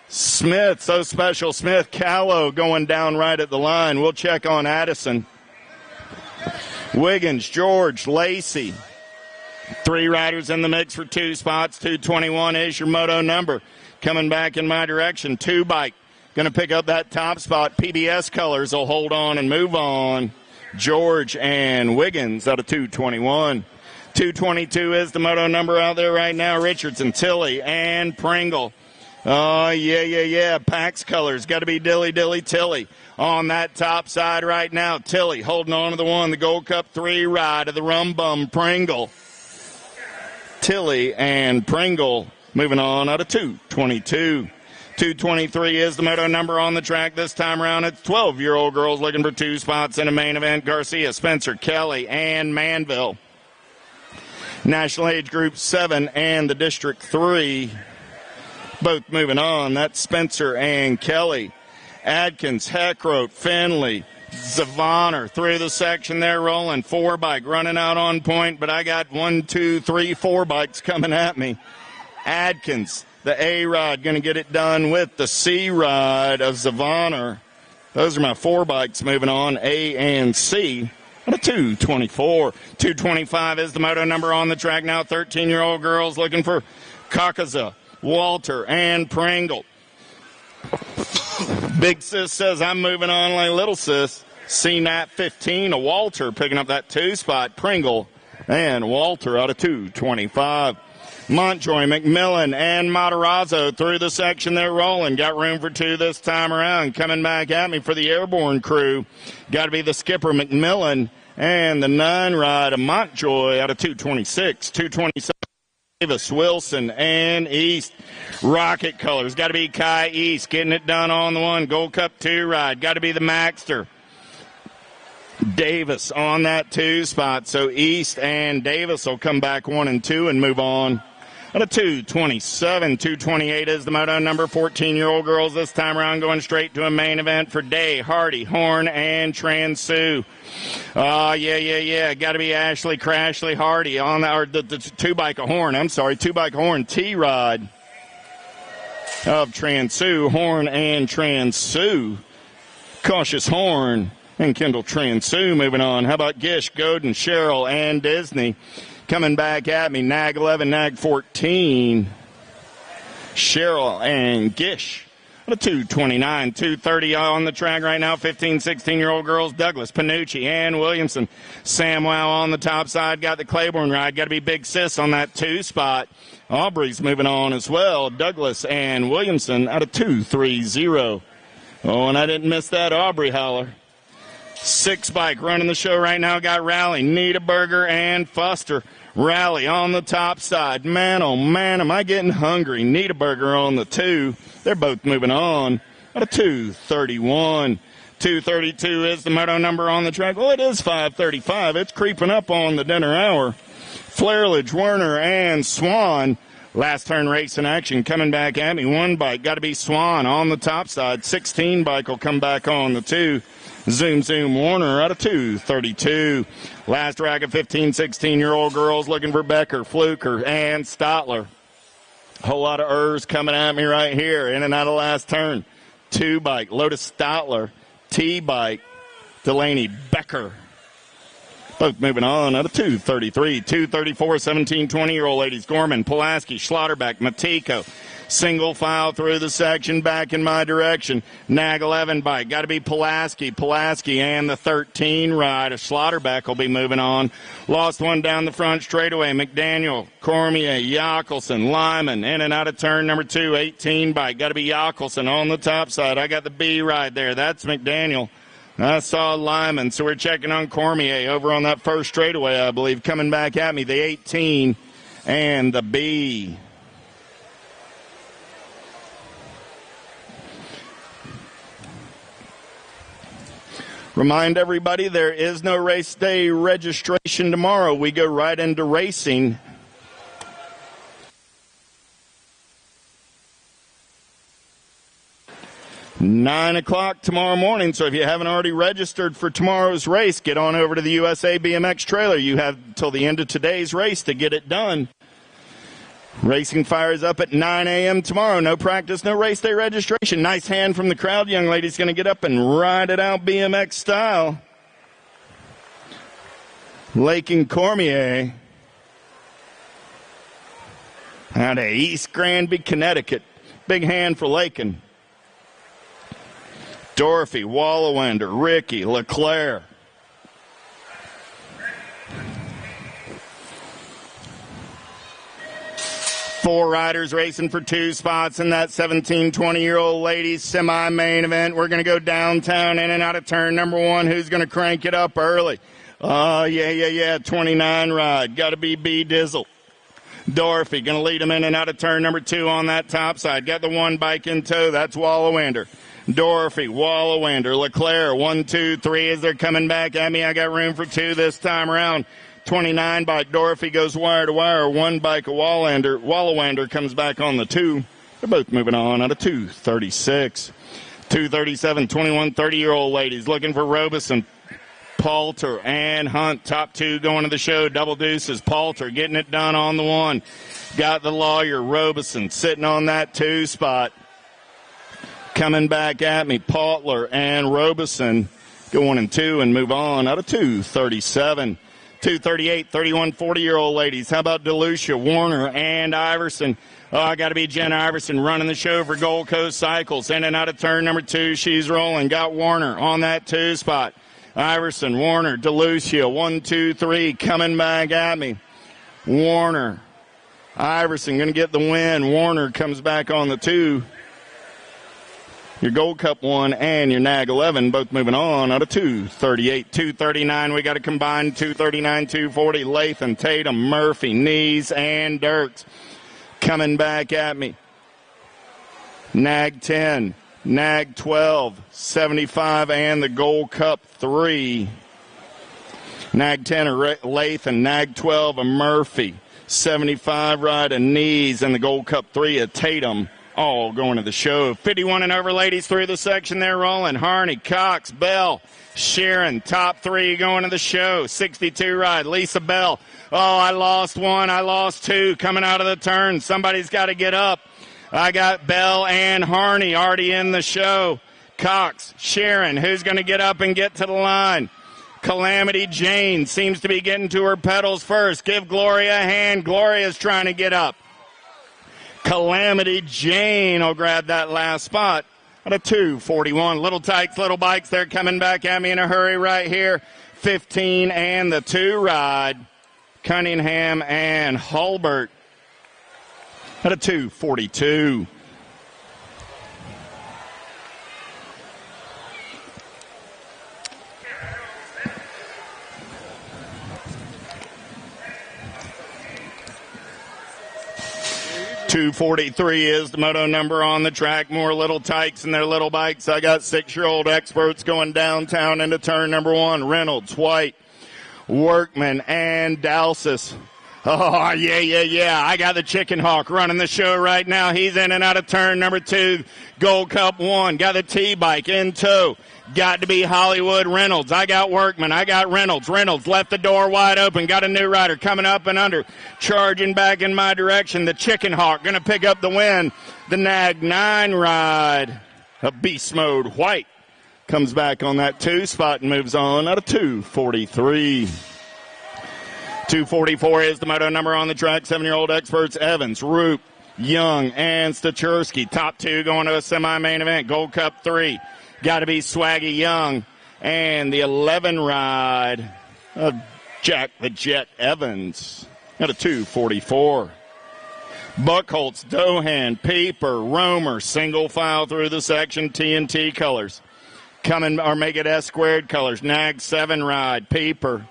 S6: Smith, so special. Smith, Callow going down right at the line. We'll check on Addison. Wiggins, George, Lacey. 3 riders in the mix for 2 spots. 221 is your moto number. Coming back in my direction. 2 bike. Going to pick up that top spot. PBS colors will hold on and move on. George and Wiggins out of 221. 222 is the moto number out there right now. Richardson, Tilly, and Pringle. Oh, yeah. Pax colors. Got to be Dilly Tilly. On that top side right now. Tilly holding on to the 1. The Gold Cup 3 ride of the Rum Bum Pringle. Tilly and Pringle moving on out of 222. 223 is the moto number on the track this time around. It's 12-year-old girls looking for 2 spots in a main event. Garcia, Spencer, Kelly, and Manville. National Age Group 7 and the District 3. Both moving on. That's Spencer and Kelly. Adkins, Heckroat, Finley, Zavaner through the section there rolling. 4 bike running out on point, but I got 1, 2, 3, 4 bikes coming at me. Adkins, the A ride, going to get it done with the C ride of Zavaner. Those are my 4 bikes moving on, A and C. At a 224. 225 is the moto number on the track now. 13-year-old girls looking for Kakaza, Walter, and Pringle. Big sis says I'm moving on like little sis. CNAT 15, a Walter picking up that 2 spot. Pringle and Walter out of 225. Montjoy, McMillan, and Matarazzo through the section they're rolling. Got room for 2 this time around. Coming back at me for the airborne crew. Got to be the skipper, McMillan, and the 9 ride of Montjoy out of 226. 227. Davis, Wilson, and East. Rocket colors. Got to be Kai East getting it done on the 1. Gold Cup 2 ride. Got to be the Maxter. Davis on that 2 spot. So East and Davis will come back 1 and 2 and move on. At a 227, 228 is the moto number. 14-year-old girls this time around going straight to a main event for Day, Hardy, Horn, and Transu. Oh, yeah. Got to be Ashley Crashley Hardy on that, or the 2-bike of Horn. I'm sorry, 2-bike of Horn T-Rod of Transu. Horn and Transu. Cautious Horn and Kendall Transu moving on. How about Gish, Godin, Cheryl, and Disney? Coming back at me, Nag 11, Nag 14. Cheryl and Gish. A 229, 230 on the track right now. 15, 16-year-old girls, Douglas, Panucci, and Williamson. Samwow on the top side, got the Claiborne ride. Got to be Big Sis on that 2 spot. Aubrey's moving on as well. Douglas and Williamson out of 230. Oh, and I didn't miss that Aubrey holler. 6 bike running the show right now. Got Rally, Niederberger, and Fuster. Rally on the top side. Man, oh man, am I getting hungry. Niederberger on the 2. They're both moving on at a 231. 232 is the moto number on the track. Well, it is 5:35. It's creeping up on the dinner hour. Flairledge, Werner, and Swan. Last turn race in action coming back at me. 1 bike. Got to be Swan on the top side. 16 bike will come back on the 2. Zoom Warner out of 232. Last rack of 15, 16-year-old girls looking for Becker, Fluker, and Stotler. Whole lot of Ers coming at me right here. In and out of last turn. 2 bike. Lotus Stotler. T bike. Delaney Becker. Both moving on out of 233, 234, 17, 20-year-old ladies. Gorman, Pulaski, Schlotterbeck, Matiko. Single file through the section, back in my direction. Nag 11 bike. Got to be Pulaski. Pulaski and the 13 ride. A Schlotterbeck will be moving on. Lost one down the front straightaway. McDaniel, Cormier, Yackelson, Lyman. In and out of turn number 2. 18 bike. Got to be Yackelson on the top side. I got the B ride there. That's McDaniel. I saw Lyman, so we're checking on Cormier over on that first straightaway, I believe. Coming back at me, the 18 and the B. Remind everybody there is no race day registration tomorrow. We go right into racing. Nine o'clock tomorrow morning, so if you haven't already registered for tomorrow's race, get on over to the USA BMX trailer. You have till the end of today's race to get it done. Racing fires up at 9 a.m. tomorrow. No practice, no race day registration. Nice hand from the crowd. Young lady's going to get up and ride it out BMX style. Lakin Cormier out of East Granby, Connecticut. Big hand for Lakin. Dorothy, Wallawander, Ricky, Leclerc. Four riders racing for 2 spots in that 17, 20-year-old ladies semi-main event. We're going to go downtown in and out of turn number 1. Who's going to crank it up early? Oh, yeah. 29 ride. Got to be B. Dizzle. Dorothy going to lead him in and out of turn number 2 on that top side. Got the 1 bike in tow. That's Wallawander. Dorothy, Wallawander, Leclerc, 1, 2, 3 as they're coming back at me. I got room for 2 this time around. 29 bike, Dorothy goes wire to wire. 1 bike of Wallawander comes back on the 2. They're both moving on out of 236. 237, 21, 30-year-old ladies looking for Robeson, Palter, and Hunt. Top 2 going to the show. Double deuces. Palter getting it done on the 1. Got the lawyer, Robeson, sitting on that 2 spot. Coming back at me, Palter and Robeson go 1 and 2 and move on out of 237. 238, 31, 40-year-old ladies. How about DeLucia, Warner, and Iverson? Oh, I got to be Jen Iverson running the show for Gold Coast Cycles. In and out of turn number 2, she's rolling. Got Warner on that 2 spot. Iverson, Warner, DeLucia, 1, 2, 3, coming back at me. Warner, Iverson going to get the win. Warner comes back on the 2. Your Gold Cup 1 and your NAG 11 both moving on out of 238, 239. We got a combined 239, 240. Lathan, Tatum, Murphy, Nees, and Dirks coming back at me. NAG 10, NAG 12, 75, and the Gold Cup 3. NAG 10 Lathan, NAG 12 a Murphy, 75 ride a Nees, and the Gold Cup 3 a Tatum. All going to the show. 51 and over ladies through the section. They're rolling. Harney, Cox, Bell, Sharon, top 3 going to the show. 62 ride. Lisa Bell. Oh, I lost 1. I lost 2 coming out of the turn. Somebody's got to get up. I got Bell and Harney already in the show. Cox, Sharon, who's going to get up and get to the line? Calamity Jane seems to be getting to her pedals first. Give Gloria a hand. Gloria's trying to get up. Calamity Jane will grab that last spot at a 241. Little Tykes, Little Bikes, they're coming back at me in a hurry right here. 15 and the 2 ride. Cunningham and Hulbert at a 242. 243 is the moto number on the track. More Little Tykes and their Little Bikes. I got 6-year-old experts going downtown into turn number 1. Reynolds, White, Workman, and Dalsis. Oh, yeah. I got the Chicken Hawk running the show right now. He's in and out of turn number 2. Gold Cup 1. Got the T-Bike in tow. Got to be Hollywood Reynolds. I got Workman. I got Reynolds. Reynolds left the door wide open. Got a new rider coming up and under. Charging back in my direction. The Chicken Hawk going to pick up the win. The NAG 9 ride. A beast mode. White comes back on that 2 spot and moves on out of 243. 244 is the moto number on the track. 7-year-old experts Evans, Roop, Young, and Stachursky. Top 2 going to a semi-main event. Gold Cup 3. Got to be Swaggy Young. And the 11 ride of Jack the Jet Evans at a 244. Buckholtz, Dohan, Peeper, Romer, single file through the section, TNT colors. Coming, or make it S squared colors. Nag 7 ride, Peeper,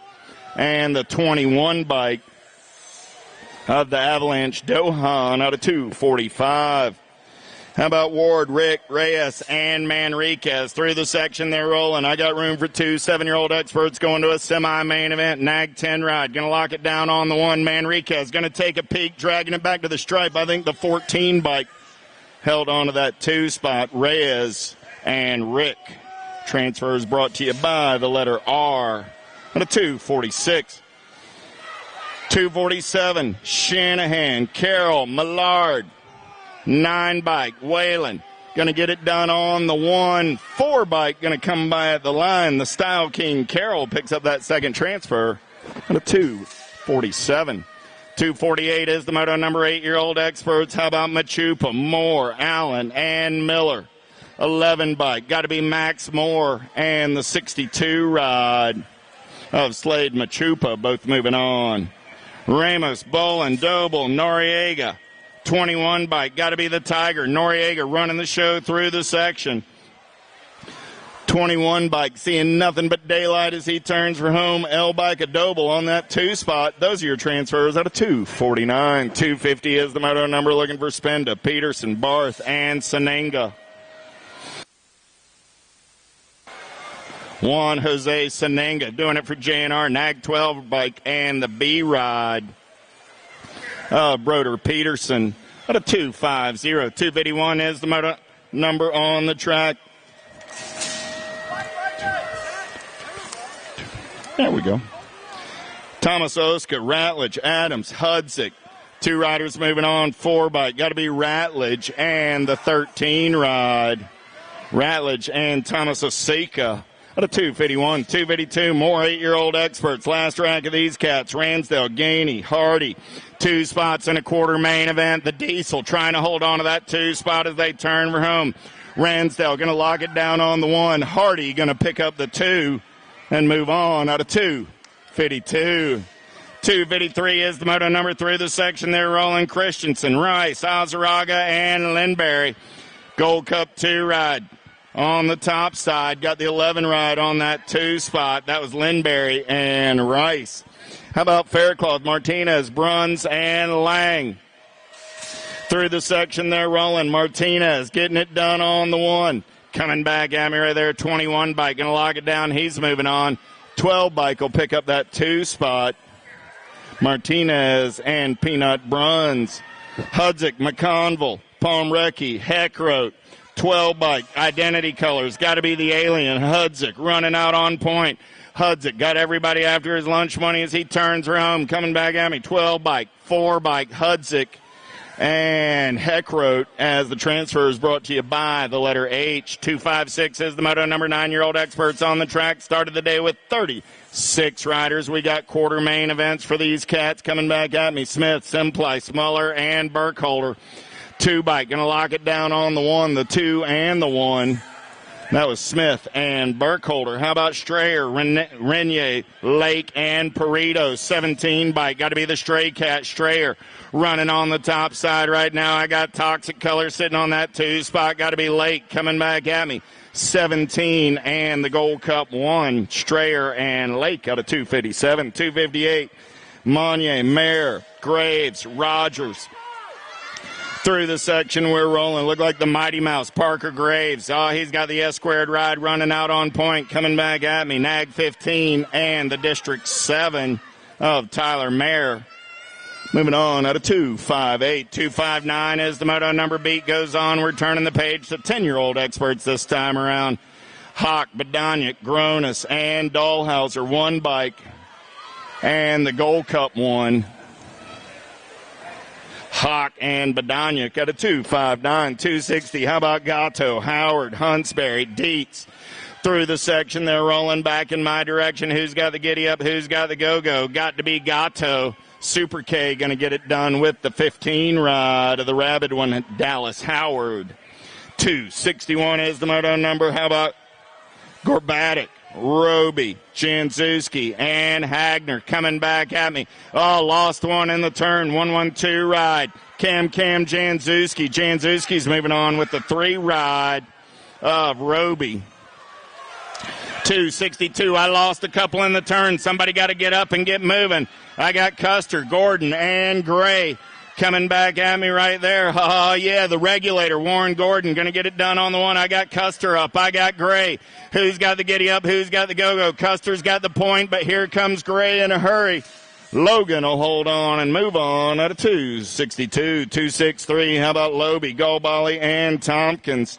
S6: and the 21 bike of the Avalanche, Dohan out of 245. How about Ward, Rick, Reyes, and Manriquez? Through the section they're rolling. I got room for 2 7-year-old experts going to a semi-main event. Nag 10 ride. Going to lock it down on the 1. Manriquez going to take a peek, dragging it back to the stripe. I think the 14 bike held on to that 2 spot. Reyes and Rick. Transfers brought to you by the letter R. And a 246. 247, Shanahan, Carroll, Millard. 9 bike, Whalen. Going to get it done on the 1. 4 bike going to come by at the line. The Style King, Carroll, picks up that second transfer at a 247. 248 is the moto number 8-year-old experts. How about Machupa, Moore, Allen, and Miller? 11 bike. Got to be Max Moore and the 62 ride of Slade Machupa, both moving on. Ramos, Bolin, Doble, Noriega. 21 bike, got to be the Tiger. Noriega running the show through the section. 21 bike, seeing nothing but daylight as he turns for home. L bike, a Doble on that 2 spot. Those are your transfers out of 249. 250 is the moto number, looking for Spenda, Peterson, Barth, and Senenga. Juan Jose Senenga doing it for JNR. Nag 12 bike and the B ride. Broder Peterson at a 250. 251 is the moto number on the track. There we go. Thomas Oska, Ratledge, Adams, Hudzik. 2 riders moving on. 4 bike. Got to be Ratledge and the 13 ride. Ratledge and Thomas Osika. At a 251, 252, more 8-year-old experts. Last rack of these cats. Ransdale, Gainey, Hardy. 2 spots in a quarter main event. The Diesel trying to hold on to that 2 spot as they turn for home. Ransdale going to lock it down on the 1. Hardy going to pick up the 2 and move on out of 252. 253 is the moto number through the section. They're rolling Christensen, Rice, Azaraga, and Lindberry. Gold Cup 2 ride. On the top side, got the 11 ride on that 2 spot. That was Lindberry and Rice. How about Faircloth, Martinez, Bruns, and Lang? Through the section they're rolling. Martinez getting it done on the 1. Coming back at me right there, 21 bike. Going to lock it down. He's moving on. 12 bike will pick up that 2 spot. Martinez and Peanut Bruns. Hudzik, McConville, Palmrecki, Heckroat. 12 bike, identity colors, got to be the Alien. Hudzik running out on point. Hudzik got everybody after his lunch money as he turns for home. Coming back at me, 12 bike, 4 bike, Hudzik and Heckroat as the transfer is brought to you by the letter H. 256 is the moto number 9-year-old experts on the track. Started the day with 36 riders. We got quarter main events for these cats. Coming back at me, Smith, Simplice, Muller, and Burkholder. 2 bike, going to lock it down on the 1, the 2, and the 1. That was Smith and Burkholder. How about Strayer, Renier, Lake, and Perito? 17 bike, got to be the Stray Cat. Strayer running on the top side right now. I got Toxic Color sitting on that 2 spot. Got to be Lake coming back at me. 17 and the Gold Cup 1. Strayer and Lake out of 257. 258, Monnier, Mayer, Graves, Rogers. Through the section we're rolling. Look like the Mighty Mouse, Parker Graves. Oh, he's got the S-squared ride running out on point. Coming back at me, Nag 15 and the District 7 of Tyler Mayer. Moving on out of 258. 259 as the moto number beat goes on. We're turning the page to 10-year-old experts this time around. Hawk, Badaniak, Gronis, and Dahlhauser. 1 bike and the Gold Cup 1. Hawk and Badaniak at a 259, 260. How about Gatto, Howard, Huntsberry, Dietz? through the section. They're rolling back in my direction. Who's got the giddy up? Who's got the go-go? Got to be Gato. Super K going to get it done with the 15 ride of the rabid one, Dallas Howard. 261 is the moto number. How about Gorbatic, Roby, Janzuski, and Hagner coming back at me. Oh, lost one in the turn. 112 ride. Cam Janzuski. Janzuski's moving on with the 3 ride of Roby. 262. I lost a couple in the turn. Somebody got to get up and get moving. I got Custer, Gordon, and Gray coming back at me right there. Oh, yeah, the regulator, Warren Gordon, going to get it done on the one. I got Custer up. I got Gray. Who's got the giddy up? Who's got the go-go? Custer's got the point, but here comes Gray in a hurry. Logan will hold on and move on at a 262. 263. How about Loby, Golbally, and Tompkins?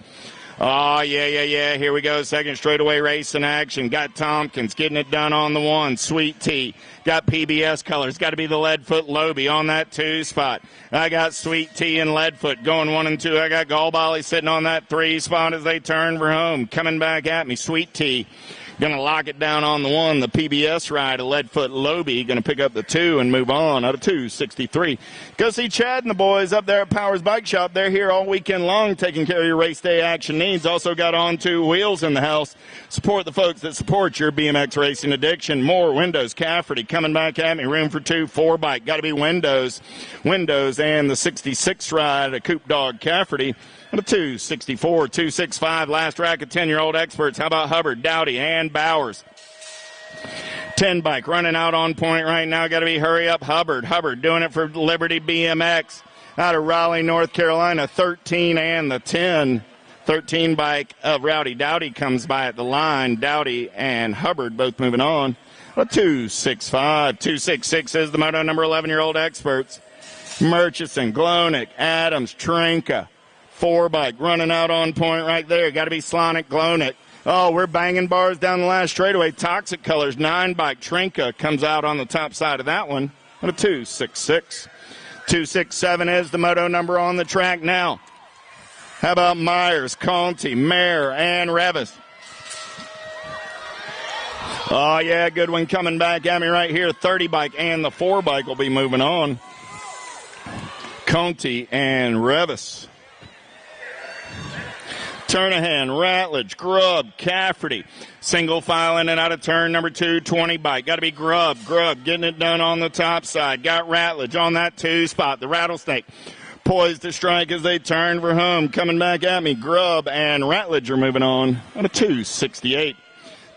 S6: Oh, yeah. Here we go. Second straightaway race in action. Got Tompkins getting it done on the 1. Sweet Tea. Got PBS colors. Got to be the Leadfoot Loby on that 2 spot. I got Sweet Tea and Leadfoot going 1 and 2. I got Golbally sitting on that 3 spot as they turn for home. Coming back at me. Sweet Tea. Going to lock it down on the 1. The PBS ride of Leadfoot Loby going to pick up the 2 and move on out of 263. Go see Chad and the boys up there at Powers Bike Shop. They're here all weekend long taking care of your race day action needs. Also got On 2 Wheels in the house. Support the folks that support your BMX racing addiction. More Windows Cafferty coming back at me. Room for 2 4-bike. Got to be Windows. Windows and the 66 ride of Coop Dog Cafferty. A 264, 265, last rack of 10-year-old experts. How about Hubbard, Dowdy, and Bowers? 10 bike running out on point right now. Got to be hurry up Hubbard. Hubbard doing it for Liberty BMX out of Raleigh, North Carolina. 13 and the 10. 13 bike of Rowdy Dowdy comes by at the line. Dowdy and Hubbard both moving on. A 265, 266 is the moto number 11-year-old experts. Murchison, Glonick, Adams, Trinka. 4 bike running out on point right there. Got to be Slonic, Glonick. Oh, we're banging bars down the last straightaway. Toxic colors, 9 bike. Trinka comes out on the top side of that one. What a 266. 267 is the moto number on the track now. How about Myers, Conti, Mayer, and Revis? Oh, yeah, good one coming back at me right here. 30 bike and the 4 bike will be moving on. Conti and Revis. Turnahan, Ratledge, Grubb, Cafferty. Single file in and out of turn number 2, 20 bike. Got to be Grubb getting it done on the top side. Got Ratledge on that 2 spot. The Rattlesnake poised to strike as they turn for home. Coming back at me, Grubb and Ratledge are moving on a 268.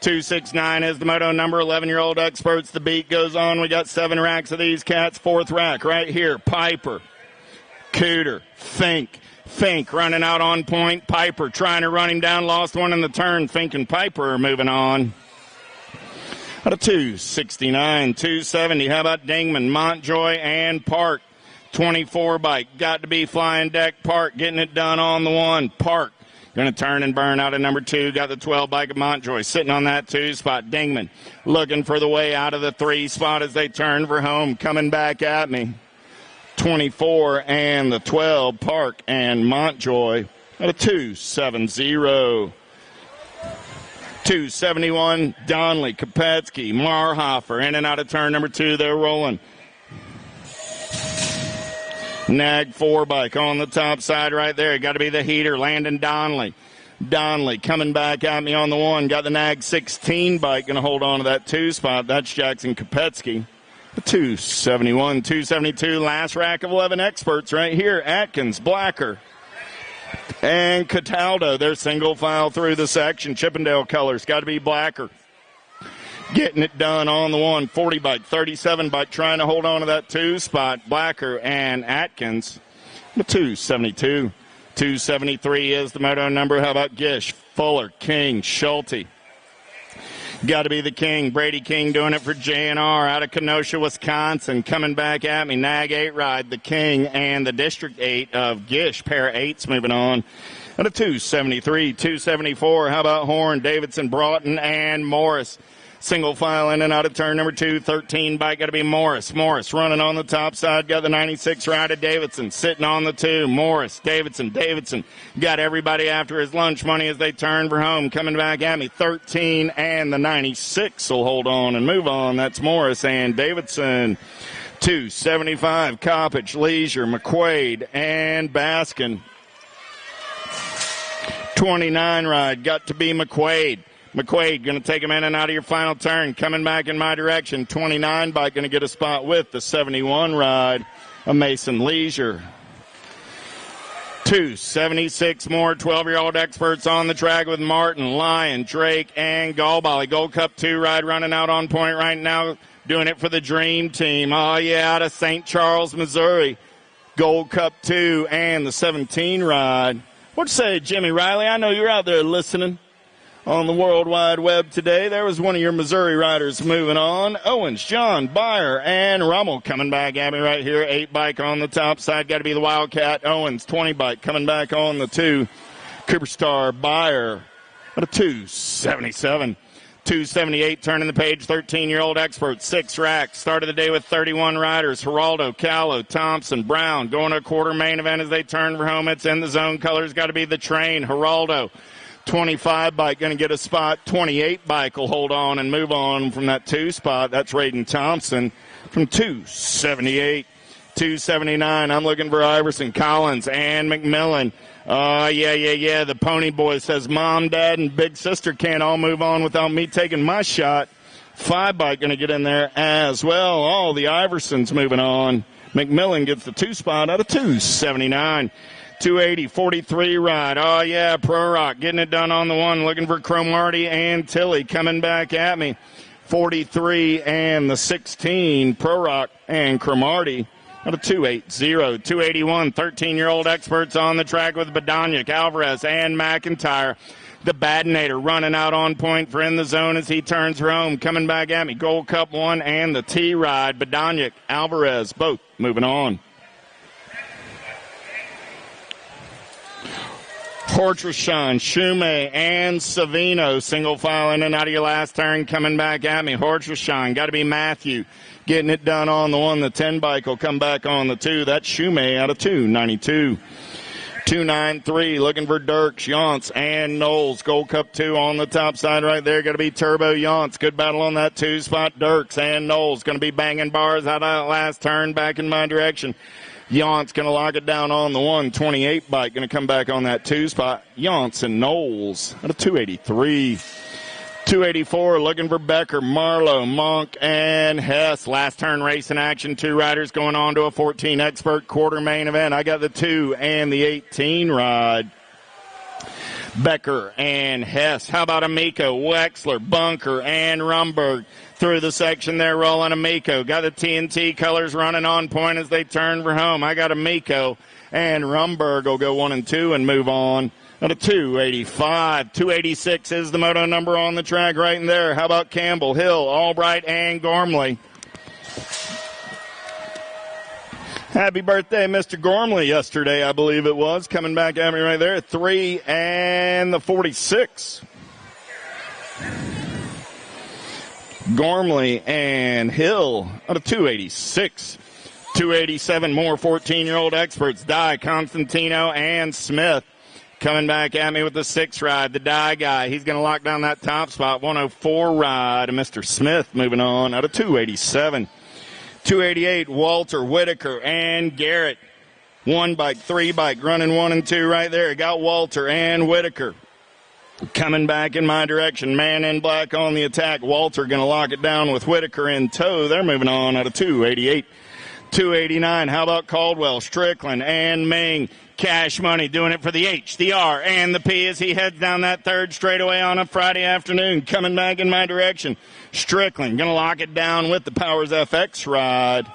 S6: 269 is the moto number 11-year-old experts. The beat goes on. We got 7 racks of these cats. 4th rack right here. Piper, Cooter, Fink running out on point. Piper trying to run him down. Lost one in the turn. Fink and Piper are moving on. At a 269, 270. How about Dingman, Montjoy, and Park? 24 bike. Got to be Flying Deck Park getting it done on the 1. Park going to turn and burn out of number 2. Got the 12 bike of Montjoy sitting on that 2 spot. Dingman looking for the way out of the 3 spot as they turn for home. Coming back at me. 24 and the 12, Park and Montjoy at a 270. 271, Donnelly, Kopetsky, Marhofer in and out of turn number 2. They're rolling. Nag 4 bike on the top side right there. Got to be the heater, Landon Donnelly. Donnelly coming back at me on the 1. Got the Nag 16 bike going to hold on to that 2 spot. That's Jackson Kopetsky. 271, 272, last rack of 11 experts right here. Atkins, Blacker, and Cataldo. They're single file through the section. Chippendale colors. Got to be Blacker. Getting it done on the 1. 40 bike, 37 bike, trying to hold on to that 2 spot. Blacker and Atkins. 272. 273 is the moto number. How about Gish, Fuller, King, Schulte? Got to be the King. Brady King doing it for J&R out of Kenosha, Wisconsin. Coming back at me. Nag 8 ride, the King, and the District 8 of Gish. Pair of 8s moving on. At a 273, 274. How about Horn, Davidson, Broughton, and Morris? Single file in and out of turn number 2. 13 bike got to be Morris. Morris running on the top side. Got the 96 ride of Davidson sitting on the 2. Morris, Davidson got everybody after his lunch money as they turn for home. Coming back at me. 13 and the 96 will hold on and move on. That's Morris and Davidson. 275 Coppage, Leisure, McQuaid, and Baskin. 29 ride got to be McQuaid. McQuaid going to take him in and out of your final turn. Coming back in my direction. 29 bike going to get a spot with the 71 ride of Mason Leisure. 276 more 12-year-old experts on the track with Martin, Lyon, Drake, and Galbali. Gold Cup 2 ride running out on point right now. Doing it for the Dream Team. Oh, yeah, out of St. Charles, Missouri. Gold Cup 2 and the 17 ride. What'd you say, Jimmy Riley? I know you're out there listening on the World Wide Web today. There was one of your Missouri riders moving on. Owens, John, Byer, and Rummel coming back at me right here. 8 bike on the top side. Got to be the Wildcat. Owens, 20 bike coming back on the 2. Cooper Star, Byer at a 277. 278 turning the page, 13-year-old expert, 6 racks. Started the day with 31 riders. Geraldo, Callow, Thompson, Brown going to a quarter main event as they turn for home. It's in the zone. Colors got to be the train. Geraldo, 25 bike going to get a spot. 28 bike will hold on and move on from that 2 spot. That's Raiden Thompson from 278. 279, I'm looking for Iverson, Collins, and McMillan. Yeah. The Pony Boy says Mom, Dad, and Big Sister can't all move on without me taking my shot. 5 bike going to get in there as well. All the Iversons moving on. McMillan gets the 2 spot out of 279. 280, 43 ride. Oh, yeah, Pro Rock getting it done on the 1. Looking for Cromartie and Tilly coming back at me. 43 and the 16. Pro Rock and Cromartie. At a 280, 281, 13-year-old experts on the track with Badaniak, Alvarez, and McIntyre. The Badinator running out on point for in the zone as he turns for home. Coming back at me, Gold Cup 1 and the T-Ride. Badaniak, Alvarez, both moving on. Hortrashon, Shume, and Savino. Single file in and out of your last turn. Coming back at me, Hortrashon, got to be Matthew. Getting it done on the 1. The 10 bike will come back on the 2. That's Shume out of 292. 293 looking for Dirks, Yance, and Knowles. Gold Cup 2 on the top side right there. Going to be Turbo Yance. Good battle on that 2 spot. Dirks and Knowles going to be banging bars out of that last turn back in my direction. Yance going to lock it down on the 1. 28 bike going to come back on that 2 spot. Yance and Knowles out of 283. 284 looking for Becker, Marlowe, Monk, and Hess. Last turn race in action. 2 riders going on to a 14 expert quarter main event. I got the 2 and the 18 ride. Becker and Hess. How about Amico, Wexler, Bunker, and Rumberg through the section there rolling Amico. Got the TNT colors running on point as they turn for home. I got Amico, and Rumberg will go 1 and 2 and move on. At a 285. 286 is the moto number on the track right in there. How about Campbell, Hill, Albright, and Gormley? Happy birthday, Mr. Gormley, yesterday, I believe it was. Coming back at me right there. 3 and the 46. Gormley and Hill at a 286. 287 more 14-year-old experts. Dye, Constantino, and Smith. Coming back at me with the 6 ride, the Dye guy. He's going to lock down that top spot. 104 ride, Mr. Smith moving on out of 287. 288, Walter, Whitaker, and Garrett. 1 bike, 3 bike, running 1 and 2 right there. Got Walter and Whitaker. Coming back in my direction, man in black on the attack. Walter going to lock it down with Whitaker in tow. They're moving on out of 288. 289, how about Caldwell, Strickland, and Ming? Cash Money doing it for the H, the R, and the P as he heads down that 3rd straightaway on a Friday afternoon. Coming back in my direction, Strickland going to lock it down with the Powers FX ride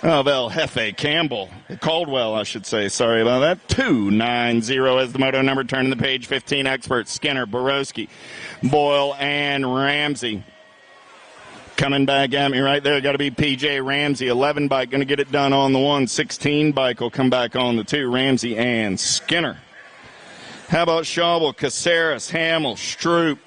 S6: of El Jefe Campbell. Caldwell, I should say. Sorry about that. 290 as the moto number turning the page. 15 experts, Skinner, Borowski, Boyle, and Ramsey. Coming back at me right there, got to be P.J. Ramsey. 11 bike, going to get it done on the 1. 16 bike will come back on the 2. Ramsey and Skinner. How about Schauble, Caceres, Hamill, Stroop,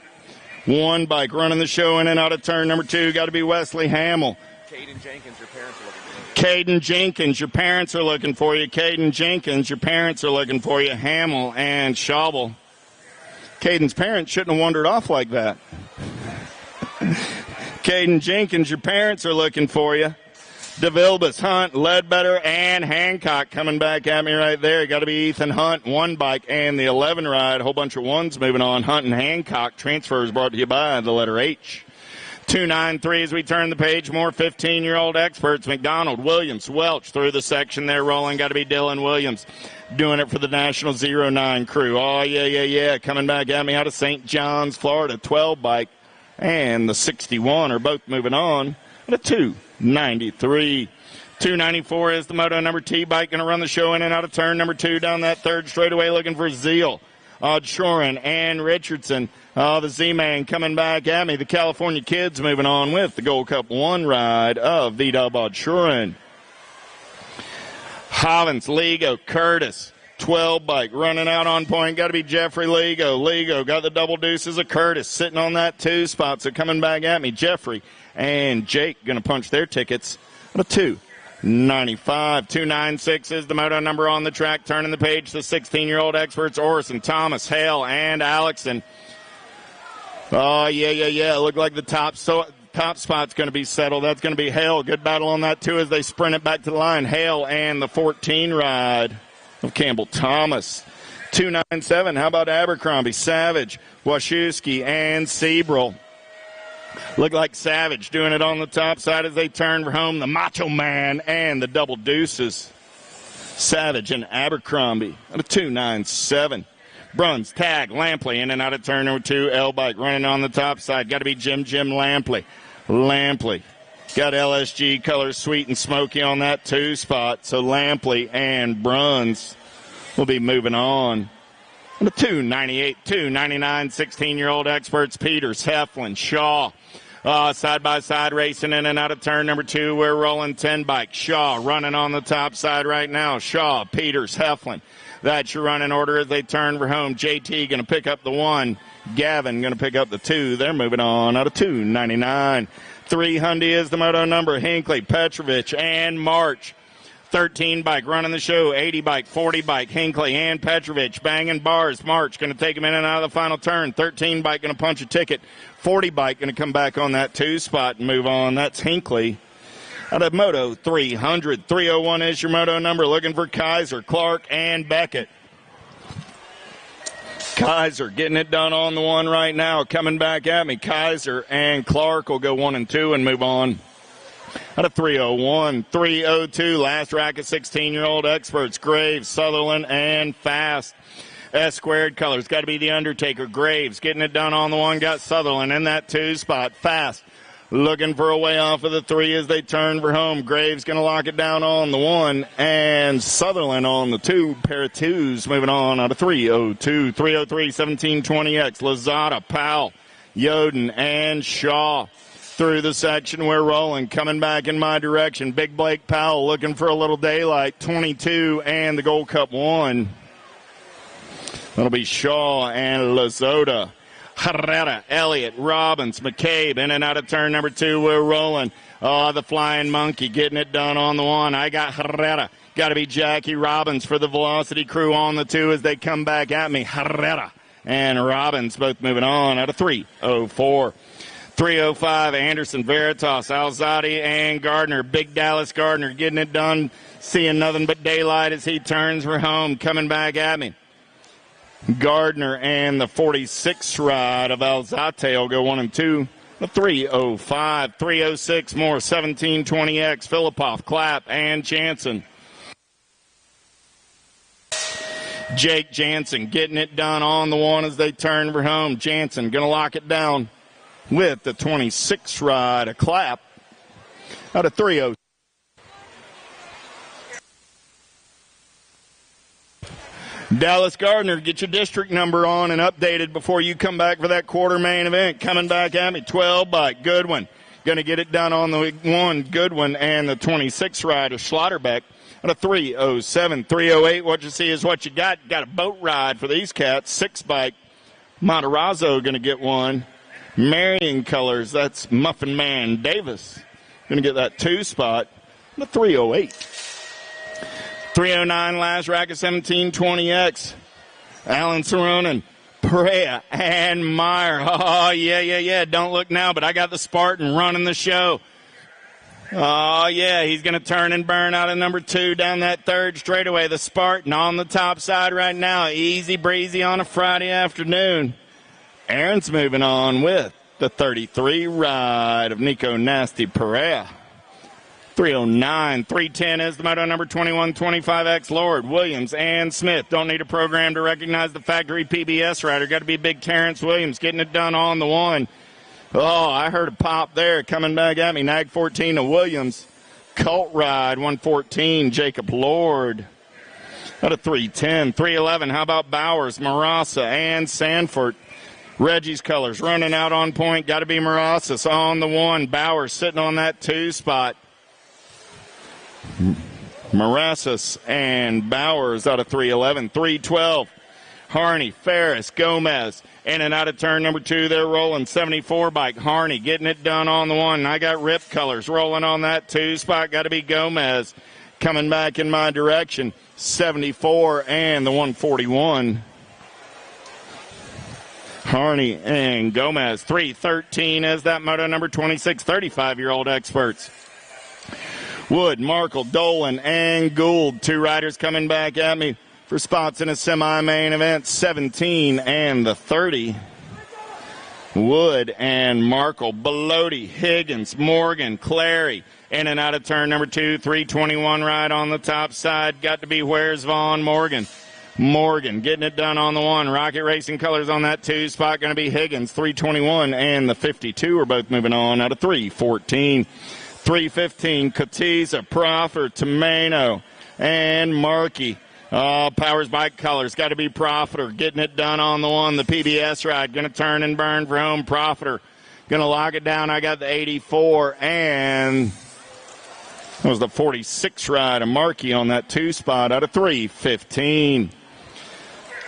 S6: 1 bike running the show in and out of turn number 2. Got to be Wesley Hamill.
S1: Caden Jenkins, your parents are looking for you.
S6: Caden Jenkins, your parents are looking for you. Caden Jenkins, your parents are looking for you. Hamill and Schaubel. Caden's parents shouldn't have wandered off like that. Caden Jenkins, your parents are looking for you. DeVilbus, Hunt, Ledbetter, and Hancock coming back at me right there. Got to be Ethan Hunt, 1 bike, and the 11 ride. A whole bunch of ones moving on. Hunt and Hancock. Transfers brought to you by the letter H. 293 as we turn the page. More 15-year-old experts. McDonald, Williams, Welch through the section there rolling. Got to be Dylan Williams doing it for the National 09 crew. Oh, yeah. Coming back at me out of St. John's, Florida. 12 bike and the 61 are both moving on at a 293. 294 is the moto number T bike going to run the show in and out of turn number 2 down that third straightaway looking for Zeal. Shoren and Richardson. The Z-Man coming back at me. The California kids moving on with the Gold Cup 1 ride of V-Dub Shoren. Hollins, Ligo, Curtis. 12 bike running out on point. Got to be Jeffrey Ligo. Ligo got the double deuces of Curtis sitting on that 2 spot. So coming back at me, Jeffrey and Jake going to punch their tickets at a 295. 296 is the moto number on the track. Turning the page, the 16-year-old experts, Orson, Thomas, Hale, and Alexson. Oh, yeah. Look like the top spot's going to be settled. That's going to be Hale. Good battle on that, too, as they sprint it back to the line. Hale and the 14 ride of Campbell Thomas. 297, how about Abercrombie, Savage, Wachowski, and Seabrill. Look like Savage doing it on the top side as they turn for home. The Macho Man and the double deuces. Savage and Abercrombie at a 297. Bruns, Tag, Lampley in and out of turn number 2. L-Bike running on the top side. Got to be Jim Lampley. Lampley got LSG colors sweet and smoky on that 2 spot. So Lampley and Bruns will be moving on. And a 298, 299, 16-year-old experts, Peters, Heflin, Shaw. Side by side racing in and out of turn number 2. We're rolling 10 bike. Shaw running on the top side right now. Shaw, Peters, Heflin. That's your running order as they turn for home. JT going to pick up the 1. Gavin going to pick up the 2. They're moving on out of 299. 300 is the moto number. Hinckley, Petrovich, and March. 13 bike running the show. 80 bike, 40 bike. Hinckley and Petrovich banging bars. March going to take him in and out of the final turn. 13 bike going to punch a ticket. 40 bike going to come back on that 2 spot and move on. That's Hinckley. Out of Moto 300. 301 is your moto number. Looking for Kaiser, Clark, and Beckett. Kaiser getting it done on the 1 right now. Coming back at me. Kaiser and Clark will go 1 and 2 and move on. Out of 301. 302. Last rack of 16-year-old experts. Graves, Sutherland, and Fast. S-squared colors. Got to be the Undertaker. Graves getting it done on the 1. Got Sutherland in that 2 spot. Fast. Looking for a way off of the 3 as they turn for home. Graves going to lock it down on the 1. And Sutherland on the 2. Pair of 2s moving on out of 302. 303, 1720X. Lozada, Powell, Yoden, and Shaw. Through the section, we're rolling. Coming back in my direction. Big Blake Powell looking for a little daylight. 22 and the Gold Cup 1. That'll be Shaw and Lozada. Herrera, Elliott, Robbins, McCabe, in and out of turn number 2. We're rolling. The Flying Monkey getting it done on the 1. I got Herrera. Got to be Jackie Robbins for the Velocity crew on the 2 as they come back at me. Herrera and Robbins both moving on out of 304. 305, Anderson, Veritas, Alzadi, and Gardner. Big Dallas Gardner getting it done. Seeing nothing but daylight as he turns for home. Coming back at me. Gardner and the 46 ride of Alzate will go 1 and 2. The 305, 306 more, 1720X, Filipoff, Clapp, and Jansen. Jake Jansen getting it done on the 1 as they turn for home. Jansen going to lock it down with the 26 ride, a Clapp out of 306. Dallas Gardner, get your district number on and updated before you come back for that quarter main event. Coming back at me, 12 bike, Goodwin. Going to get it done on the 1, Goodwin, and the 26 rider, Schlotterbeck, at a 307, 308. What you see is what you got. Got a boat ride for these cats. 6 bike, Matarazzo going to get one. Marion colors, that's Muffin Man Davis. Going to get that 2 spot, the 308. 309 last racket, 1720X. Allen Saronin, Perea, and Meyer. Oh, yeah. Don't look now, but I got the Spartan running the show. Oh, yeah, he's going to turn and burn out of number 2 down that third straightaway. The Spartan on the top side right now. Easy breezy on a Friday afternoon. Aaron's moving on with the 33 ride of Nico Nasty Perea. 309, 310 is the moto number 2125X. Lord, Williams, and Smith. Don't need a program to recognize the factory PBS rider. Got to be big Terrence Williams getting it done on the 1. Oh, I heard a pop there coming back at me. Nag 14 to Williams. Colt ride, 114, Jacob Lord. Out of 310. 311, how about Bowers, Marassa, and Sanford? Reggie's colors running out on point. Got to be Marassa on the 1. Bowers sitting on that 2 spot. Marassa and Bowers out of 311. 312, Harney, Ferris, Gomez. In and out of turn number 2, they're rolling. 74 bike, Harney getting it done on the 1. I got Rip colors rolling on that 2 spot. Got to be Gomez coming back in my direction. 74 and the 141. Harney and Gomez. 313 is that moto number 26, 35-year-old experts. Wood, Markle, Dolan, and Gould. 2 riders coming back at me for spots in a semi-main event. 17 and the 30. Wood and Markle, Belotti, Higgins, Morgan, Clary. In and out of turn number 2, 321 ride on the top side. Got to be Where's Vaughn Morgan. Morgan getting it done on the 1. Rocket Racing colors on that 2 spot. Going to be Higgins. 321 and the 52 are both moving on out of 314. 315, Cotiza, Proffer, Tomeno, and Markey. Powers bike colors. Got to be Profiter. Getting it done on the 1. The PBS ride. Going to turn and burn for home. Profiter. Going to lock it down. I got the 84. And that was the 46 ride of Markey on that 2 spot out of 315.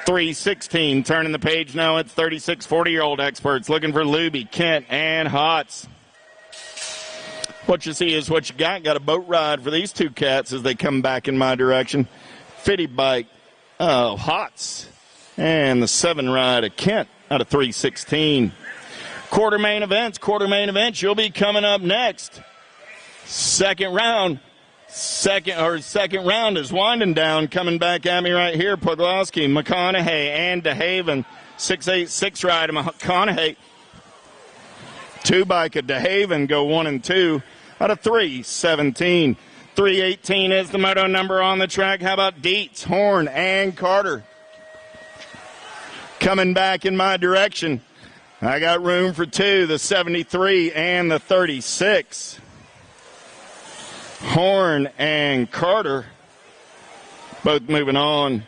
S6: 316. Turning the page now. It's 36 40-year-old experts. Looking for Luby, Kent, and Hotz. What you see is what you got. Got a boat ride for these 2 cats as they come back in my direction. Fitty bike, Hotz, and the 7 ride of Kent out of 316. Quarter main events. You'll be coming up next. Second round is winding down. Coming back at me right here. Podlowski, McConaughey, and DeHaven. 686 ride of McConaughey. 2 bike of DeHaven go 1 and 2 out of 317. 318 is the moto number on the track. How about Dietz, Horn, and Carter? Coming back in my direction. I got room for 2, the 73 and the 36. Horn and Carter both moving on.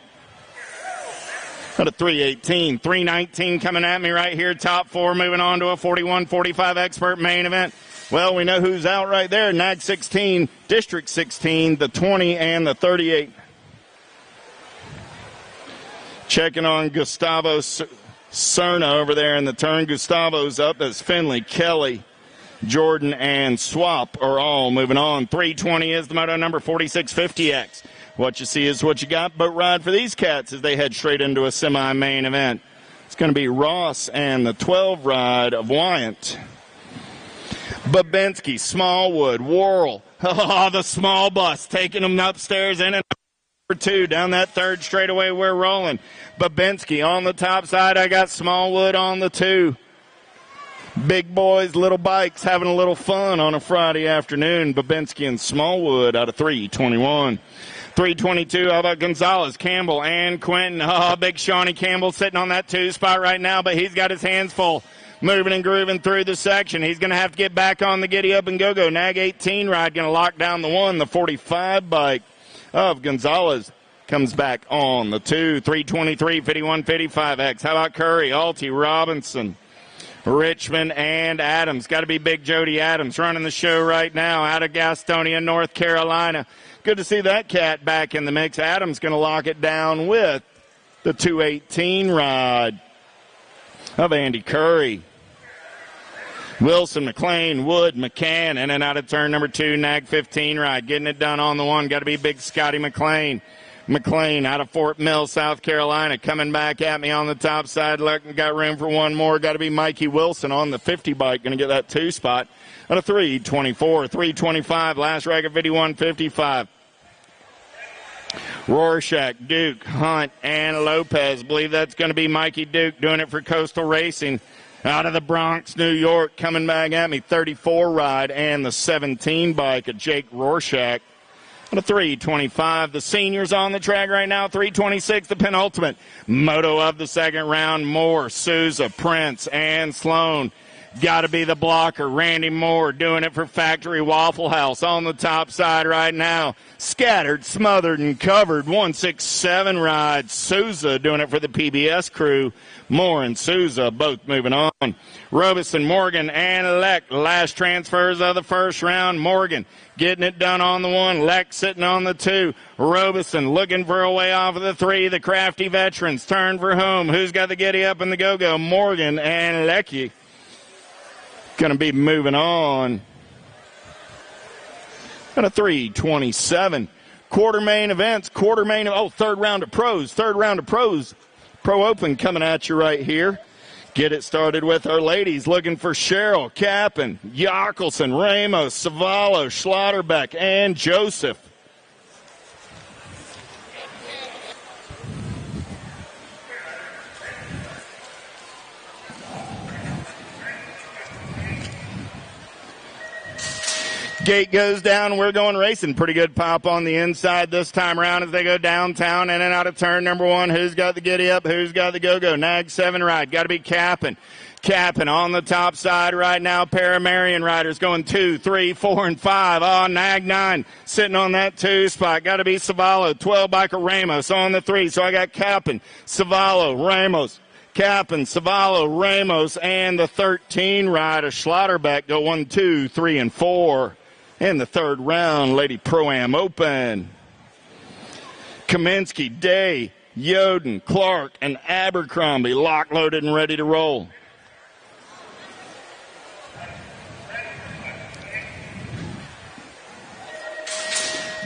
S6: Out of 318. 319 coming at me right here. Top 4 moving on to a 41-45 expert main event. Well, we know who's out right there. Nag 16, District 16, the 20, and the 38. Checking on Gustavo Cerna over there in the turn. Gustavo's up as Finley, Kelly, Jordan, and Swap are all moving on. 320 is the moto number 4650X. What you see is what you got. Boat ride for these cats as they head straight into a semi-main event. It's going to be Ross and the 12 ride of Wyant. Babinski, Smallwood, Worrell. Oh, the small bus taking them upstairs in and number 2 down that third straightaway. We're rolling. Babinski on the top side. I got Smallwood on the 2. Big boys, little bikes, having a little fun on a Friday afternoon. Babinski and Smallwood out of 321. 322, how about Gonzalez, Campbell, and Quentin? Oh, big Shawnee Campbell sitting on that 2 spot right now, but he's got his hands full. Moving and grooving through the section. He's going to have to get back on the giddy up and go-go. Nag 18 ride going to lock down the 1. The 45 bike of Gonzalez comes back on the 2. 323, 51, 55X. How about Curry, Alty, Robinson, Richmond, and Adams? Got to be Big Jody Adams running the show right now out of Gastonia, North Carolina. Good to see that cat back in the mix. Adams going to lock it down with the 218 ride of Andy Curry. Wilson, McLean, Wood, McCann, in and out of turn number 2, nag 15 ride. Getting it done on the 1, got to be big Scotty McLean. McLean out of Fort Mill, South Carolina, coming back at me on the top side. Got room for one more. Got to be Mikey Wilson on the 50 bike. Going to get that 2 spot at a 3:24, 3:25. Last rack at 51:55. Rorschach, Duke, Hunt, and Lopez. Believe that's going to be Mikey Duke doing it for Coastal Racing. Out of the Bronx, New York, coming back at me. 34 ride and the 17 bike of Jake Rorschach. At a 3:25. The seniors on the track right now. 3:26, the penultimate. Moto of the second round. Moore, Souza, Prince, and Sloan. Got to be the blocker. Randy Moore doing it for Factory Waffle House on the top side right now. Scattered, smothered, and covered. 167 ride. Souza doing it for the PBS crew. Moore and Souza both moving on. Robeson, Morgan, and Leck. Last transfers of the first round. Morgan getting it done on the 1. Leck sitting on the 2. Robeson looking for a way off of the 3. The crafty veterans turn for whom? Who's got the giddy up and the go-go? Morgan and Lecky. Going to be moving on at a 3:27. Quarter main events. Third round of pros. Pro Open coming at you right here. Get it started with our ladies. Looking for Cheryl, Kappen, Jockelson, Ramos, Savallo, Schlotterbeck, and Joseph. Gate goes down. We're going racing. Pretty good pop on the inside this time around as they go downtown in and out of turn number 1. Who's got the giddy up? Who's got the go-go? Nag 7 ride. Got to be Kappen. Kappen on the top side right now. Paramarian riders going 2, 3, 4, and 5. Oh, Nag 9 sitting on that 2 spot. Got to be Savallo. 12 biker Ramos on the 3. So I got Kappen, Savallo, Ramos. Kappen, Savallo, Ramos, and the 13 rider Schlotterbeck go 1, 2, 3, and 4. In the third round, Lady Pro-Am Open. Kaminsky, Day, Yoden, Clark, and Abercrombie lock, loaded, and ready to roll.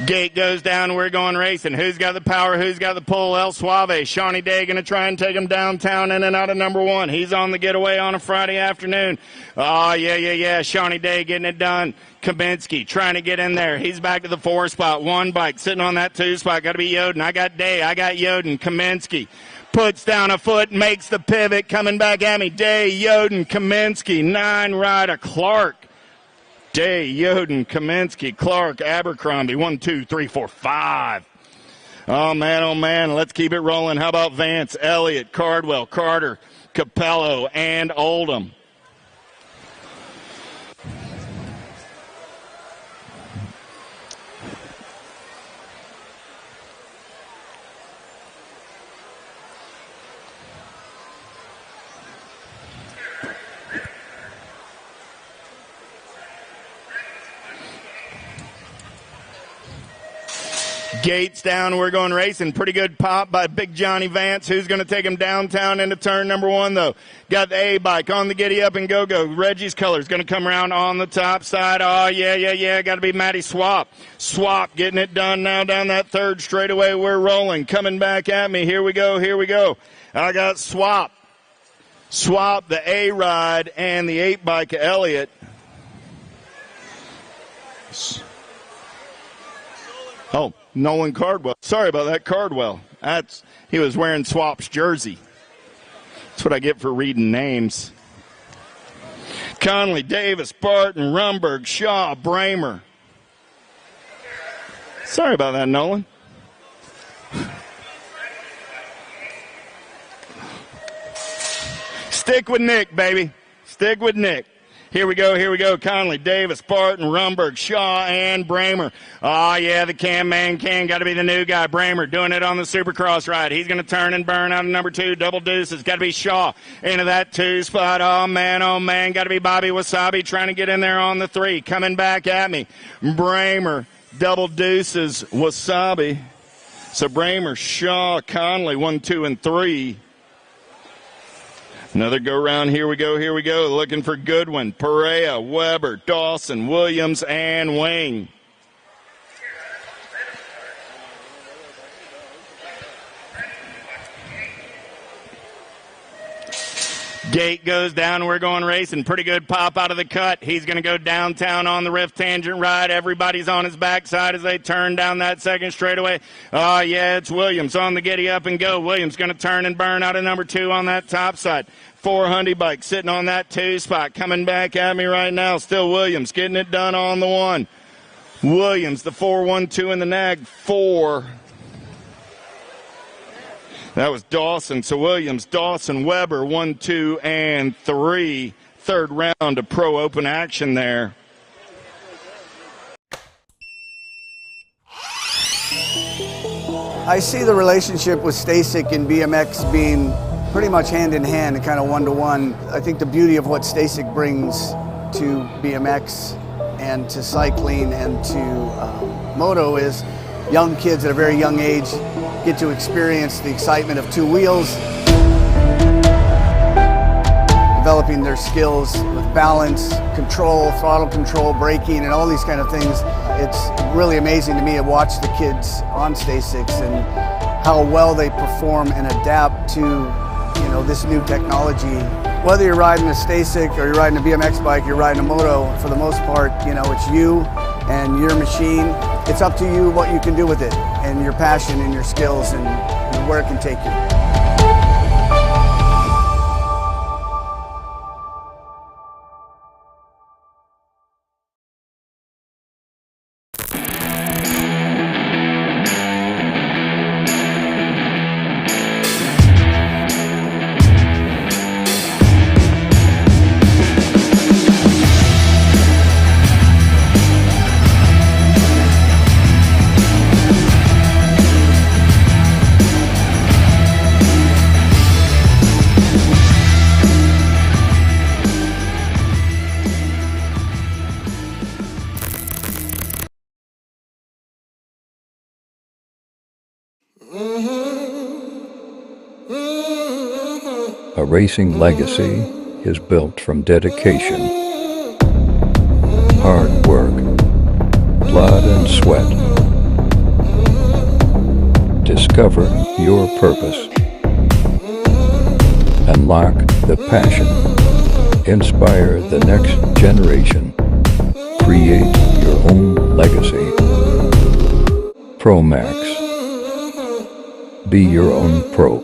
S6: Gate goes down. We're going racing. Who's got the power? Who's got the pull? El Suave. Shawnee Day going to try and take him downtown in and out of number 1. He's on the getaway on a Friday afternoon. Oh, yeah. Shawnee Day getting it done. Kaminsky trying to get in there. He's back to the 4 spot. 1 bike sitting on that 2 spot. Got to be Yoden. I got Day. I got Yoden. Kaminsky puts down a foot, makes the pivot, coming back at me. Day, Yoden, Kaminsky, 9 rider Clark. Day, Yoden, Kaminsky, Clark, Abercrombie. 1, 2, 3, 4, 5. Oh, man. Let's keep it rolling. How about Vance, Elliott, Cardwell, Carter, Capello, and Oldham? Gates down. We're going racing. Pretty good pop by Big Johnny Vance. Who's going to take him downtown into turn number 1, though? Got the A bike on the giddy up and go-go. Reggie's colors going to come around on the top side. Oh, yeah. Got to be Matty Swap. Swap getting it done now down that third straightaway. We're rolling. Coming back at me. Here we go. I got Swap. Swap, the A ride, and the 8 bike of Elliott. Oh, Nolan Cardwell. Sorry about that, Cardwell. He was wearing Swap's jersey. That's what I get for reading names. Conley, Davis, Barton, Rumberg, Shaw, Bramer. Sorry about that, Nolan. Stick with Nick, baby. Stick with Nick. Here we go. Conley, Davis, Barton, Rumberg, Shaw, and Bramer. Oh, yeah, the Cam Man can. Got to be the new guy. Bramer doing it on the Supercross ride. He's going to turn and burn out of number 2. Double deuces. Got to be Shaw into that 2 spot. Oh, man. Got to be Bobby Wasabi trying to get in there on the 3. Coming back at me. Bramer, double deuces, Wasabi. So Bramer, Shaw, Conley, 1, 2, and 3. Another go round. Here we go. Here we go. Looking for Goodwin, Perea, Weber, Dawson, Williams, and Wing. Gate goes down. We're going racing. Pretty good pop out of the cut. He's going to go downtown on the rift tangent ride. Everybody's on his backside as they turn down that second straightaway. Oh, yeah, it's Williams on the giddy up and go. Williams going to turn and burn out of number 2 on that top side. 400 bike sitting on that 2 spot. Coming back at me right now. Still Williams getting it done on the 1. Williams, the 4-1-2 in the nag. 4. That was Dawson. So Williams, Dawson, Weber, 1, 2, and 3. Third round of pro open action there.
S2: I see the relationship with Stacyc and BMX being pretty much hand in hand and kind of one-to-one. I think the beauty of what Stacyc brings to BMX and to cycling and to moto is young kids at a very young age get to experience the excitement of 2 wheels, developing their skills with balance, control, throttle control, braking, and all these kind of things. It's really amazing to me to watch the kids on Stacyc and how well they perform and adapt to, this new technology. Whether you're riding a Stacyc or you're riding a BMX bike, you're riding a moto, for the most part, it's you and your machine. It's up to you what you can do with it and your passion and your skills and where it can take you.
S3: A racing legacy is built from dedication, hard work, blood and sweat. Discover your purpose. Unlock the passion. Inspire the next generation. Create your own legacy. ProMax. Be your own pro.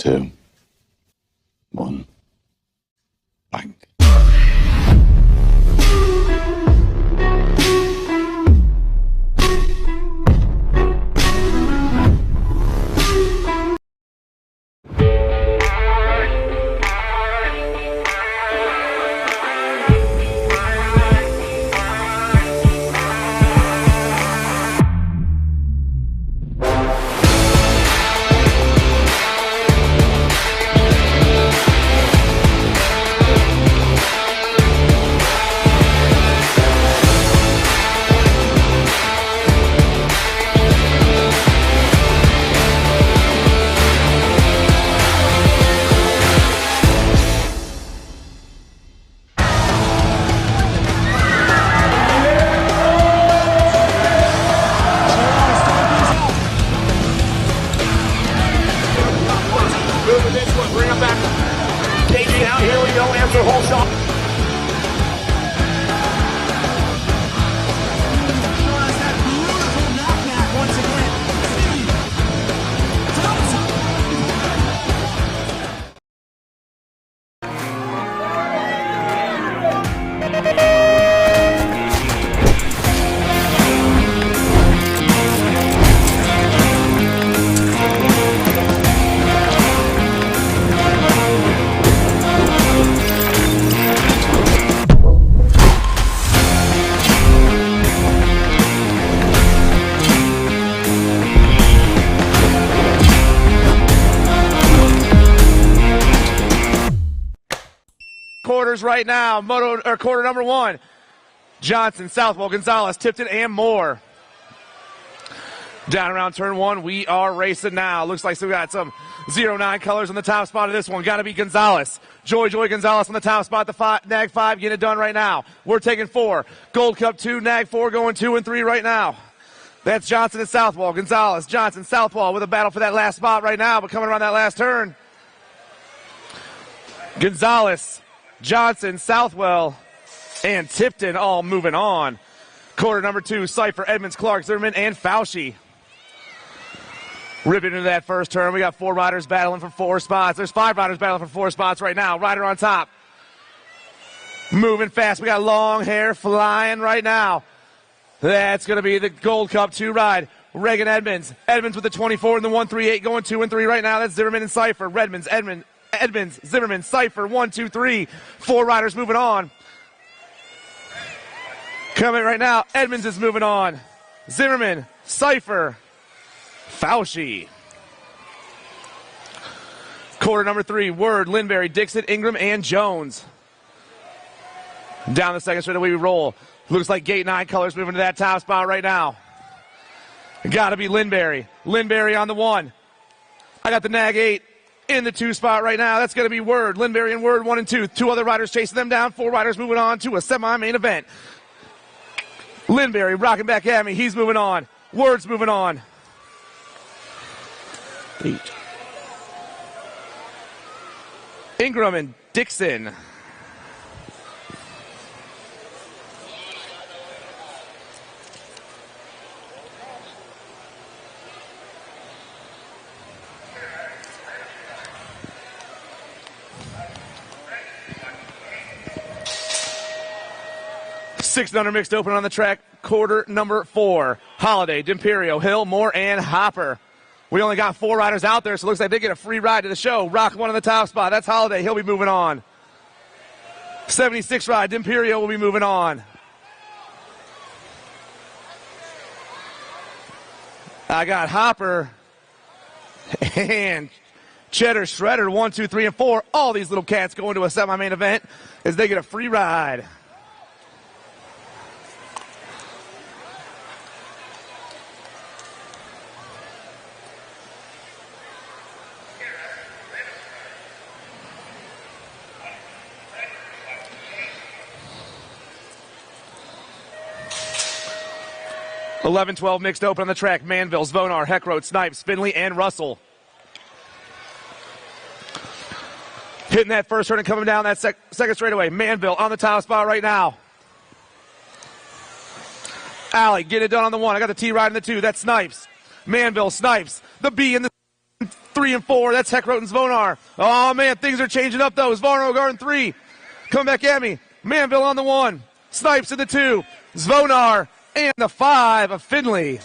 S5: 2, 1, blank.
S1: Bring him back. KG out, here we go, answer whole shot. Quarters right now, quarter number 1. Johnson, Southwell, Gonzalez, Tipton, and Moore. Down around turn 1, we are racing now. Looks like we got some 09 colors on the top spot of this one. Got to be Gonzalez. Joy Gonzalez on the top spot. The nag 5 getting it done right now. We're taking 4. Gold Cup 2, nag 4 going 2 and 3 right now. That's Johnson and Southwell. Gonzalez, Johnson, Southwell with a battle for that last spot right now, but coming around that last turn. Gonzalez, Johnson, Southwell, and Tipton all moving on. Quarter number 2, Cypher, Edmonds, Clark, Zimmerman, and Fauci. Ripping into that first turn. We got 4 riders battling for 4 spots. There's 5 riders battling for 4 spots right now. Rider on top. Moving fast. We got long hair flying right now. That's going to be the Gold Cup 2 ride. Reagan Edmonds. Edmonds with the 24 and the 138 going 2 and 3 right now. That's Zimmerman and Cypher. Edmonds, Zimmerman, Cypher, 1, 2, 3. 4 riders moving on. Coming right now, Edmonds is moving on. Zimmerman, Cypher, Fauci. Quarter number 3, Word, Lindberry, Dixon, Ingram, and Jones. Down the second straightaway we roll. Looks like gate 9 colors moving to that top spot right now. Got to be Lindberry. Lindberry on the 1. I got the nag 8. In the 2 spot right now, that's going to be Word. Lindberry and Word, 1 and 2. 2 other riders chasing them down. 4 riders moving on to a semi-main event. Lindberry rocking back at me. He's moving on. Word's moving on. 8. Ingram and Dixon. Six under mixed open on the track, quarter number 4. Holiday, D'Imperio, Hill, Moore, and Hopper. We only got 4 riders out there, so it looks like they get a free ride to the show. Rock 1 on the top spot. That's Holiday. He'll be moving on. 76 ride, D'Imperio will be moving on. I got Hopper and Cheddar Shredder, 1, 2, 3, and 4. All these little cats go into a semi-main event as they get a free ride. Eleven, 12 mixed open on the track. Manville, Zvonar, Heckroth, Snipes, Finley, and Russell. Hitting that first turn and coming down that second straightaway. Manville on the top spot right now. Alley, get it done on the 1. I got the T ride in the 2. That's Snipes. Manville, Snipes. The B in the 3 and 4. That's Heckroth and Zvonar. Oh, man, things are changing up, though. Zvonar guarding 3. Come back at me. Manville on the 1. Snipes in the 2. Zvonar and the 5 of Finley.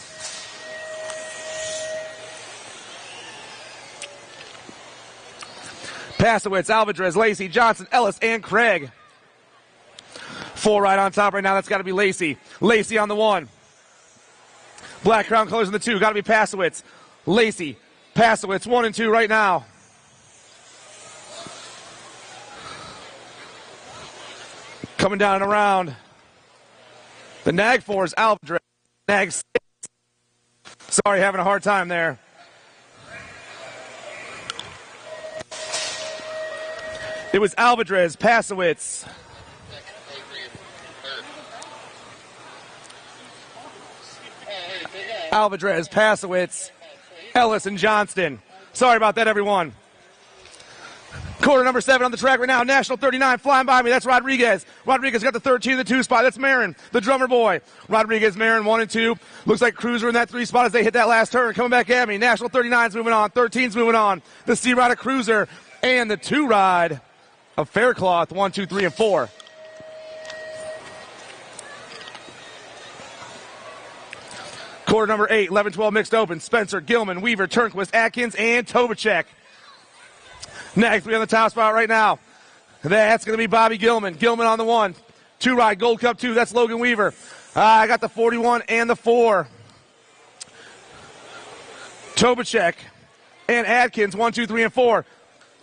S1: Pasowitz, Alvarez, Lacey, Johnson, Ellis, and Craig. 4 right on top right now. That's got to be Lacey. Lacey on the 1. Black crown colors in the 2. Got to be Pasowitz. Lacey. Pasowitz, 1 and 2 right now. Coming down and around. The nag 4 is Alvarez. Nag 6. Sorry, having a hard time there. It was Alvarez, Pasowitz. Alvarez, Pasowitz, Ellis, and Johnston. Sorry about that, everyone. Quarter number 7 on the track right now. National 39 flying by me. That's Rodriguez. Rodriguez got the 13 in the 2 spot. That's Marin, the drummer boy. Rodriguez, Marin, 1 and 2. Looks like Cruiser in that 3 spot as they hit that last turn. Coming back at me. National 39's moving on. 13's moving on. The C ride of Cruiser and the 2 ride of Faircloth. 1, 2, 3, and 4. Quarter number 8, 11-12 mixed open. Spencer, Gilman, Weaver, Turnquist, Atkins, and Tobacek. Nag 3 on the top spot right now. That's going to be Bobby Gilman. Gilman on the 1. 2 ride, Gold Cup 2. That's Logan Weaver. I got the 41 and the 4. Tobacek and Atkins, 1, 2, 3, and 4.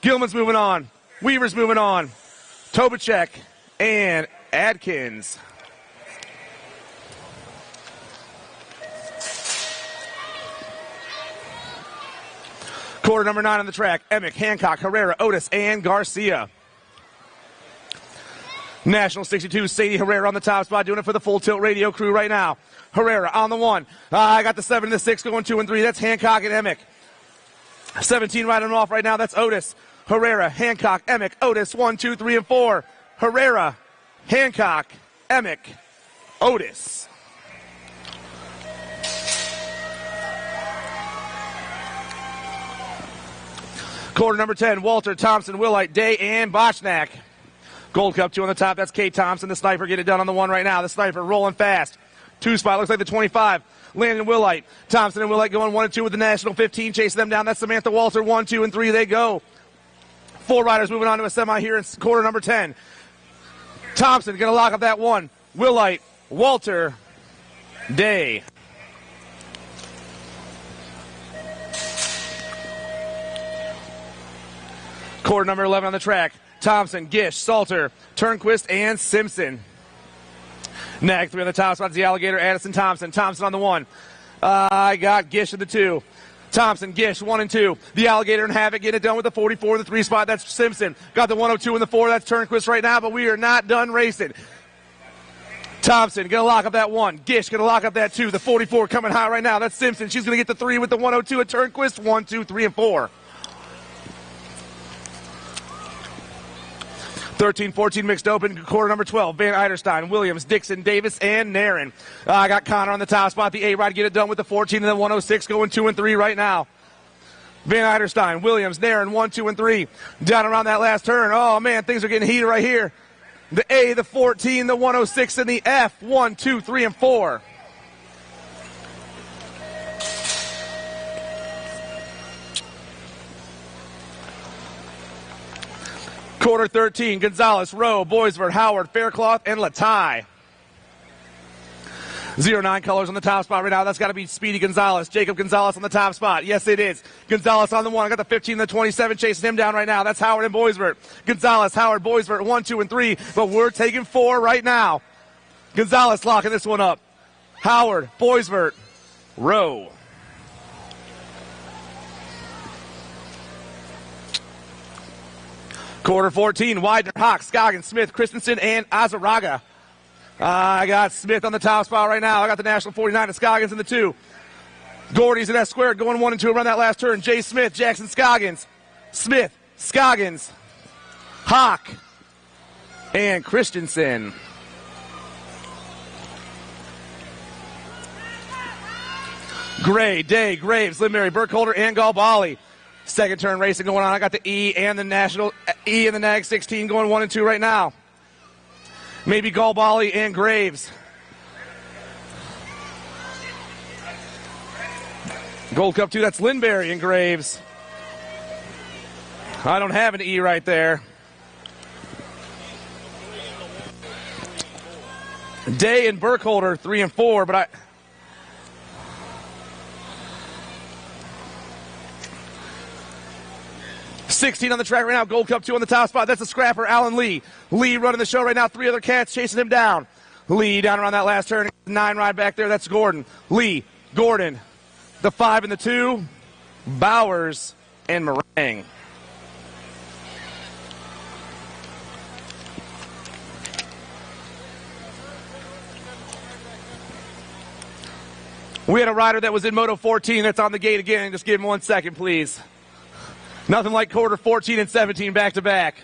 S1: Gilman's moving on. Weaver's moving on. Tobacek and Atkins. Quarter number 9 on the track. Emick, Hancock, Herrera, Otis, and Garcia. National 62, Sadie Herrera on the top spot, doing it for the Full Tilt Radio crew right now. Herrera on the 1. I got the 7 and the 6 going 2 and 3. That's Hancock and Emick. 17 riding off right now. That's Otis. Herrera, Hancock, Emick, Otis, 1, 2, 3, and 4. Herrera, Hancock, Emick, Otis. Quarter number 10, Walter, Thompson, Willite, Day, and Bochnak. Gold Cup 2 on the top. That's Kate Thompson. The sniper get it done on the 1 right now. The sniper rolling fast. 2 spot looks like the 25. Landon Willite. Thompson and Willite going 1 and 2 with the National 15. Chasing them down. That's Samantha Walter. 1, 2, and 3. They go. 4 riders moving on to a semi here in quarter number 10. Thompson going to lock up that 1. Willite, Walter, Day. Quarter number 11 on the track. Thompson, Gish, Salter, Turnquist, and Simpson. Nag 3 on the top spot is the Alligator, Addison Thompson. Thompson on the 1. I got Gish in the 2. Thompson, Gish, 1 and 2. The Alligator and Havoc getting it done with the 44 in the 3 spot. That's Simpson. Got the 102 in the 4. That's Turnquist right now, but we are not done racing. Thompson going to lock up that 1. Gish going to lock up that 2. The 44 coming high right now. That's Simpson. She's going to get the 3 with the 102 at Turnquist. 1, 2, 3, and 4. 13-14 mixed open, quarter number 12. Van Eiderstein, Williams, Dixon, Davis, and Nairn. I got Connor on the top spot. The A-Ride get it done with the 14 and the 106 going 2 and 3 right now. Van Eiderstein, Williams, Nairn, 1, 2, and 3. Down around that last turn. Oh, man, things are getting heated right here. The A, the 14, the 106, and the F. 1, 2, 3, and 4. Quarter 13, Gonzalez, Rowe, Boisvert, Howard, Faircloth, and Latai. 09 colors on the top spot right now. That's got to be Speedy Gonzalez. Jacob Gonzalez on the top spot. Yes, it is. Gonzalez on the 1. I got the 15 and the 27 chasing him down right now. That's Howard and Boisvert. Gonzalez, Howard, Boisvert, 1, 2, and 3. But we're taking 4 right now. Gonzalez locking this one up. Howard, Boisvert, Rowe. Quarter 14, Widener, Hawk, Scoggins, Smith, Christensen, and Azaraga. I got Smith on the top spot right now. I got the National 49 and Scoggins in the 2. Gordy's in that square going 1 and 2 around that last turn. Jay Smith, Jackson Scoggins, Smith, Scoggins, Hawk, and Christensen. Gray, Day, Graves, Lidmary, Burkholder, and Galbali. Second turn racing going on. I got the E and the NAG 16 going 1 and 2 right now. Maybe Galbali and Graves. Gold Cup 2, that's Lindberry and Graves. I don't have an E right there. Day and Burkholder 3 and 4, but 16 on the track right now. Gold Cup 2 on the top spot. That's the scrapper, Alan Lee. Lee running the show right now. 3 other cats chasing him down. Lee down around that last turn. 9 ride back there. That's Gordon. Lee, Gordon, the 5 and the 2, Bowers, and Meringue. We had a rider that was in Moto 14 that's on the gate again. Just give him 1 second, please. Nothing like quarter 14 and 17 back to back.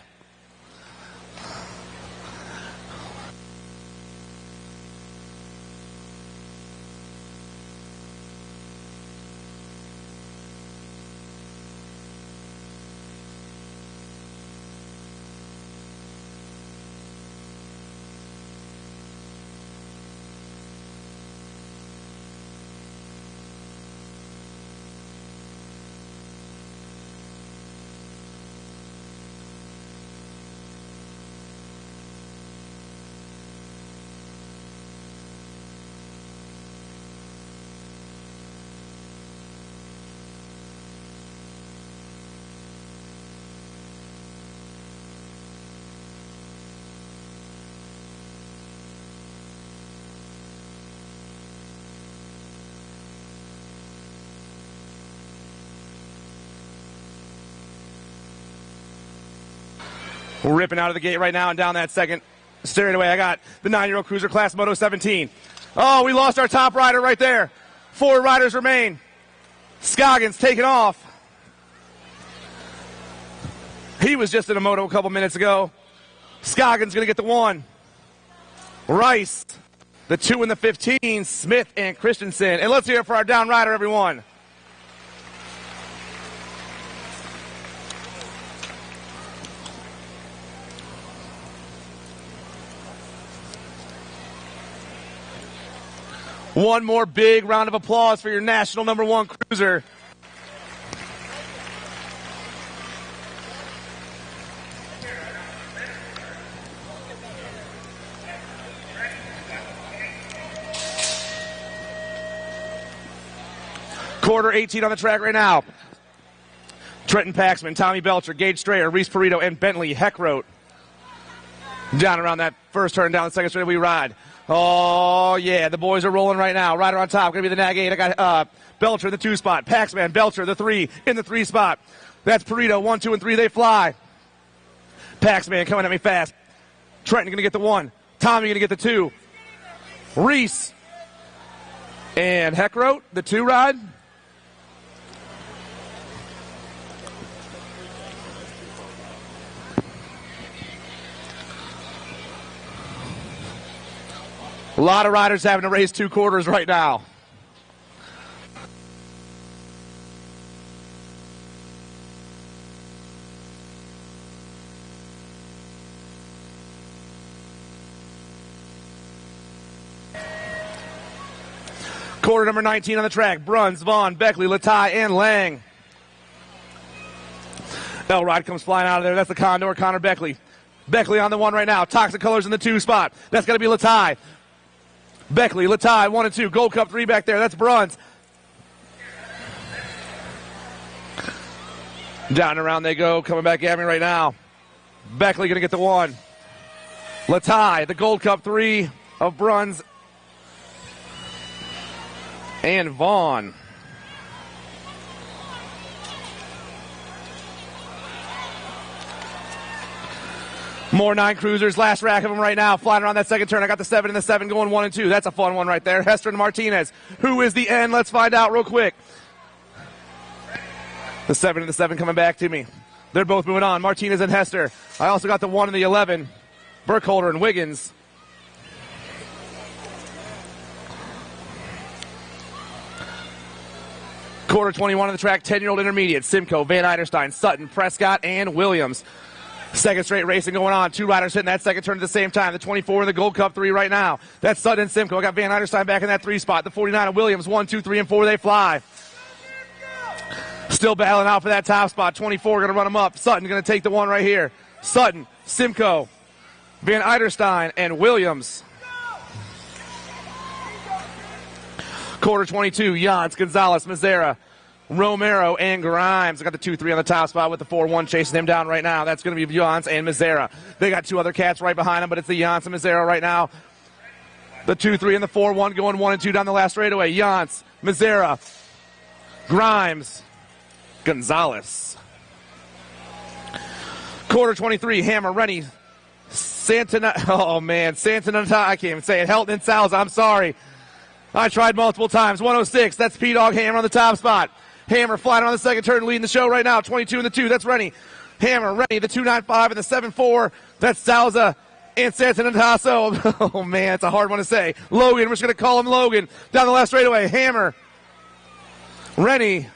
S1: We're ripping out of the gate right now and down that second straightaway. I got the 9-year-old cruiser class Moto 17. Oh, we lost our top rider right there. 4 riders remain. Scoggins taking off. He was just in a moto a couple minutes ago. Scoggins going to get the 1. Rice, the 2 and the 15, Smith and Christensen. And let's hear it for our down rider, everyone. One more big round of applause for your national #1 cruiser. Quarter 18 on the track right now. Trenton Paxman, Tommy Belcher, Gage Strayer, Reese Perito, and Bentley Heckroat. Down around that first turn, down the second straight, we ride. Oh, yeah, the boys are rolling right now. Rider on top, going to be the NAG 8. I got Belcher in the 2 spot. Paxman, Belcher, the 3 in the 3 spot. That's Perito, 1, 2, and 3. They fly. Paxman coming at me fast. Trenton going to get the 1. Tommy going to get the 2. Reese and Heckroat, the 2 ride. A lot of riders having to race 2 quarters right now. Quarter number 19 on the track. Bruns, Vaughn, Beckley, Latai, and Lang. Elrod comes flying out of there. That's the Condor, Connor Beckley. Beckley on the 1 right now. Toxic Colors in the 2 spot. That's going to be Latai. Beckley, Latai, 1 and 2. Gold Cup 3 back there. That's Bruns. Down and around they go. Coming back at me right now. Beckley going to get the 1. Latai, the Gold Cup 3 of Bruns. And Vaughn. More 9 cruisers, last rack of them right now, flying around that second turn. I got the 7 and the 7 going 1 and 2. That's a fun one right there. Hester and Martinez. Who is the N? Let's find out real quick. The 7 and the 7 coming back to me. They're both moving on. Martinez and Hester. I also got the 1 and the 11. Burkholder and Wiggins. Quarter 21 on the track, 10-year-old intermediate. Simcoe, Van Eiderstein, Sutton, Prescott, and Williams. Second straight racing going on. Two riders hitting that second turn at the same time. The 24 in the Gold Cup 3 right now. That's Sutton and Simcoe. I got Van Eiderstein back in that 3 spot. The 49 of Williams, 1, 2, 3, and 4, they fly. Still battling out for that top spot. 24 going to run them up. Sutton going to take the one right here. Sutton, Simcoe, Van Eiderstein, and Williams. Quarter 22, Jans, Gonzalez, Mazzera, Romero, and Grimes. I got the 2-3 on the top spot with the 4-1 chasing him down right now. That's going to be Jans and Mazzera. They got two other cats right behind them, but it's the Jans and Mazzera right now. The 2-3 and the 4-1 going 1 and 2 down the last straightaway. Jans, Mazzera, Grimes, Gonzalez. Quarter 23, Hammer, Rennie, Santana. Oh, man. Santana. I can't even say it. Helton and Salza. I'm sorry. I tried multiple times. 106. That's P-Dog Hammer on the top spot. Hammer flying on the second turn, leading the show right now. 22 and the 2. That's Rennie. Hammer, Rennie, the 295 and the 7-4. That's Salza and Santana Tasso. Oh, man. It's a hard one to say. Logan. We're just going to call him Logan. Down the last straightaway. Hammer, Rennie,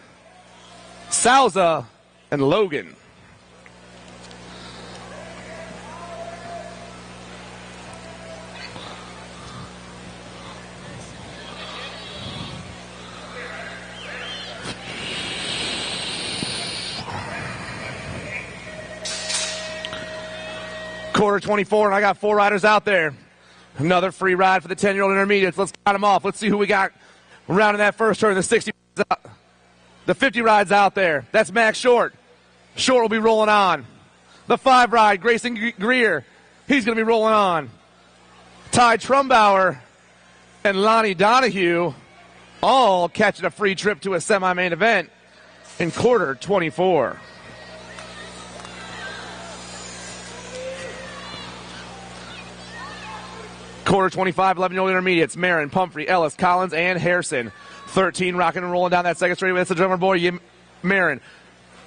S1: Salza, and Logan. Quarter 24, and I got 4 riders out there. Another free ride for the 10-year-old intermediates. Let's count them off. Let's see who we got rounding that first turn. The 60, the 50 rides out there. That's Max Short. Short will be rolling on. The 5 ride, Grayson Greer. He's going to be rolling on. Ty Trumbauer and Lonnie Donahue all catching a free trip to a semi-main event in quarter 24. Quarter 25, 11-year-old intermediates, Marin, Pumphrey, Ellis, Collins, and Harrison. 13 rocking and rolling down that second straightaway. That's the drummer boy, Marin.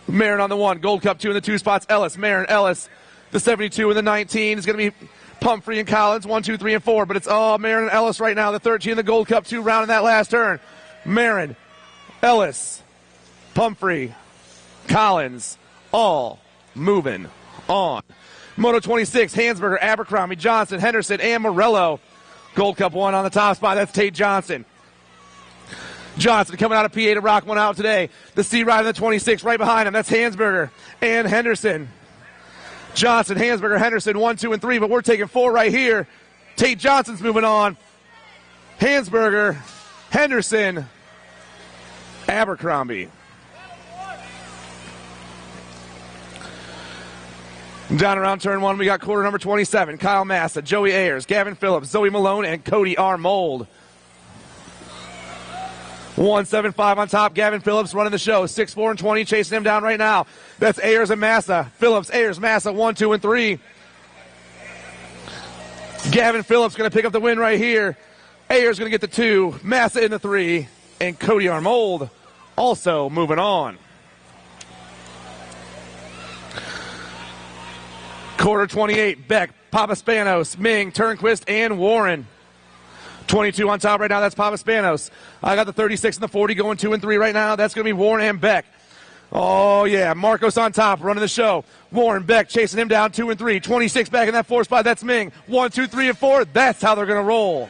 S1: Marin on the 1, Gold Cup 2 in the 2 spots, Ellis, Marin, Ellis. The 72 and the 19 is going to be Pumphrey and Collins, 1, 2, 3, and 4. But it's all Marin and Ellis right now. The 13 in the Gold Cup 2 round in that last turn. Marin, Ellis, Pumphrey, Collins, all moving on. Moto 26, Hansberger, Abercrombie, Johnson, Henderson, and Morello. Gold Cup 1 on the top spot. That's Tate Johnson. Johnson coming out of PA to rock one out today. The C ride in the 26 right behind him. That's Hansberger and Henderson. Johnson, Hansberger, Henderson, 1, 2, and 3, but we're taking 4 right here. Tate Johnson's moving on. Hansberger, Henderson, Abercrombie. Down around turn 1, we got quarter number 27. Kyle Massa, Joey Ayers, Gavin Phillips, Zoe Malone, and Cody Armold. 175 on top. Gavin Phillips running the show. 6'4" and 20, chasing him down right now. That's Ayers and Massa. Phillips, Ayers, Massa, 1, 2, and 3. Gavin Phillips going to pick up the win right here. Ayers going to get the 2. Massa in the 3. And Cody Armold also moving on. Quarter 28, Beck, Papaspanos, Ming, Turnquist, and Warren. 22 on top right now, that's Papaspanos. I got the 36 and the 40 going 2 and 3 right now. That's going to be Warren and Beck. Oh, yeah, Marcos on top, running the show. Warren, Beck chasing him down 2 and 3. 26 back in that 4 spot, that's Ming. 1, 2, 3, and 4, that's how they're going to roll.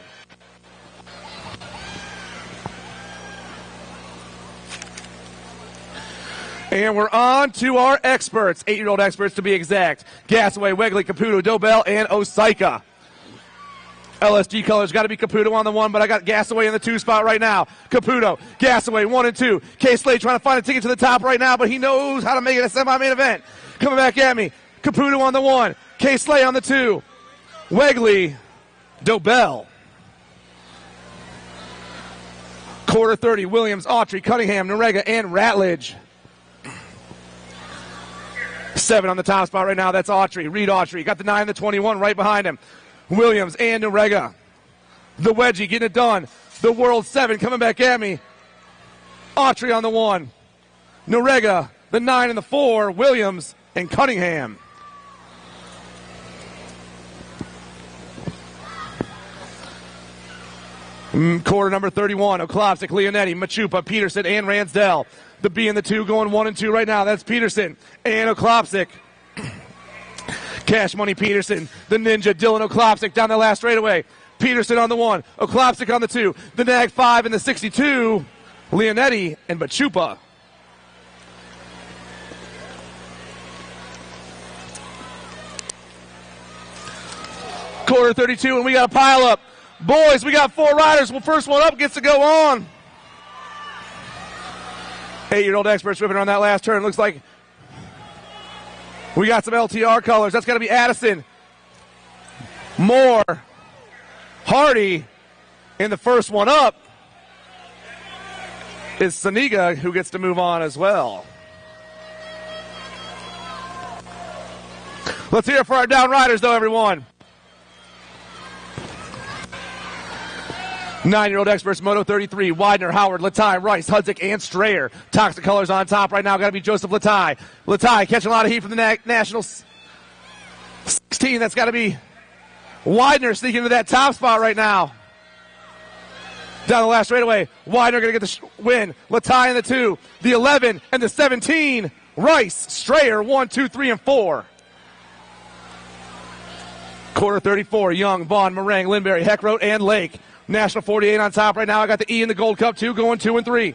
S1: And we're on to our experts, 8-year-old experts to be exact. Gasaway, Wegley, Caputo, Dobell, and Osaika. LSG colors got to be Caputo on the 1, but I got Gasaway in the 2 spot right now. Caputo, Gasaway, 1 and 2. K-Slade trying to find a ticket to the top right now, but he knows how to make it a semi-main event. Coming back at me. Caputo on the 1. K-Slade on the 2. Wegley, Dobell. Quarter 30, Williams, Autry, Cunningham, Norega, and Ratledge. 7 on the top spot right now. That's Autry. Reed Autry. Got the 9 and the 21 right behind him. Williams and Norega. The wedgie getting it done. The World 7 coming back at me. Autry on the 1. Norega, the 9 and the 4. Williams and Cunningham. Quarter number 31, Oklopsic, Leonetti, Machupa, Peterson, and Ransdell. The B and the 2 going 1 and 2 right now. That's Peterson and Oklopsic. Cash Money Peterson, the Ninja, Dylan Oklopsic down the last straightaway. Peterson on the 1, Oklopsic on the 2, the Nag 5 and the 62, Leonetti and Machupa. Quarter 32, and we got a pile up. Boys, we got 4 riders. Well, first one up gets to go on. 8-year-old experts whipping around that last turn. Looks like we got some LTR colors. That's got to be Addison, Moore, Hardy. In the first one up is Saniga, who gets to move on as well. Let's hear it for our down riders, though, everyone. 9-year-old experts, Moto 33, Widener, Howard, Latai, Rice, Hudzik, and Strayer. Toxic colors on top right now. Got to be Joseph Latai. Latai catching a lot of heat from the National 16. That's got to be Widener sneaking into that top spot right now. Down the last straightaway, Widener going to get the win. Latai in the 2, the 11, and the 17. Rice, Strayer, 1, 2, 3, and 4. Quarter 34, Young, Vaughn, Meringue, Lindberry, Heckroat, and Lake. National 48 on top right now. I got the E in the Gold Cup 2 going 2 and 3.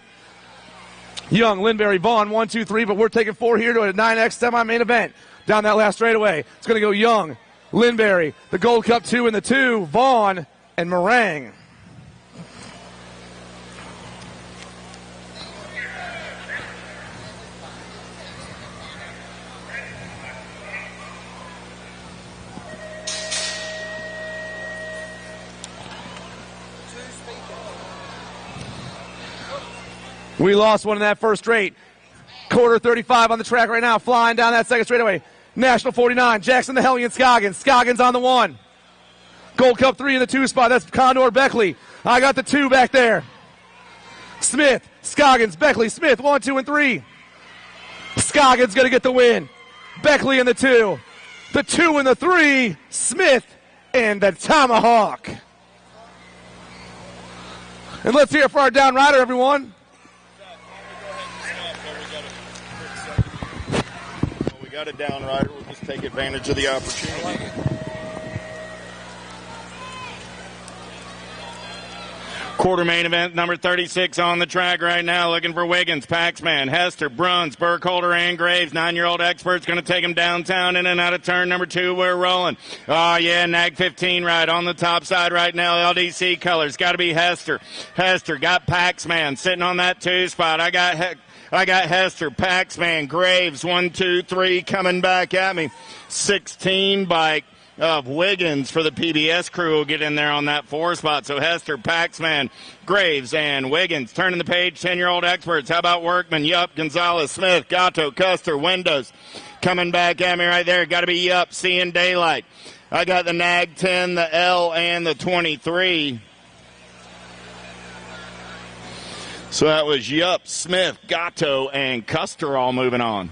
S1: Young, Lindberry, Vaughn 1, 2, 3, but we're taking 4 here to a 9X semi-main event. Down that last straightaway, it's going to go Young, Lindberry, the Gold Cup 2 in the 2, Vaughn, and Meringue. We lost one in that first straight. Quarter 35 on the track right now, flying down that second straightaway. National 49, Jackson the Hellion, Scoggins. Scoggins on the 1. Gold Cup 3 in the 2 spot. That's Condor Beckley. I got the 2 back there. Smith, Scoggins, Beckley, Smith, 1, 2, and 3. Scoggins going to get the win. Beckley in the 2. The 2 and the 3. Smith and the Tomahawk. And let's hear it for our down rider, everyone.
S5: We got a down rider. We'll just take advantage of the opportunity.
S6: Quarter main event number 36 on the track right now. Looking for Wiggins, Paxman, Hester, Bruns, Burkholder, and Graves. 9-year-old expert's going to take him downtown in and out of turn number 2. We're rolling. Oh, yeah, Nag 15 right on the top side right now. LDC colors. Got to be Hester. Hester got Paxman sitting on that 2 spot. I got Hester, Paxman, Graves, 1, 2, 3 coming back at me. 16 bike of Wiggins for the PBS crew will get in there on that 4 spot. So Hester, Paxman, Graves, and Wiggins. Turning the page, 10-year-old experts. How about Workman, Yup, Gonzalez, Smith, Gatto, Custer, Windows. Coming back at me right there. Got to be Yup, seeing daylight. I got the Nag 10, the L, and the 23. So that was Yup, Smith, Gatto, and Custer all moving on.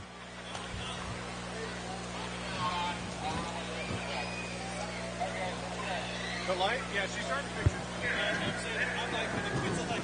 S7: The light? Yeah, she's trying to fix it. I'm like, it's a light.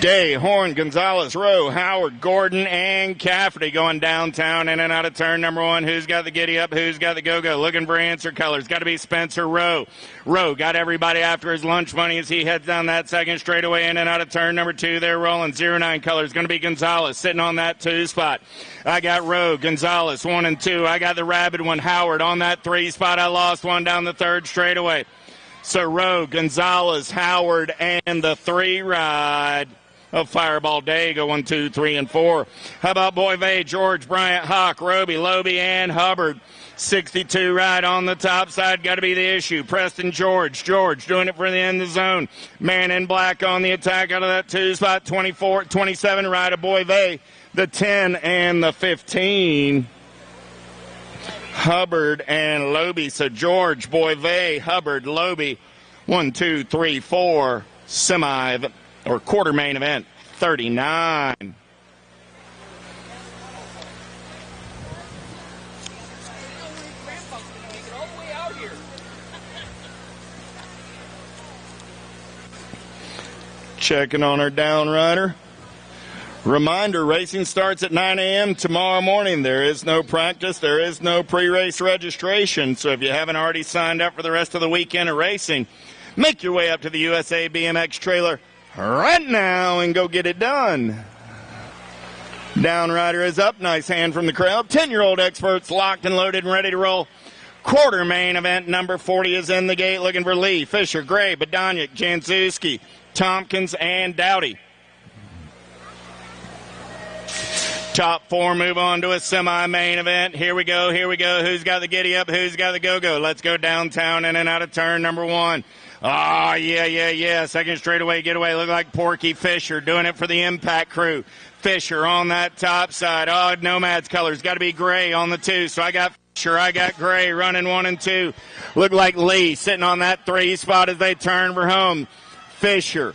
S6: Day, Horn, Gonzalez, Rowe, Howard, Gordon, and Cafferty going downtown in and out of turn number 1. Who's got the giddy up? Who's got the go-go? Looking for answer colors. Got to be Spencer Rowe. Rowe got everybody after his lunch money as he heads down that second straightaway in and out of turn number 2. They're rolling 09 colors. Going to be Gonzalez sitting on that 2 spot. I got Rowe, Gonzalez, 1 and 2. I got the rabid one, Howard, on that 3 spot. I lost one down the third straightaway. So Rowe, Gonzalez, Howard, and the 3 ride of Fireball Day go 1, 2, 3, and 4. How about Boyve, George, Bryant, Hawk, Roby, Loby, and Hubbard? 62 right on the top side. Got to be the issue. Preston George doing it for the end of the zone. Man in black on the attack out of that 2 spot. 24, 27 right of Boyve. The 10 and the 15. Hubbard and Loby. So George, Boyve, Hubbard, Loby. 1, 2, 3, 4. Semi or quarter main event 39. Checking on our down rider. Reminder, racing starts at 9 a.m. tomorrow morning. There is no practice. There is no pre-race registration. So if you haven't already signed up for the rest of the weekend of racing, make your way up to the USA BMX trailer right now and go get it done. Down rider is up. Nice hand from the crowd. 10-year-old experts locked and loaded and ready to roll. Quarter main event number 40 is in the gate, looking for Lee, Fisher, Gray, Badoniak, Janczewski, Tompkins, and Dowdy. Top four move on to a semi-main event. Here we go, here we go. Who's got the giddy up? Who's got the go-go? Let's go downtown in and out of turn number one. Oh, yeah. Second straightaway getaway. Look like Porky Fisher doing it for the Impact crew. Fisher on that top side. Oh, Nomad's colors. Got to be Gray on the two. So I got Fisher, I got Gray running 1 and 2. Look like Lee sitting on that 3 spot as they turn for home. Fisher,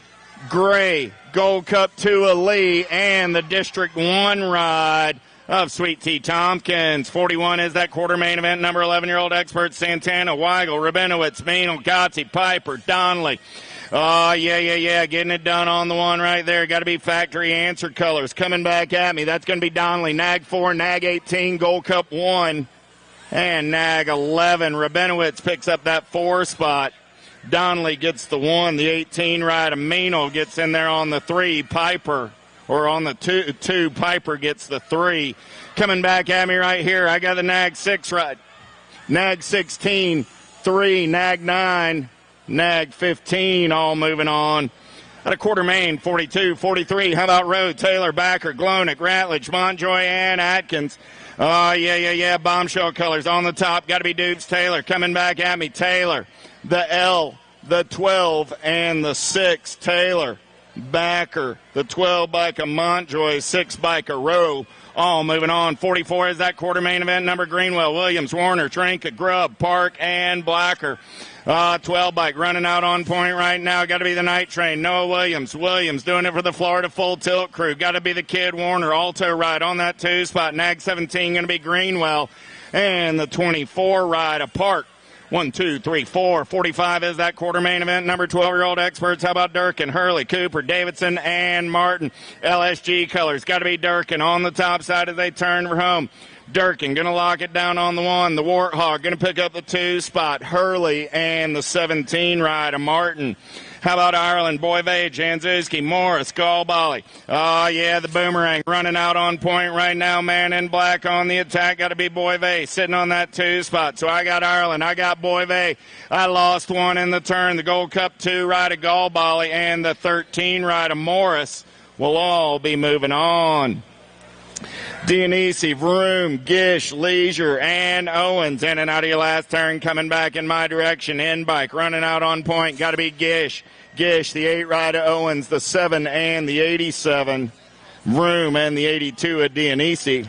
S6: Gray, Gold Cup 2 of Lee, and the District 1 ride of Sweet Tea Tompkins. 41 is that quarter main event. Number 11-year-old expert Santana, Weigel, Rabinowitz, Meanel, Gotzi, Piper, Donnelly. Oh, yeah. Getting it done on the one right there. Got to be factory answer colors. Coming back at me. That's going to be Donnelly. Nag 4, Nag 18, Gold Cup 1, and Nag 11. Rabinowitz picks up that 4 spot. Donnelly gets the 1. The 18 ride. Meanel gets in there on the 3. Piper, or on the 2. Piper gets the 3. Coming back at me right here. I got the Nag 6 ride. Nag 16, 3. Nag 9. Nag 15, all moving on. At a quarter main, 42, 43. How about Road, Taylor, Backer, Glonek, Ratledge, Montjoy, and Atkins. Oh, yeah. Bombshell colors on the top. Got to be Dukes Taylor. Coming back at me. Taylor, the L, the 12, and the 6. Taylor, Backer, the 12 bike of Montjoy, 6 bike of Rowe. All moving on. 44 is that quarter main event. Number Greenwell, Williams, Warner, Trinka, Grubb, Park, and Blacker. 12 bike running out on point right now. Got to be the Night Train. Noah Williams. Williams doing it for the Florida Full Tilt crew. Got to be the Kid Warner. Alto ride on that 2 spot. Nag 17 going to be Greenwell. And the 24 ride of Park. 1, 2, 3, 4. 45 is that quarter main event. Number 12-year-old experts. How about Durkin, Hurley, Cooper, Davidson, and Martin? LSG colors. Got to be Durkin on the top side as they turn for home. Durkin going to lock it down on the 1. The Warthog going to pick up the 2 spot. Hurley and the 17 ride of Martin. How about Ireland, Boyve, Janczewski, Morris, Galbali. Oh, yeah, the Boomerang running out on point right now. Man in black on the attack. Got to be Boyve sitting on that 2 spot. So I got Ireland. I got Boyve. I lost 1 in the turn. The Gold Cup 2 ride of Galbali and the 13 ride of Morris will all be moving on. Dionisi, Vroom, Gish, Leisure, and Owens in and out of your last turn. Coming back in my direction. In-bike running out on point. Got to be Gish. Gish, the 8 ride of Owens, the 7 and the 87. Vroom and the 82 of Dionisi.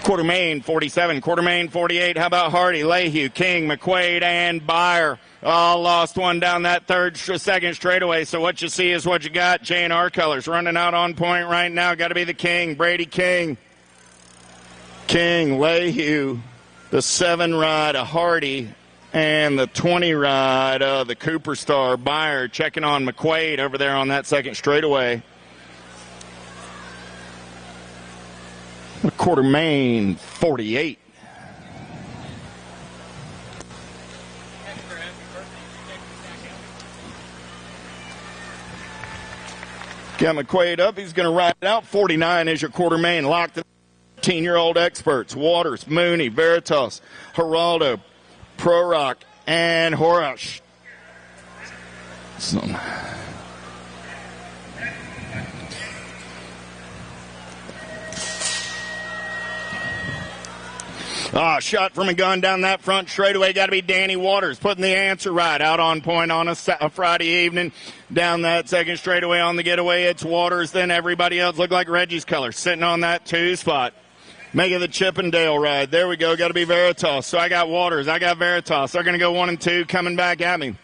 S6: Quarter main, 47. Quarter main, 48. How about Hardy, Lehue, King, McQuaid, and Byer? All lost 1 down that second straightaway. So what you see is what you got. J&R colors running out on point right now. Got to be the King, Brady King. King, Lehue, the 7 ride of Hardy, and the 20 ride of the Cooper Star. Byer checking on McQuaid over there on that second straightaway. Quarter main, 48. Got McQuaid up. He's going to ride it out. 49 is your quarter main. Locked in 13-year-old experts. Waters, Mooney, Veritas, Geraldo, Prorock, and Horash. Shot from a gun down that front straightaway. Got to be Danny Waters putting the answer right out on point on a Friday evening. Down that second straightaway on the getaway, it's Waters. Then everybody else look like Reggie's color sitting on that 2 spot. Making the Chippendale ride. There we go. Got to be Veritas. So I got Waters. I got Veritas. They're going to go 1 and 2 coming back at me.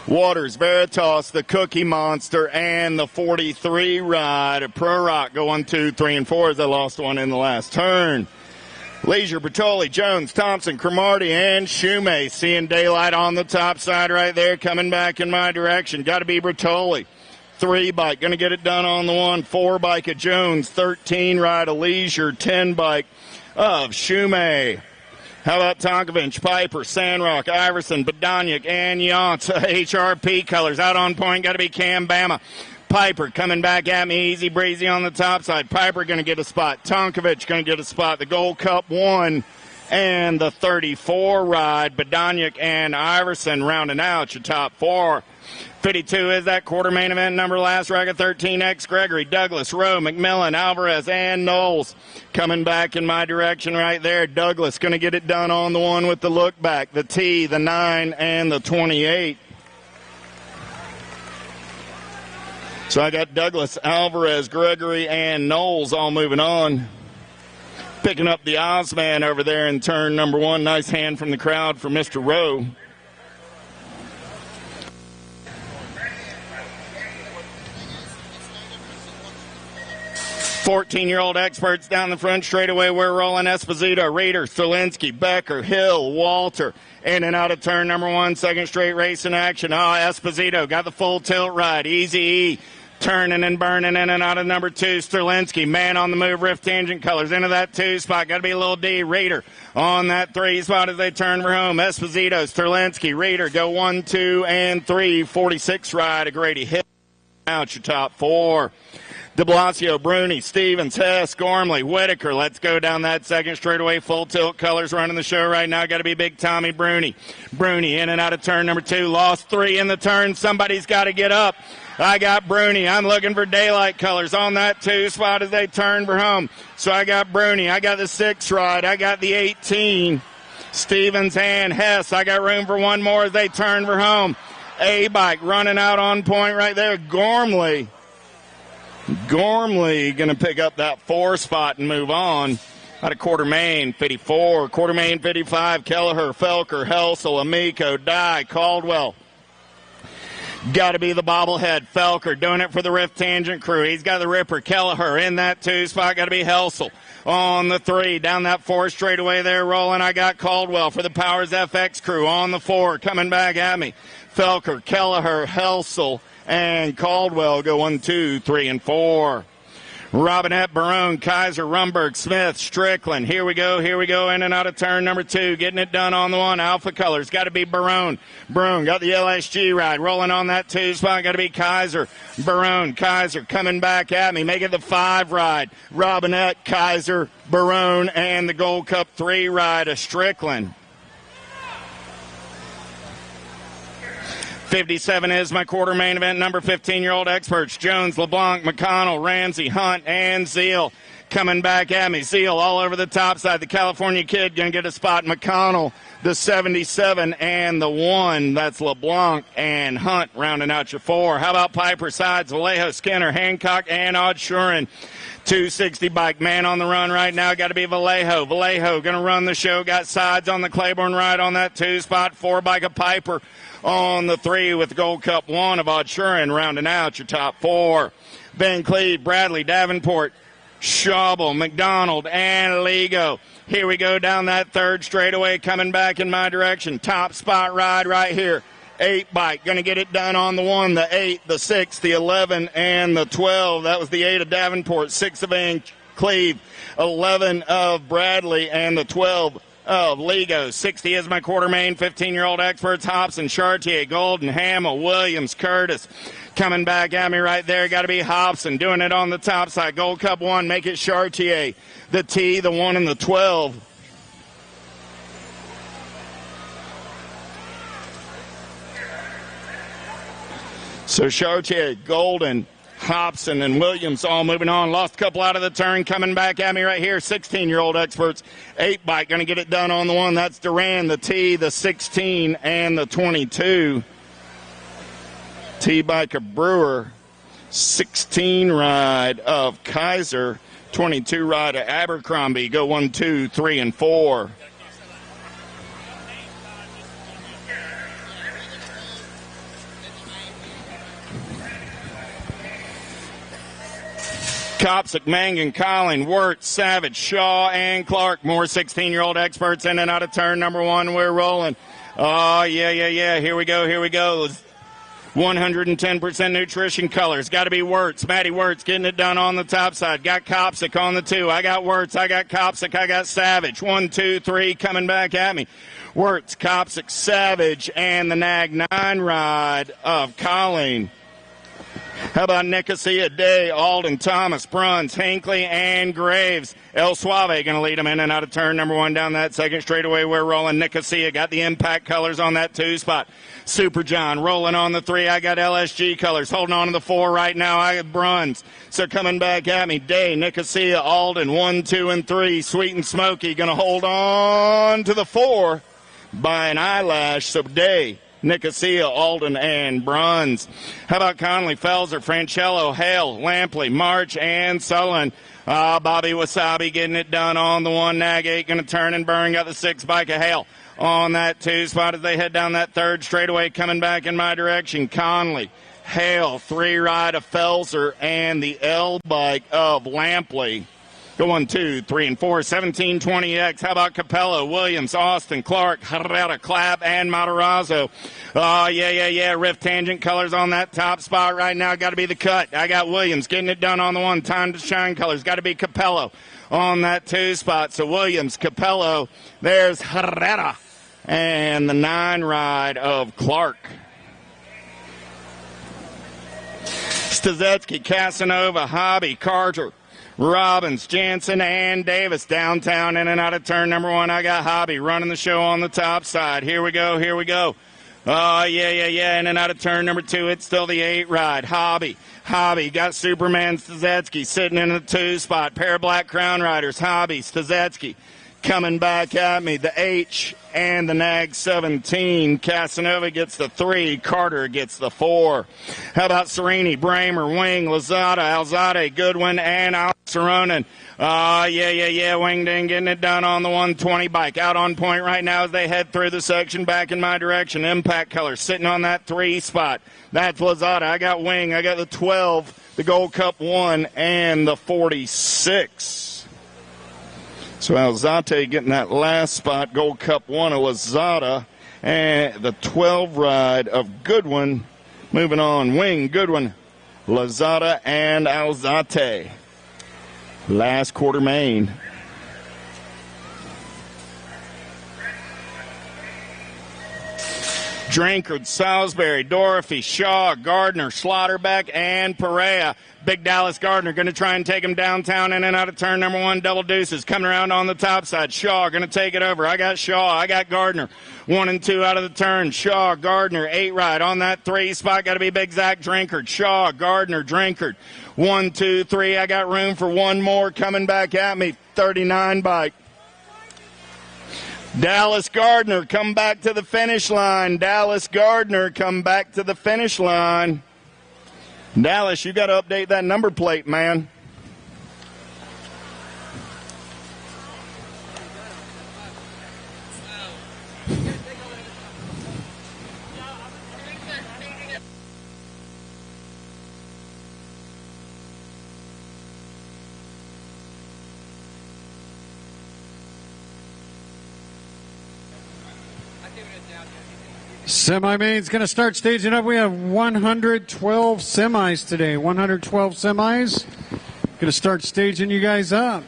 S6: Waters, Veritas, the Cookie Monster, and the 43 ride of Prorock go 1, 2, 3, and 4 as they lost 1 in the last turn. Leisure, Bertoli, Jones, Thompson, Cromartie, and Shumay seeing daylight on the top side right there, coming back in my direction. Got to be Bertoli. 3 bike, going to get it done on the 1. 4 bike of Jones, 13 ride of Leisure, 10 bike of Shumay. How about Tonkovich, Piper, Sandrock, Iverson, Badoniak, and Yance, HRP colors. Out on point, got to be Cam Bama. Piper coming back at me, easy breezy on the top side. Piper going to get a spot. Tonkovich going to get a spot. The Gold Cup 1 and the 34 ride. Badoniak and Iverson rounding out your top 4. 52 is that quarter main event number last racket 13X. Gregory, Douglas, Rowe, McMillan, Alvarez, and Knowles coming back in my direction right there. Douglas going to get it done on the 1 with the look back. The T, the 9, and the 28. So I got Douglas, Alvarez, Gregory, and Knowles all moving on. Picking up the Ozman over there in turn number 1. Nice hand from the crowd for Mr. Rowe. Fourteen-year-old experts down the front straightaway. We're rolling Esposito, Reeder, Strelinsky, Becker, Hill, Walter. In and out of turn number 1. Second straight race in action. Esposito got the full tilt ride. Easy E. Turning and burning in and out of number 2. Strelinsky, man on the move, Rift Tangent colors. Into that 2 spot. Got to be a little D. Reeder on that 3 spot as they turn for home. Esposito, Strelinsky, Reeder go 1, 2, and 3. 46 ride. A Grady Hill. Out your top 4. De Blasio, Bruni, Stevens, Hess, Gormley, Whitaker. Let's go down that second straightaway. Full tilt colors running the show right now. Got to be Big Tommy Bruni. Bruni in and out of turn number 2. Lost 3 in the turn. Somebody's got to get up. I got Bruni. I'm looking for daylight colors on that 2 spot as they turn for home. So I got Bruni. I got the 6 ride. I got the 18. Stevens and Hess. I got room for one more as they turn for home. A-bike running out on point right there. Gormley going to pick up that 4 spot and move on. Out of quarter main, 54. Quarter main, 55. Kelleher, Felker, Helsel, Amico, Dye, Caldwell. Got to be the bobblehead. Felker doing it for the Rift Tangent crew. He's got the Ripper. Kelleher in that 2 spot. Got to be Helsel on the 3. Down that 4 straightaway there rolling. I got Caldwell for the Powers FX crew on the 4. Coming back at me. Felker, Kelleher, Helsel, and Caldwell go 1, 2, 3, and 4. Robinette, Barone, Kaiser, Rumberg, Smith, Strickland. Here we go, in and out of turn number 2. Getting it done on the 1. Alpha colors. Got to be Barone. Barone got the LSG ride. Rolling on that 2 spot. Got to be Kaiser. Barone, Kaiser coming back at me. Make it the 5 ride. Robinette, Kaiser, Barone, and the Gold Cup 3 ride of Strickland. 57 is my quarter main event number. 15-year-old experts. Jones, LeBlanc, McConnell, Ramsey, Hunt, and Zeal coming back at me. Zeal all over the top side. The California kid going to get a spot. McConnell, the 77, and the 1. That's LeBlanc and Hunt rounding out your 4. How about Piper sides? Vallejo, Skinner, Hancock, and Odd Shurin. 260 bike, man on the run right now. Got to be Vallejo. Vallejo going to run the show. Got sides on the Claiborne ride on that 2 spot. 4 bike of Piper on the 3 with the Gold Cup 1 of Odd Shurin rounding out your top 4. Ben Cleve, Bradley, Davenport, Schauble, McDonald, and Ligo. Here we go down that 3rd straightaway coming back in my direction. Top spot ride right here. 8 bike. Going to get it done on the 1, the 8, the 6, the 11, and the 12. That was the 8 of Davenport, 6 of Van Cleve, 11 of Bradley, and the 12 of Ligo. 60 is my quarter main. 15-year-old experts. Hobson, Chartier, Golden, Hamill, Williams, Curtis. Coming back at me right there. Got to be Hobson doing it on the top side. Gold Cup 1. Make it Chartier. The T, the 1, and the 12. So Chartier, Golden, Hobson, and Williams all moving on. Lost a couple out of the turn. Coming back at me right here. 16-year-old experts. 8 bike going to get it done on the 1. That's Duran, the T, the 16, and the 22. T bike of Brewer. 16 ride of Kaiser. 22 ride of Abercrombie. Go 1, 2, 3, and 4. Copsic, Mangan, Collin, Wirtz, Savage, Shaw, and Clark. More 16-year-old experts in and out of turn number one. We're rolling. Oh, yeah. Here we go. 110% nutrition colors. Got to be Wirtz. Matty Wirtz getting it done on the top side. Got Copsic on the 2. I got Wirtz. I got Copsic. I got Savage. 1, 2, 3 coming back at me. Wirtz, Copsic, Savage, and the Nag 9 ride of Collin. How about Nicosia, Day, Alden, Thomas, Bruns, Hinckley, and Graves? El Suave going to lead them in and out of turn number one down that second straightaway. We're rolling. Nicosia got the impact colors on that 2 spot. Super John rolling on the 3. I got LSG colors holding on to the 4 right now. I got Bruns. So coming back at me, Day, Nicosia, Alden, 1, 2, and 3. Sweet and Smoky going to hold on to the 4 by an eyelash. So Day, Nicosia, Alden, and Bruns. How about Conley, Felser, Francello, Hale, Lampley, March, and Sullivan? Bobby Wasabi getting it done on the 1. Nag 8 going to turn and burn. Got the 6 bike of Hale on that 2 spot as they head down that 3rd straightaway. Coming back in my direction, Conley, Hale, 3 ride of Felser, and the L bike of Lampley. Go 1, 2, 3, and 4. 1720X. How about Capello, Williams, Austin, Clark, Herrera, Clapp, and Matarazzo? Oh, yeah. Rift Tangent colors on that top spot right now. Got to be the cut. I got Williams getting it done on the 1. Time to Shine colors. Got to be Capello on that 2 spot. So Williams, Capello. There's Herrera. And the 9 ride of Clark. Stacyc, Casanova, Hobby, Carter, Robbins, Jansen, and Davis downtown in and out of turn number 1. I got Hobby running the show on the top side. Here we go. Oh, yeah. In and out of turn number 2. It's still the 8 ride. Hobby got Superman Stacyc sitting in the 2 spot. Pair of black Crown Riders. Hobby, Stacyc coming back at me. The H and the Nag 17. Casanova gets the 3. Carter gets the 4. How about Serini, Bramer, Wing, Lazada, Alzade, Goodwin, and Alex Saronin? Yeah. Wing Ding getting it done on the 120 bike. Out on point right now as they head through the section back in my direction. Impact color sitting on that 3 spot. That's Lazada. I got Wing. I got the 12, the Gold Cup 1, and the 46. So Alzate getting that last spot, Gold Cup 1 of Lazada, and the 12 ride of Goodwin. Moving on, Wing, Goodwin, Lazada, and Alzate. Last quarter main. Drinkard, Salisbury, Dorothy, Shaw, Gardner, Slaughterbeck, and Perea. Big Dallas Gardner going to try and take him downtown in and out of turn number 1. Double deuces coming around on the top side. Shaw going to take it over. I got Shaw. I got Gardner. 1 and 2 out of the turn. Shaw, Gardner, 8 ride on that 3 spot. Got to be Big Zach Drinkard. Shaw, Gardner, Drinkard. 1, 2, 3. I got room for one more coming back at me. 39 bike. Dallas Gardner come back to the finish line. Dallas Gardner come back to the finish line. Dallas, you got to update that number plate, man.
S8: Semi-main's going to start staging up. We have 112 semis today. 112 semis. Going to start staging you guys up.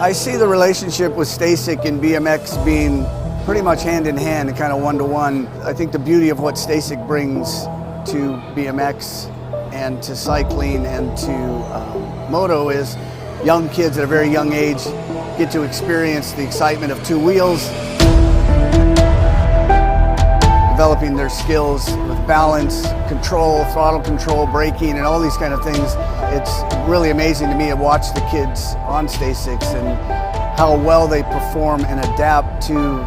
S2: I see the relationship with Stacyc and BMX being pretty much hand in hand and kind of one-to-one. I think the beauty of what Stacyc brings to BMX and to cycling and to moto is young kids at a very young age get to experience the excitement of 2 wheels, developing their skills with balance, control, throttle control, braking, and all these kind of things. It's really amazing to me to watch the kids on Stacyc and how well they perform and adapt to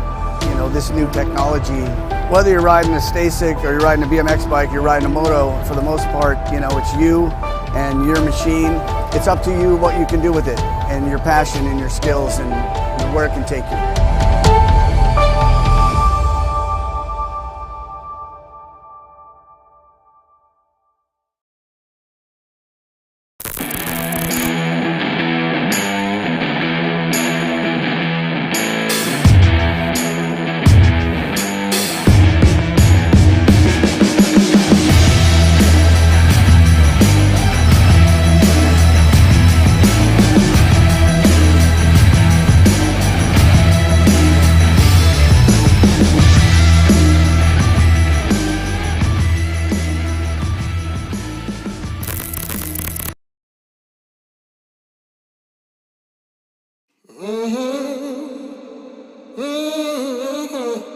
S2: this new technology. Whether you're riding a Stacyc or you're riding a BMX bike, you're riding a moto, for the most part, it's you and your machine. It's up to you what you can do with it and your passion and your skills and where it can take you.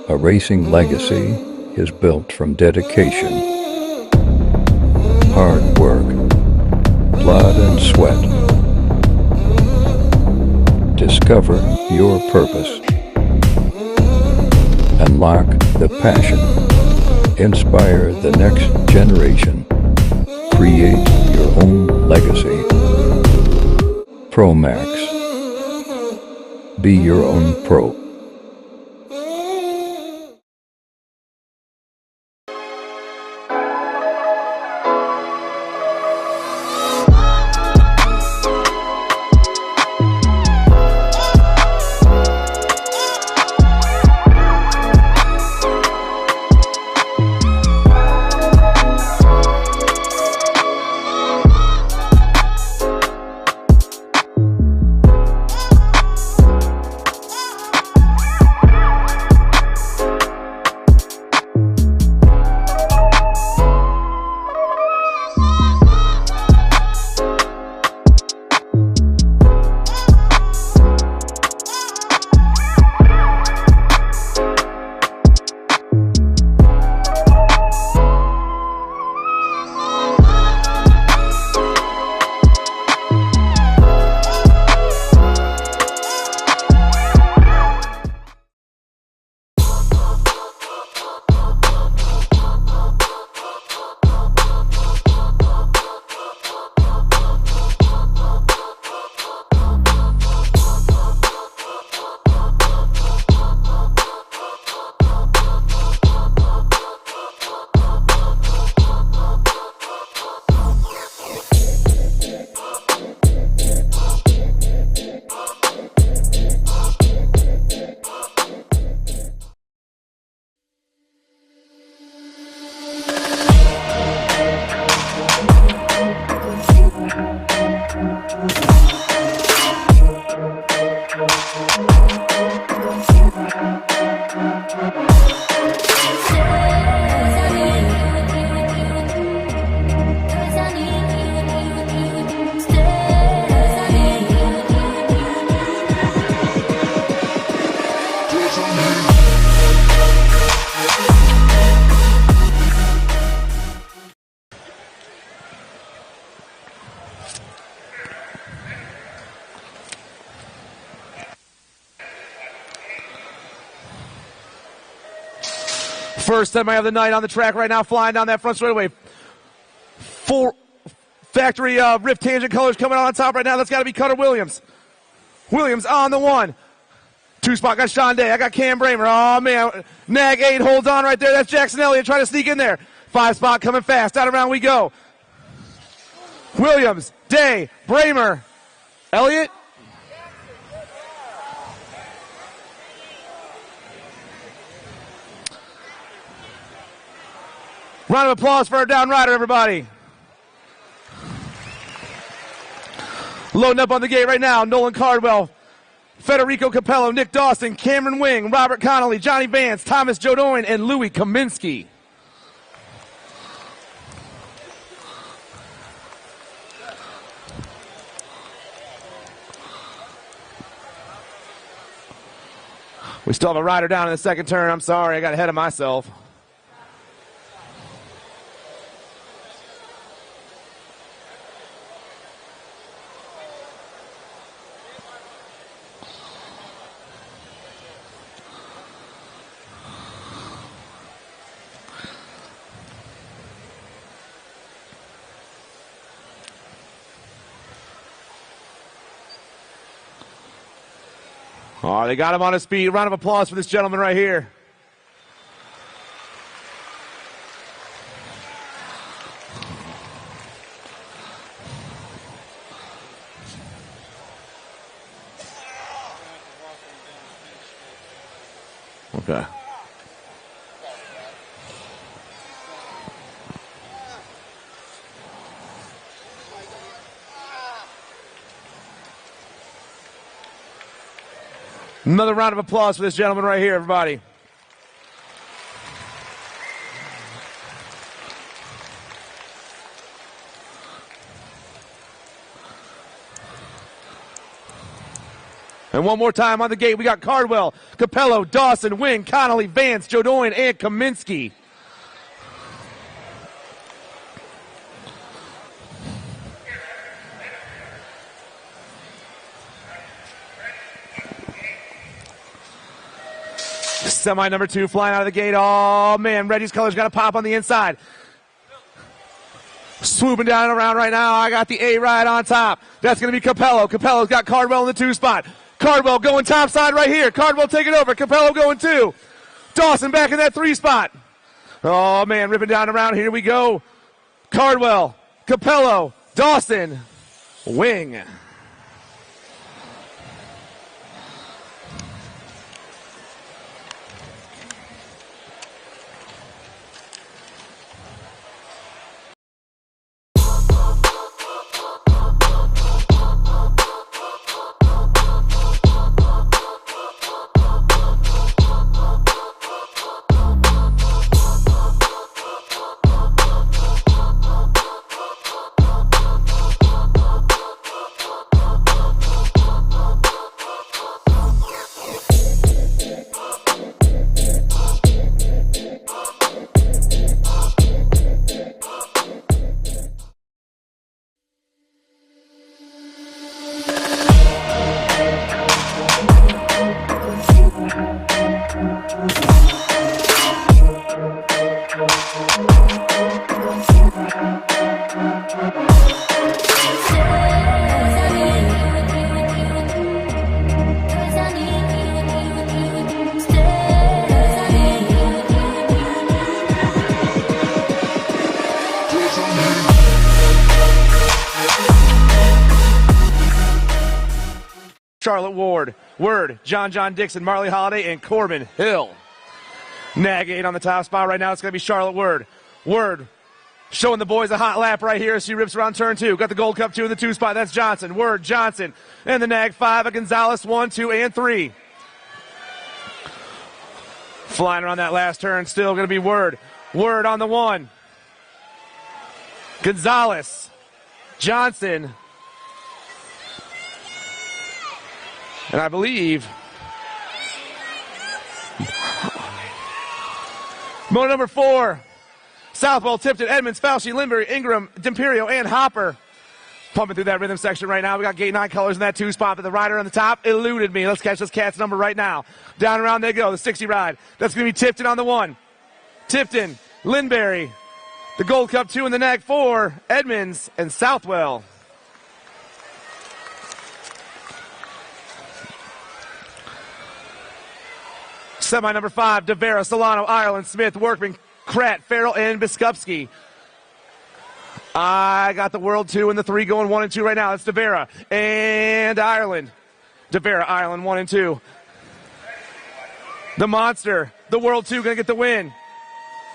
S3: A racing legacy is built from dedication, hard work, blood and sweat. Discover your purpose. Unlock the passion. Inspire the next generation. Create your own legacy. ProMax. Be your own pro.
S1: First semi of the night on the track right now, flying down that front straightaway. Full factory Rift Tangent colors coming on top right now. That's got to be Cutter Williams. Williams on the one. Two spot got Sean Day. I got Cam Bramer. Oh, man. Nag 8 holds on right there. That's Jackson Elliott trying to sneak in there. 5 spot coming fast. Out around we go. Williams, Day, Bramer, Elliott. Round of applause for our down rider, everybody. Loading up on the gate right now, Nolan Cardwell, Federico Capello, Nick Dawson, Cameron Wing, Robert Connolly, Johnny Vance, Thomas Jodoin, and Louis Kaminsky. We still have a rider down in the second turn. I'm sorry, I got ahead of myself. Oh, they got him on his feet. Round of applause for this gentleman right here. Okay. Another round of applause for this gentleman right here, everybody. And one more time on the gate, we got Cardwell, Capello, Dawson, Wing, Connolly, Vance, Jodoin, and Kaminsky. Semi number 2 flying out of the gate. Oh, man, Reggie's colors got to pop on the inside. Swooping down and around right now. I got the A ride on top. That's going to be Capello. Capello's got Cardwell in the 2 spot. Cardwell going top side right here. Cardwell taking over. Capello going 2. Dawson back in that 3 spot. Oh, man, ripping down and around. Here we go. Cardwell, Capello, Dawson, Wing. Charlotte Word, John Dixon, Marley Holiday, and Corbin Hill. Nag 8 on the top spot right now. It's going to be Charlotte Word. Word showing the boys a hot lap right here as she rips around turn 2. Got the Gold Cup 2 in the 2 spot. That's Johnson. Word, Johnson. And the Nag 5 of Gonzalez, 1, 2, and 3. Flying around that last turn. Still going to be Word. Word on the 1. Gonzalez. Johnson. And I believe moto number 4, Southwell, Tipton, Edmonds, Fauci, Lindbergh, Ingram, D'Imperio, and Hopper. Pumping through that rhythm section right now. We got gate 9 colors in that 2 spot, but the rider on the top eluded me. Let's catch this cat's number right now. Down and around they go, the 60 ride. That's going to be Tipton on the 1. Tipton, Lindbergh, the Gold Cup 2 in the Nag 4, Edmonds, and Southwell. Semi number 5, Devera, Solano, Ireland, Smith, Workman, Kratt, Farrell, and Biskupski. I got the World 2 and the 3 going 1 and 2 right now. It's Devera and Ireland. Devera, Ireland, 1 and 2. The Monster, the World 2, going to get the win.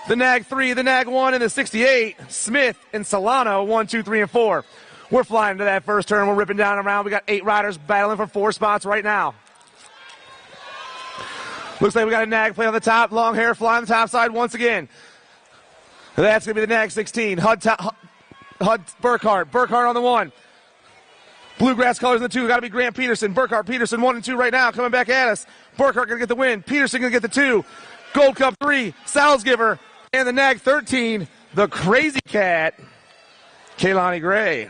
S1: The Nag 3, the Nag 1, and the 68, Smith and Solano, 1, 2, 3, and 4. We're flying to that first turn. We're ripping down and around. We got 8 riders battling for 4 spots right now. Looks like we got a Nag play on the top. Long hair flying on the top side once again. That's going to be the Nag 16. Hud Burkhart. Burkhart on the 1. Bluegrass colors in the 2. Got to be Grant Peterson. Burkhart, Peterson 1 and 2 right now. Coming back at us. Burkhart going to get the win. Peterson going to get the 2. Gold Cup 3. Salzgiver. And the Nag 13. The Crazy Cat. Kaylani Gray.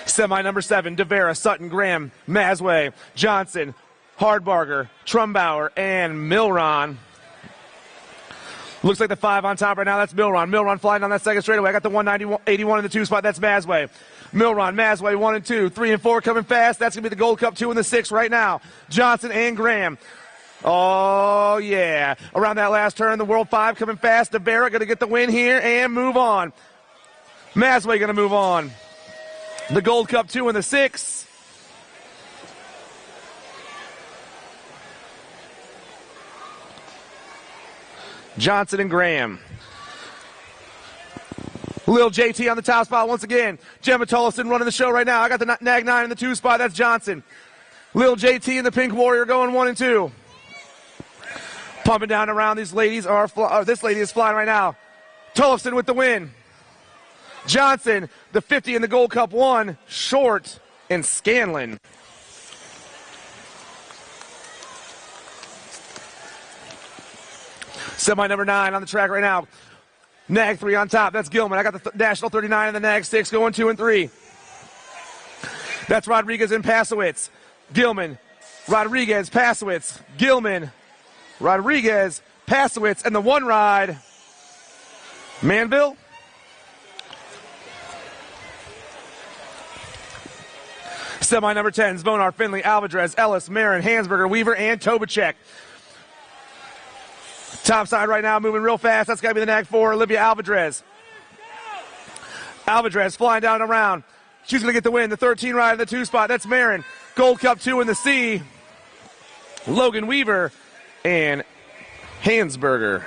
S1: Semi number 7, Devera, Sutton, Graham, Masway, Johnson, Hardbarger, Trumbauer, and Milron. Looks like the 5 on top right now. That's Milron. Milron flying on that second straightaway. I got the 181 in the 2 spot. That's Masway. Milron, Masway, 1 and 2. 3 and 4 coming fast. That's going to be the Gold Cup 2 and the 6 right now. Johnson and Graham. Oh, yeah. Around that last turn, the World 5 coming fast. Devera going to get the win here and move on. Masway going to move on. The Gold Cup 2 and the 6. Johnson and Graham. Lil JT on the top spot once again. Gemma Tollefson running the show right now. I got the Nag 9 in the 2 spot. That's Johnson. Lil JT and the Pink Warrior going 1 and 2. Pumping down around. These ladies are this lady is flying right now. Tollefson with the win. Johnson, the 50 in the Gold Cup 1, Short, and Scanlon. Semi number 9 on the track right now. Nag 3 on top. That's Gilman. I got the National 39 and the Nag 6 going 2 and 3. That's Rodriguez and Pasowitz. Gilman, Rodriguez, Pasowitz, Gilman, Rodriguez, Pasowitz, and the one ride, Manville. Semi number 10, Zvonar, Finley, Alvarez, Ellis, Marin, Hansberger, Weaver, and Tobacek. Top side right now, moving real fast. That's got to be the Nag 4, Olivia Alvarez. Alvarez flying down around. She's going to get the win. The 13 ride in the 2 spot. That's Marin. Gold Cup 2 in the C. Logan Weaver and Hansberger.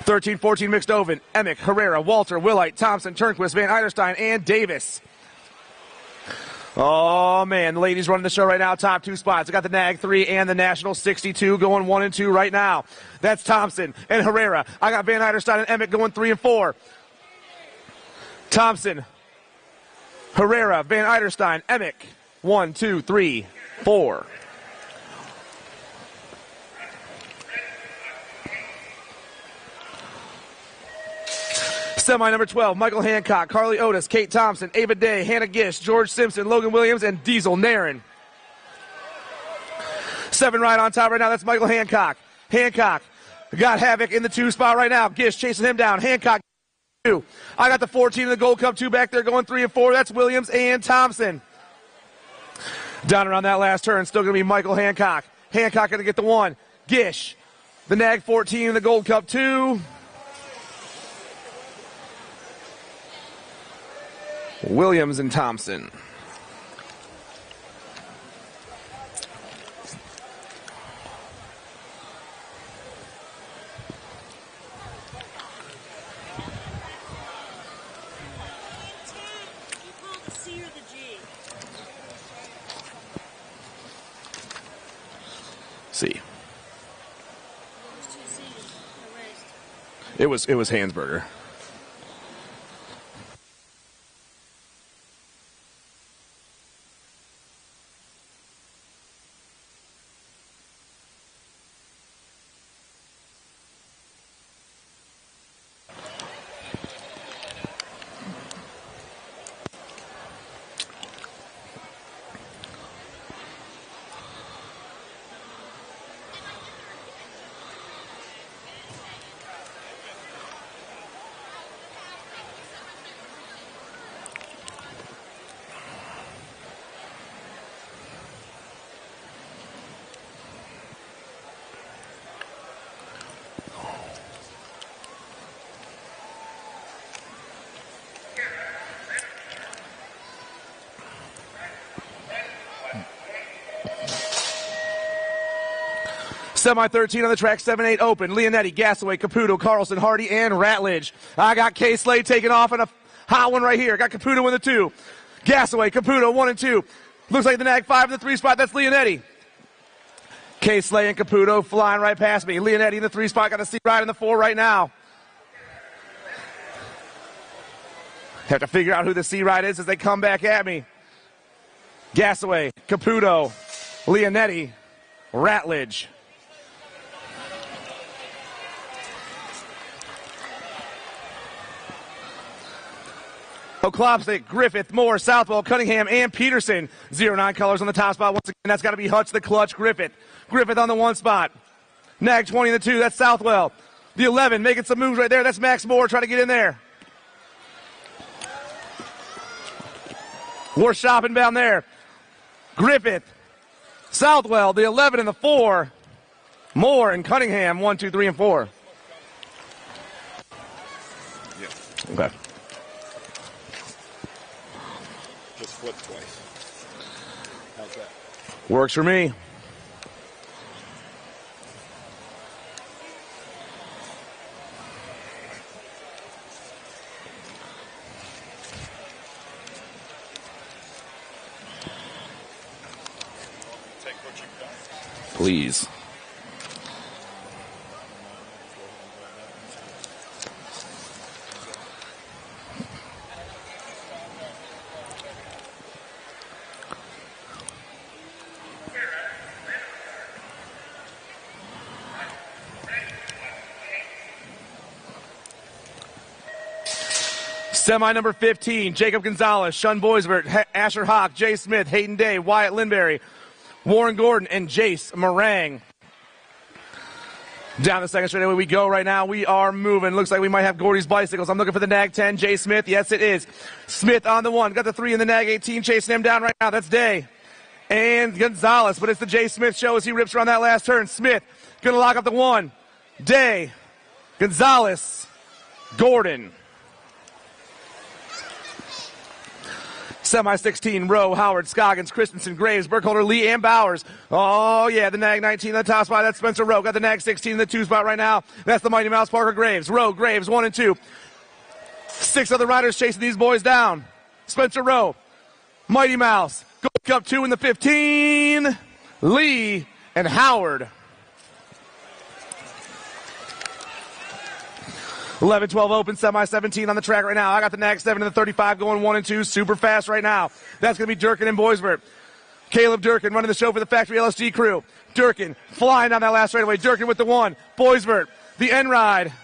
S1: (13-14) mixed oven. Emick, Herrera, Walter, Willite, Thompson, Turnquist, Van Eiderstein, and Davis. Oh, man, the ladies running the show right now, top 2 spots. I got the Nag 3 and the National 62 going 1 and 2 right now. That's Thompson and Herrera. I got Van Eiderstein and Emick going 3 and 4. Thompson, Herrera, Van Eiderstein, Emick. 1, 2, 3, 4. Semi number 12, Michael Hancock, Carly Otis, Kate Thompson, Ava Day, Hannah Gish, George Simpson, Logan Williams, and Diesel Nairn. 7 right on top right now, that's Michael Hancock. Hancock got Havoc in the 2 spot right now. Gish chasing him down. Hancock 2. I got the 14 in the Gold Cup 2 back there going 3 and 4. That's Williams and Thompson. Down around that last turn, still going to be Michael Hancock. Hancock going to get the 1. Gish, the Nag 14 in the Gold Cup 2. Williams and Thompson.
S4: You call the C or the G?
S1: C.
S4: There's 2 C's erased.
S1: It was Hansberger. Semi 13 on the track, 7-8 open. Leonetti, Gasaway, Caputo, Carlson, Hardy, and Ratledge. I got K. Slade taking off in a hot one right here. Got Caputo in the 2. Gasaway, Caputo, 1 and 2. Looks like the Nag 5 in the 3 spot. That's Leonetti. K. Slade and Caputo flying right past me. Leonetti in the 3 spot. Got a C ride in the 4 right now. Have to figure out who the C ride is as they come back at me. Gasaway, Caputo, Leonetti, Ratledge. Oklopsik, Griffith, Moore, Southwell, Cunningham, and Peterson. 09 colors on the top spot. Once again, that's got to be Hutch, the clutch, Griffith. Griffith on the 1 spot. Nag 20 in the 2, that's Southwell. The 11 making some moves right there. That's Max Moore trying to get in there. We're shopping down there. Griffith, Southwell, the 11 and the 4. Moore and Cunningham, 1, 2, 3, and 4.
S5: Yeah.
S1: Okay.
S5: Just flip twice. How's that?
S1: Works for me.
S5: Take what you've got.
S1: Please. Semi number 15, Jacob Gonzalez, Shun Boisvert, Asher Hawk, Jay Smith, Hayden Day, Wyatt Lindberry, Warren Gordon, and Jace Meringue. Down the second straightaway we go right now. We are moving. Looks like we might have Gordy's Bicycles. I'm looking for the Nag 10, Jay Smith. Yes, it is. Smith on the 1. Got the 3 in the Nag 18, chasing him down right now. That's Day. And Gonzalez, but it's the Jay Smith show as he rips around that last turn. Smith going to lock up the 1. Day. Gonzalez. Gordon. Semi 16, Rowe, Howard, Scoggins, Christensen, Graves, Burkholder, Lee, and Bowers. Oh, yeah, the Nag 19 in the top spot. That's Spencer Rowe. Got the Nag 16 in the 2 spot right now. That's the Mighty Mouse, Parker Graves. Rowe, Graves, 1 and 2. 6 other riders chasing these boys down. Spencer Rowe, Mighty Mouse, Gold Cup 2 in the 15. Lee and Howard. 11-12 open, semi 17 on the track right now. I got the Nag 7 in the 35 going 1 and 2, super fast right now. That's going to be Durkin and Boisvert. Caleb Durkin running the show for the Factory LSG crew. Durkin flying down that last straightaway. Durkin with the 1. Boisvert, the end ride.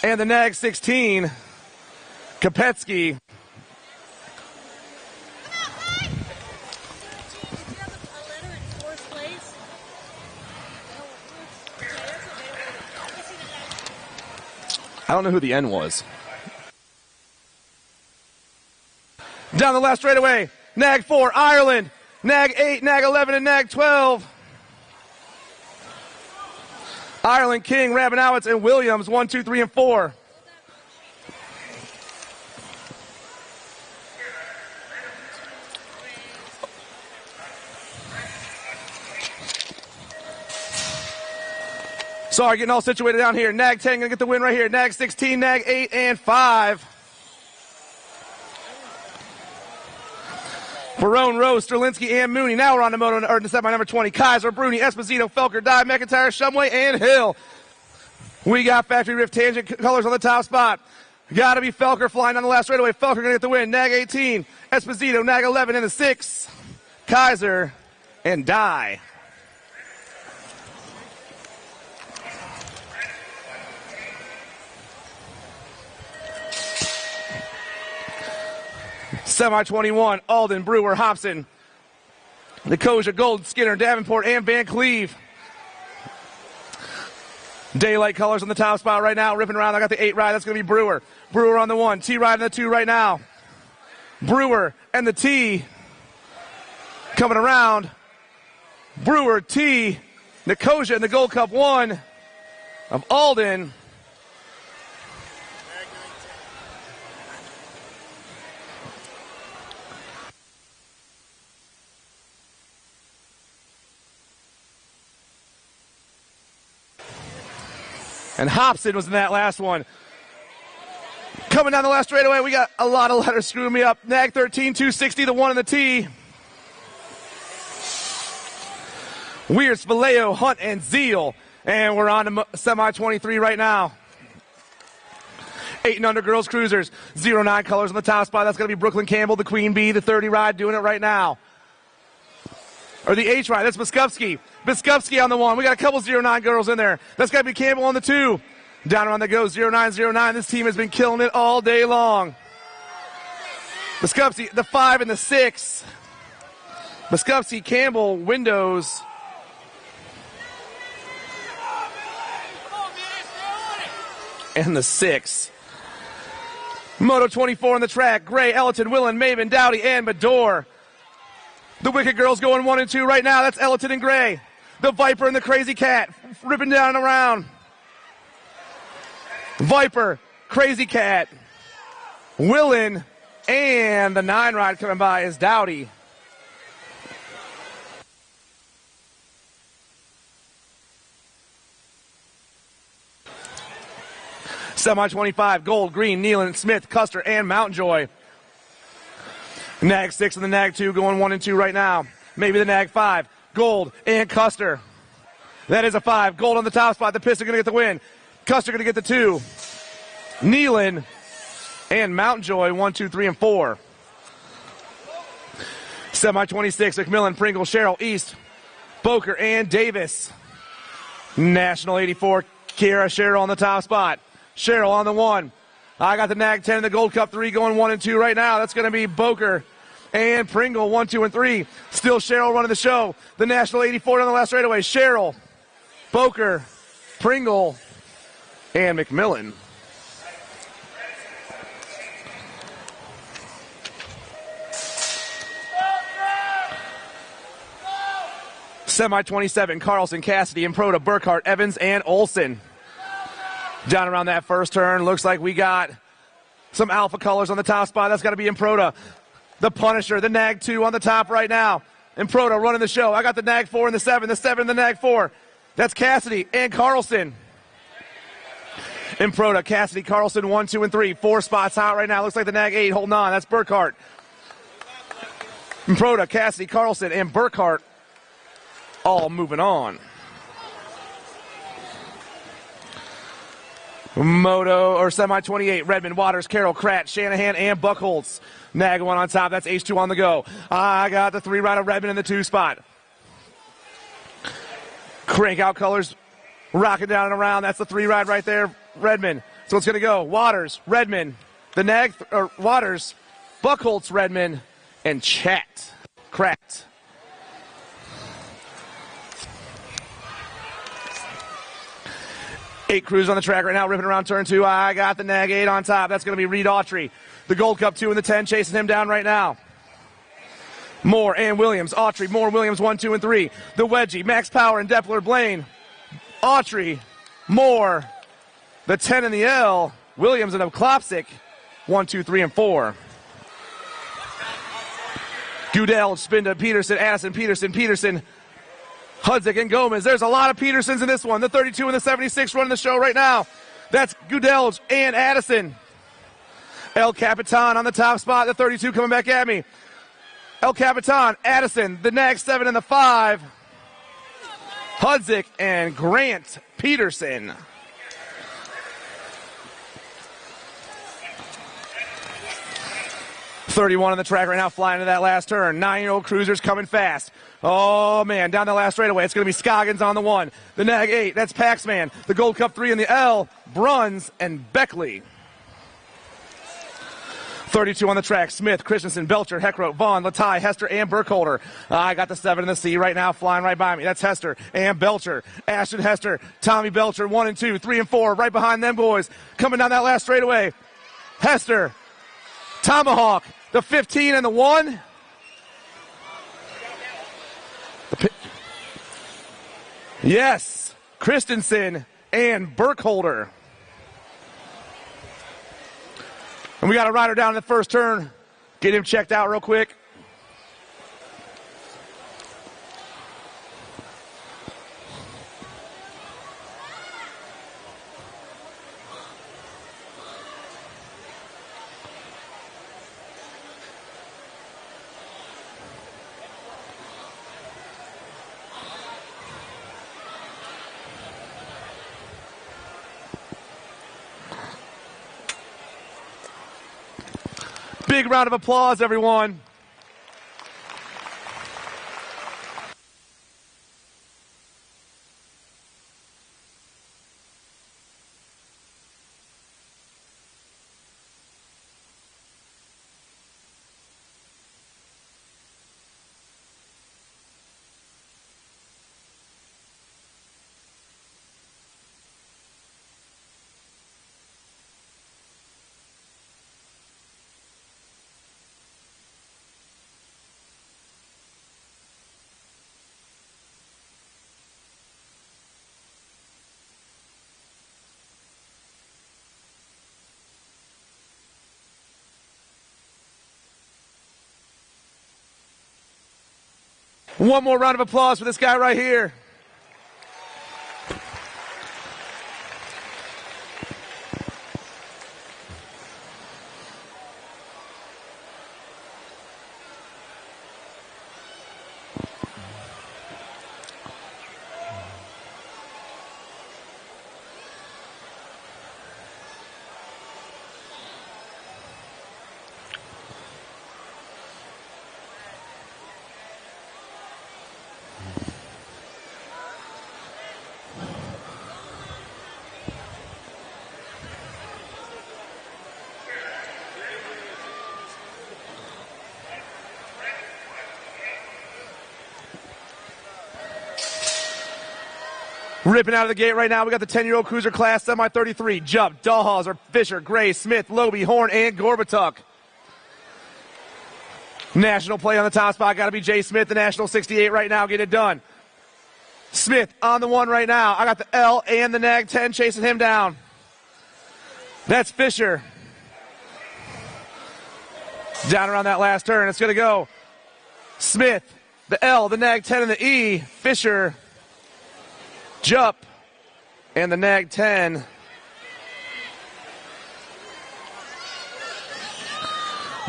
S1: And the Nag 16, Kopetsky. I don't know who the N was. Down the last straightaway, Nag 4, Ireland, Nag 8, Nag 11, and Nag 12. Ireland, King, Rabinowitz, and Williams, 1, 2, 3, and 4. Sorry, getting all situated down here. Nag 10 gonna get the win right here. Nag 16, Nag 8, and 5. Barone, Rose, Strelinsky, and Mooney. Now we're on the moto, or the semi number 20. Kaiser, Bruni, Esposito, Felker, Dye, McIntyre, Shumway, and Hill. We got Factory Rift Tangent colors on the top spot. Gotta be Felker flying on the last straightaway. Felker gonna get the win. Nag 18, Esposito, Nag 11, and the 6. Kaiser and Dye. Semi 21, Alden, Brewer, Hobson, Nicosia, Gold, Skinner, Davenport, and Van Cleve. Daylight colors on the top spot right now, ripping around. I got the 8 ride. That's going to be Brewer. Brewer on the 1, T ride in the 2 right now. Brewer and the T coming around. Brewer, T, Nicosia in the Gold Cup 1 of Alden. And Hobson was in that last one. Coming down the last straightaway, we got a lot of letters screwing me up. Nag 13, 260, the 1 in the T. Weirs, Vallejo, Hunt, and Zeal. And we're on to semi 23 right now. 8 and under girls cruisers. 09 colors on the top spot. That's going to be Brooklyn Campbell, the Queen Bee, the 30 ride, doing it right now. Or the H ride. That's Biskupski. Biskupski on the 1. We got a couple 09 girls in there. That's got to be Campbell on the 2. Down around the go. 0909. This team has been killing it all day long. Biskupski, the 5 and the 6. Biskupski, Campbell, Windows. And the 6. Moto 24 on the track. Gray, Ellerton, Willen, Maven, Dowdy, and Bador. The Wicked Girls going 1 and 2 right now. That's Ellerton and Gray. The Viper and the Crazy Cat ripping down and around. Viper, Crazy Cat, Willen, and the 9 ride coming by is Dowdy. Semi 25, Gold, Green, Nealon, Smith, Custer, and Mountain Joy. Nag 6 and the Nag 2 going 1 and 2 right now. Maybe the Nag 5. Gold and Custer. That is a 5. Gold on the top spot. The Piston going to get the win. Custer going to get the 2. Nealon and Mountain Joy 1, 2, 3, and 4. Semi 26. McMillan, Pringle, Sherrill, East, Boker, and Davis. National 84. Kiera Sherrill on the top spot. Sherrill on the 1. I got the NAG 10 and the Gold Cup 3 going 1 and 2 right now. That's going to be Boker and Pringle 1, 2, and 3. Still Cheryl running the show. The National 84 on the last straightaway. Cheryl, Boker, Pringle, and McMillan. Semi 27, Carlson, Cassidy, Improda, Burkhart, Evans, and Olson. Down around that first turn, looks like we got some alpha colors on the top spot. That's got to be Improda. The Punisher, the Nag 2 on the top right now. Improda running the show. I got the Nag 4 and the 7 and the Nag 4. That's Cassidy and Carlson. Improda, Cassidy, Carlson, 1, 2, and 3. 4 spots out right now. Looks like the Nag 8 holding on. That's Burkhart. Improda, Cassidy, Carlson, and Burkhart all moving on. Moto or semi 28, Redmond, Waters, Carroll, Kratt, Shanahan, and Buckholz. Nag 1 on top. That's H2 on the go. I got the 3 rider Redmond in the 2 spot. Crank out colors, rocking down and around. That's the 3 ride right there, Redmond. So it's going to go Waters, Redmond, the Nag, or Waters, Buckholz, Redmond, and Chat, Kratt. Eight crews on the track right now, ripping around turn 2. I got the Nag 8 on top. That's going to be Reed Autry. The Gold Cup 2 and the 10 chasing him down right now. Moore and Williams. Autry, Moore, Williams, 1, 2, and 3. The Wedgie, Max Power and Depler, Blaine. Autry, Moore, the 10 and the L. Williams and Klopsic, 1, 2, 3, and 4. Goodell, Spinda, Peterson, Addison, Peterson, Hudzik and Gomez. There's a lot of Petersons in this one. The 32 and the 76 running the show right now. That's Goodell and Addison. El Capitan on the top spot. The 32 coming back at me. El Capitan, Addison, the Nag 7 and the 5. Hudzik and Grant Peterson. .31 on the track right now, flying to that last turn. 9-year-old cruisers coming fast. Oh, man, down the last straightaway. It's going to be Scoggins on the 1. The Nag 8, that's Paxman. The Gold Cup 3 in the L, Bruns and Beckley. 32 on the track. Smith, Christensen, Belcher, Heckroth, Vaughn, Latai, Hester, and Burkholder. I got the 7 in the C right now, flying right by me. That's Hester and Belcher. Ashton Hester, Tommy Belcher, 1 and 2, 3 and 4, right behind them boys. Coming down that last straightaway. Hester, Tomahawk, the 15 and the 1. Yes, Christensen and Burkholder. And we got a rider down in the first turn. Get him checked out real quick. Big round of applause, everyone. One more round of applause for this guy right here. Ripping out of the gate right now, we got the 10-year-old cruiser class, semi-33. Jump, Dahlhauser, Fisher, Gray, Smith, Lobe, Horn, and Gorbatuk. National play on the top spot, got to be Jay Smith, the National 68 right now, get it done. Smith on the 1 right now. I got the L and the nag 10 chasing him down. That's Fisher. Down around that last turn, it's going to go Smith, the L, the nag 10, and the E. Fisher, Jupp, and the nag 10.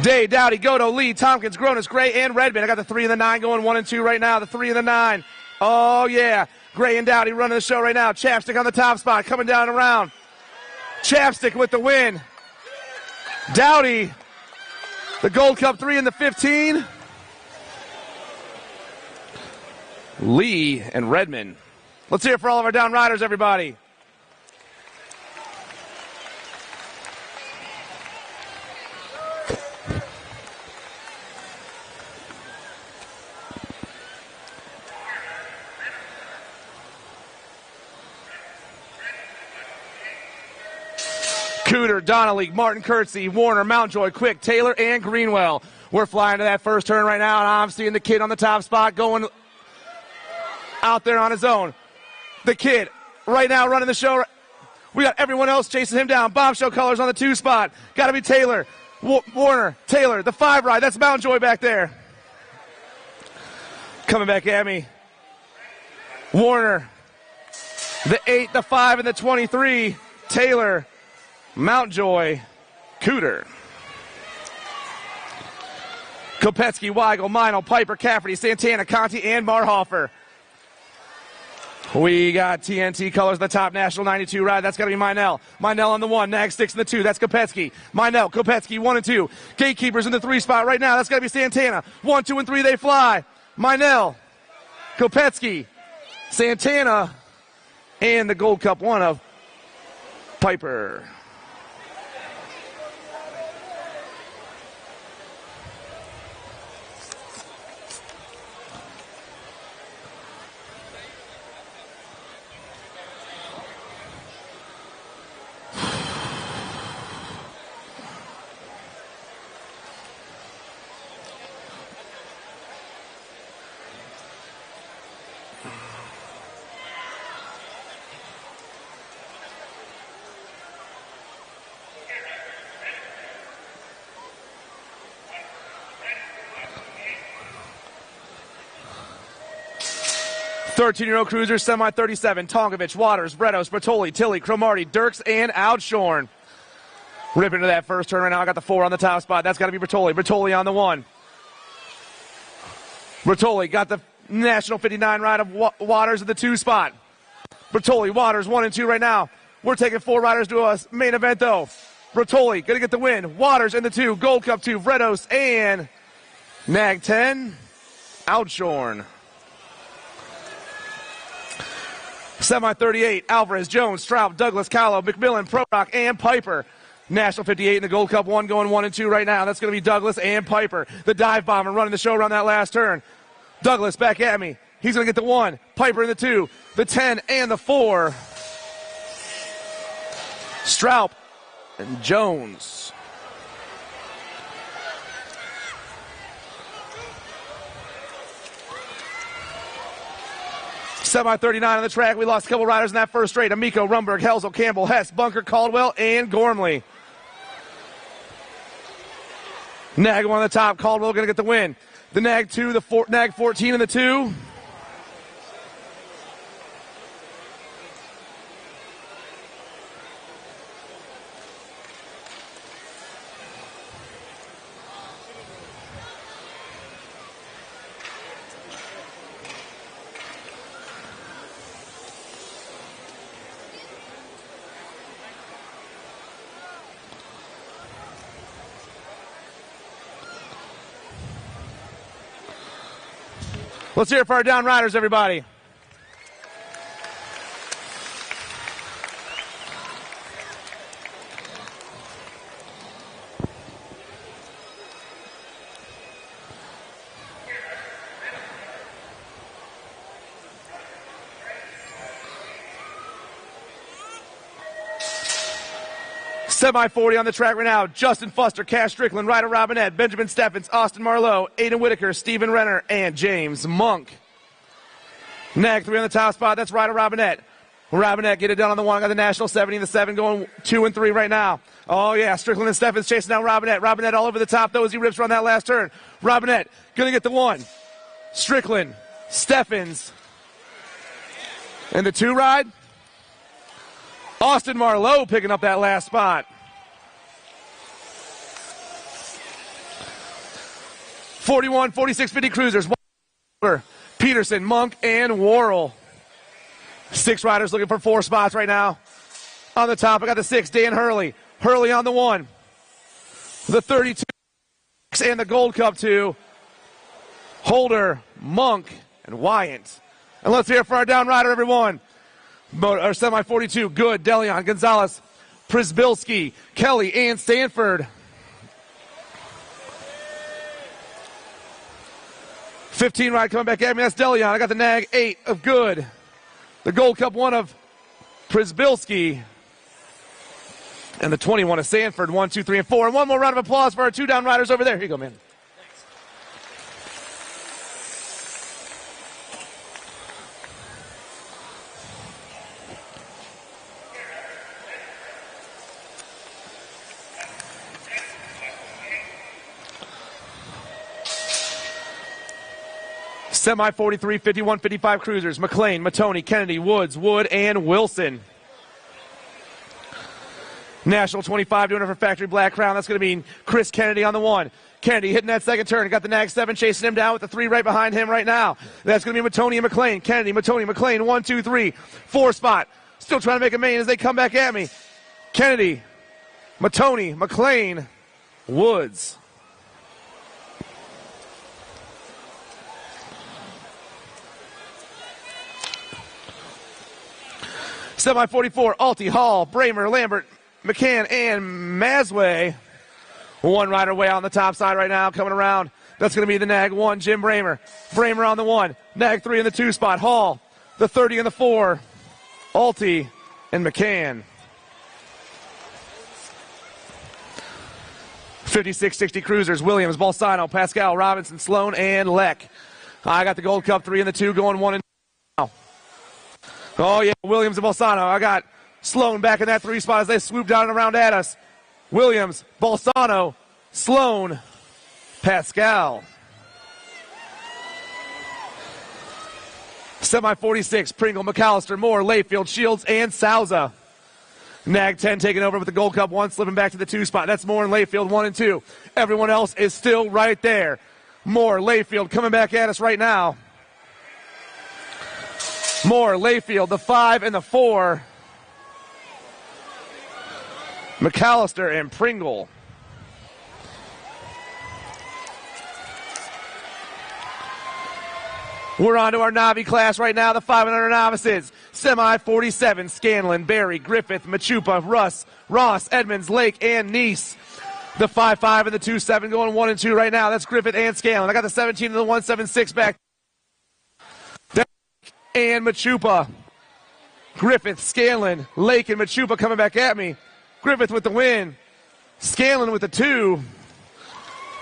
S1: Day, Dowdy, Godo, Lee, Tompkins, Gronis, Gray, and Redmond. I got the 3 and the 9 going 1 and 2 right now. The 3 and the 9. Oh, yeah. Gray and Dowdy running the show right now. Chapstick on the top spot, coming down around. Chapstick with the win. Dowdy, the Gold Cup 3 and the 15. Lee and Redmond. Let's hear it for all of our down riders, everybody. Cooter, Donnelly, Martin Kurtzy, Warner, Mountjoy, Quick, Taylor, and Greenwell. We're flying to that first turn right now, and I'm seeing the kid on the top spot going out there on his own. The kid right now running the show. We got everyone else chasing him down. Bombshell colors on the 2 spot. Got to be Taylor. Warner, Taylor, the 5 ride. That's Mountjoy back there. Coming back at me. Warner, the 8, the 5, and the 23. Taylor, Mountjoy, Cooter. Kopetsky, Weigel, Meinl, Piper, Cafferty, Santana, Conti, and Marhofer. We got TNT colors at the top, National 92 ride. That's got to be Meinl. Meinl on the 1, Nag 6 in the 2. That's Kopetsky. Meinl, Kopetsky, 1 and 2. Gatekeepers in the 3 spot right now. That's got to be Santana. 1, 2, and 3, they fly. Meinl, Kopetsky, Santana, and the Gold Cup 1 of Piper. Thirteen-year-old cruiser, semi-37, Tonkovich, Waters, Bretos, Bertoli, Tilly, Cromartie, Dirks, and Outshorn. Ripping into that first turn right now. I got the 4 on the top spot. That's got to be Bertoli. Bertoli on the 1. Bertoli got the National 59 ride of Waters at the 2 spot. Bertoli, Waters, 1 and 2 right now. We're taking 4 riders to a main event, though. Bertoli going to get the win. Waters in the 2. Gold Cup 2. Bretos and Nag 10. Outshorn. Semi-38, Alvarez, Jones, Straub, Douglas, Callow, McMillan, Prorock, and Piper. National 58 in the Gold Cup 1 going 1 and 2 right now. That's going to be Douglas and Piper. The dive bomber running the show around that last turn. Douglas back at me. He's going to get the 1. Piper in the 2. The 10 and the 4. Straub and Jones. Semi-39 on the track. We lost a couple riders in that first straight. Amico, Rumberg, Helzel, Campbell, Hess, Bunker, Caldwell, and Gormley. Nag on the top. Caldwell going to get the win. The Nag 2, the Nag 14 and the 2. Let's hear it for our down riders, everybody. Semi-40 on the track right now. Justin Fuster, Cash Strickland, Ryder Robinette, Benjamin Steffens, Austin Marlowe, Aiden Whitaker, Stephen Renner, and James Monk. Nag 3 on the top spot. That's Ryder Robinette. Robinette get it done on the 1. Got the National 70 and the 7 going 2 and 3 right now. Oh, yeah. Strickland and Steffens chasing down Robinette. Robinette all over the top, though, as he rips around that last turn. Robinette going to get the 1. Strickland, Steffens. And the 2 ride. Austin Marlowe picking up that last spot. 41, 46, 50 cruisers. Peterson, Monk, and Worrell. 6 riders looking for 4 spots right now. On the top, I got the 6, Dan Hurley. Hurley on the 1. The 32 and the Gold Cup 2. Holder, Monk, and Wyant. And let's hear it for our down rider, everyone. Our semi-42, Good, Deleon, Gonzalez, Przbilski, Kelly, and Stanford. 15 ride coming back at me. That's Deleon. I got the Nag 8 of Good. The Gold Cup 1 of Przbilski. And the 21 of Stanford. 1, 2, 3, and 4. And one more round of applause for our 2 down riders over there. Here you go, man. Semi-43, 51, 55 cruisers. McLean, Matoney, Kennedy, Woods, Wood, and Wilson. National 25 doing it for Factory Black Crown. That's going to be Chris Kennedy on the 1. Kennedy hitting that second turn. Got the Nag 7 chasing him down with the 3 right behind him right now. That's going to be Matoney and McLean. Kennedy, Matoney, McLean. 1, 2, 3. 4 spot. Still trying to make a main as they come back at me. Kennedy, Matoney, McLean, Woods. Semi-44, Alty, Hall, Bramer, Lambert, McCann, and Masway. 1 rider way on the top side right now, coming around. That's going to be the Nag 1, Jim Bramer. Bramer on the 1. Nag 3 in the 2 spot. Hall, the 30 in the 4. Alty, and McCann. 56, 60 cruisers. Williams, Balsano, Pascal, Robinson, Sloan, and Leck. I got the Gold Cup 3 in the 2 going 1 and 2 now. Oh, yeah, Williams and Balsano. I got Sloan back in that 3 spot as they swoop down and around at us. Williams, Balsano, Sloan, Pascal. Semi-46, Pringle, McAllister, Moore, Layfield, Shields, and Souza. Nag 10 taking over with the Gold Cup 1, slipping back to the 2 spot. That's Moore and Layfield, 1 and 2. Everyone else is still right there. Moore, Layfield coming back at us right now. Moore, Layfield, the 5 and the 4. McAllister and Pringle. We're on to our Navi class right now, the 500 novices. Semi-47, Scanlon, Barry, Griffith, Machupa, Russ, Ross, Edmonds, Lake, and Neese. The 5-5 and the 2-7 going 1 and 2 right now. That's Griffith and Scanlon. I got the 17 and the 1-7-6 back. And Machupa. Griffith, Scanlon, Lake, and Machupa coming back at me. Griffith with the win. Scanlon with the 2.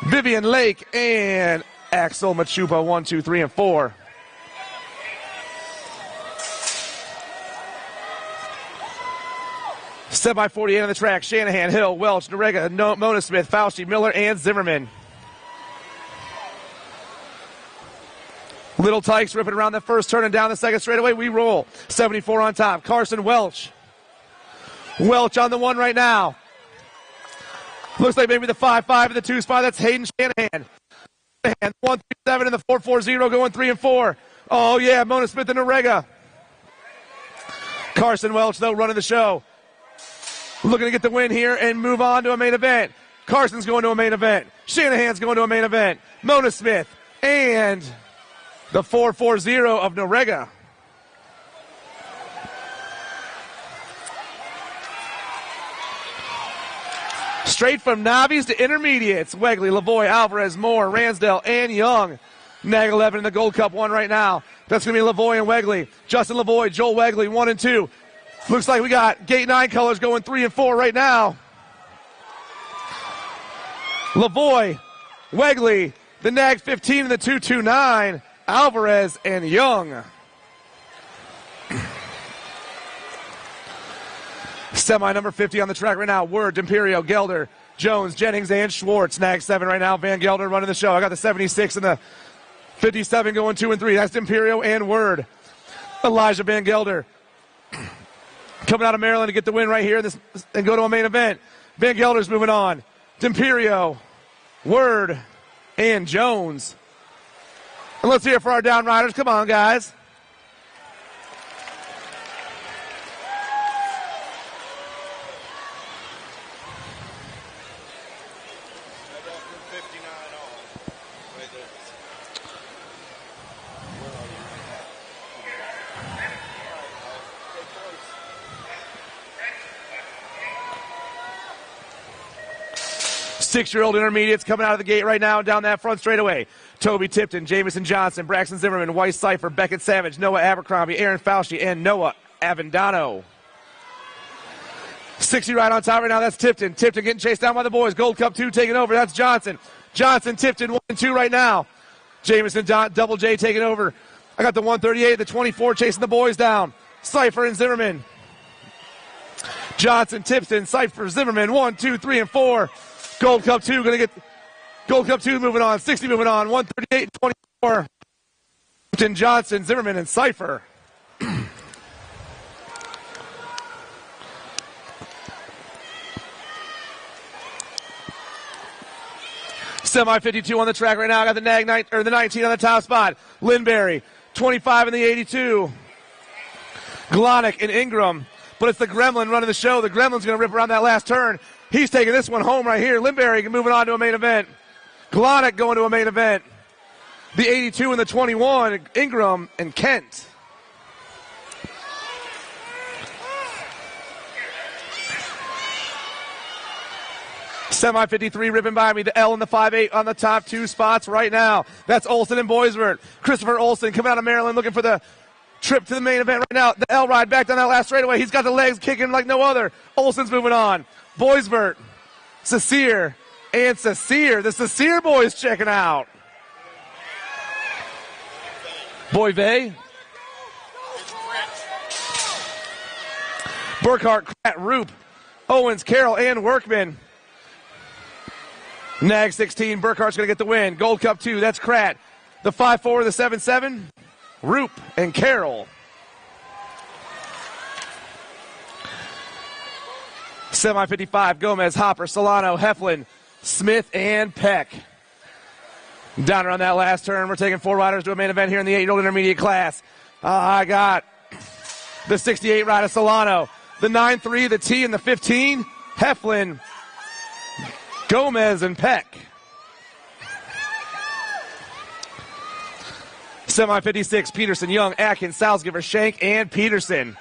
S1: Vivian, Lake, and Axel Machupa, 1, 2, 3, and 4. Semi-48 on the track. Shanahan, Hill, Welch, Norega, Mona Smith, Fauci, Miller, and Zimmerman. Little Tykes ripping around the first turn and down the second straightaway. We roll. 74 on top. Carson Welch. Welch on the 1 right now. Looks like maybe the 5-5 and the 2 spot. That's Hayden Shanahan. 1-3-7 and the 4-4-0 going 3 and 4. Oh, yeah, Mona Smith and Norega. Carson Welch, though, running the show. Looking to get the win here and move on to a main event. Carson's going to a main event. Shanahan's going to a main event. Mona Smith and the 4-4-0 of Norega. Straight from novice to intermediates. Wegley, Lavoie, Alvarez, Moore, Ransdell, and Young. Nag 11 in the Gold Cup 1 right now. That's going to be Lavoie and Wegley. Justin Lavoie, Joel Wegley, 1 and 2. Looks like we got Gate 9 colors going 3 and 4 right now. Lavoie, Wegley, the Nag 15 and the 229, Alvarez and Young. Semi number 50 on the track right now. Word, D'Imperio, Gelder, Jones, Jennings, and Schwartz. Nag 7 right now. Van Gelder running the show. I got the 76 and the 57 going 2 and 3. That's D'Imperio and Word. Elijah Van Gelder coming out of Maryland to get the win right here and go to a main event. Van Gelder's moving on. D'Imperio, Word, and Jones. And let's hear it for our down riders. Come on, guys. Six-year-old intermediates coming out of the gate right now down that front straightaway. Toby Tipton, Jamison Johnson, Braxton Zimmerman, Weiss Cipher, Beckett Savage, Noah Abercrombie, Aaron Fauci, and Noah Avendano. 60 right on top right now, that's Tipton. Tipton getting chased down by the boys. Gold Cup 2 taking over, that's Johnson. Johnson, Tipton, 1 and 2 right now. Jamison, Double J taking over. I got the 138, the 24 chasing the boys down. Cipher and Zimmerman. Johnson, Tipton, Cipher, Zimmerman, 1, 2, 3, and 4. Gold Cup 2 going to get Gold Cup 2 moving on. 60 moving on. 138 and 24. Tipton, Johnson, Zimmerman, and Cipher. Semi 52 on the track right now. I got the Nag the 19 on the top spot. Lindberry, 25 in the 82. Glonick and Ingram. But it's the Gremlin running the show. The Gremlin's going to rip around that last turn. He's taking this one home right here. Lindberry moving on to a main event. Glonick going to a main event. The 82 and the 21, Ingram and Kent. Semi 53 ripping by me. The L and the 5-8 on the top two spots right now. That's Olson and Boisvert. Christopher Olson coming out of Maryland looking for the trip to the main event right now. The L ride back down that last straightaway. He's got the legs kicking like no other. Olson's moving on. Boisvert, Cecere, and Cecere. The Cecere boys checking out. Boivay. Burkhart, Kratt, Roop, Owens, Carroll, and Workman. Nag 16, Burkhart's going to get the win. Gold Cup 2, that's Kratt. The 5-4, the 7-7, Roop and Carroll. Semi 55, Gomez, Hopper, Solano, Heflin, Smith, and Peck. Down around that last turn, we're taking 4 riders to a main event here in the 8-year-old intermediate class. I got the 68 rider, Solano, the 9-3, the T, and the 15, Heflin, Gomez, and Peck. Semi 56, Peterson, Young, Atkins, Salzgiver, Shank, and Peterson.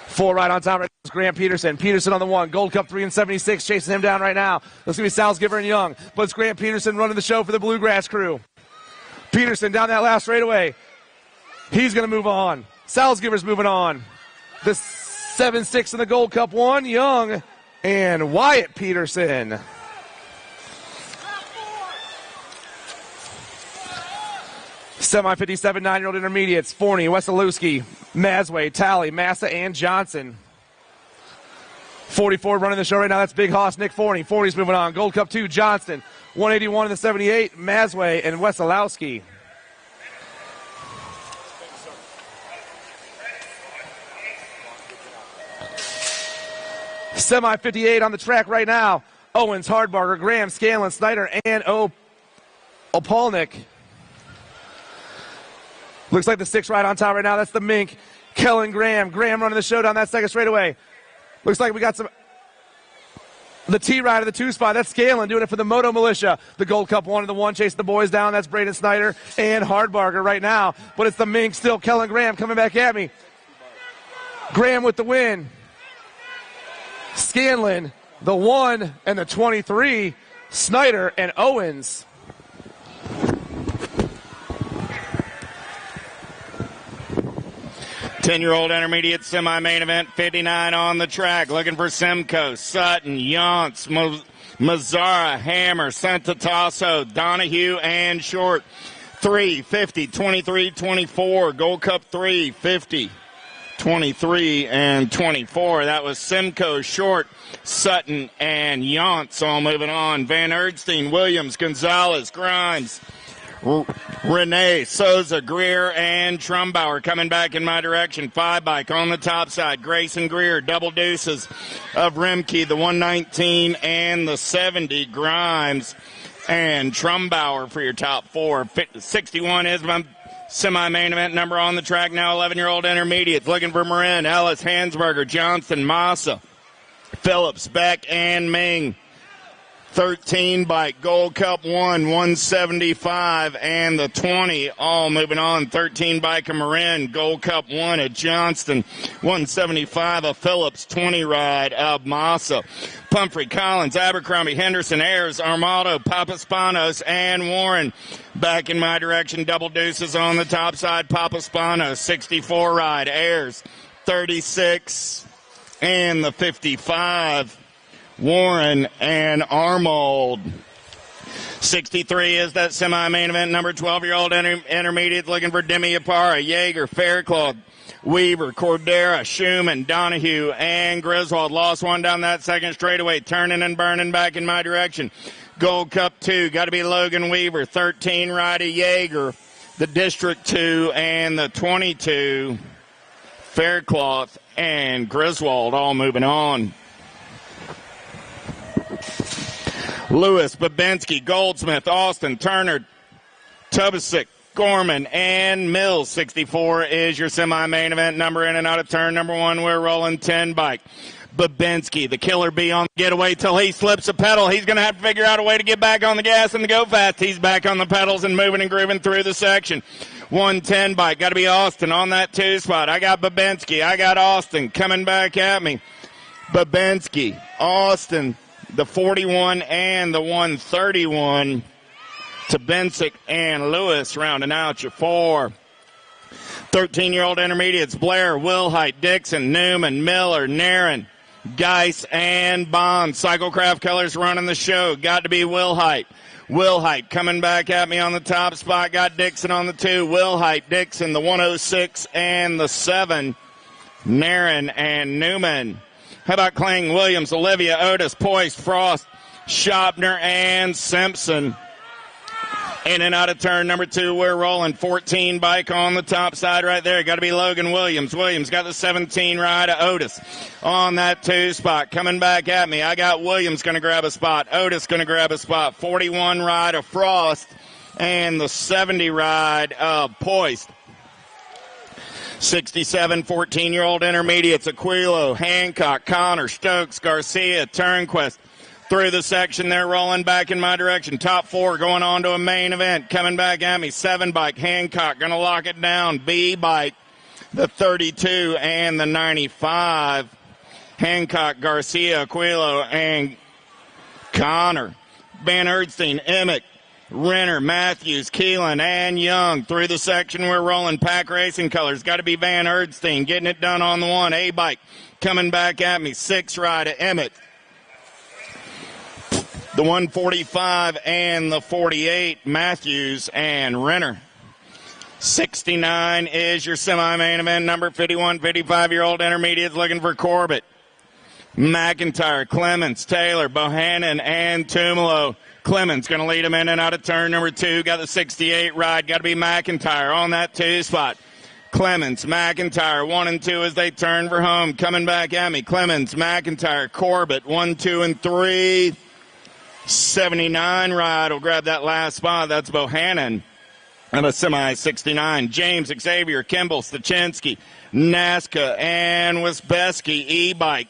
S1: 4 right on top. Right, Graham Peterson. Peterson on the 1. Gold Cup 3 and 76. Chasing him down right now. That's going to be Salzgiver and Young. But it's Graham Peterson running the show for the Bluegrass crew. Peterson down that last straightaway. He's going to move on. Salzgiver's moving on. The 7-6 in the Gold Cup 1. Young and Wyatt Peterson. Semi 57 9-year-old intermediates. Forney, Wesolowski, Masway, Talley, Massa, and Johnson. 44 running the show right now. That's Big Hoss, Nick Forney. Forney's moving on. Gold Cup 2, Johnston. 181 in the 78, Masway and Wesolowski. Semi 58 on the track right now. Owens, Hardbarger, Graham, Scanlon, Snyder, and Opalnik. Looks like the 6 right on top right now. That's the Mink. Kellen Graham. Graham running the show down that second straightaway. Looks like we got the T ride of the 2 spot. That's Scanlon doing it for the Moto Militia. The Gold Cup 1 and the 1 chasing the boys down. That's Braden Snyder and Hardbarger right now. But it's the Mink still. Kellen Graham coming back at me. Graham with the win. Scanlon, the 1 and the 23. Snyder and Owens.
S6: 10-year-old intermediate semi-main event, 59 on the track. Looking for Simcoe, Sutton, Yance, Mazzara, Hammer, Santa Tasso, Donahue, and Short. 350, 23, 24. Gold Cup 350, 23, and 24. That was Simcoe, Short, Sutton, and Yance. All moving on. Van Erdstein, Williams, Gonzalez, Grimes, Renee, Souza, Greer, and Trumbauer coming back in my direction. 5-bike on the top side. Grayson Greer, double deuces of Remke, the 119 and the 70. Grimes and Trumbauer for your top 4. 61 is my semi-main event number on the track now. 11-year-old intermediates looking for Marin, Ellis, Hansberger, Johnston, Massa, Phillips, Beck, and Ming. 13-bike, Gold Cup 1, 175, and the 20, all moving on. 13-bike of Marin, Gold Cup 1 at Johnston, 175 of Phillips, 20 ride of Massa. Pumphrey, Collins, Abercrombie, Henderson, Ayers, Armato, Papaspanos, and Warren. Back in my direction, double deuces on the top side. Papaspanos, 64 ride. Ayers, 36, and the 55. Warren and Armold. 63 is that semi-main event number. 12-year-old intermediate looking for Demi Apara, Yeager, Faircloth, Weaver, Cordera, Schumann, Donahue, and Griswold. Lost one down that second straightaway, turning and burning back in my direction. Gold Cup 2, got to be Logan Weaver, 13 rider Yeager, the District 2, and the 22, Faircloth, and Griswold, all moving on. Lewis, Babinski, Goldsmith, Austin, Turner, Tubasic, Gorman, and Mills. 64 is your semi-main event number in and out of turn number 1. We're rolling 10-bike. Babinski, the killer bee on the getaway till he slips a pedal. He's going to have to figure out a way to get back on the gas and to go fast. He's back on the pedals and moving and grooving through the section. 110-bike, got to be Austin on that 2 spot. I got Babinski, I got Austin coming back at me. Babinski, Austin, the 41 and the 131 to Bensick and Lewis rounding out your 4. 13-year-old intermediates, Blair, Wilhite, Dixon, Newman, Miller, Nairn, Geis, and Bond. Cyclecraft Colors running the show. Got to be Wilhite. Wilhite coming back at me on the top spot. Got Dixon on the 2. Wilhite, Dixon, the 106 and the 7. Nairn and Newman. How about Kling, Williams, Olivia, Otis, Poist, Frost, Schopner, and Simpson. In and out of turn number 2, we're rolling 14-bike on the top side right there. Got to be Logan Williams. Williams got the 17 ride of Otis on that 2 spot. Coming back at me, I got Williams going to grab a spot. Otis going to grab a spot. 41 ride of Frost and the 70 ride of Poist. 67, 14-year-old intermediates, Aquilo, Hancock, Connor, Stokes, Garcia, Turnquist. Through the section, they're rolling back in my direction. Top 4 going on to a main event. Coming back at me, 7-bike, Hancock, going to lock it down. B-bike, the 32 and the 95. Hancock, Garcia, Aquilo, and Connor. Van Erdstein, Emick, Renner, Matthews, Keelan, and Young. Through the section, we're rolling Pack Racing Colors. Got to be Van Erdstein getting it done on the 1. A-bike coming back at me. 6 ride of Emmett. The 145 and the 48, Matthews and Renner. 69 is your semi-main event number. 51, 55-year-old intermediates looking for Corbett, McIntyre, Clements, Taylor, Bohannon, and Tumalo. Clements going to lead him in and out of turn number 2. Got the 68 ride. Got to be McIntyre on that 2 spot. Clements, McIntyre, 1 and 2 as they turn for home. Coming back at me. Clements, McIntyre, Corbett, 1, 2, and 3. 79 ride will grab that last spot. That's Bohannon. And a semi-69. James, Xavier, Kimball, Stachinsky, Nazca, and Wisbeski. E-bike.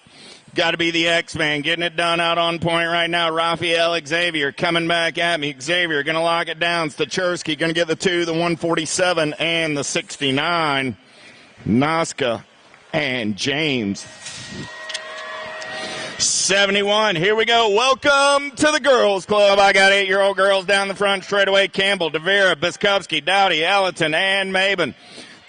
S6: Got to be the X-Man. Getting it done out on point right now. Raphael Xavier coming back at me. Xavier going to lock it down. Stachersky going to get the 2, the 147, and the 69. Nazca and James. 71. Here we go. Welcome to the Girls Club. I got 8-year-old girls down the front straightaway. Campbell, DeVera, Biskowski, Dowdy, Allerton, and Maben.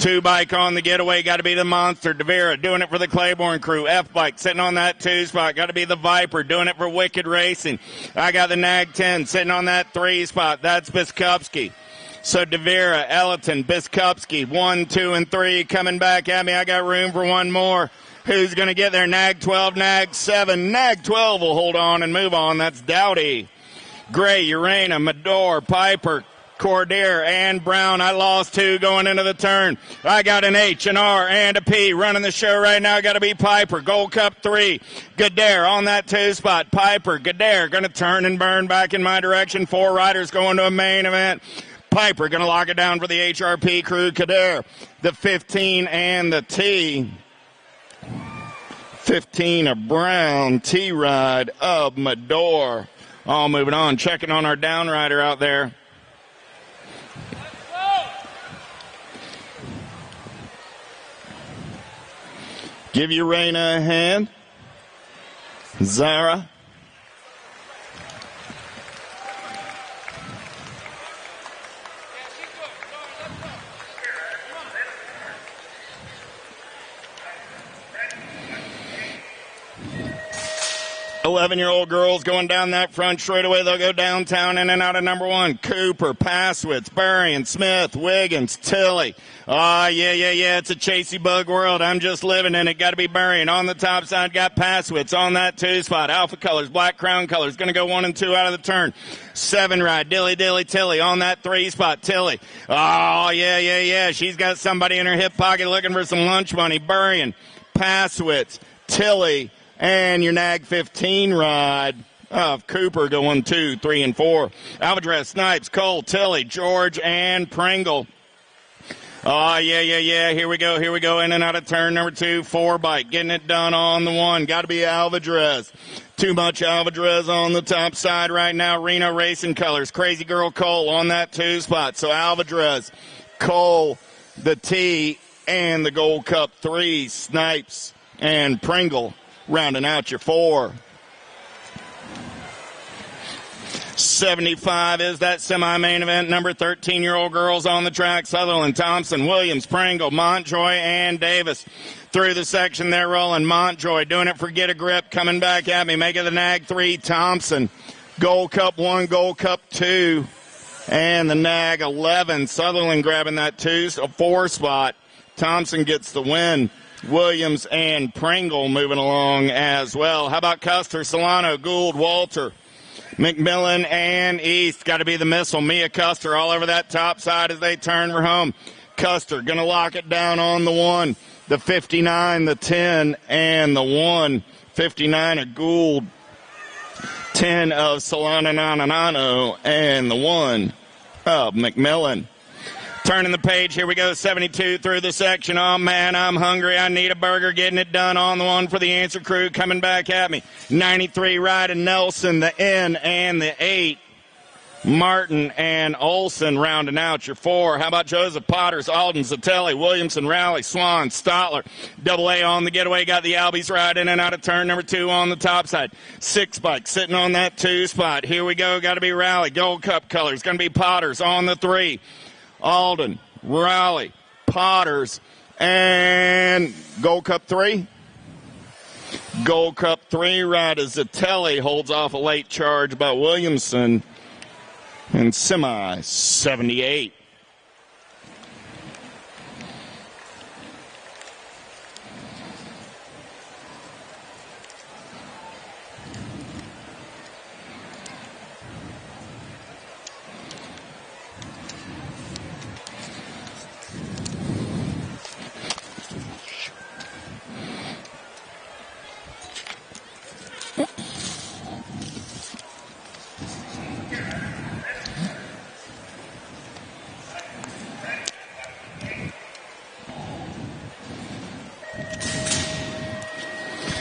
S6: 2 bike on the getaway, got to be the Monster. Devera doing it for the Claiborne crew. F bike sitting on that 2 spot, got to be the Viper doing it for Wicked Racing. I got the Nag 10 sitting on that 3 spot. That's Biskupski. So Devera, Ellerton, Biskupski, 1, 2, and 3 coming back at me. I got room for one more. Who's going to get there? Nag 12, Nag 7. Nag 12 will hold on and move on. That's Dowdy. Gray, Urena, Medor, Piper, Cordair, and Brown. I lost 2 going into the turn. I got an H, an R, and a P. Running the show right now got to be Piper. Gold Cup 3. Godair on that 2 spot. Piper, Godair going to turn and burn back in my direction. 4 riders going to a main event. Piper going to lock it down for the HRP crew. Godair, the 15 and the T. 15 of Brown, T-Ride of Medor. All moving on. Checking on our down rider out there. Give Urena a hand. Zara. Eleven-year-old girls going down that front straightaway. They'll go downtown in and out of number 1. Cooper, Passwitz, Berrien, Smith, Wiggins, Tilley. Yeah. It's a chasey bug world. I'm just living in it. Got to be Berrien. On the top side, got Passwitz on that 2 spot. Alpha Colors, Black Crown Colors. Going to go 1 and 2 out of the turn. 7 ride. Dilly, Tilly on that 3 spot. Tilly. Yeah. She's got somebody in her hip pocket looking for some lunch money. Berrien, Passwitz, Tilly, and your Nag 15 ride of Cooper going 2, 3, and 4. Alvarez, Snipes, Cole, Tilly, George, and Pringle. Yeah. Here we go. In and out of turn number 2. 4 bike. Getting it done on the 1. Got to be Alvarez. Too much Alvarez on the top side right now. Reno Racing Colors. Crazy Girl Cole on that 2 spot. So Alvarez, Cole, the T, and the Gold Cup 3. Snipes and Pringle rounding out your 4. 75 is that semi-main event. Number 13-year-old girls on the track. Sutherland, Thompson, Williams, Pringle, Montjoy, and Davis. Through the section they're rolling. Montjoy doing it for Get a Grip. Coming back at me. Making the Nag 3. Thompson. Gold Cup 1, Gold Cup 2. And the Nag 11. Sutherland grabbing that 4 spot. Thompson gets the win. Williams and Pringle moving along as well. How about Custer, Solano, Gould, Walter, McMillan, and East? Got to be the missile. Mia Custer all over that top side as they turn for home. Custer going to lock it down on the 1, the 59, the 10, and the 1. 59 of Gould, 10 of Solano, and the 1 of McMillan. Turning the page, here we go, 72 through the section. Oh, man, I'm hungry. I need a burger. Getting it done on the 1 for the Answer crew. Coming back at me. 93 riding Nelson, the N, and the 8. Martin and Olson rounding out your 4. How about Joseph Potters, Alden, Zatelli, Williamson, Rowley, Swan, Stotler. Double A on the getaway. Got the Albies ride in and out of turn number 2 on the top side. 6 bike sitting on that 2 spot. Here we go. Got to be Rowley. Gold Cup colors. Going to be Potters on the 3. Alden, Rowley, Potters, and Gold Cup 3. Gold Cup 3 ride as Zatelli holds off a late charge by Williamson in semi 78.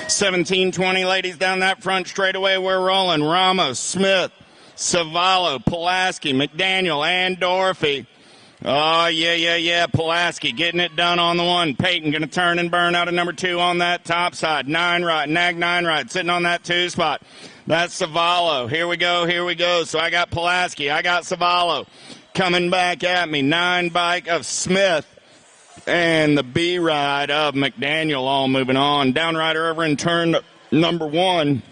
S6: $17.20, ladies, down that front straightaway. We're rolling. Ramos, Smith, Savallo, Pulaski, McDaniel, and Dorothy. Oh, yeah. Pulaski getting it done on the 1. Peyton going to turn and burn out of number 2 on that top side. 9 ride, Nag 9 ride, sitting on that 2 spot. That's Savallo. Here we go. So I got Pulaski. I got Savallo coming back at me. 9 bike of Smith and the B ride of McDaniel all moving on. Down rider over in turn number 1.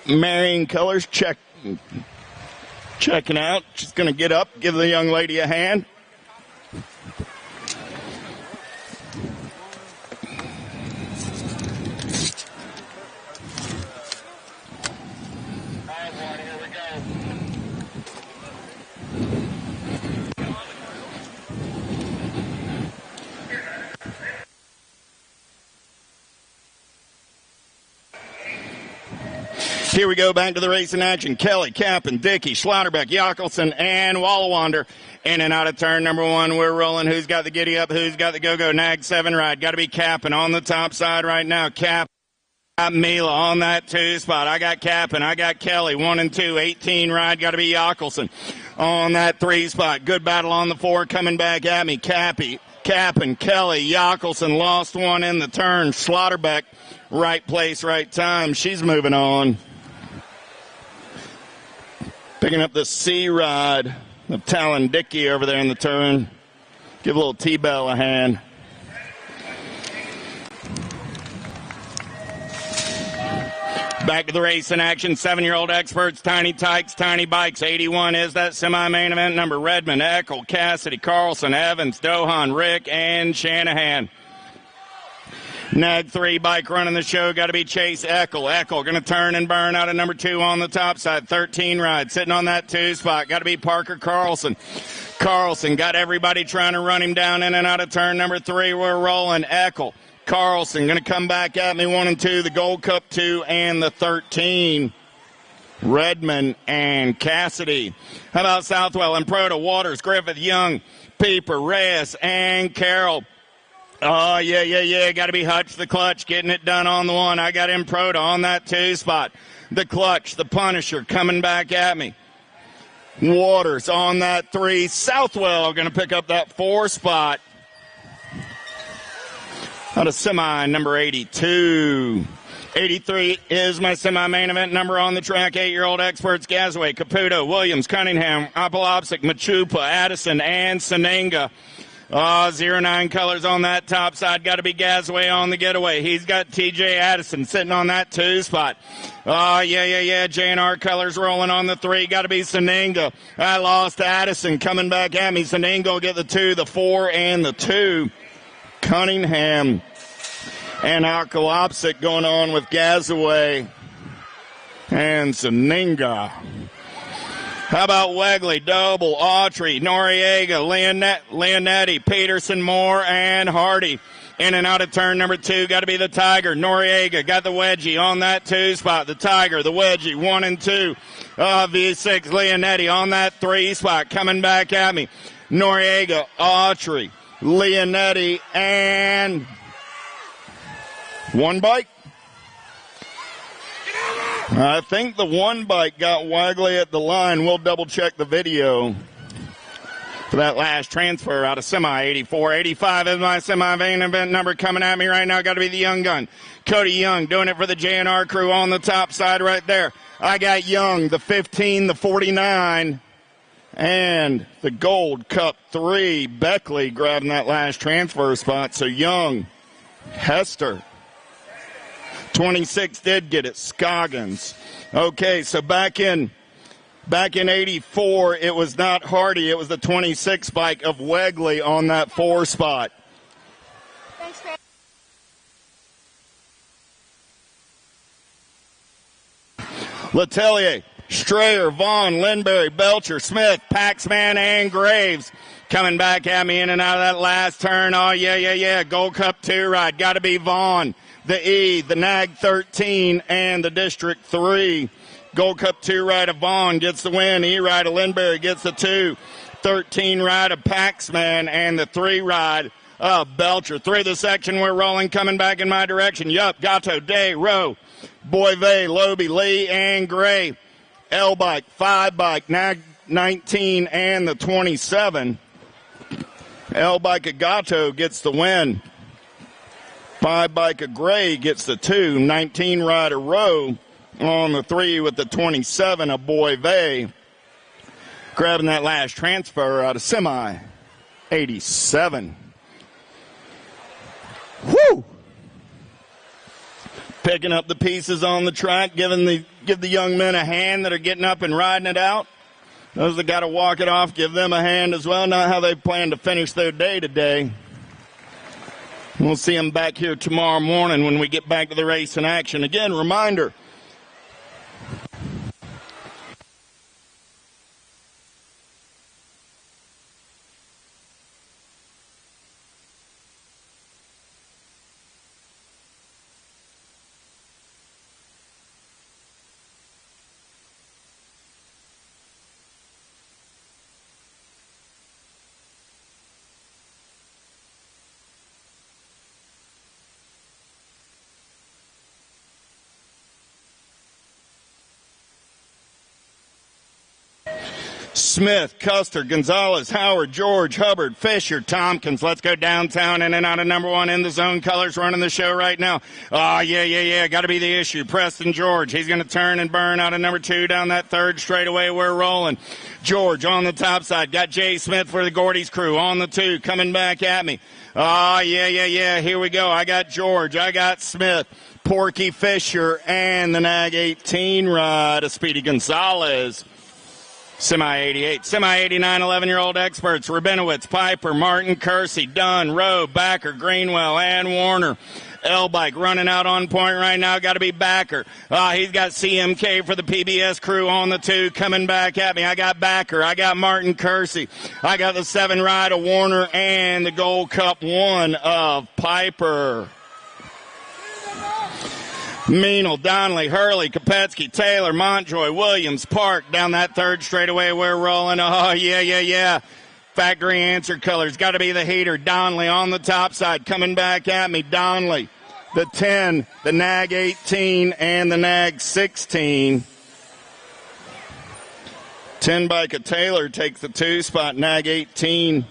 S6: Marion Colors checking out. She's going to get up, give the young lady a hand. Here we go, back to the race in action. Kelly, Cap'n, Dickey, Schlotterbeck, Yockelson, and Wallawander. In and out of turn number 1, we're rolling. Who's got the giddy up? Who's got the go-go? Nag 7 ride. Got to be Cap'n on the top side right now. Cap. Got Mila on that 2 spot. I got Cap'n. I got Kelly. 1 and 2. 18 ride. Got to be Yockelson on that 3 spot. Good battle on the 4. Coming back at me. Cap'n, Kelly, Yockelson lost 1 in the turn. Schlotterbeck, right place, right time. She's moving on. Picking up the C ride of Talon Dickey over there in the turn. Give a little T-Bell a hand. Back to the race in action. 7-year-old experts, Tiny Tykes, Tiny Bikes. 81 is that semi-main event number. Redmond, Eckel, Cassidy, Carlson, Evans, Dohan, Rick, and Shanahan. Nag 3 bike running the show. Got to be Chase Eckel. Eckel going to turn and burn out of number 2 on the top side. 13 ride. Sitting on that 2 spot. Got to be Parker Carlson. Carlson got everybody trying to run him down in and out of turn number 3. We're rolling. Eckel. Carlson going to come back at me. 1 and 2. The Gold Cup 2 and the 13. Redmond and Cassidy. How about Southwell and Proto, Waters, Griffith, Young, Pieper, Reyes, and Carroll. Oh, yeah. Got to be Hutch, the clutch, getting it done on the 1. I got him Proto on that 2 spot. The clutch, the Punisher, coming back at me. Waters on that 3. Southwell going to pick up that 4 spot. Out of semi number 82. 83 is my semi-main event number on the track. 8-year-old experts, Gazaway, Caputo, Williams, Cunningham, Apolopsic, Machupa, Addison, and Senenga. 09 colors on that top side. Got to be Gazaway on the getaway. He's got TJ Addison sitting on that 2 spot. Yeah. J&R colors rolling on the 3. Got to be Senenga. I lost Addison coming back at me. Senenga will get the 2, the 4, and the 2. Cunningham and Alkalopsic going on with Gazaway and Senenga. How about Wegley, Doble, Autry, Noriega, Leonetti, Peterson, Moore, and Hardy. In and out of turn number 2, got to be the Tiger. Noriega got the wedgie on that 2 spot. The Tiger, the wedgie, 1 and 2. V6, Leonetti on that 3 spot. Coming back at me. Noriega, Autry, Leonetti, and 1 bike. I think the 1 bike got Wagley at the line. We'll double-check the video for that last transfer out of semi. 84. 85 is my semi-main event number coming at me right now. Got to be the Young Gun. Cody Young doing it for the J&R crew on the top side right there. I got Young, the 15, the 49, and the Gold Cup 3. Beckley grabbing that last transfer spot. So Young, Hester. 26 did get it. Scoggins. Okay, so back in 84, it was not Hardy. It was the 26 bike of Wegley on that 4 spot.
S4: Thanks, Craig.
S6: Letelier, Strayer, Vaughn, Lindberry, Belcher, Smith, Paxman, and Graves. Coming back at me in and out of that last turn. Oh, yeah. Gold Cup 2 ride. Got to be Vaughn. The E, the Nag 13, and the District 3. Gold Cup 2 ride of Vaughn gets the win. E ride of Lindberry gets the 2. 13 ride of Paxman, and the 3 ride of Belcher. Through the section we're rolling, coming back in my direction. Yup, Gatto, Day, Rowe, Boyve, Loby, Lee, and Gray. L bike, 5 bike, Nag 19, and the 27. L bike of Gatto gets the win. 5 bike of Gray gets the 2. 19 rider Rowe on the 3 with the 27 of Boyve. Grabbing that last transfer out of semi. 87. Woo! Picking up the pieces on the track, give the young men a hand that are getting up and riding it out. Those that got to walk it off, give them a hand as well. Not how they plan to finish their day today. We'll see them back here tomorrow morning when we get back to the race in action. Again, reminder. Smith, Custer, Gonzalez, Howard, George, Hubbard, Fisher, Tompkins. Let's go downtown in and out of number one in the zone colors running the show right now. Oh, yeah. Got to be the issue. Preston George. He's going to turn and burn out of number two down that third straightaway. We're rolling. George on the top side. Got Jay Smith for the Gordy's crew on the two. Coming back at me. Oh, yeah. Here we go. I got George. I got Smith. Porky Fisher and the Nag 18 ride of Speedy Gonzalez. Semi 88, Semi 89, 11-year-old experts, Rabinowitz, Piper, Martin, Kersey, Dunn, Rowe, Backer, Greenwell, and Warner. L-Bike running out on point right now. Got to be Backer. He's got CMK for the PBS crew on the two. Coming back at me. I got Backer. I got Martin Kersey. I got the 7 ride of Warner and the Gold Cup 1 of Piper. Meanle, Donnelly, Hurley, Kopetsky, Taylor, Montjoy, Williams, Park. Down that third straightaway, we're rolling. Oh, yeah. Factory answer colors. Got to be the heater. Donnelly on the top side. Coming back at me. Donnelly, the 10, the Nag 18, and the Nag 16. 10 bike of Taylor takes the 2 spot. Nag 18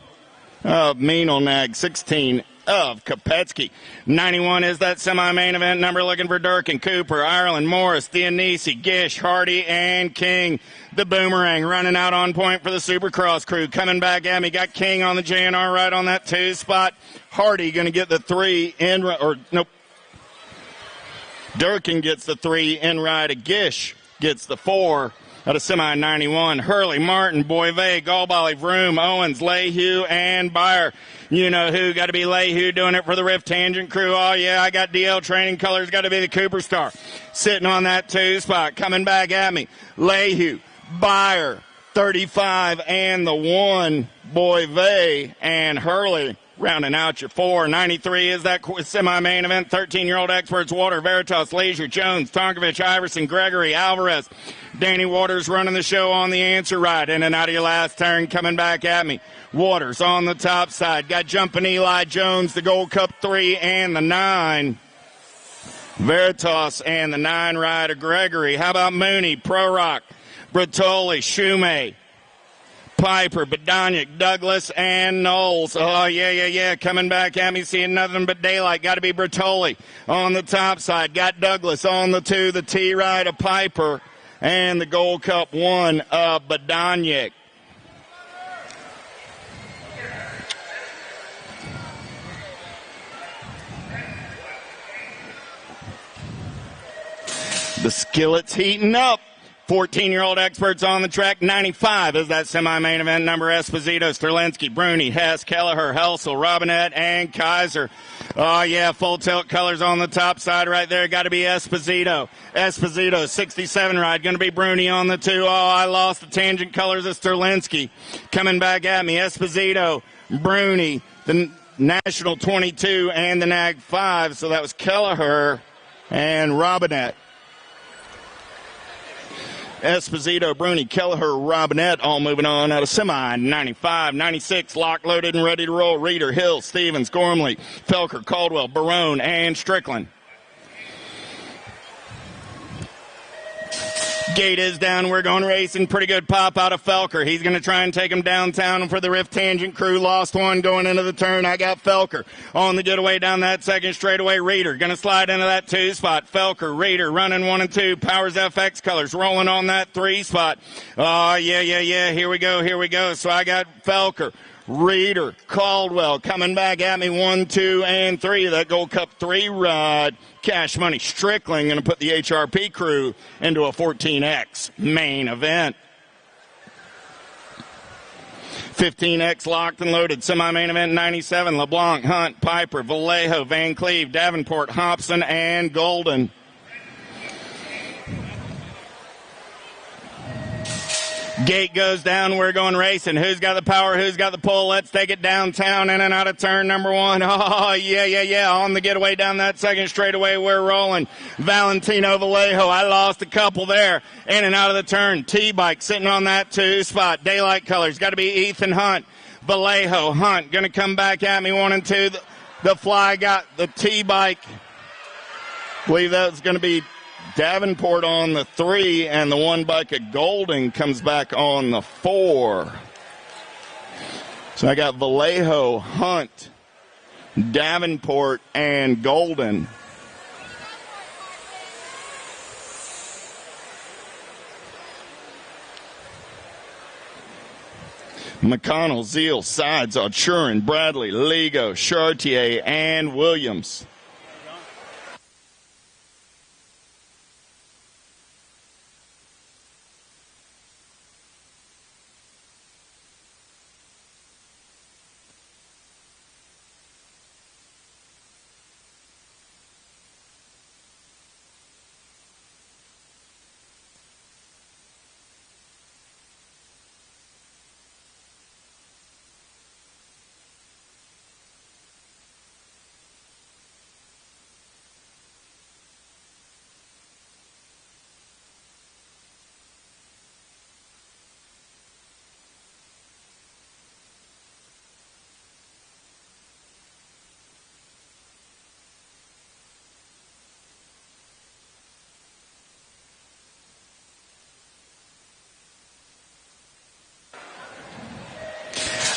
S6: of Meanle, Nag 16 of Kopetsky. 91 is that semi-main event number, looking for Durkin, Cooper, Ireland, Morris, Dionisi, Gish, Hardy, and King. The Boomerang running out on point for the Supercross crew. Coming back at me, got King on the JNR right on that 2 spot. Hardy going to get the 3 in, or nope. Durkin gets the 3 in ride. A Gish gets the 4 out of semi 91. Hurley, Martin, Boivay, Galbali, Vroom, Owens, Lehue, and Byer. You know who. Got to be Lehue doing it for the Rift Tangent crew. Oh, yeah, I got DL Training Colors. Got to be the Cooper Star. Sitting on that 2 spot. Coming back at me. Lehue, Byer, 35, and the 1, Boivay, and Hurley. Rounding out your 4. 93 is that semi-main event. 13-year-old experts, Water, Veritas, Leisure, Jones, Tonkovich, Iverson, Gregory, Alvarez. Danny Waters running the show on the answer ride. In and out of your last turn. Coming back at me. Waters on the top side. Got Jumping Eli Jones, the Gold Cup 3, and the 9. Veritas and the 9 rider Gregory. How about Mooney, Pro Rock, Bertoli, Shumay, Piper, Badonic, Douglas, and Knowles. Oh, yeah. Coming back at me, seeing nothing but daylight. Got to be Bertoli on the top side. Got Douglas on the 2, the T-ride of Piper, and the Gold Cup 1 of Badonic. The skillet's heating up. 14-year-old experts on the track. 95 is that semi-main event number. Esposito, Sterlinski, Bruni, Hess, Kelleher, Helsel, Robinette, and Kaiser. Oh, yeah, full tilt colors on the top side right there. Got to be Esposito. Esposito, 67 ride. Going to be Bruni on the 2. Oh, I lost the tangent colors of Sterlinski. Coming back at me. Esposito, Bruni, the National 22, and the Nag 5. So that was Kelleher and Robinette. Esposito, Bruni, Kelleher, Robinette, all moving on out of semi. 95, 96, locked, loaded, and ready to roll. Reeder, Hill, Stevens, Gormley, Felker, Caldwell, Barone, and Strickland. Gate is down. We're going racing. Pretty good pop out of Felker. He's going to try and take him downtown for the Rift Tangent crew. Lost one going into the turn. I got Felker on the getaway down that second straightaway. Reeder going to slide into that 2 spot. Felker, Reeder running 1 and 2. Powers FX colors rolling on that 3 spot. Oh, yeah. Here we go. So I got Felker, Reeder, Caldwell coming back at me, 1, 2, and 3. That Gold Cup 3 ride. Cash Money Strickland going to put the HRP crew into a 14X main event. 15X locked and loaded. Semi-main event 97. LeBlanc, Hunt, Piper, Vallejo, Van Cleve, Davenport, Hobson, and Golden. Gate goes down. We're going racing. Who's got the power? Who's got the pull? Let's take it downtown in and out of turn number 1. Oh, yeah. On the getaway down that second straightaway. We're rolling. Valentino Vallejo. I lost a couple there. In and out of the turn. T-Bike sitting on that 2 spot. Daylight colors. Got to be Ethan Hunt. Vallejo. Hunt going to come back at me 1 and 2. The fly got the T-Bike. Believe that's going to be Davenport on the 3, and the 1 bike of Golden comes back on the 4. So I got Vallejo, Hunt, Davenport, and Golden. McConnell, Zeal, Sides, Auchurin, Bradley, Ligo, Chartier, and Williams.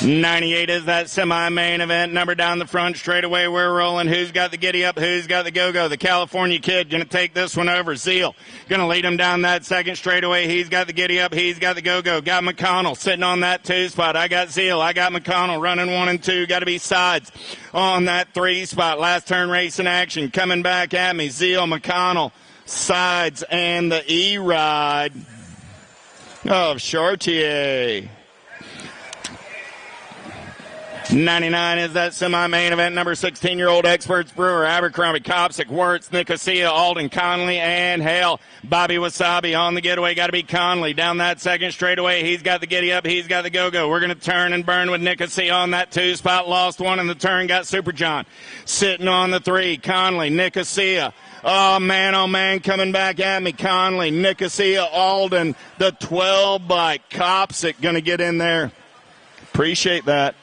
S6: .98 is that semi-main event. Number down the front, straight away we're rolling. Who's got the giddy up? Who's got the go-go? The California kid going to take this one over. Zeal going to lead him down that second straightaway. He's got the giddy up. He's got the go-go. Got McConnell sitting on that 2 spot. I got Zeal. I got McConnell running 1 and 2. Got to be Sides on that 3 spot. Last turn race in action. Coming back at me. Zeal, McConnell, Sides, and the E-Ride of Chartier. 99 is that semi-main event. Number 16-year-old Experts Brewer, Abercrombie, Copsic, Wirtz, Nicosia, Alden, Conley, and Hale. Bobby Wasabi on the getaway. Got to be Conley down that second straightaway. He's got the giddy up. He's got the go-go. We're going to turn and burn with Nicosia on that 2 spot. Lost 1 in the turn. Got Super John sitting on the 3. Conley, Nicosia. Oh, man, coming back at me. Conley, Nicosia, Alden, the 12 bike. Copsic going to get in there. Appreciate that.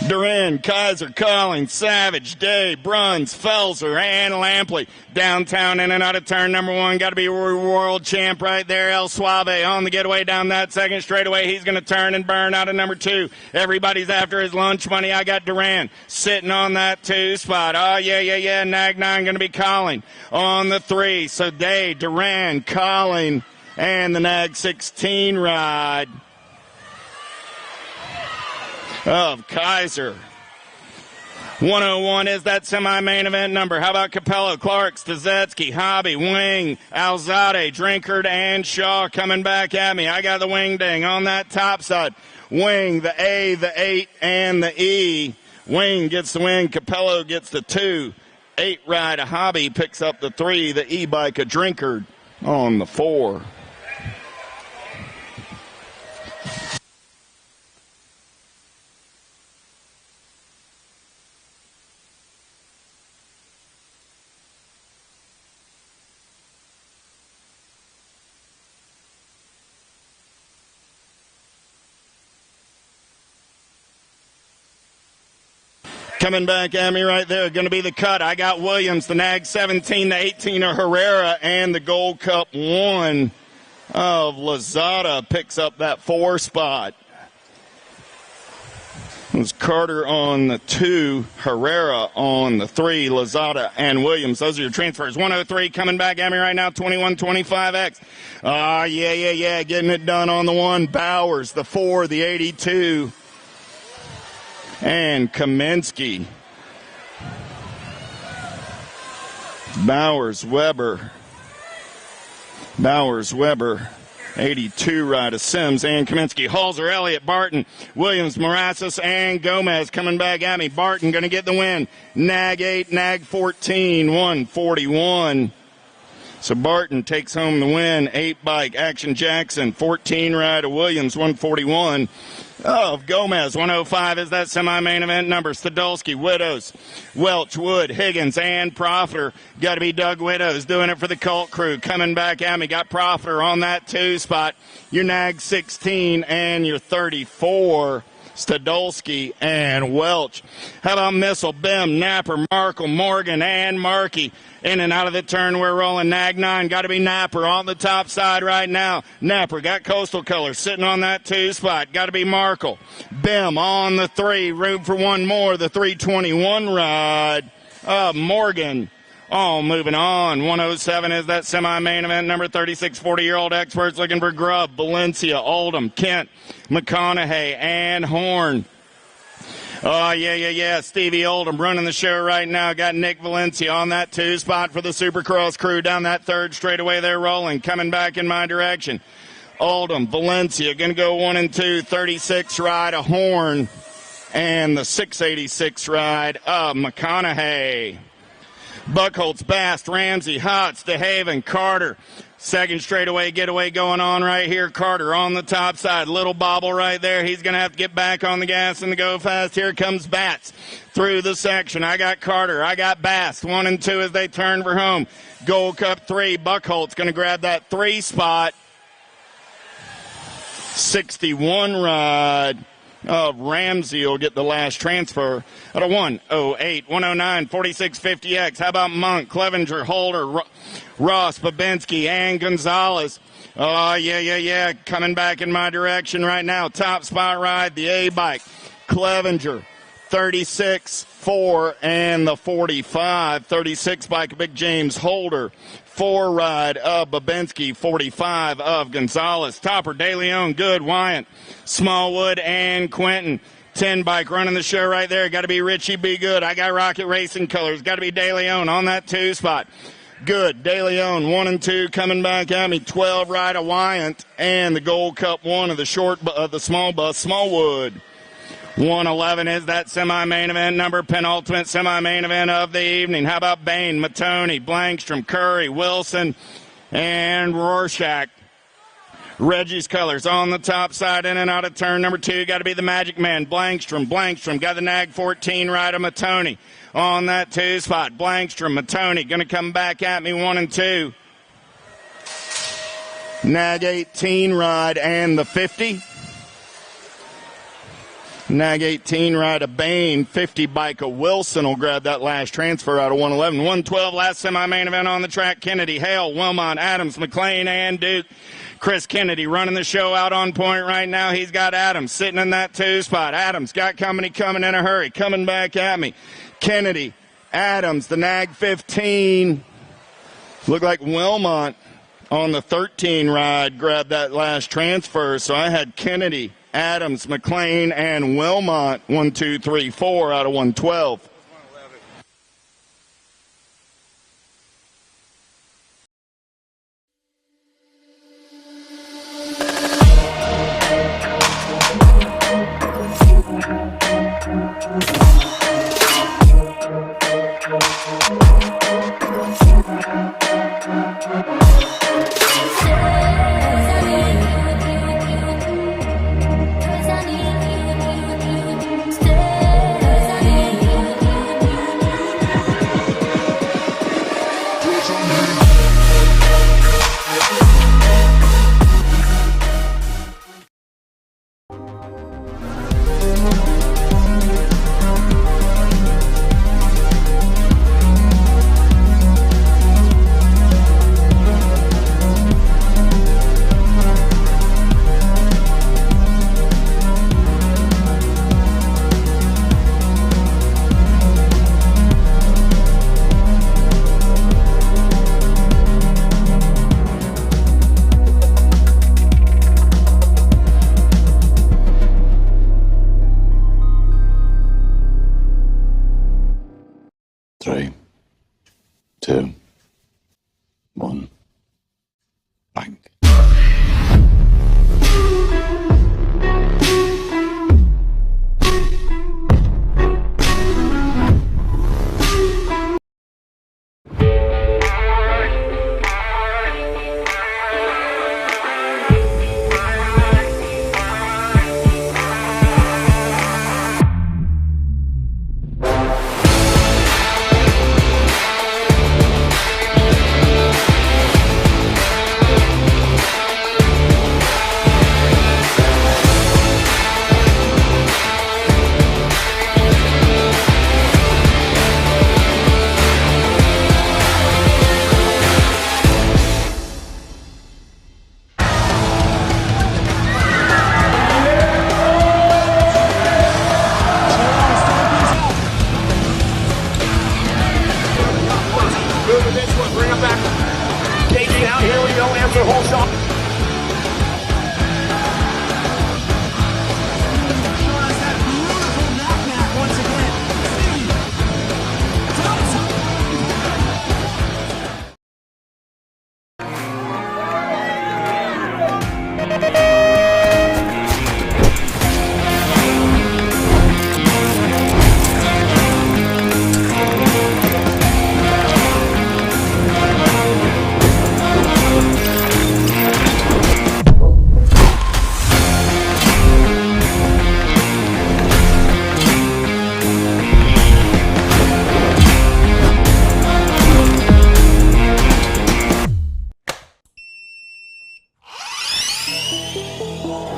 S6: Duran, Kaiser, Collins, Savage, Day, Bruns, Felser, and Lampley. Downtown in and out of turn number 1. Got to be world champ right there. El Suave on the getaway down that second straightaway. He's going to turn and burn out of number 2. Everybody's after his lunch money. I got Duran sitting on that 2 spot. Oh, yeah. Nag 9 going to be Colin on the 3. So Day, Duran, Colin, and the Nag 16 ride of Kaiser. 101 is that semi-main event number. How about Capello, Clark, Stazetsky, Hobby, Wing, Alzade, Drinkard, and Shaw coming back at me. I got the Wing Ding on that top side. Wing, the A, the 8, and the E. Wing gets the win. Capello gets the 2. 8 ride. A Hobby picks up the 3. The E-bike, a Drinkard on the 4. Coming back at me right there, going to be the cut. I got Williams, the Nag 17, the 18 of Herrera, and the Gold Cup 1 of Lazada picks up that 4 spot. It was Carter on the 2, Herrera on the 3, Lozada and Williams. Those are your transfers. 103 coming back at me right now, 21-25X. Yeah, getting it done on the 1. Bowers, the 4, the 82. And Kaminsky. Bowers, Weber. 82 right of Sims and Kaminsky. Halser, Elliott, Barton, Williams, Morasis, and Gomez coming back at me. Barton going to get the win. Nag 8, Nag 14, 141. So Barton takes home the win. 8 bike, Action Jackson, 14 ride of Williams, 141. Of Gomez, 105 is that semi-main event number. Stadolski, Widows, Welch, Wood, Higgins, and Profiter. Got to be Doug Widows doing it for the Colt crew. Coming back at me, got Profiter on that 2 spot. Your Nag 16 and your 34. Stadolski and Welch. How about Missile, Bim, Napper, Markle, Morgan, and Markey? In and out of the turn, we're rolling. Nag 9, got to be Napper on the top side right now. Napper got Coastal Colors sitting on that 2 spot. Got to be Markle. Bim on the 3, room for one more. The 321 ride. Morgan. Oh, moving on. 107 is that semi-main event number. 36 40-year-old experts looking for Grubb, Valencia, Oldham, Kent, McConaughey, and Horn. Oh, yeah. Stevie Oldham running the show right now. Got Nick Valencia on that 2 spot for the Supercross crew. Down that 3rd straightaway, they're rolling. Coming back in my direction. Oldham, Valencia, going to go 1 and 2. 36 ride of Horn. And the 686 ride of McConaughey. Buckholz, Bast, Ramsey, Hotz, DeHaven, Carter. 2nd straightaway getaway going on right here. Carter on the top side. Little bobble right there. He's going to have to get back on the gas and go fast. Here comes Bats through the section. I got Carter. I got Bast. 1 and 2 as they turn for home. Gold Cup 3. Buckholz going to grab that 3 spot. 61 ride. Ramsey will get the last transfer out of 108, 109, 4650X. How about Monk, Clevenger, Holder, Ross, Babinski, and Gonzalez? Oh, yeah. Coming back in my direction right now. Top spot ride, the A-bike. Clevenger, 36-4, and the 45. 36 bike, Big James Holder. 4 ride of Babinski, 45 of Gonzalez. Topper, De Leon, Good, Wyant, Smallwood, and Quentin. 10 bike running the show right there. Got to be Richie B. Good. I got Rocket Racing Colors. Got to be De Leon on that 2 spot. Good. De Leon, 1 and 2 coming back at me. 12 ride of Wyant and the Gold Cup 1 of the small bus, Smallwood. 111 is that semi-main event number, penultimate semi-main event of the evening. How about Bain, Matoney, Blankstrom, Curry, Wilson, and Rorschach. Reggie's Colors on the top side, in and out of turn number 2. Got to be the Magic Man, Blankstrom. Got the Nag 14 ride of Matoney on that 2 spot. Blankstrom, Matoney going to come back at me 1 and 2. Nag 18 ride and the 50. Nag 18 ride of Bain, 50 bike of Wilson will grab that last transfer out of 111. 112 last semi-main event on the track. Kennedy, Hale, Wilmot, Adams, McLean, and Duke. Chris Kennedy running the show out on point right now. He's got Adams sitting in that 2 spot. Adams got company coming in a hurry, coming back at me. Kennedy, Adams, the Nag 15. Looked like Wilmot on the 13 ride grabbed that last transfer, so I had Kennedy, Adams, McLean, and Wilmot, 1, 2, 3, 4 out of 112.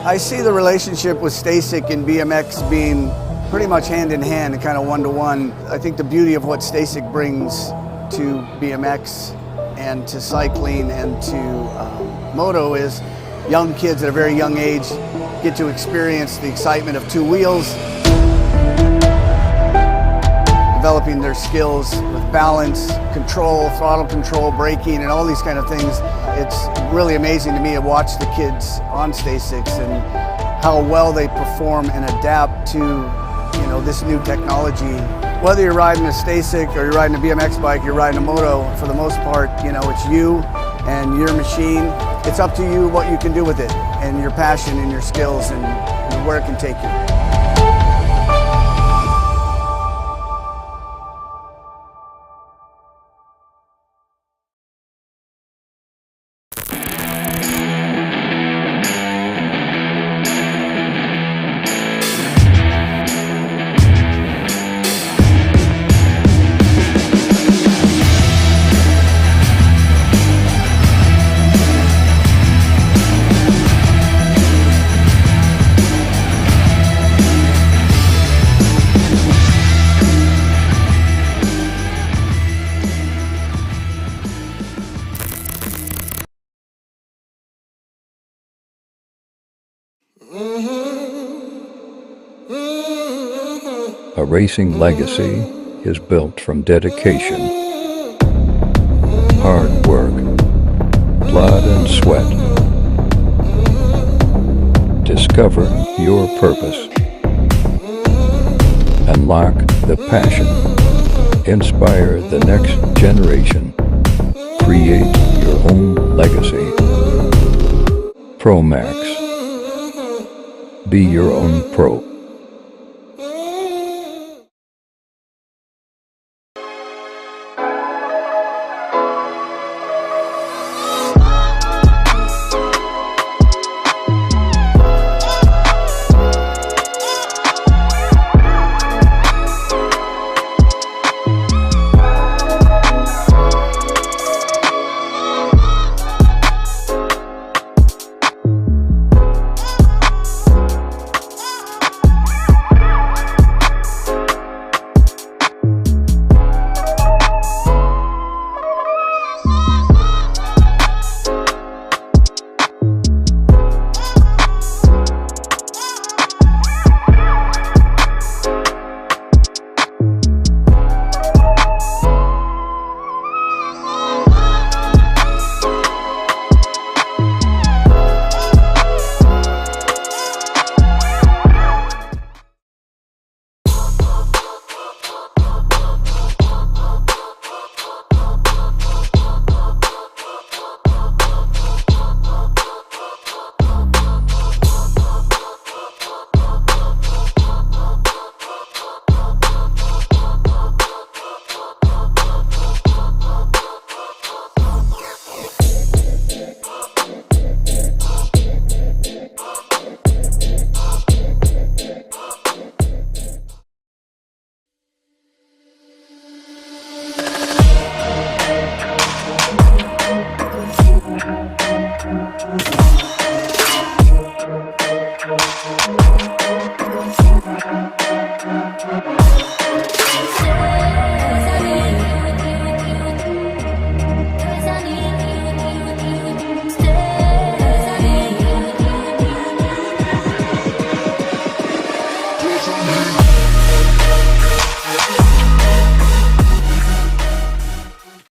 S2: I see the relationship with Stacyc and BMX being pretty much hand in hand and kind of one-to-one. I think the beauty of what Stacyc brings to BMX and to cycling and to moto is young kids at a very young age get to experience the excitement of two wheels, developing their skills with balance, control, throttle control, braking, and all these kind of things. It's really amazing to me to watch the kids on Stacyc and how well they perform and adapt to this new technology. Whether you're riding a Stacyc or you're riding a BMX bike, you're riding a moto, for the most part, it's you and your machine. It's up to you what you can do with it and your passion and your skills and where it can take you.
S3: A racing legacy is built from dedication, hard work, blood and sweat. Discover your purpose. Unlock the passion. Inspire the next generation. Create your own legacy. ProMax. Be your own pro.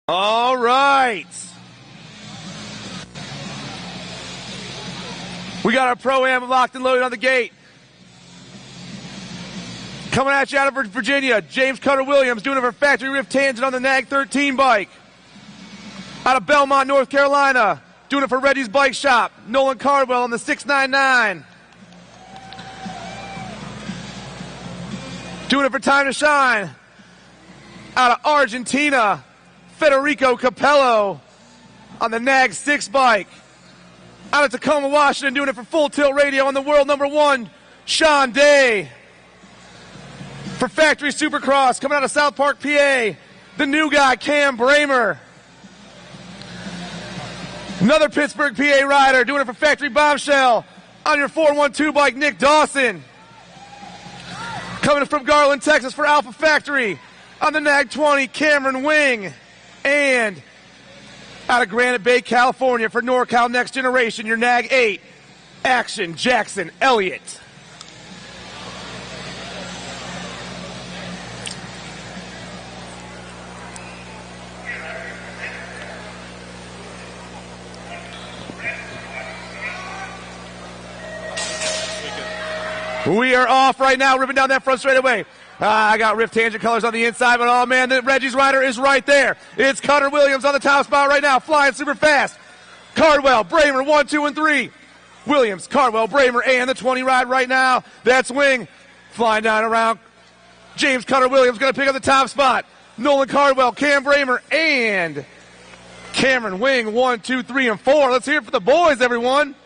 S1: All right. We got our Pro-Am locked and loaded on the gate. Coming at you out of Virginia, James Cutter-Williams doing it for Factory Rift Tangent on the NAG 13 bike. Out of Belmont, North Carolina, doing it for Reggie's Bike Shop, Nolan Cardwell on the 699. Doing it for Time to Shine, out of Argentina, Federico Capello on the NAG 6 bike. Out of Tacoma, Washington, doing it for Full Tilt Radio on the world #1, Sean Day. For Factory Supercross, coming out of South Park, PA, the new guy, Cam Bramer. Another Pittsburgh, PA rider doing it for Factory Bombshell on your 412 bike, Nick Dawson. Coming from Garland, Texas for Alpha Factory on the Nag 20, Cameron Wing. And out of Granite Bay, California for NorCal Next Generation, your Nag 8, Action Jackson Elliott. We are off right now, ripping down that front straightaway. I got Rift Tangent colors on the inside, but oh man, Reggie's rider is right there. It's Cutter Williams on the top spot right now, flying super fast. Cardwell, Bramer, 1, 2, and 3. Williams, Cardwell, Bramer, and the 20 ride right now. That's Wing flying down around. James Cutter Williams going to pick up the top spot. Nolan Cardwell, Cam Bramer, and Cameron Wing, 1, 2, 3, and 4. Let's hear it for the boys, everyone.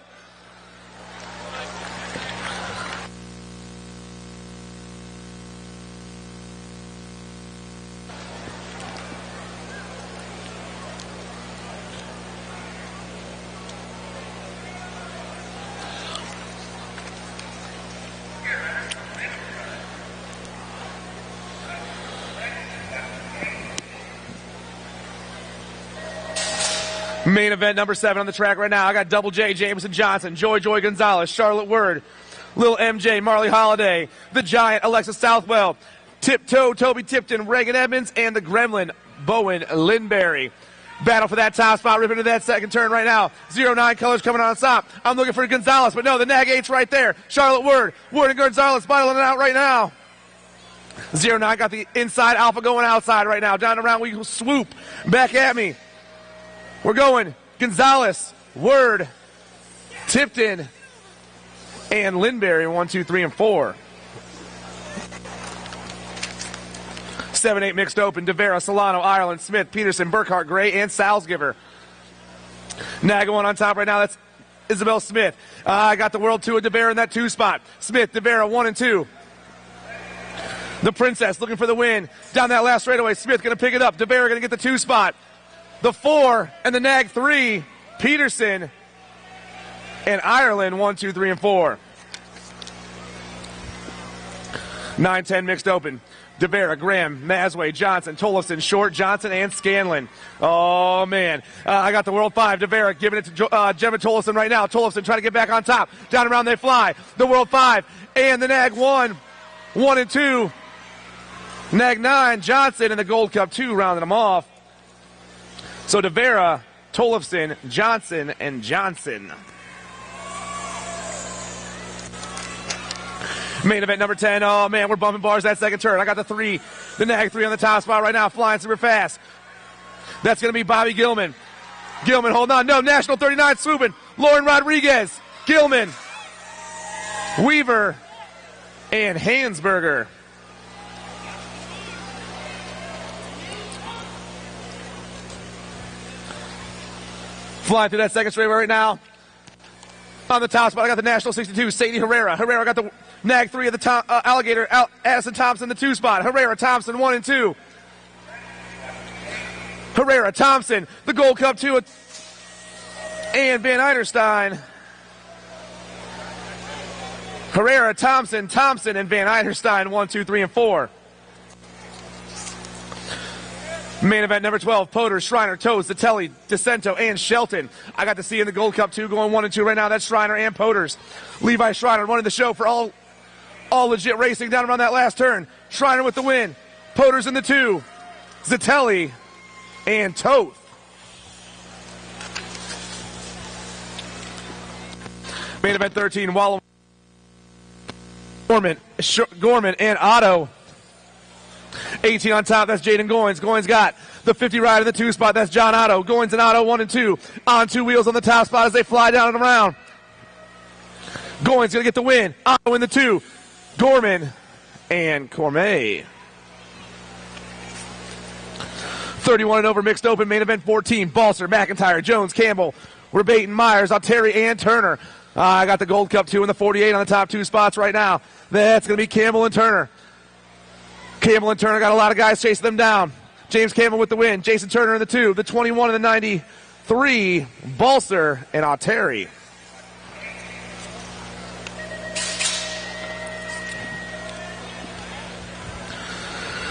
S1: Main event number 7 on the track right now. I got Double J, Jameson Johnson, Joy Gonzalez, Charlotte Word, Lil MJ, Marley Holiday, The Giant, Alexa Southwell, Tiptoe, Toby Tipton, Reagan Edmonds, and the Gremlin, Bowen Lindberry. Battle for that top spot, ripping into that second turn right now. 09 colors coming on top. I'm looking for Gonzalez, but no, the Nag 8's right there. Charlotte Word and Gonzalez battling it out right now. 09 got the inside, Alpha going outside right now. Down around, we swoop back at me. We're going Gonzalez, Word, Tipton, and Lindberry, 1, 2, 3, and 4. 7-8 mixed open, DeVera, Solano, Ireland, Smith, Peterson, Burkhart, Gray, and Salzgiver. Nag going on top right now, that's Isabel Smith. I got the World 2 of DeVera in that 2 spot. Smith, DeVera, 1 and 2. The Princess looking for the win. Down that last straightaway, Smith going to pick it up. DeVera going to get the 2 spot. The 4 and the Nag 3, Peterson and Ireland, 1, 2, 3, and 4. 9-10 mixed open. DeVera, Graham, Masway, Johnson, Tollefson, Short, Johnson, and Scanlon. Oh, man. I got the World 5. DeVera giving it to Gemma Tollefson right now. Tollefson trying to get back on top. Down around they fly. The World 5 and the Nag 1, 1 and 2. Nag 9, Johnson, and the Gold Cup 2 rounding them off. So DeVera, Tollefson, Johnson, and Johnson. Main event number 10. Oh, man, we're bumping bars that second turn. I got the Nag 3 on the top spot right now, flying super fast. That's going to be Bobby Gilman. Gilman, hold on. No, National 39 swooping. Lauren Rodriguez, Gilman, Weaver, and Hansberger. Flying through that second straightaway right now. On the top spot, I got the National 62, Sadie Herrera. Herrera got the Nag 3 of the Alligator, Addison Thompson, the 2 spot. Herrera, Thompson, 1 and 2. Herrera, Thompson, the Gold Cup 2, and Van Eiderstein. Herrera, Thompson, and Van Eiderstein, 1, 2, 3, and 4. Main event number 12, Potter, Schreiner, Toes, Zatelli, DeCento, and Shelton. I got to see in the Gold Cup 2 going 1 and 2 right now. That's Schreiner and Poters. Levi Schreiner running the show for all legit racing down around that last turn. Schreiner with the win. Poters in the 2. Zatelli and Toth. Main event 13, Wallum, Gorman, and Otto. 18 on top, that's Jaden Goins. Goins got the 50 ride in the 2 spot, that's John Otto. Goins and Otto, 1 and 2. On 2 wheels on the top spot as they fly down and around. Goins gonna get the win. Otto in the 2. Gorman and Cormier. 31 and over mixed open, main event 14. Balser, McIntyre, Jones, Campbell, Rebate, and Myers, Alteri, and Turner. I got the Gold Cup 2 and the 48 on the top 2 spots right now. That's going to be Campbell and Turner. Campbell and Turner got a lot of guys chasing them down. James Campbell with the win. Jason Turner in the 2. The 21 and the 3, Balser and Auteri.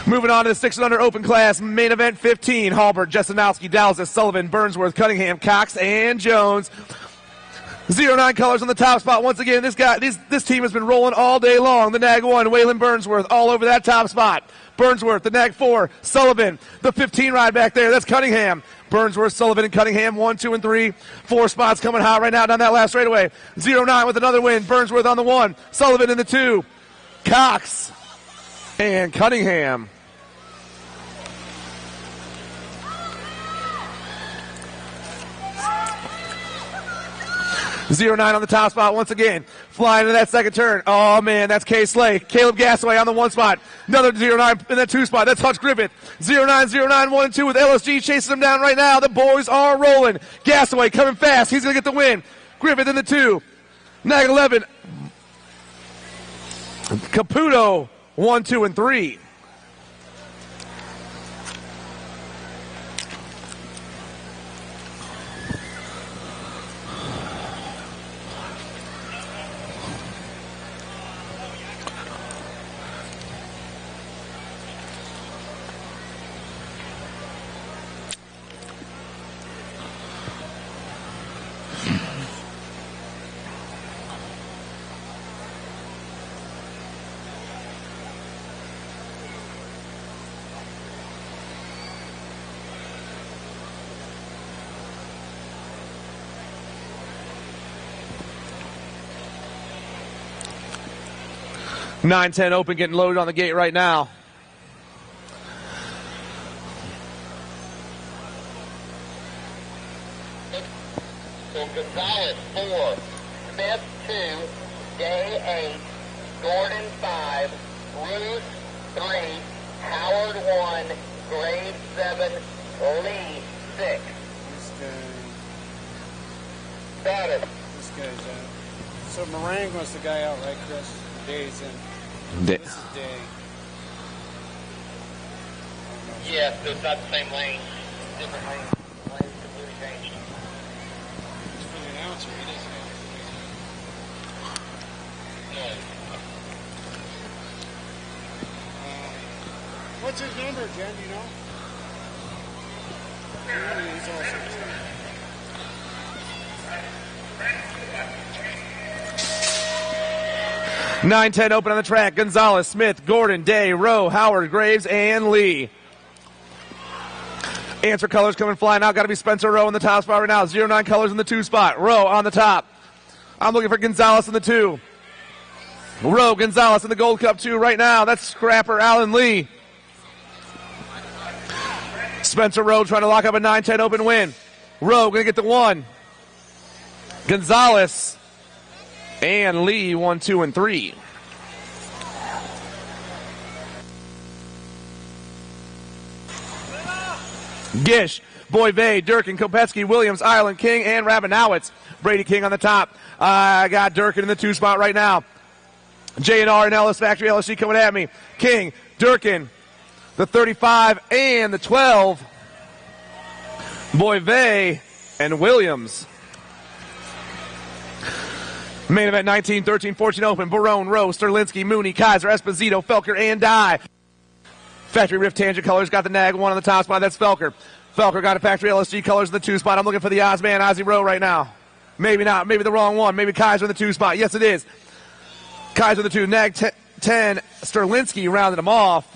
S1: Moving on to the 6 and under open class, main event 15. Halbert, Jesenowski, Dallas, Sullivan, Burnsworth, Cunningham, Cox, and Jones. 09 colors on the top spot. Once again, this team has been rolling all day long. The nag 1, Waylon Burnsworth, all over that top spot. Burnsworth, the nag 4, Sullivan, the 15 ride back there. That's Cunningham. Burnsworth, Sullivan, and Cunningham, 1, 2, and 3. 4 spots coming hot right now down that last straightaway. 09 with another win. Burnsworth on the 1, Sullivan in the 2, Cox, and Cunningham. 09 on the top spot once again. Flying into that second turn. Oh, man, that's Kay Slay. Caleb Gasaway on the 1 spot. Another 09 in that 2 spot. That's Hutch Griffith. 09, 1 and 2 with LSG chasing them down right now. The boys are rolling. Gasaway coming fast. He's going to get the win. Griffith in the 2. Nag 11. Caputo 1, 2, and 3. Nine 10 open, getting loaded on the gate right now.
S9: So Gonzalez 4, Smith 2, Day 8, Gordon 5, Ruth 3, Howard 1, Grade 7, Lee 6.
S8: This guy.
S9: Got it.
S8: This guy's out. So Meringue was the guy out, right, Chris? Day's in.
S1: Day.
S8: This is Day.
S9: Yes, it's not the same lane. Different lane. Lane's completely changed.
S8: He's for the announcer. He doesn't have to. What's his number, Jen? Do you know? He's also
S1: 9-10 open on the track. Gonzalez, Smith, Gordon, Day, Rowe, Howard, Graves, and Lee. Answer colors coming flying out. Got to be Spencer Rowe in the top spot right now. 09 colors in the 2 spot. Rowe on the top. I'm looking for Gonzalez in the 2. Rowe, Gonzalez in the Gold Cup 2 right now. That's scrapper Alan Lee. Spencer Rowe trying to lock up a 9-10 open win. Rowe going to get the 1. Gonzalez and Lee 1, 2, and 3. Gish, Boyve, Durkin, Kopetsky, Williams, Ireland, King, and Rabinowitz. Brady King on the top. I got Durkin in the 2 spot right now. J&R and Ellis Factory LSG coming at me. King, Durkin, the 35 and the 12. Boyve and Williams. Main event 19, 13, 14 open. Barone, Rowe, Sterlinski, Mooney, Kaiser, Esposito, Felker, and Dye. Factory Rift Tangent colors got the nag 1 on the top spot. That's Felker. Felker got a Factory LSG colors in the 2 spot. I'm looking for the odds man, Ozzy Rowe right now. Maybe not. Maybe the wrong one. Maybe Kaiser in the 2 spot. Yes, it is. Kaiser in the 2. Nag 10. Sterlinski rounded him off.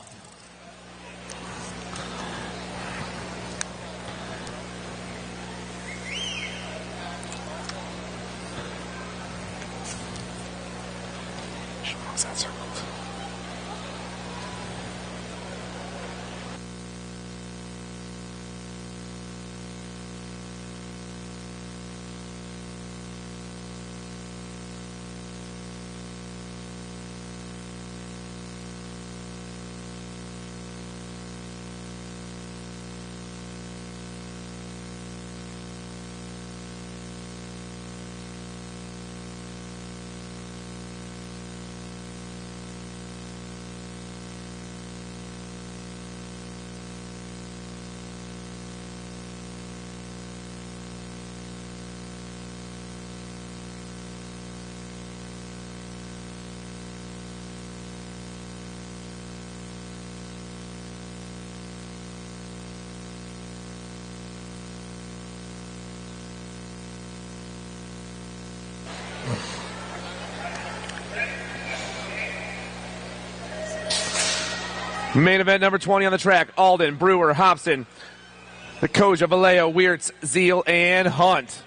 S1: Main event number 20 on the track. Alden, Brewer, Hobson, the Koja, Vallejo, Weirtz, Zeal, and Hunt.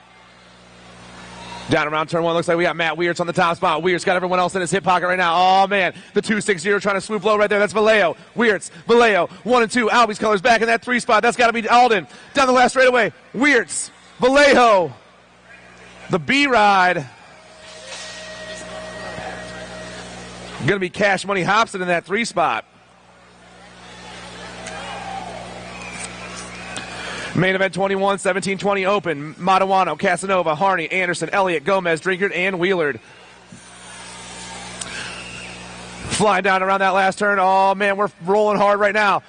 S1: Down around turn one, looks like we got Matt Weirtz on the top spot. Weirtz got everyone else in his hip pocket right now. Oh, man. The 260 trying to swoop low right there. That's Vallejo. Weirtz, Vallejo, 1 and 2. Albie's colors back in that 3 spot. That's got to be Alden. Down the last straightaway. Weirtz, Vallejo. The B ride. Going to be Cash Money Hobson in that 3 spot. Main event 21, 17-20 open. Matawano, Casanova, Harney, Anderson, Elliott, Gomez, Drinkard, and Wheelard. Flying down around that last turn. Oh, man, we're rolling hard right now.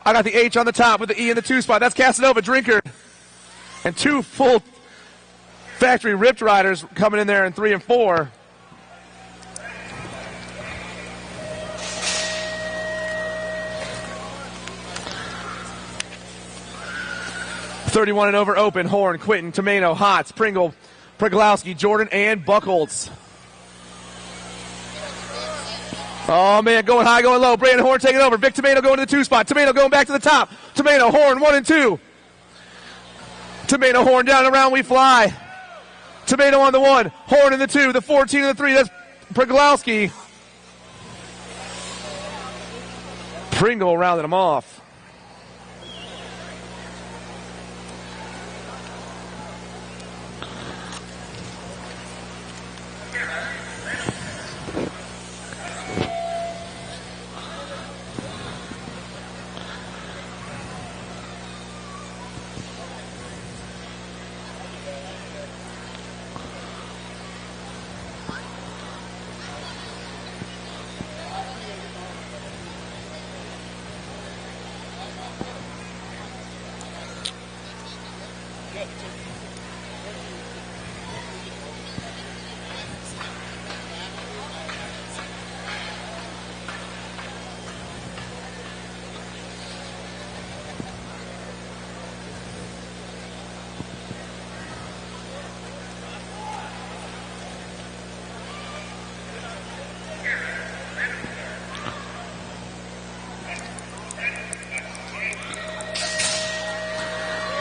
S1: I got the H on the top with the E in the 2 spot. That's Casanova, Drinkard. And 2 full factory ripped riders coming in there in 3 and 4. .31 and over open. Horn, Quinton, Tomato, Hotz, Pringle, Priglowski, Jordan, and Buchholz. Oh, man, going high, going low. Brandon Horn taking over. Vic Tomato going to the 2 spot. Tomato going back to the top. Tomato, Horn, 1 and 2. Tomato, Horn, down and around we fly. Tomato on the 1. Horn in the 2. The 14 and the 3. That's Priglowski. Pringle rounded him off.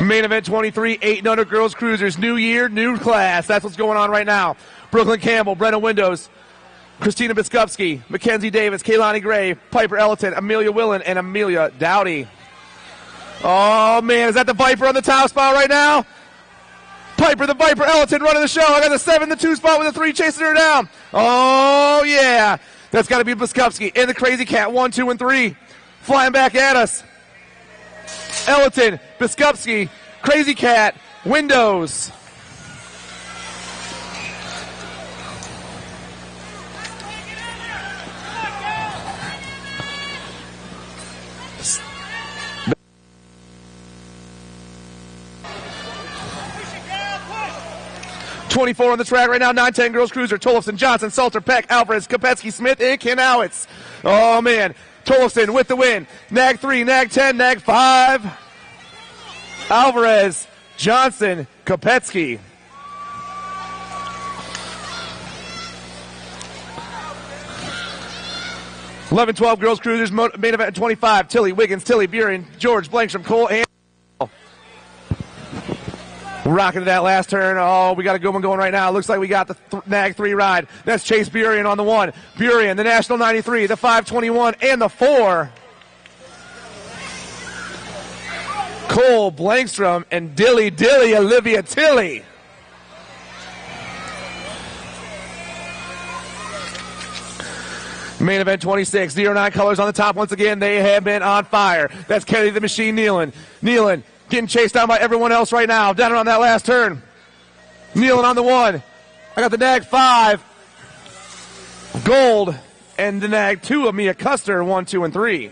S1: Main event 23, 800 girls cruisers. New year, new class. That's what's going on right now. Brooklyn Campbell, Brenna Windows, Christina Biskupski, Mackenzie Davis, Kaylani Gray, Piper Ellerton, Amelia Willen, and Amelia Dowdy. Oh, man, is that the Viper on the top spot right now? Piper, the Viper Ellerton running the show. I got the 7, the 2 spot with the 3 chasing her down. Oh, yeah. That's got to be Biskupski. And the Crazy Cat, 1, 2, and 3. Flying back at us. Ellerton, Biskupski, Crazy Cat, Windows. .24 on the track right now. 9-10 girls cruiser. Tollefson, Johnson, Salter, Peck, Alvarez, Kopetsky, Smith, and Kanowitz. Oh, man. Tollefson with the win. Nag 3, Nag 10, Nag 5. Alvarez, Johnson, Kopetsky. .11-12 girls cruisers. Main event at 25. Tilly, Wiggins, Tilly, Buren, George, Blankstrom, Cole, and rocking to that last turn. Oh, we got a good one going right now. Looks like we got the Nag 3 ride. That's Chase Burien on the 1. Burien, the National 93, the 521, and the 4. Cole, Blankstrom, and Dilly Olivia Tilly. Main event 26, 09 colors on the top once again. They have been on fire. That's Kelly the Machine Nealon. Nealon getting chased down by everyone else right now. Down around that last turn. Nealon on the 1. I got the Nag 5. Gold. And the Nag 2 of Mia Custer, 1, 2, and 3.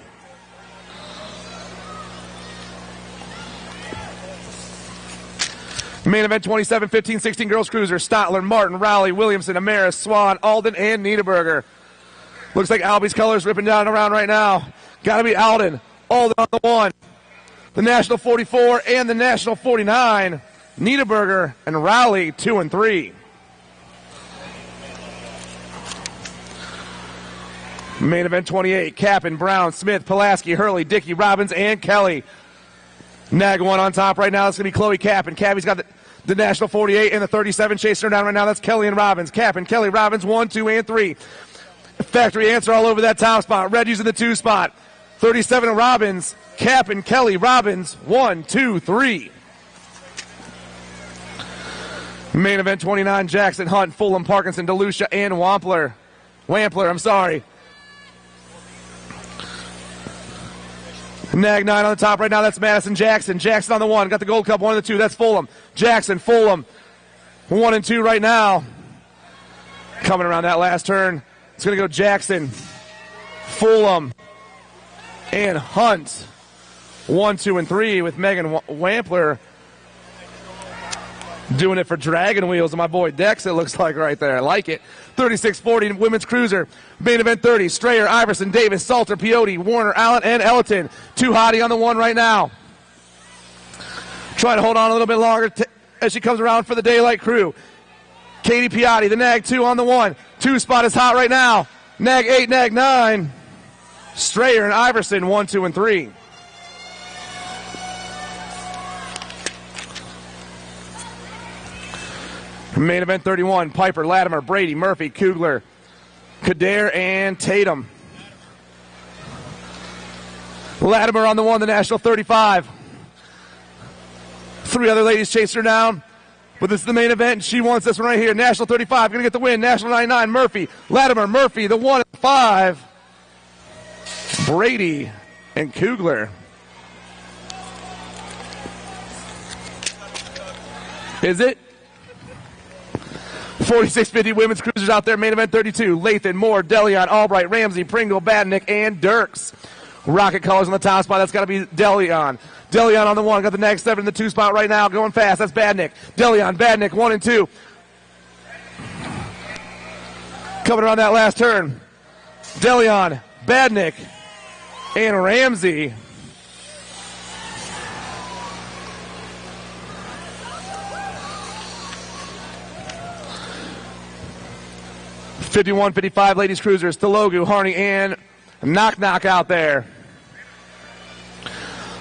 S1: Main event 27, 15, 16 girls cruiser. Stotler, Martin, Rowley, Williamson, Amaris, Swan, Alden, and Niederberger. Looks like Albie's colors ripping down around right now. Got to be Alden. Alden on the 1. The National 44 and the National 49. Niederberger and Rowley 2 and 3. Main event 28, Kappen, Brown, Smith, Pulaski, Hurley, Dickey, Robbins, and Kelly. Nag 1 on top right now. It's going to be Chloe Kappen. Cabby's got the National 48 and the 37 chasing her down right now. That's Kelly and Robbins. Kappen, Kelly, Robbins, 1, 2, and 3. Factory answer all over that top spot. Reggie's in the 2 spot. 37 and Robbins. Kappen, Kelly, Robbins, 1, 2, 3. Main event 29, Jackson, Hunt, Fulham, Parkinson, DeLucia, and Wampler. I'm sorry. Nag 9 on the top right now. That's Madison Jackson. Jackson on the 1. Got the Gold Cup 1 and the 2. That's Fulham. Jackson, Fulham. 1 and 2 right now. Coming around that last turn. It's going to go Jackson, Fulham, and Hunt. 1, 2, and 3 with Megan Wampler doing it for Dragon Wheels and my boy Dex, it looks like right there. I like it. 36-40 women's cruiser. Main event 30. Strayer, Iverson, Davis, Salter, Piotti, Warner, Allen, and Ellerton. Too hottie on the 1 right now. Try to hold on a little bit longer as she comes around for the Daylight crew. Katie Piotti, the Nag 2 on the 1. 2 spot is hot right now. Nag 8, Nag 9. Strayer and Iverson, 1, 2, and 3. Main event 31, Piper, Latimer, Brady, Murphy, Kugler, Kader, and Tatum. Latimer on the 1, the National 35. 3 other ladies chased her down, but this is the main event, and she wants this one right here. National 35, going to get the win. National 99, Murphy, Latimer, Murphy, the 1 and 5. Brady and Kugler. Is it? 46-50 women's cruisers out there. Main event 32. Lathan, Moore, Deleon, Albright, Ramsey, Pringle, Badnick, and Dirks. Rocket colors on the top spot. That's got to be Deleon. Deleon on the 1. Got the next 7 in the 2 spot right now. Going fast. That's Badnick. Deleon, Badnick, 1 and 2. Coming around that last turn. Deleon, Badnick, and Ramsey. (51-55) ladies cruisers. Telogu, Harney, and Knock out there.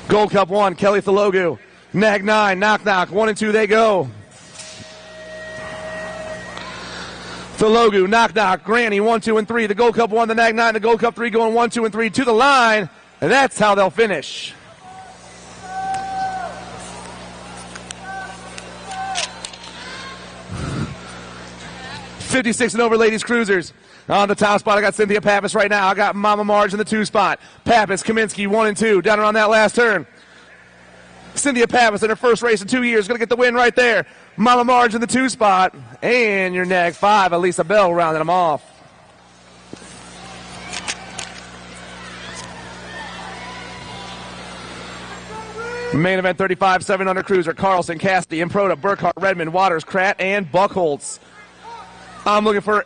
S1: Gold Cup 1, Kelly Telogu. Nag 9, Knock. 1 and 2 they go. Telogu, Knock, Granny, 1, 2, and 3. The Gold Cup 1, the Nag 9, the Gold Cup 3 going 1, 2, and 3 to the line. And that's how they'll finish. (56 and over ladies cruisers. On the top spot, I got Cynthia Pappas right now. I got Mama Marge in the 2 spot. Pappas, Kaminsky, 1 and 2. Down around that last turn. Cynthia Pappas in her first race in 2 years. Going to get the win right there. Mama Marge in the 2 spot. And your Nag 5, Elisa Bell, rounding them off. Main event 35, 7 under cruiser. Carlson, Cassidy, Improda, Burkhart, Redmond, Waters, Kratt, and Buckholtz. I'm looking for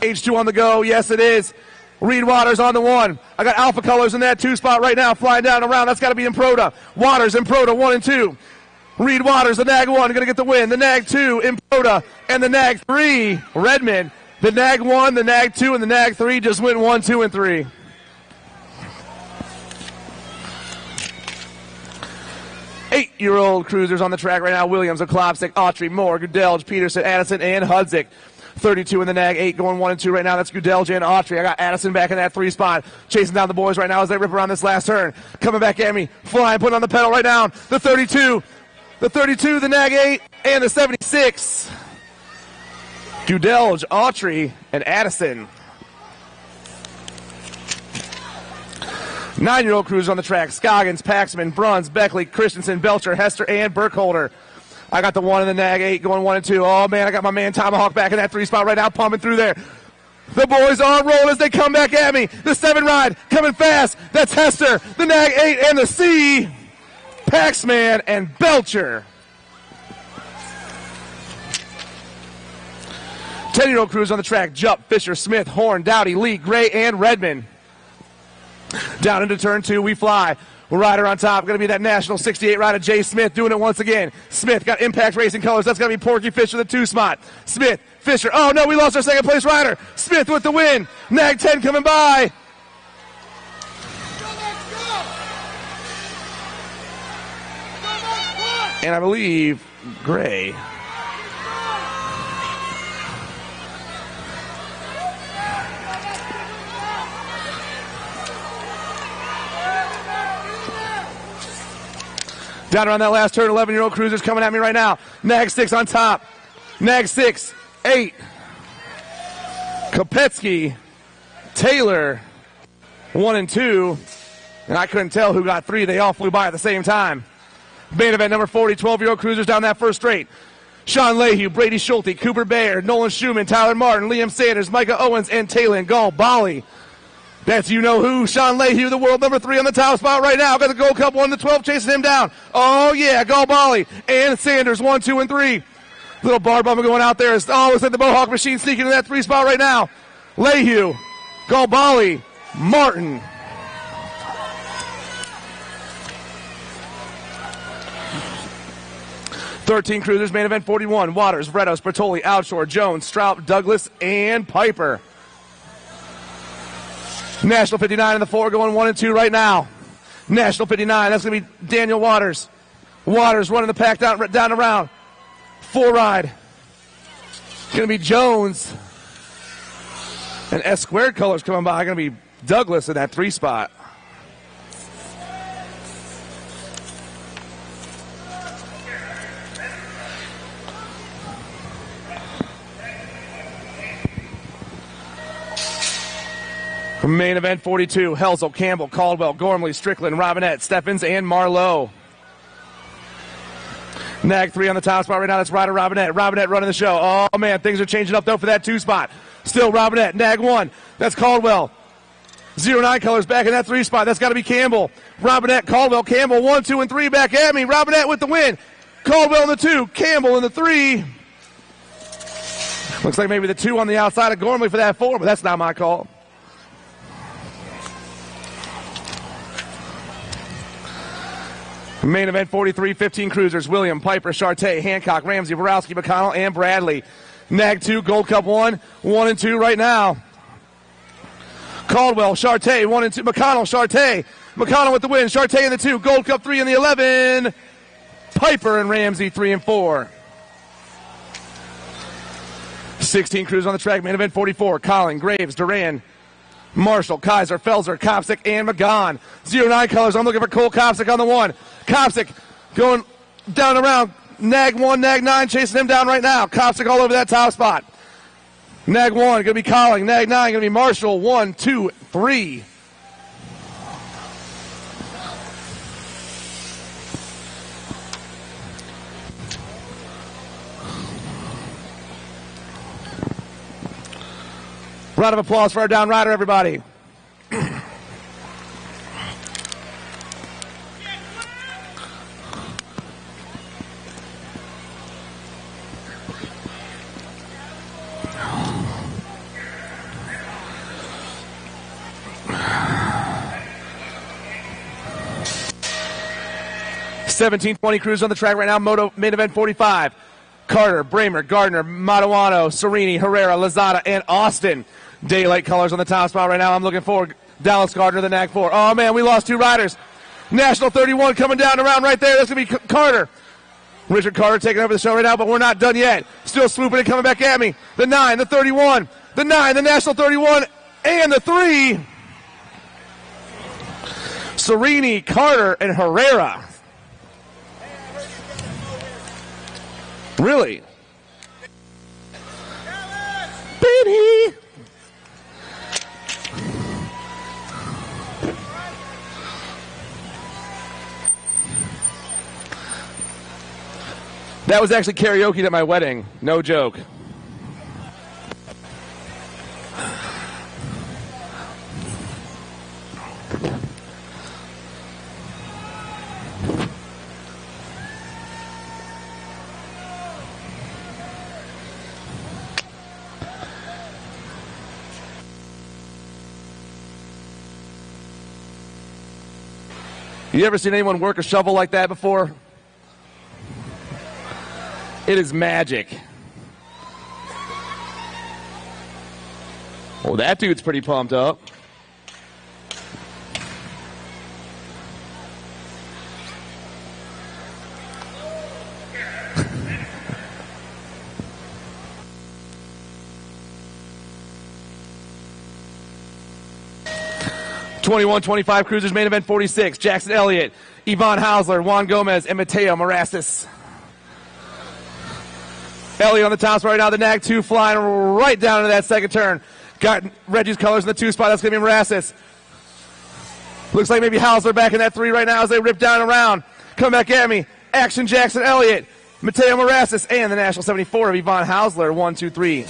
S1: H2 on the go. Yes, it is. Reed Waters on the 1. I got Alpha Colors in that 2 spot right now, flying down around. That's got to be Improda. Waters, Improda, 1 and 2. Reed Waters, the Nag 1, going to get the win. The Nag 2, Improda, and the Nag 3, Redmond. The Nag 1, the Nag 2, and the Nag 3 just went 1, 2, and 3. Eight-year-old cruisers on the track right now. Williams, Oklopsik, Autry, Moore, Gudelj, Peterson, Addison, and Hudzik. 32 in the Nag 8, going 1 and 2 right now. That's Gudelj and Autry. I got Addison back in that 3 spot, chasing down the boys right now as they rip around this last turn. Coming back at me, flying, putting on the pedal right down. The 32, the Nag 8, and the 76. Gudelj, Autry, and Addison. 9-year-old cruisers on the track. Scoggins, Paxman, Bruns, Beckley, Christensen, Belcher, Hester, and Burkholder. I got the 1 in the Nag 8 going 1 and 2. Oh, man, I got my man Tomahawk back in that 3 spot right now, pumping through there. The boys are rolling as they come back at me. The 7 ride coming fast. That's Hester, the Nag 8, and the C, Paxman, and Belcher. 10-year-old cruisers on the track. Jupp, Fisher, Smith, Horn, Dowdy, Lee, Gray, and Redmond. Down into turn 2, we fly. Rider on top, going to be that National 68 rider, Jay Smith, doing it once again. Smith got Impact Racing colors. That's going to be Porky Fisher, the 2 spot. Smith, Fisher. Oh no, we lost our second place rider. Smith with the win. Nag 10 coming by. And I believe Gray. Down around that last turn, 11-year-old cruisers coming at me right now. Nag 6 on top. Nag 6, 8. Kopetsky, Taylor, 1 and 2. And I couldn't tell who got 3. They all flew by at the same time. Main event number 40, 12-year-old cruisers down that first straight. Sean Lehue, Brady Schulte, Cooper Bayer, Nolan Schumann, Tyler Martin, Liam Sanders, Micah Owens, and Taylor Gall Bali. That's you know who. Sean Lehue, the world number 3 on the top spot right now. Got the Gold Cup 1 to 12 chasing him down. Oh yeah, Gall Bali and Sanders 1, 2, and 3. Little bar bumper going out there. Looks like the Mohawk machine sneaking in that 3 spot right now. Lehue, Gall Bali, Martin. Thirteen cruisers, main event 41. Waters, Vredos, Bertoli, Outshore, Jones, Strout, Douglas, and Piper. National 59 in the 4 going 1 and 2 right now. National 59, that's going to be Daniel Waters. Waters running the pack down around. 4 ride. Going to be Jones. And S squared colors coming by. Going to be Douglas in that 3 spot. Main event 42, Helsel, Campbell, Caldwell, Gormley, Strickland, Robinette, Steffens, and Marlowe. Nag 3 on the top spot right now. That's Ryder Robinette. Robinette running the show. Oh, man, things are changing up, though, for that 2 spot. Still Robinette. Nag 1. That's Caldwell. 09 colors back in that 3 spot. That's got to be Campbell. Robinette, Caldwell, Campbell, 1, 2, and 3 back at me. Robinette with the win. Caldwell in the 2. Campbell in the 3. Looks like maybe the 2 on the outside of Gormley for that 4, but that's not my call. Main event 43, 15 cruisers. William, Piper, Charté, Hancock, Ramsey, Borowski, McConnell, and Bradley. Nag 2, Gold Cup 1, 1 and 2 right now. Caldwell, Charté, 1 and 2. McConnell, Charté. McConnell with the win. Charté in the 2. Gold Cup 3 in the 11. Piper and Ramsey 3 and 4. 16 cruisers on the track. Main event 44. Collin, Graves, Duran, Marshall, Kaiser, Felser, Kopsick, and McGon. 09 colors. I'm looking for Cole Kopsick on the 1. Kopsick going down around. Nag 1, Nag 9 chasing him down right now. Kopsick all over that top spot. Nag 1 going to be Collin. Nag 9 going to be Marshall. 1, 2, 3. Round of applause for our down rider, everybody. $17.20 cruise on the track right now. Moto main event 45. Carter, Bramer, Gardner, Matanuano, Serini, Herrera, Lozada, and Austin. Daylight colors on the top spot right now. I'm looking for Dallas Gardner, the Nag 4. Oh, man, we lost 2 riders. National 31 coming down around right there. That's going to be Carter. Richard Carter taking over the show right now, but we're not done yet. Still swooping and coming back at me. The 9, the 31, the 9, the National 31, and the 3. Serini, Carter, and Herrera. Really? Benny! That was actually karaoke at my wedding. No joke. You ever seen anyone work a shovel like that before? It is magic. Oh, that dude's pretty pumped up. (21-25) Cruisers main event 46. Jackson Elliott, Yvonne Hausler, Juan Gomez, and Mateo Morasis. Elliott on the top spot right now. The nag 2 flying right down into that second turn. Got Reggie's colors in the 2 spot. That's going to be Morasis. Looks like maybe Hausler back in that 3 right now as they rip down and around. Come back at me. Action Jackson Elliott, Mateo Morasis, and the National 74 of Yvonne Hausler. 1, 2, 3.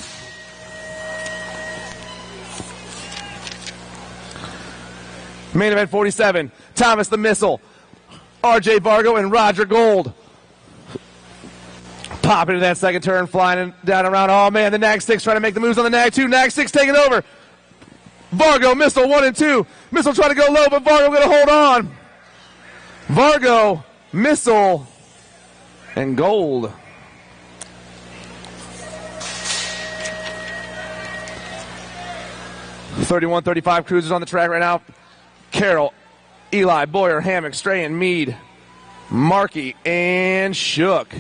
S1: Main event 47. Thomas the Missile, RJ Vargo, and Roger Gold. Pop into that second turn, flying down around. Oh, man, the Nag 6 trying to make the moves on the Nag 2. Nag 6 taking over. Vargo, Missile 1 and 2. Missile trying to go low, but Vargo going to hold on. Vargo, Missile, and Gold. (31-35) Cruisers on the track right now. Carroll, Eli, Boyer, Hammock, Strahan, Mead, Markey, and Shook.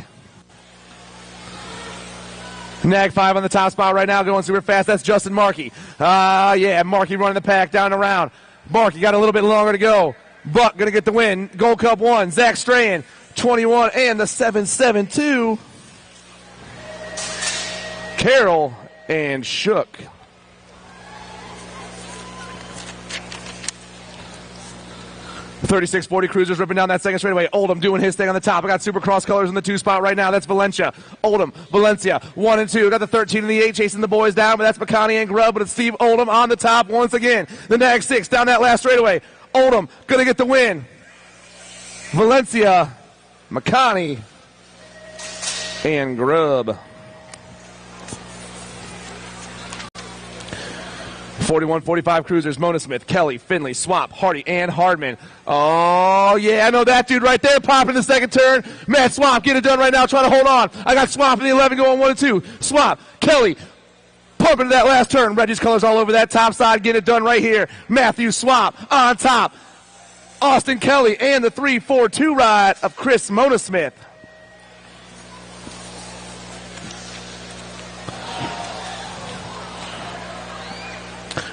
S1: Nag 5 on the top spot right now, going super fast. That's Justin Markey. Yeah, Markey running the pack down and around. Markey got a little bit longer to go. Buck going to get the win. Gold Cup 1. Zach Strahan, 21, and the 772. Carroll and Shook. (36-40) Cruisers ripping down that second straightaway. Oldham doing his thing on the top. I got Supercross colors in the 2 spot right now. That's Valencia. Oldham, Valencia, 1 and 2. Got the 13 and the 8 chasing the boys down, but that's McConney and Grubb, but it's Steve Oldham on the top once again. The Nag 6 down that last straightaway. Oldham gonna get the win. Valencia, McConney, and Grubb. 41-45 Cruisers, Mona Smith, Kelly, Finley, Swamp, Hardy, and Hardman. Oh, yeah, I know that dude right there popping the second turn. Matt Swamp, get it done right now, trying to hold on. I got Swamp in the 11 going 1 and 2. Swamp, Kelly, pumping to that last turn. Reggie's colors all over that top side, get it done right here. Matthew Swamp on top. Austin Kelly, and the 3-4-2 ride of Chris Mona Smith.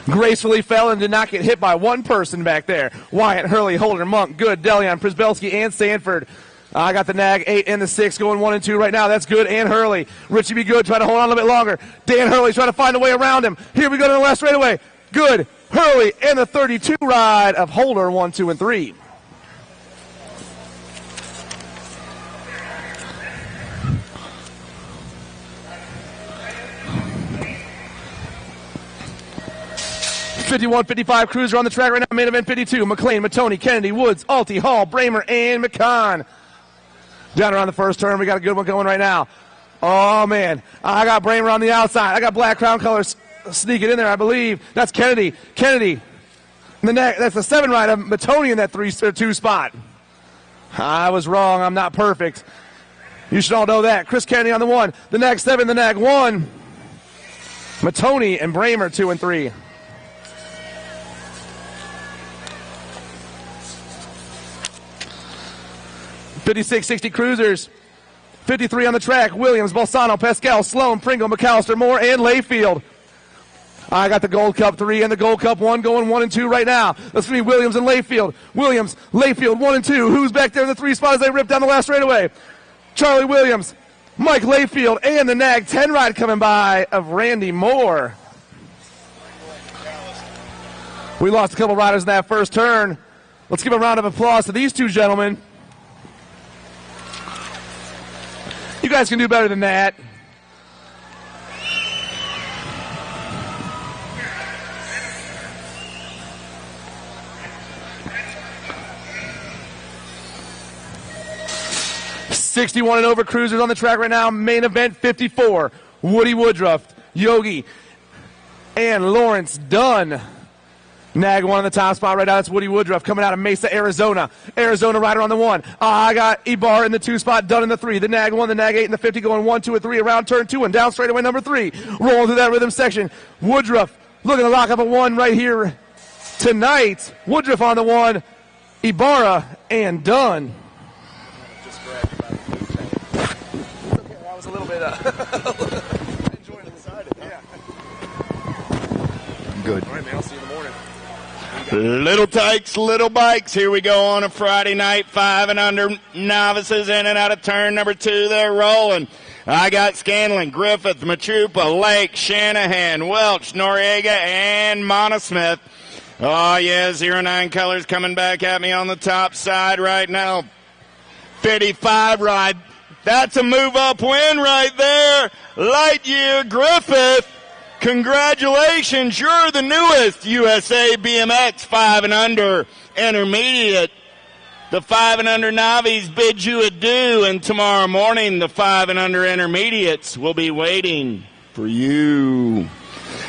S1: Gracefully fell and did not get hit by one person back there. Wyatt, Hurley, Holder, Monk, Good, Delion, Prisbelski, and Sanford. I got the Nag 8 and the 6 going 1 and 2 right now. That's Good and Hurley. Richie be Good trying to hold on a little bit longer. Dan Hurley trying to find a way around him. Here we go to the last straightaway. Good, Hurley, and the 32 ride of Holder 1, 2, and 3. (51-55) Cruiser on the track right now. Main event 52. McLean, Matoni, Kennedy, Woods, Alty, Hall, Bramer, and McCann. Down around the first turn. We got a good one going right now. Oh, man. I got Bramer on the outside. I got Black Crown colors sneaking in there, I believe. That's Kennedy. Kennedy. That's the 7 ride of Matoni in that 3-2 spot. I was wrong. I'm not perfect. You should all know that. Chris Kennedy on the 1. The Nag 7, the Nag 1. Matoni and Bramer 2 and 3. (56-60) Cruisers. 53 on the track. Williams, Bolsano, Pascal, Sloan, Pringle, McAllister, Moore, and Layfield. I got the Gold Cup 3 and the Gold Cup 1 going 1 and 2 right now. That's going to be Williams and Layfield. Williams, Layfield 1 and 2. Who's back there in the 3 spot as they rip down the last straightaway? Charlie Williams, Mike Layfield, and the Nag 10 ride coming by of Randy Moore. We lost a couple riders in that first turn. Let's give a round of applause to these two gentlemen. You guys can do better than that. (61 and over) Cruisers on the track right now. Main event 54. Woody Woodruff, Yogi, and Lawrence Dunn. Nag 1 on the top spot right now. That's Woody Woodruff coming out of Mesa, Arizona. Arizona rider on the 1. I got Ibar in the 2 spot, Dunn in the 3. The Nag 1, the Nag 8, and the 50 going 1, 2, and 3 around turn 2 and down straightaway number 3. Rolling through that rhythm section. Woodruff looking to lock up a 1 right here tonight. Woodruff on the 1, Ibarra and Dunn.
S7: Just grab you by the boot tape. It's okay. I was a little bit enjoying inside it. Yeah.
S3: Good.
S7: All right, man. I'll see you in the morning.
S6: Little tykes, little bikes. Here we go on a Friday night. 5 and under novices in and out of turn number 2. They're rolling. I got Scanlon, Griffith, Machupa, Lake, Shanahan, Welch, Noriega, and Monosmith. Oh, yeah, 09 colors coming back at me on the top side right now. 55 ride. That's a move-up win right there. Lightyear Griffith. Congratulations, you're the newest USA BMX 5 and under intermediate. The 5 and under novice bid you adieu, and tomorrow morning the 5 and under intermediates will be waiting for you.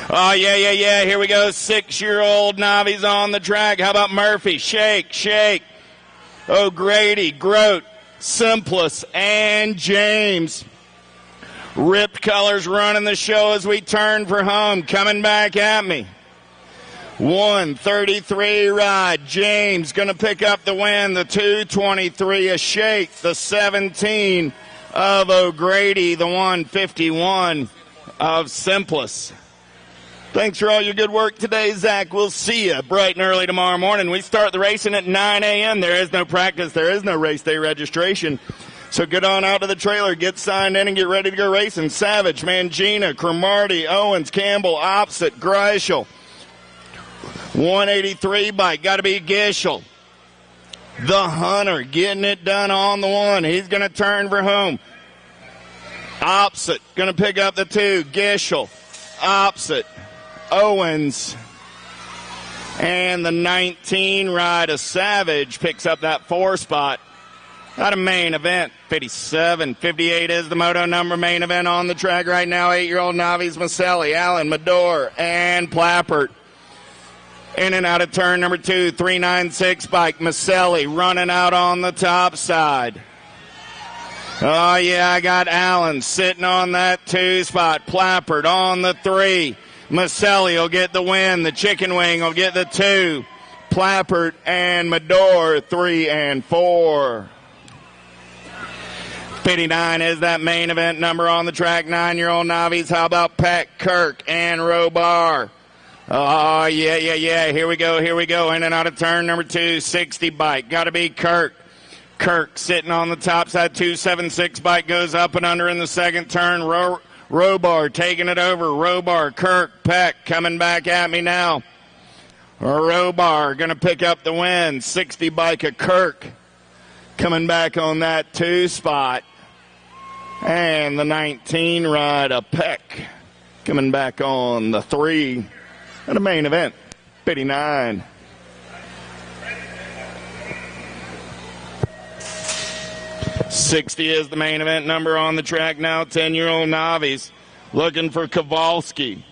S6: Oh, yeah. Here we go. 6-year-old novice on the track. How about Murphy? Shake. O'Grady, Grote, Simplus, and James. Ripped colors running the show as we turn for home. Coming back at me. 1:33 ride. James going to pick up the win. The 2:23 a Shake. The 17 of O'Grady. The 1:51 of Simplus. Thanks for all your good work today, Zach. We'll see you bright and early tomorrow morning. We start the racing at 9 a.m. There is no practice. There is no race day registration. So get on out to the trailer, get signed in, and get ready to go racing. Savage, Mangina, Cromartie, Owens, Campbell, Opposite, Greischel. 183 bike, got to be Gischel. The Hunter getting it done on the 1. He's going to turn for home. Opposite, going to pick up the 2. Gischel, Opposite, Owens. And the 19 ride of Savage picks up that 4 spot. Not a main event. 57, 58 is the moto number. Main event on the track right now. 8-year-old novice Maselli, Allen, Medor, and Plappert. In and out of turn number 2, 396 bike. Maselli running out on the top side. Oh, yeah, I got Allen sitting on that 2 spot. Plappert on the 3. Maselli will get the win. The Chicken Wing will get the 2. Plappert and Medor, 3 and 4. 59 is that main event number on the track. 9-year-old novice. How about Peck, Kirk, and Robar? Oh, yeah. Here we go. In and out of turn number 2, 60 bike. Got to be Kirk. Kirk sitting on the top side. 276 bike goes up and under in the second turn. Robar taking it over. Robar, Kirk, Peck coming back at me now. Robar going to pick up the win. 60 bike of Kirk coming back on that 2 spot. And the 19 ride of Peck coming back on the 3. And the main event, 59. $60 is the main event number on the track now. 10-year-old novice looking for Kowalski.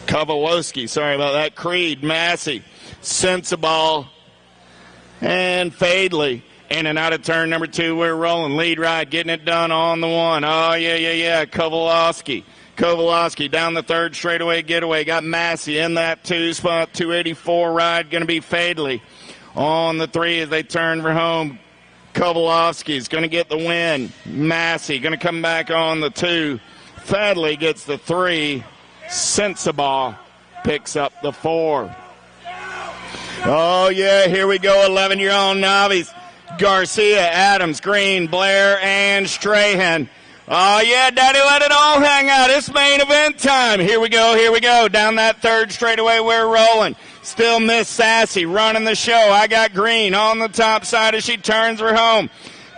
S6: Sorry about that. Creed, Massey, Sensible, and Fadley. In and out of turn number 2, we're rolling. Lead ride, getting it done on the 1. Oh, yeah. Kowalski down the 3rd straightaway getaway. Got Massey in that 2 spot. 284 ride, going to be Fadley on the 3 as they turn for home. Kowalski's going to get the win. Massey going to come back on the 2. Fadley gets the 3. Sensible picks up the 4. Oh, yeah, here we go. 11-year-old novice. Garcia, Adams, Green, Blair, and Strahan. Oh, yeah, Daddy, let it all hang out. It's main event time. Here we go. Down that 3rd straightaway, we're rolling. Still Miss Sassy running the show. I got Green on the top side as she turns her home.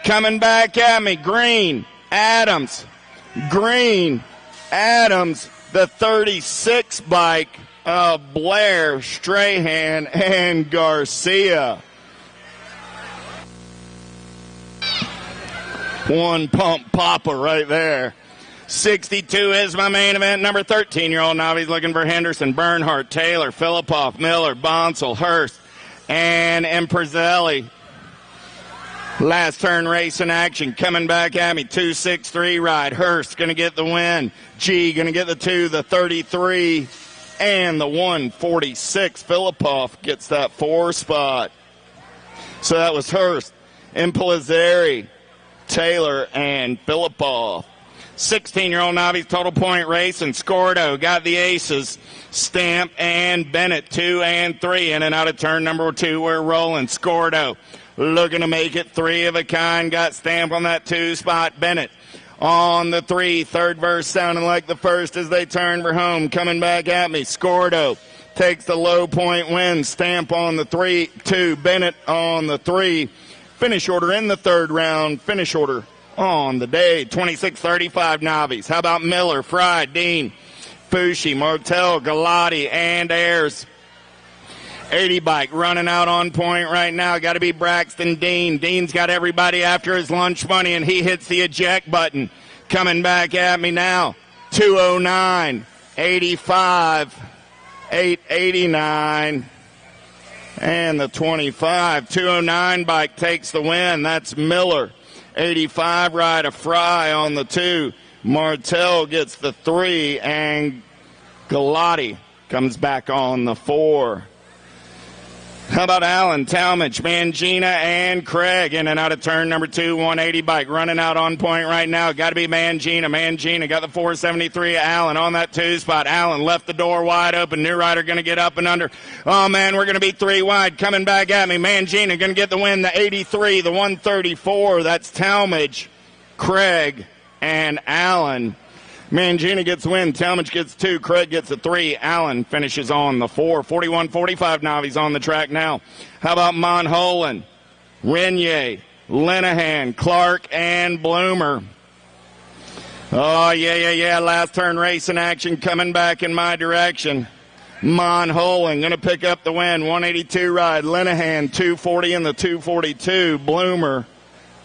S6: Coming back at me, Green, Adams, the 36 bike of Blair, Strahan, and Garcia. One pump papa right there. 62 is my main event. Number 13-year-old novice looking for Henderson, Bernhardt, Taylor, Filipoff, Miller, Bonsall, Hurst, and Imprezelli. Last turn race in action. Coming back at me. 263 ride. Hurst going to get the win. G going to get the 2. The 33 and the 146. Filipoff gets that 4 spot. So that was Hurst, Impellizzeri, Taylor, and Filipoff. 16-year-old Novice total point race, and Scordo got the aces. Stamp and Bennett, 2 and 3. In and out of turn number 2, we're rolling. Scordo looking to make it 3 of a kind. Got Stamp on that 2 spot. Bennett on the 3. Third verse sounding like the first as they turn for home. Coming back at me. Scordo takes the low point win. Stamp on the 3-2. Bennett on the 3. Finish order in the third round. Finish order on the day. 26-35 Novice. How about Miller, Fry, Dean, Fushi, Martel, Galati, and Ayers. 80 bike running out on point right now. Got to be Braxton Dean. Dean's got everybody after his lunch money, and he hits the eject button. Coming back at me now. 209, 85, 889, and the 25. 209 bike takes the win. That's Miller. 85 ride a Fry on the 2. Martel gets the 3, and Galati comes back on the 4. How about Allen, Talmadge, Mangina, and Craig in and out of turn number 2, 180 bike running out on point right now. Got to be Mangina. Mangina got the 473. Allen on that 2 spot. Allen left the door wide open. New rider going to get up and under. Oh, man, we're going to be 3 wide. Coming back at me. Mangina going to get the win, the 83, the 134. That's Talmadge, Craig, and Allen. Mangina gets the win. Talmadge gets 2. Craig gets a 3. Allen finishes on the 4. 41-45 Novice on the track now. How about Monholen, Renier, Linehan, Clark, and Bloomer? Oh, yeah. Last turn race in action coming back in my direction. Monholen going to pick up the win. 182 ride. Linehan, 240 in the 242. Bloomer,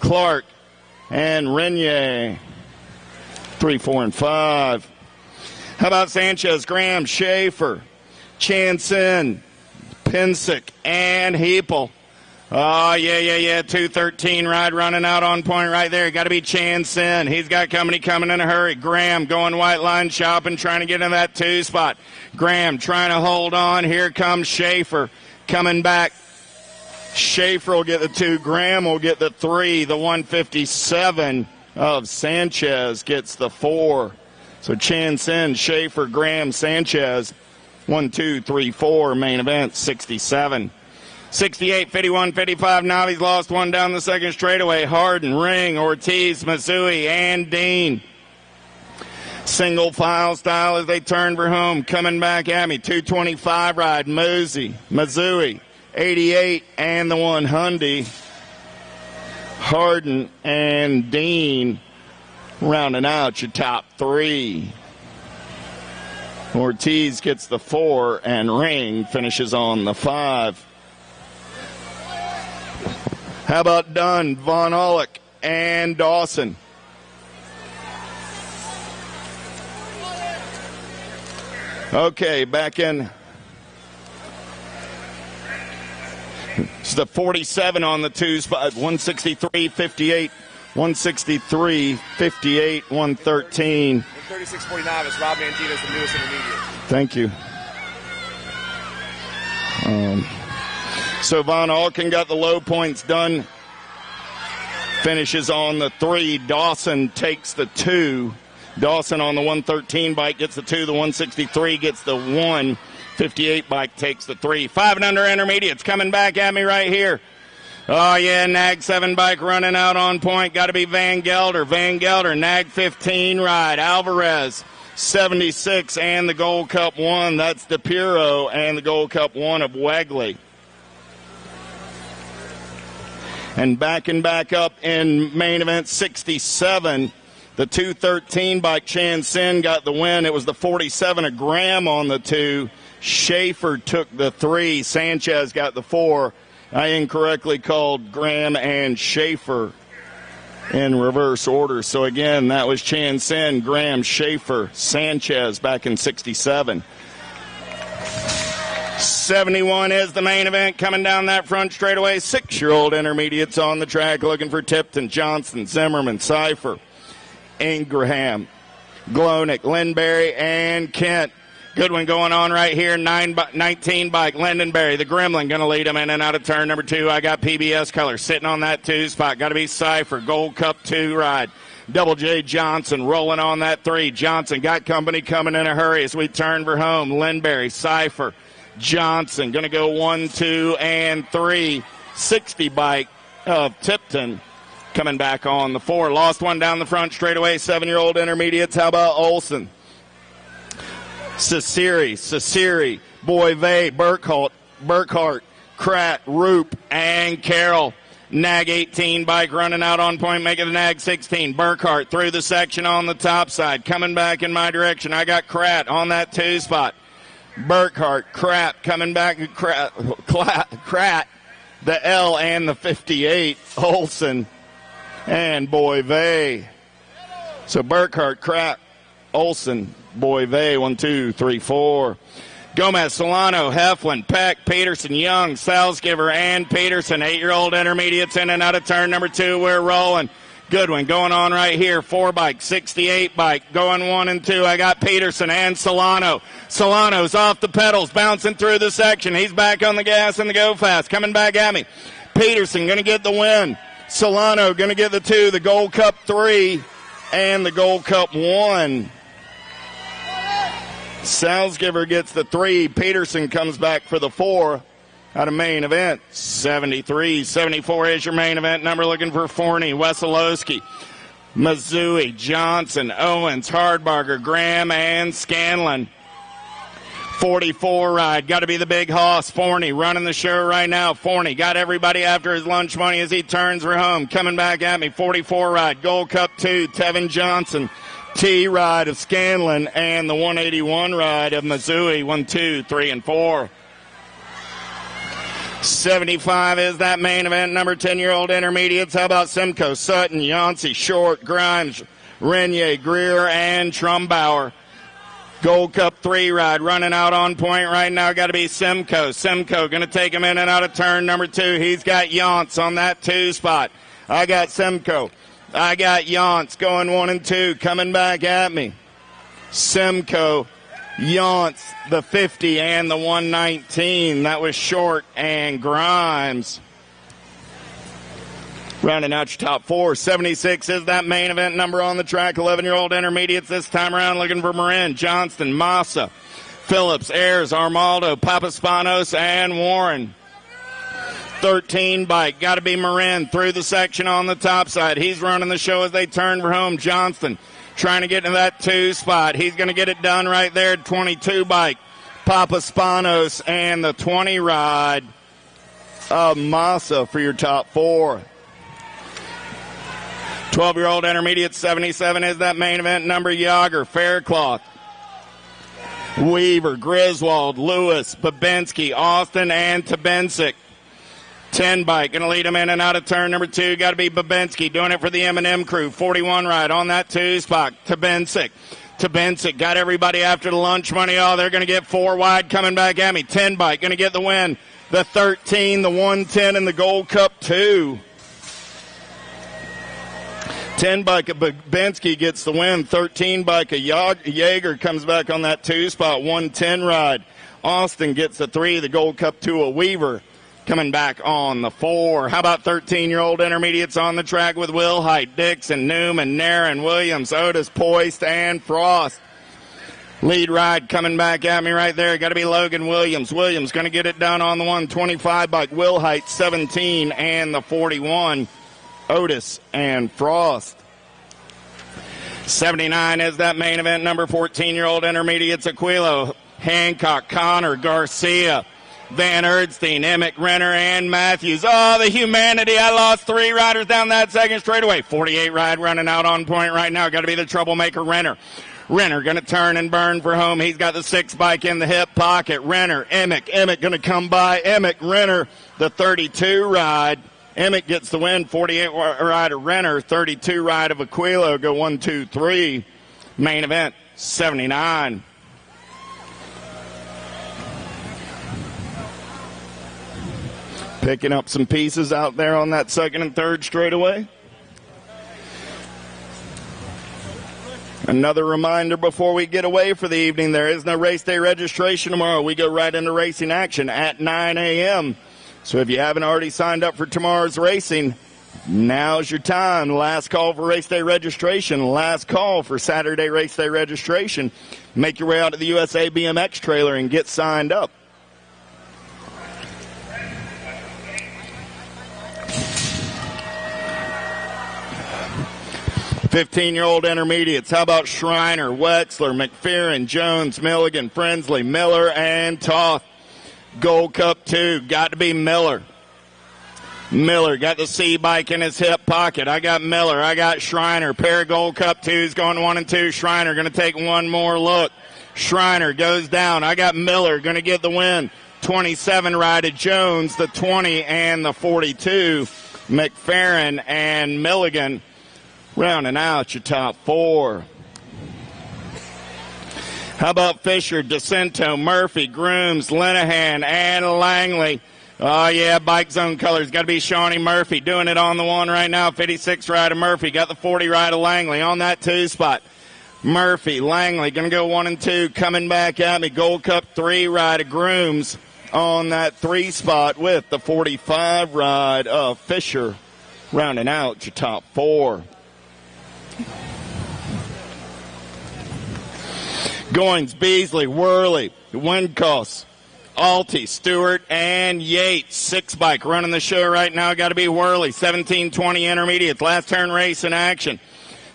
S6: Clark, and Renier. 3, 4, and 5. How about Sanchez, Graham, Schaefer, Chanson, Pensick, and Heapel? Oh, yeah. 213 ride running out on point right there. Got to be Chanson. He's got company coming in a hurry. Graham going white line shopping, trying to get in that 2 spot. Graham trying to hold on. Here comes Schaefer coming back. Schaefer will get the 2. Graham will get the 3. The 157 of Sanchez gets the 4. So Chanson, Schaefer, Graham, Sanchez. 1, 2, 3, 4. Main event 67. 68, 51, 55. Novice lost one down the second straightaway. Harden, Ring, Ortiz, Mazzui, and Dean. Single file style as they turn for home. Coming back at me. 225 ride. Mazzui, 88, and the 100. Harden and Dean rounding out your top 3. Ortiz gets the 4, and Ring finishes on the 5. How about Dunn, Von Ulick, and Dawson? Okay, back in. It's the 47 on the 2 spot, 163, 58, 163, 58, 113.
S7: 36-49 is Rob Mangina's the newest intermediate.
S6: Thank you. So Von Alken got the low points done. Finishes on the 3. Dawson takes the 2. Dawson on the 113 bike gets the 2. The 163 gets the 1. 58 bike takes the 3. 5 and under intermediates coming back at me right here. Oh, yeah, Nag 7 bike running out on point. Got to be Van Gelder. Van Gelder, Nag 15 ride. Alvarez, 76, and the Gold Cup 1. That's DePiro and the Gold Cup 1 of Wegley. And backing back up in main event 67, the 213 bike, Chanson got the win. It was the 47 of Graham on the 2. Schaefer took the 3. Sanchez got the 4. I incorrectly called Graham and Schaefer in reverse order. So again, that was Chanson, Graham, Schaefer, Sanchez back in 67. 71 is the main event coming down that front straightaway. 6-year-old intermediates on the track looking for Tipton, Johnson, Zimmerman, Cipher, Ingraham, Glonick, Lindberry, and Kent. Good one going on right here. 19 bike. Lindenberry, the Gremlin, going to lead him in and out of turn number 2. I got PBS color sitting on that 2 spot. Got to be Cypher, Gold Cup 2 ride. Double J Johnson rolling on that 3. Johnson got company coming in a hurry as we turn for home. Lindenberry, Cypher, Johnson going to go 1, 2, and 3. 60 bike of Tipton coming back on the 4. Lost one down the front straightaway. 7-year-old intermediates. How about Olson? Ciceri, Boyve, Burkhart, Kratt, Roop, and Carroll. Nag 18 bike running out on point, making the Nag 16. Burkhart through the section on the top side, coming back in my direction. I got Kratt on that 2 spot. Burkhart, Kratt coming back. Kratt, the L and the 58. Olson and Boyve. So Burkhart, Kratt, Olson, Boyve, 1, 2, 3, 4. Gomez, Solano, Heflin, Peck, Peterson, Young, Salzgiver, and Peterson. 8-year-old intermediates in and out of turn number 2. We're rolling. Good one going on right here. 4 bike, 68 bike, going 1 and 2. I got Peterson and Solano. Solano's off the pedals, bouncing through the section. He's back on the gas and the go fast, coming back at me. Peterson going to get the win. Solano going to get the 2, the Gold Cup 3, and the Gold Cup 1. Salzgiver gets the 3. Peterson comes back for the 4 out of main event. 73-74 is your main event number. Looking for Forney, Wesolowski, Mazzui, Johnson, Owens, Hardbarger, Graham, and Scanlon. 44 ride. Got to be the big hoss. Forney running the show right now. Forney got everybody after his lunch money as he turns for home. Coming back at me. 44 ride. Gold Cup 2. Tevin Johnson. T ride of Scanlon and the 181 ride of Mazzui. 1, 2, 3, and 4. 75 is that main event number. 10-year-old intermediates. How about Simcoe, Sutton, Yancey, Short, Grimes, Renier, Greer, and Trumbauer. Gold Cup 3 ride running out on point right now. Got to be Simcoe. Simcoe going to take him in and out of turn number 2. He's got Yance on that 2 spot. I got Simcoe. I got Yance going 1 and 2, coming back at me. Simcoe, Yance, the 50 and the 119. That was Short and Grimes. Rounding out your top 4. 76 is that main event number on the track. 11-year-old intermediates this time around looking for Marin, Johnston, Massa, Phillips, Ayers, Armaldo, Papaspanos, and Warren. 13 bike. Got to be Marin through the section on the top side. He's running the show as they turn for home. Johnston trying to get into that 2 spot. He's going to get it done right there. 22 bike. Papaspanos and the 20 ride of Massa for your top 4. 12-year-old intermediate. 77 is that main event number. Yager, Faircloth, Weaver, Griswold, Lewis, Babinski, Austin, and Tabensic. 10 bike, going to lead him in and out of turn number 2. Got to be Babinski doing it for the M&M crew. 41 ride on that 2 spot. Tabensic got everybody after the lunch money. Oh, they're going to get 4 wide coming back at me. 10 bike, going to get the win. The 13, the 110, and the Gold Cup 2. 10 bike of Babinski gets the win. 13 bike of Jaeger comes back on that 2 spot. 110 ride. Austin gets the 3, the Gold Cup 2 of Weaver. Coming back on the 4. How about 13-year-old intermediates on the track with Wilhite, Dixon, Newman, Nairn, Williams, Otis, Poist, and Frost. Lead ride coming back at me right there. Got to be Logan Williams. Williams going to get it done on the 125 bike. Wilhite, 17, and the 41. Otis and Frost. 79 is that main event number. 14-year-old intermediates. Aquilo, Hancock, Connor, Garcia, Van Erdstein, Emick, Renner, and Matthews. Oh, the humanity. I lost 3 riders down that second straightaway. 48 ride running out on point right now. Got to be the troublemaker, Renner. Renner going to turn and burn for home. He's got the 6 bike in the hip pocket. Renner, Emick going to come by. Emick, Renner, the 32 ride. Emick gets the win. 48 ride of Renner, 32 ride of Aquilo. Go 1, 2, 3. Main event, 79. Picking up some pieces out there on that second and third straightaway. Another reminder before we get away for the evening, there is no race day registration tomorrow. We go right into racing action at 9 a.m. So if you haven't already signed up for tomorrow's racing, now's your time. Last call for race day registration. Last call for Saturday race day registration. Make your way out to the USA BMX trailer and get signed up. $15-year-old intermediates. How about Schreiner, Wexler, McPherson, Jones, Milligan, Frensley, Miller, and Toth? Gold Cup 2. Got to be Miller. Miller got the C bike in his hip pocket. I got Miller. I got Schreiner. Pair of Gold Cup 2s going 1 and 2. Schreiner going to take one more look. Schreiner goes down. I got Miller going to get the win. 27 ride at Jones, the 20 and the 42. McPherson and Milligan rounding out your top 4. How about Fisher, DeCento, Murphy, Grooms, Linehan, and Langley? Oh, yeah, Bike Zone colors. Got to be Shawnee Murphy doing it on the 1 right now. 56 ride of Murphy. Got the 40 ride of Langley on that 2 spot. Murphy, Langley going to go 1 and 2. Coming back at me. Gold Cup 3 ride of Grooms on that 3 spot with the 45 ride of Fisher rounding out your top 4. Goins, Beasley, Worley, Windcoss, Alty, Stewart, and Yates. 6 bike running the show right now. Got to be Worley. 17-20 intermediates. Last turn race in action.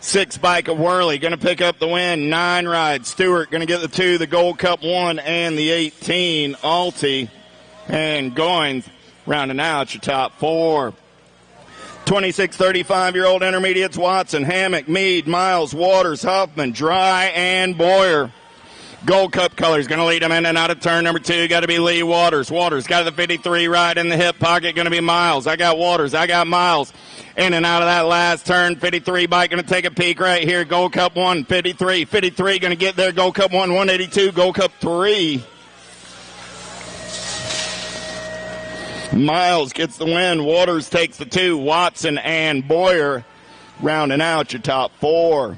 S6: 6 bike of Worley going to pick up the win. 9 ride. Stewart going to get the 2, the Gold Cup 1, and the 18. Alty and Goins rounding out your top 4. 26, 35-year-old intermediates. Watson, Hammock, Meade, Miles, Waters, Huffman, Dry, and Boyer. Gold Cup colors going to lead them in and out of turn number 2. Got to be Lee Waters. Waters got the 53 ride in the hip pocket. Going to be Miles. I got Waters. I got Miles. In and out of that last turn. 53 bike going to take a peek right here. Gold Cup 1, 53. 53 going to get there. Gold Cup 1, 182. Gold Cup 3. Miles gets the win. Waters takes the 2. Watson and Boyer rounding out your top 4.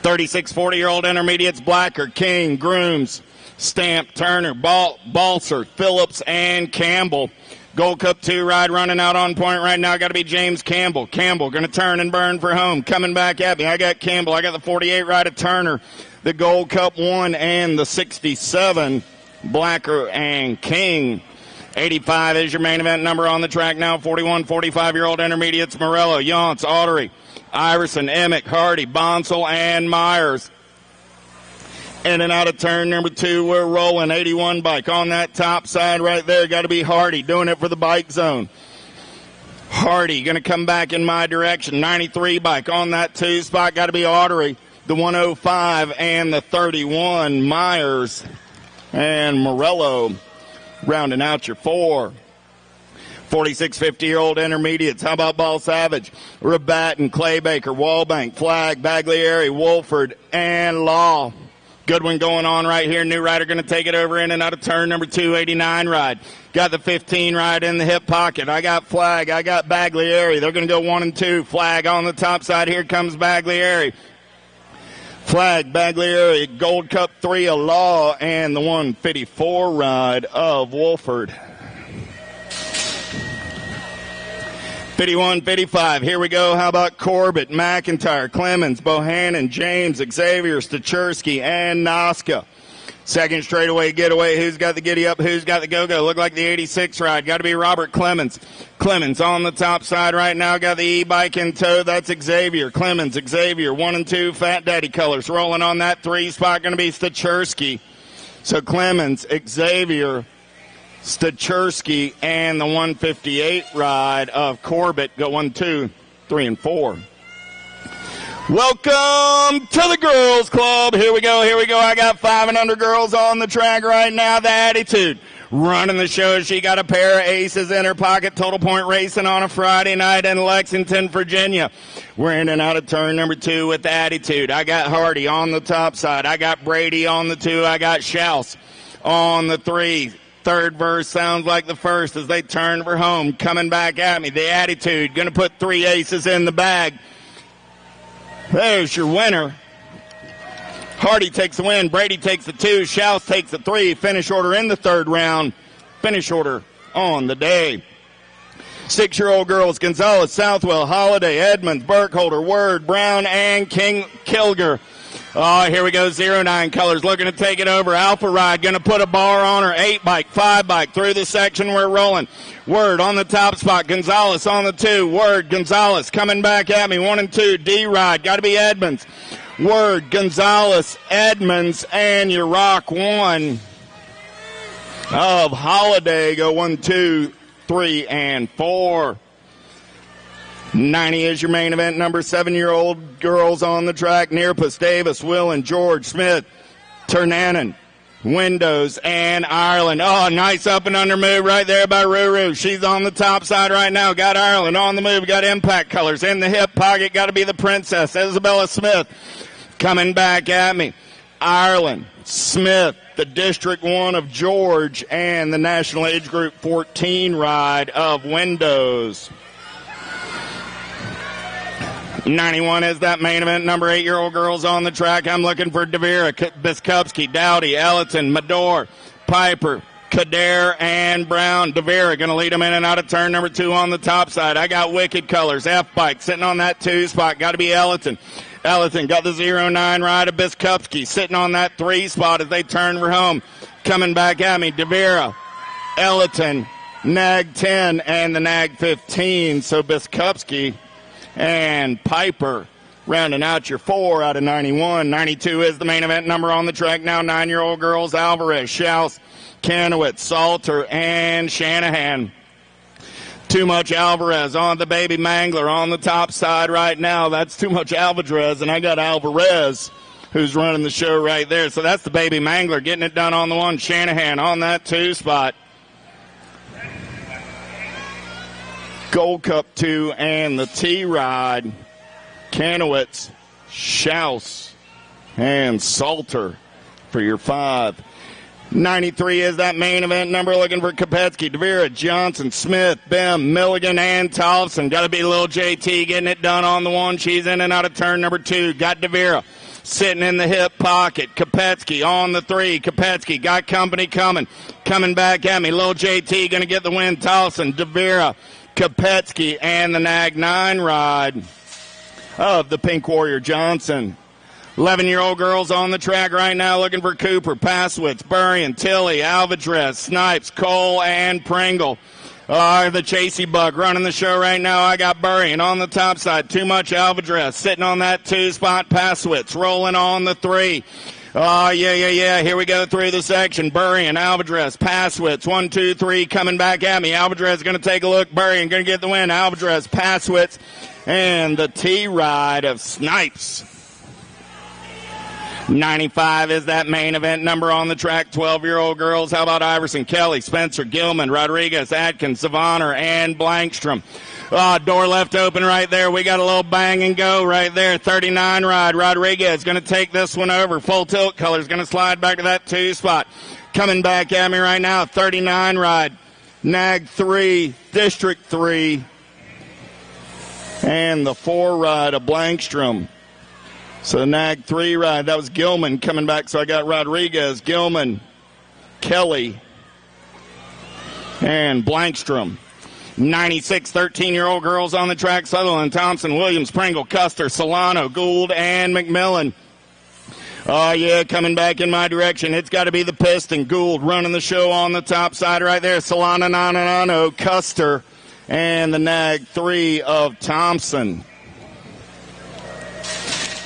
S6: 36, 40-year-old intermediates. Blacker, King, Grooms, Stamp, Turner, Balser, Phillips, and Campbell. Gold Cup 2 ride running out on point right now. Got to be James Campbell. Campbell going to turn and burn for home. Coming back at me. I got Campbell. I got the 48 ride of Turner, the Gold Cup 1, and the 67. Blacker and King. 85 is your main event number on the track now. 41, 45-year-old intermediates. Morello, Yance, Autry, Iverson, Emick, Hardy, Bonsall, and Myers. In and out of turn number 2, we're rolling. 81 bike on that top side right there. Got to be Hardy doing it for the Bike Zone. Hardy going to come back in my direction. 93 bike on that 2 spot. Got to be Autry, the 105 and the 31. Myers and Morello rounding out your 4. 46, 50-year-old intermediates. How about Ball Savage, Rabatin, Claybaker, Wallbank, Flag, Baglieri, Wolford, and Law. Good one going on right here. New rider going to take it over in and out of turn number 2, 89 ride. Got the 15 ride in the hip pocket. I got Flag. I got Baglieri. They're going to go 1 and 2. Flag on the top side. Here comes Baglieri. Flag, Baglieri, Gold Cup 3 of Law, and the 154 ride of Wolford. 51, 55. Here we go. How about Corbett, McIntyre, Clemens, Bohannon, James, Xavier, Stachersky, and Noska. Second straightaway getaway. Who's got the giddy up? Who's got the go-go? Look like the 86 ride. Got to be Robert Clemens. Clemens on the top side right now. Got the e-bike in tow. That's Xavier. Clemens, Xavier. 1 and 2 Fat Daddy colors. Rolling on that 3 spot. Going to be Stachersky. So Clemens, Xavier, Stachersky, and the 158 ride of Corbett go 1, 2, 3, and 4. Welcome to the Girls Club. Here we go, here we go. I got 5 and under girls on the track right now. The Attitude running the show. She got a pair of aces in her pocket. Total Point racing on a Friday night in Lexington, Virginia. We're in and out of turn number 2 with the Attitude. I got Hardy on the top side. I got Brady on the 2. I got Schaus on the 3. Third verse sounds like the first as they turn for home. Coming back at me. The Attitude going to put 3 aces in the bag. There's your winner. Hardy takes the win. Brady takes the 2. Schaus takes the 3. Finish order in the third round. Finish order on the day. 6-year-old girls, Gonzalez, Southwell, Holiday, Edmonds, Burkholder, Word, Brown, and Kilger. Oh, here we go, 09 colors looking to take it over. Alpha Ride going to put a bar on her. 8 bike, 5 bike through the section. We're rolling. Word on the top spot. Gonzalez on the 2. Word, Gonzalez coming back at me. 1 and 2. D Ride, got to be Edmonds. Word, Gonzalez, Edmonds, and your rock 1 of Holiday. Go 1, 2, 3, and 4. 90 is your main event. Number 7-year-old girls on the track. Nearpus, Davis, Will, and George, Smith, Ternanen, Windows, and Ireland. Oh, nice up and under move right there by Ruru. She's on the top side right now. Got Ireland on the move. Got impact colors in the hip pocket. Got to be the princess. Isabella Smith coming back at me. Ireland, Smith, the District 1 of George, and the National Age Group 14 ride of Windows. 91 is that main event. Number 8-year-old girls on the track. I'm looking for Devera, Biskupski, Dowdy, Ellerton, Medor, Piper, Kader, and Brown. Devera going to lead them in and out of turn number 2 on the top side. I got Wicked Colors, F-Bike, sitting on that 2 spot. Got to be Ellerton. Ellerton got the 09 ride of Biskupski, sitting on that 3 spot as they turn for home. Coming back at me, Devera, Ellerton, Nag 10, and the Nag 15. So Biskupski and Piper rounding out your 4 out of 91. 92 is the main event number on the track now. 9-year-old girls, Alvarez, Schaus, Kanowitz, Salter, and Shanahan. Too Much Alvarez on the Baby Mangler on the top side right now. That's Too Much Alvarez, and I got Alvarez who's running the show right there. So that's the Baby Mangler getting it done on the 1. Shanahan on that 2 spot. Gold Cup 2 and the T-Ride. Kanowitz, Schaus, and Salter for your 5. 93 is that main event number. Looking for Kopetsky, Devera, Johnson, Smith, Bem, Milligan, and Tolson. Got to be little JT getting it done on the 1. She's in and out of turn number 2. Got Devera sitting in the hip pocket. Kopetsky on the 3. Kopetsky got company coming. Coming back at me. Little JT going to get the win. Tolson, Devera, Kopetsky, and the Nag 9 ride of the Pink Warrior Johnson. 11-year-old girls on the track right now looking for Cooper, Passwitz, Burrion, Tilley, Alvadrez, Snipes, Cole, and Pringle. The Chasey Bug running the show right now. I got Burrion on the top side. Too Much Alvadrez sitting on that 2 spot. Passwitz rolling on the 3. Yeah. Here we go through the section. Burrion, Alvadrez, Passwitz. 1, 2, 3 coming back at me. Alvadrez going to take a look. Burrion going to get the win. Alvadrez, Passwitz, and the T-Ride of Snipes. 95 is that main event number on the track. 12-year-old girls. How about Iverson, Kelly, Spencer, Gilman, Rodriguez, Atkins, Savonner, and Blankstrom. Door left open right there. We got a little bang and go right there. 39 ride. Rodriguez going to take this one over. Full tilt colors going to slide back to that 2 spot. Coming back at me right now. 39 ride. Nag 3, District 3, and the 4 ride of Blankstrom. So Nag 3 ride, that was Gilman coming back. So I got Rodriguez, Gilman, Kelly, and Blankstrom. 96, 13-year-old girls on the track. Sutherland, Thompson, Williams, Pringle, Custer, Solano, Gould, and McMillan. Coming back in my direction. It's got to be the Piston. Gould running the show on the top side right there. Solano, Nananano, Custer, and the Nag 3 of Thompson.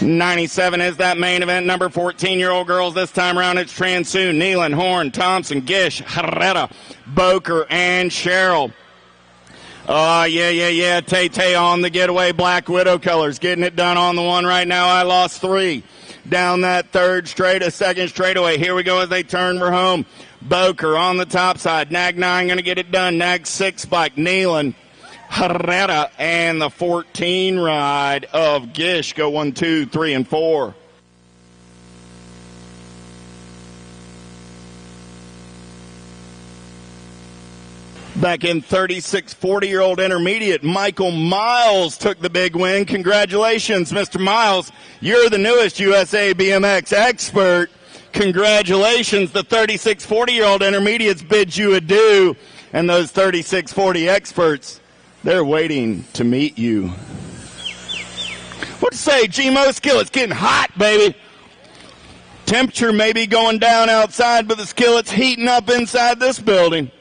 S6: 97 is that main event number. 14-year-old girls this time around. It's Transoon, Nealon, Horn, Thompson, Gish, Herrera, Boker, and Sherrill. Tay on the getaway. Black Widow colors getting it done on the 1 right now. I lost 3 down that second straightaway. Here we go as they turn for home. Boker on the top side. Nag 9 going to get it done. Nag 6 bike. Nealon, Herrera, and the 14 ride of Gish go 1, 2, 3, and 4. Back in 36 40-year-old intermediate, Michael Miles took the big win. Congratulations, Mr. Miles. You're the newest USA BMX expert. Congratulations. The 36 40-year-old intermediates bid you adieu. And those 36 40 experts, they're waiting to meet you. What to say, GMO skill? It's getting hot, baby. Temperature may be going down outside, but the skillet's heating up inside this building.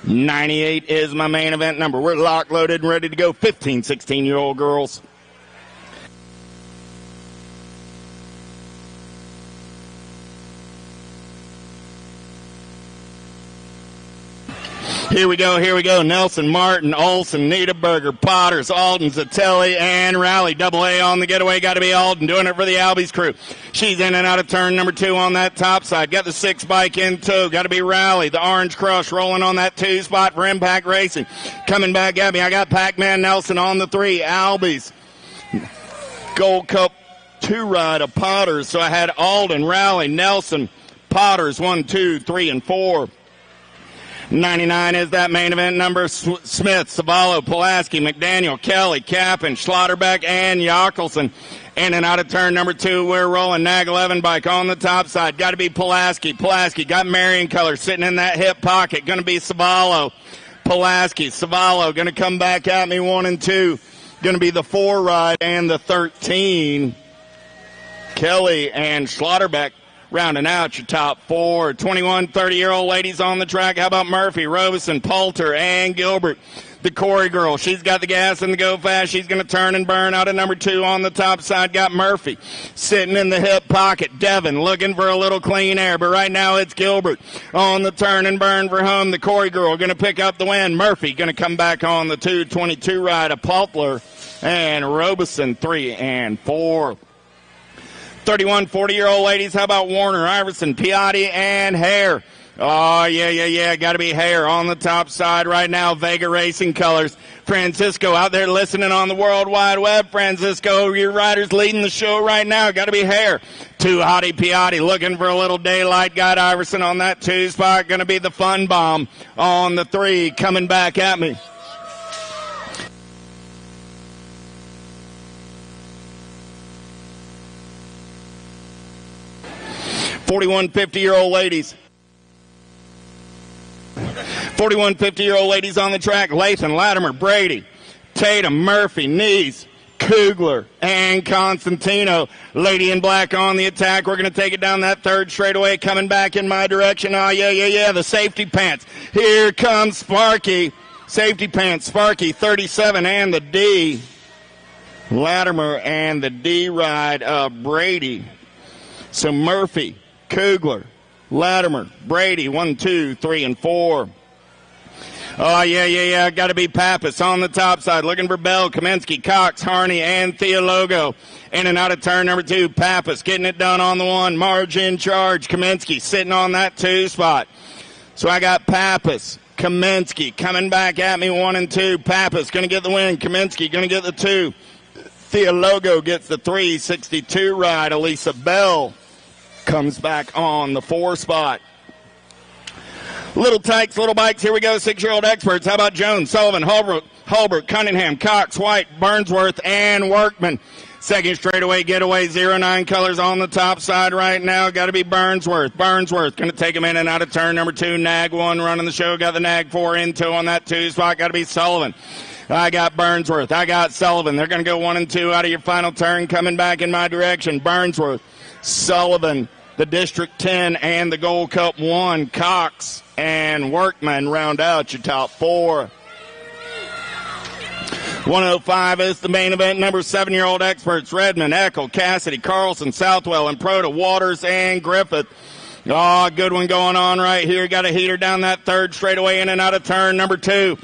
S6: 98 is my main event number. We're locked, loaded, and ready to go. 15, 16-year-old girls. Here we go, here we go. Nelson, Martin, Olson, Niederberger, Potters, Alden, Zatelli, and Rowley. Double A on the getaway. Got to be Alden doing it for the Albies crew. She's in and out of turn number 2 on that top side. Got the 6 bike in tow. Got to be Rowley. The Orange Crush rolling on that 2 spot for Impact Racing. Coming back at me. I got Pac-Man Nelson on the 3. Albies. Gold Cup 2 ride of Potters. So I had Alden, Rowley, Nelson, Potters, 1, 2, 3, and 4. 99 is that main event number. Smith, Savallo, Pulaski, McDaniel, Kelly, Kappen, Schlotterbeck, and Jockelson. In and out of turn number 2, we're rolling. Nag 11 bike on the top side. Got to be Pulaski. Pulaski got Marion color sitting in that hip pocket. Going to be Savallo. Pulaski, Savallo going to come back at me 1 and 2. Going to be the 4 ride and the 13. Kelly and Schlotterbeck. Rounding out your top 4. 21, 30-year-old ladies on the track. How about Murphy, Robeson, Poulter, and Gilbert? The Corey girl, she's got the gas and the go fast. She's going to turn and burn out of number 2 on the top side. Got Murphy sitting in the hip pocket. Devin looking for a little clean air, but right now it's Gilbert on the turn and burn for home. The Corey girl going to pick up the win. Murphy going to come back on the 222 ride of Poulter, and Robeson 3 and 4. 31, 40-year-old ladies, how about Warner, Iverson, Piatti, and Hare? Oh, yeah. Got to be Hare on the top side right now. Vega Racing colors. Francisco out there listening on the World Wide Web. Francisco, your rider's leading the show right now. Got to be Hare. 2 Hottie Piatti looking for a little daylight. Got Iverson on that 2 spot. Going to be the Fun Bomb on the 3 coming back at me. 41, 50-year-old ladies. 41, 50-year-old ladies on the track. Lathan, Latimer, Brady, Tatum, Murphy, Neese, Kugler, and Constantino. Lady in black on the attack. We're going to take it down that 3rd straightaway. Coming back in my direction. Oh, yeah. The safety pants. Here comes Sparky. Safety pants, Sparky, 37, and the D. Latimer and the D ride of Brady. So Murphy, Kugler, Latimer, Brady, 1, 2, 3, and 4. Oh, yeah. Got to be Pappas on the top side. Looking for Bell, Kaminsky, Cox, Harney, and Theologo. In and out of turn number 2. Pappas getting it done on the 1. Marge in charge. Kaminsky sitting on that 2 spot. So I got Pappas, Kaminsky coming back at me 1 and 2. Pappas going to get the win. Kaminsky going to get the 2. Theologo gets the 362 ride. Elisa Bell comes back on the 4 spot. Little tykes, little bikes. Here we go. 6-year-old experts. How about Jones, Sullivan, Holbrook, Cunningham, Cox, White, Burnsworth, and Workman. 2nd straightaway getaway, 09 colors on the top side right now. Got to be Burnsworth. Burnsworth going to take him in and out of turn number 2. Nag 1 running the show. Got the Nag 4 in tow on that 2 spot. Got to be Sullivan. I got Burnsworth. I got Sullivan. They're going to go 1 and 2 out of your final turn. Coming back in my direction. Burnsworth, Sullivan, the District 10, and the Gold Cup 1. Cox and Workman round out your top 4. 105 is the main event. Number 7-year-old experts. Redmond, Eckel, Cassidy, Carlson, Southwell, and Proto, Waters, and Griffith. Oh, good one going on right here. Got a heater down that 3rd straightaway in and out of turn number 2.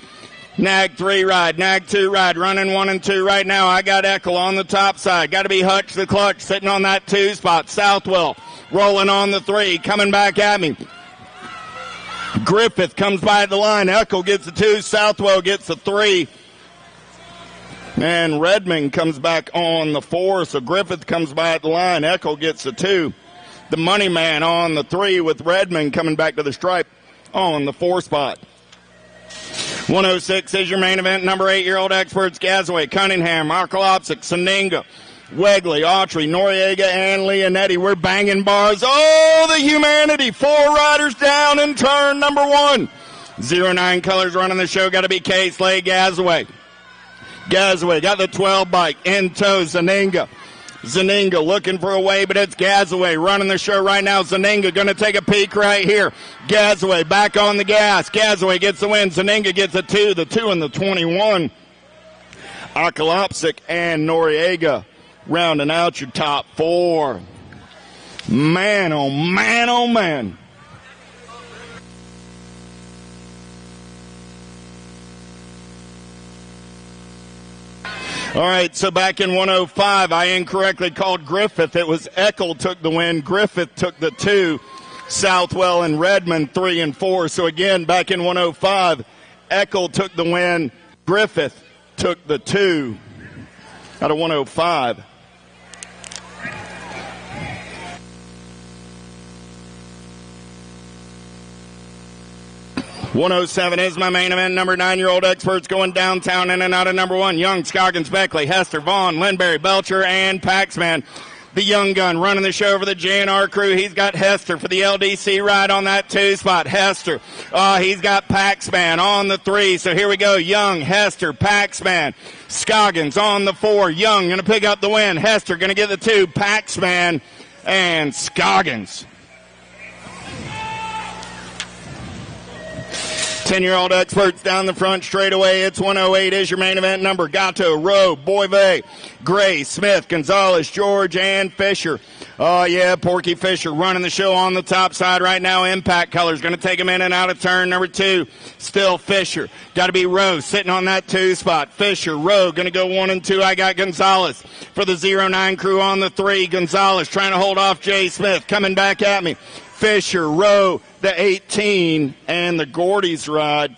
S6: Nag 3 ride, Nag 2 ride, running 1 and 2 right now. I got Eckel on the top side. Got to be Hutch the Clutch sitting on that 2 spot. Southwell rolling on the 3, coming back at me. Griffith comes by the line. Eckel gets the 2. Southwell gets the 3. And Redmond comes back on the 4. So Griffith comes by at the line. Eckel gets the 2. The money man on the 3 with Redmond coming back to the stripe on the 4 spot. 106 is your main event. Number 8-year-old experts, Gazaway, Cunningham, Arkalopsic, Saninga, Wegley, Autry, Noriega, and Leonetti. We're banging bars. Oh, the humanity. 4 riders down in turn number 1. 09 colors running the show. Got to be K-Slay, Gazaway. Gazaway got the 12 bike. In tow, Zaninga. Zaninga looking for a way, but it's Gazaway running the show right now. Zaninga going to take a peek right here. Gazaway back on the gas. Gazaway gets the win. Zaninga gets a 2, the 2 and the 21. Arkalopsic and Noriega rounding out your top 4. Man, oh man, oh man. All right, so back in 105, I incorrectly called Griffith. It was Eckel took the win. Griffith took the 2. Southwell and Redmond 3 and 4. So again, back in 105, Eckel took the win. Griffith took the 2 out of 105. .107 is my main event. Number 9-year-old experts going downtown in and out of number 1. Young, Scoggins, Beckley, Hester, Vaughn, Lindberry, Belcher, and Paxman. The young gun running the show for the JNR crew. He's got Hester for the LDC ride on that 2 spot. Hester. He's got Paxman on the 3. So here we go. Young, Hester, Paxman. Scoggins on the 4. Young going to pick up the win. Hester going to get the 2. Paxman and Scoggins. 10-year-old experts down the front straight away. It's 108 is your main event. Number Gatto, Rowe, Boyve, Gray, Smith, Gonzalez, George, and Fisher. Oh, yeah, Porky Fisher running the show on the top side right now. Impact Colors going to take him in and out of turn number 2. Still Fisher. Got to be Rowe sitting on that 2 spot. Fisher, Rowe going to go 1 and 2. I got Gonzalez for the 09 crew on the 3. Gonzalez trying to hold off Jay Smith. Coming back at me. Fisher, Rowe, the 18, and the Gordy's ride.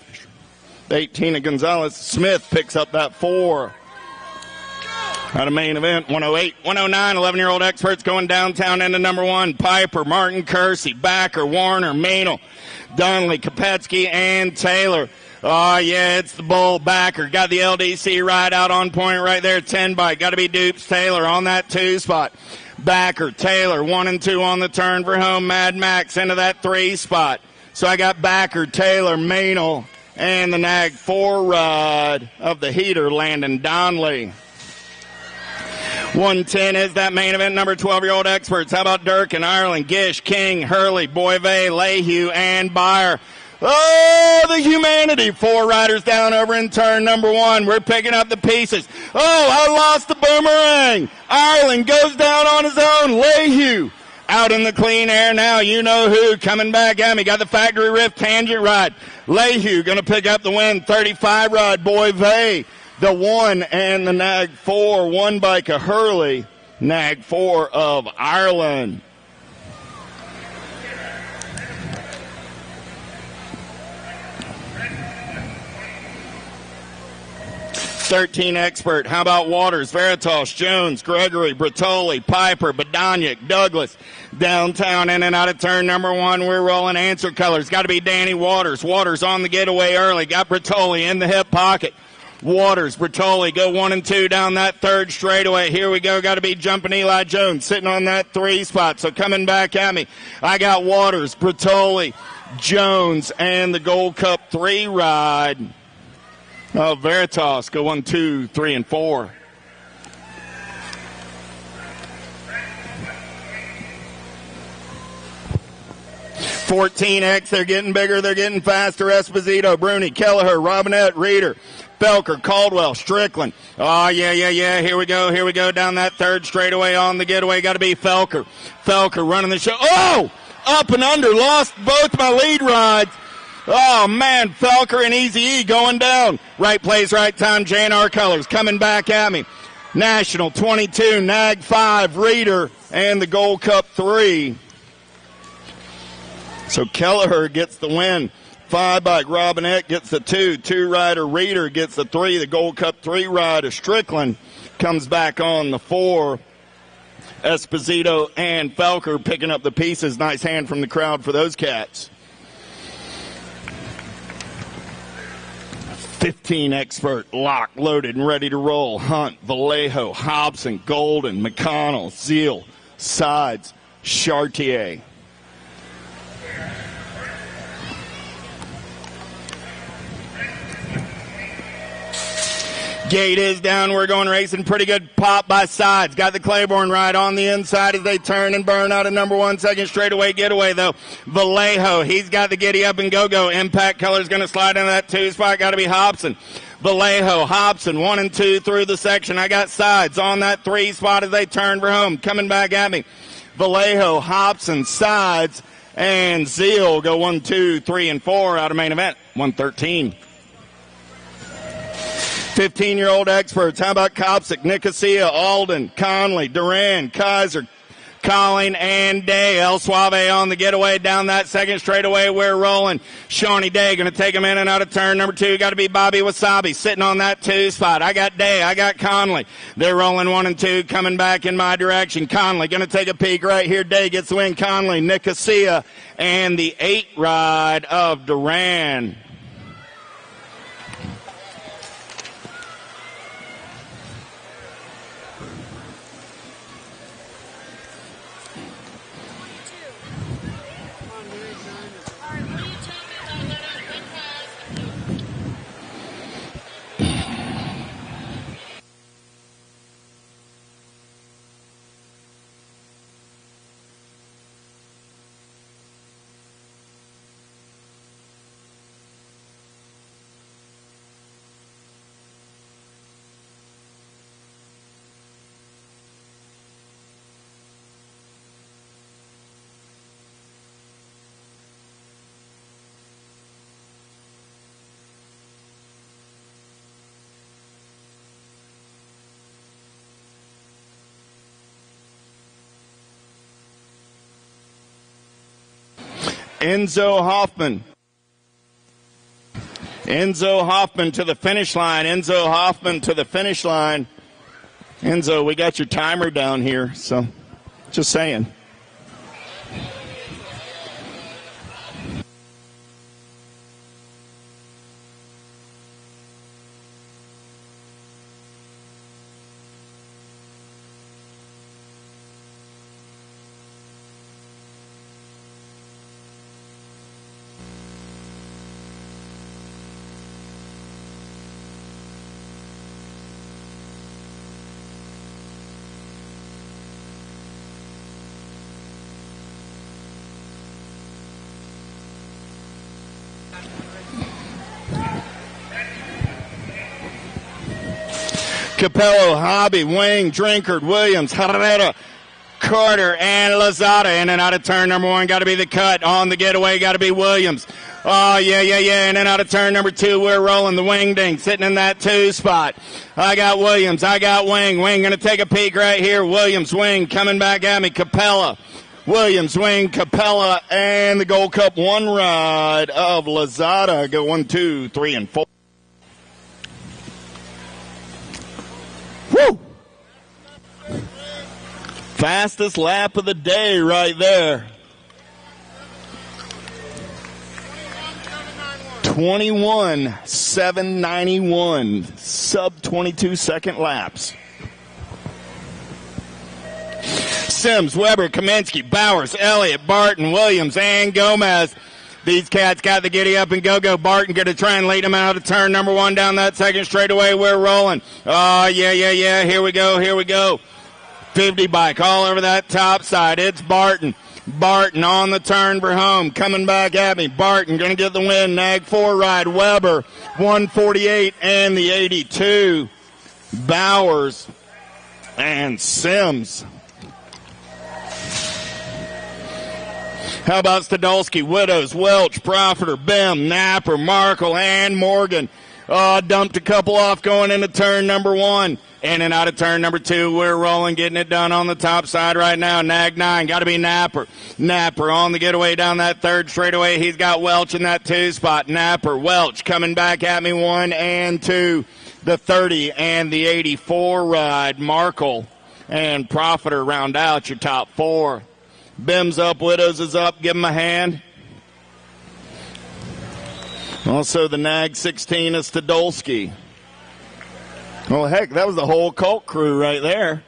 S6: The 18 of Gonzalez. Smith picks up that 4. Out of main event, 108. 109, 11-year-old experts going downtown into number 1. Piper, Martin, Kersey, Backer, Warner, Maynell, Donnelly, Kopetsky, and Taylor. Oh, yeah, it's the bull Backer. Got the LDC ride out on point right there. 10 bike. Got to be Dupes Taylor on that 2 spot. Backer, Taylor, 1 and 2 on the turn for home. Mad Max into that 3 spot. So I got Backer, Taylor, Maynell, and the Nag 4 ride of the heater, Landon Donnelly. 110 is that main event. Number 12-year-old experts. How about Durkin, Ireland, Gish, King, Hurley, Boyve, Lehue, and Byer. Oh, the humanity. 4 riders down over in turn number 1. We're picking up the pieces. Oh, I lost the boomerang. Ireland goes down on his own. Lehue out in the clean air now. You know who coming back at me. Got the factory rift tangent ride. Lehue going to pick up the win. 35 ride. Boyve, the 1 and the Nag 4. 1 bike of Hurley. Nag 4 of Ireland. .13 expert. How about Waters, Veritas, Jones, Gregory, Bertoli, Piper, Badoniak, Douglas. Downtown in and out of turn number 1. We're rolling answer colors. Got to be Danny Waters. Waters on the getaway early. Got Bertoli in the hip pocket. Waters, Bertoli go 1 and 2 down that 3rd straightaway. Here we go. Got to be jumping Eli Jones sitting on that 3 spot. So coming back at me, I got Waters, Bertoli, Jones, and the Gold Cup 3 ride. Oh, Veritas go 1, 2, 3, and 4. .14X, they're getting bigger, they're getting faster. Esposito, Bruni, Kelleher, Robinette, Reeder, Felker, Caldwell, Strickland. Oh, yeah. Here we go down that 3rd straightaway on the getaway. Got to be Felker. Felker running the show. Oh, up and under, lost both my lead rides. Oh, man, Felker and Easy E going down. Right place, right time, JNR Colors coming back at me. National 22, Nag 5, Reeder, and the Gold Cup 3. So Kelleher gets the win. 5 bike Robinette gets the 2. 2 rider Reeder gets the 3. The Gold Cup 3 rider Strickland comes back on the 4. Esposito and Felker picking up the pieces. Nice hand from the crowd for those cats. 15 expert, locked, loaded, and ready to roll. Hunt, Vallejo, Hobson, Golden, McConnell, Zeal, Sides, Chartier. Gate is down. We're going racing. Pretty good pop by Sides. Got the Claiborne ride on the inside as they turn and burn out of number 1. Second straightaway getaway, though. Vallejo, he's got the giddy up and go-go. Impact Color's going to slide into that 2 spot. Got to be Hobson. Vallejo, Hobson, 1 and 2 through the section. I got Sides on that 3 spot as they turn for home. Coming back at me. Vallejo, Hobson, Sides, and Zeal go 1, 2, 3, and 4 out of main event. 113. 15-year-old experts. How about Copsic, Nicosia, Alden, Conley, Duran, Kaiser, Colling, and Day. El Suave on the getaway down that second straightaway. We're rolling. Shawnee Day going to take him in and out of turn number 2. Got to be Bobby Wasabi sitting on that 2 spot. I got Day. I got Conley. They're rolling 1 and 2 coming back in my direction. Conley going to take a peek right here. Day gets the win. Conley, Nicosia, and the 8 ride of Duran. Enzo Hoffman. Enzo Hoffman to the finish line. Enzo Hoffman to the finish line. Enzo, we got your timer down here, so just saying. Capello, Hobby, Wing, Drinkard, Williams, Herrera, Carter, and Lozada. In and out of turn number 1. Got to be the cut. On the getaway, got to be Williams. Oh, yeah. In and out of turn number 2. We're rolling the Wing Ding, sitting in that 2 spot. I got Williams. I got Wing. Wing going to take a peek right here. Williams, Wing coming back at me. Capella. Williams, Wing, Capella, and the Gold Cup 1 ride of Lozada. Go 1, 2, 3, and 4. Woo! Fastest lap of the day right there. 21.791. Sub 22 second laps. Sims, Weber, Kaminsky, Bowers, Elliott, Barton, Williams, and Gomez. These cats got the giddy up and go. Barton going to try and lead them out of turn number 1 down that second straightaway. We're rolling. Oh, yeah. Here we go. 50 bike all over that top side. It's Barton. Barton on the turn for home. Coming back at me. Barton going to get the win. Nag 4 ride. Weber, 148 and the 82. Bowers and Sims. How about Stadolski, Widows, Welch, Profiter, Bim, Napper, Markle, and Morgan. Dumped a couple off going into turn number 1. In and out of turn number 2. We're rolling, getting it done on the top side right now. Nag 9, got to be Napper. Napper on the getaway down that third straightaway. He's got Welch in that 2 spot. Napper, Welch coming back at me 1 and 2. The 30 and the 84 ride. Markle and Profiter round out your top 4. Bim's up, Widows is up. Give him a hand. Also, the Nag 16 is Stadolski. Well, heck, that was the whole cult crew right there.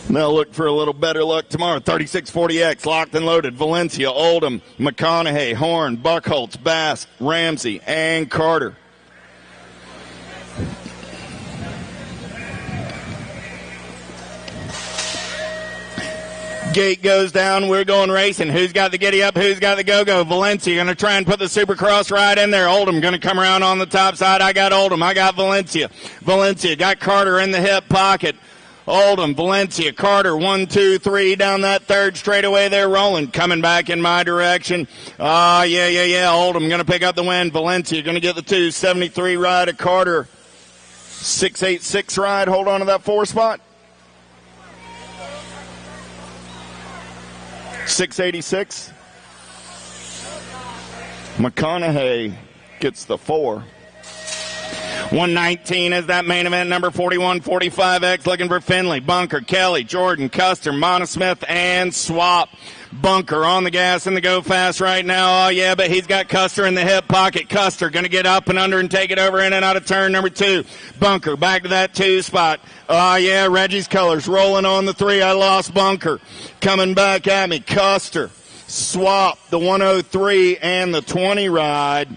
S6: Now look for a little better luck tomorrow. 3640X, locked and loaded. Valencia, Oldham, McConaughey, Horn, Buckholtz, Bass, Ramsey, and Carter. Gate goes down. We're going racing. Who's got the giddy up? Who's got the go-go? Valencia going to try and put the Supercross ride in there. Oldham going to come around on the top side. I got Oldham. I got Valencia. Valencia got Carter in the hip pocket. Oldham, Valencia, Carter, 1, 2, 3 down that third straightaway. They're rolling, coming back in my direction. Yeah. Oldham going to pick up the win. Valencia going to get the 273 ride of Carter. 686 ride. Hold on to that 4 spot. 686. McConaughey gets the 4. 119 is that main event, number 4145X, looking for Finley, Bunker, Kelly, Jordan, Custer, Monosmith, and Swap. Bunker on the gas and the go fast right now. Oh, yeah, but he's got Custer in the hip pocket. Custer going to get up and under and take it over in and out of turn number 2. Bunker back to that 2 spot. Oh, yeah, Reggie's colors rolling on the 3. I lost Bunker. Coming back at me, Custer. Swap, the 103 and the 20 ride.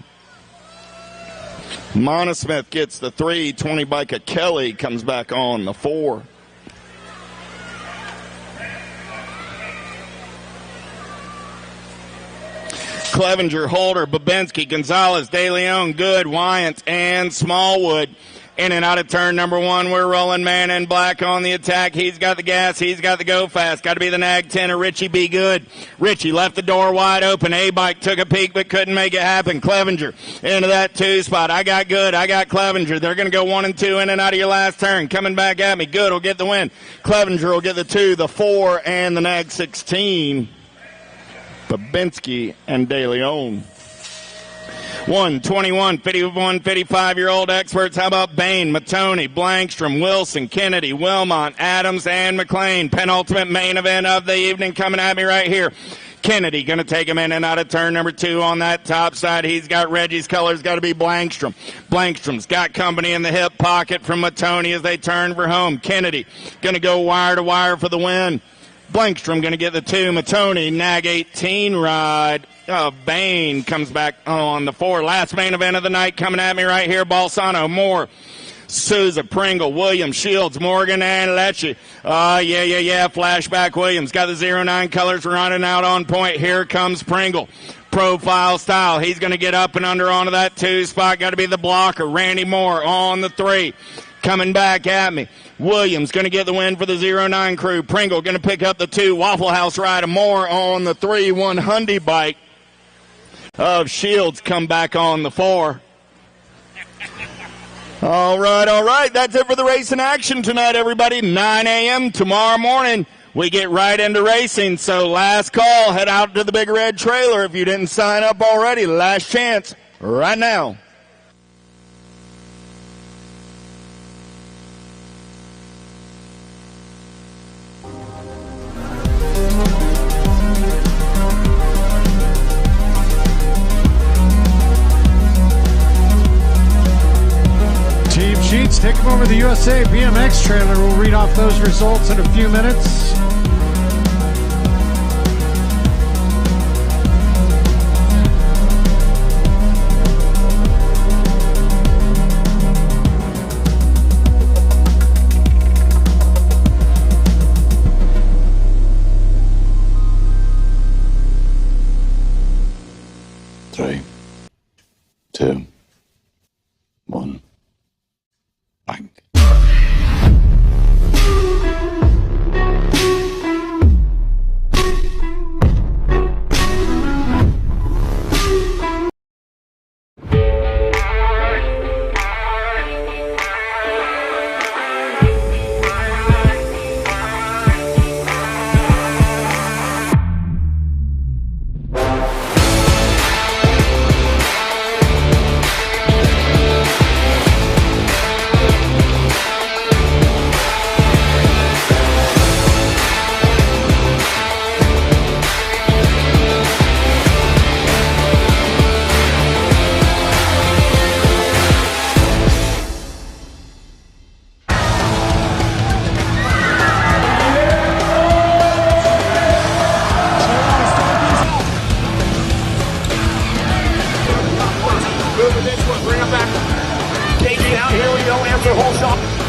S6: Monosmith gets the 3. 20 bike of Kelly comes back on the 4. Clevenger, Holder, Babinski, Gonzalez, De Leon, Good, Wyant, and Smallwood. In and out of turn number 1, we're rolling man in black on the attack. He's got the gas. He's got the go fast. Got to be the Nag 10 of Richie Be Good. Richie left the door wide open. A-Bike took a peek but couldn't make it happen. Clevenger into that 2 spot. I got Good. I got Clevenger. They're going to go 1 and 2 in and out of your last turn. Coming back at me. Good will get the win. Clevenger will get the 2, the 4, and the Nag 16. Babinski and De Leon. 21, 51, 55-year-old experts. How about Bain, Matone, Blankstrom, Wilson, Kennedy, Wilmot, Adams, and McLean. Penultimate main event of the evening coming at me right here. Kennedy going to take him in and out of turn number 2 on that top side. He's got Reggie's colors. Got to be Blankstrom. Blankstrom's got company in the hip pocket from Matone as they turn for home. Kennedy going to go wire to wire for the win. Blankstrom going to get the 2. Matone, Nag 18 ride. Bain comes back on the 4. Last main event of the night coming at me right here. Balsano, Moore, Souza, Pringle, Williams, Shields, Morgan, and Lecce. Yeah. Flashback Williams. Got the 09 colors running out on point. Here comes Pringle. Profile style. He's going to get up and under onto that 2 spot. Got to be the blocker. Randy Moore on the 3. Coming back at me. Williams going to get the win for the 09 crew. Pringle going to pick up the 2. Waffle House ride. Moore on the 3. 1 Hyundai bike of Shields come back on the 4. All right. That's it for the racing action tonight, everybody. 9 a.m. tomorrow morning, we get right into racing. So last call, head out to the Big Red Trailer if you didn't sign up already. Last chance right now.
S8: Sheets, take them over to the USA BMX trailer. We'll read off those results in a few minutes.
S10: Three, 2, 1. Bang.
S1: Bring him back. Staging out here. We don't answer whole shot.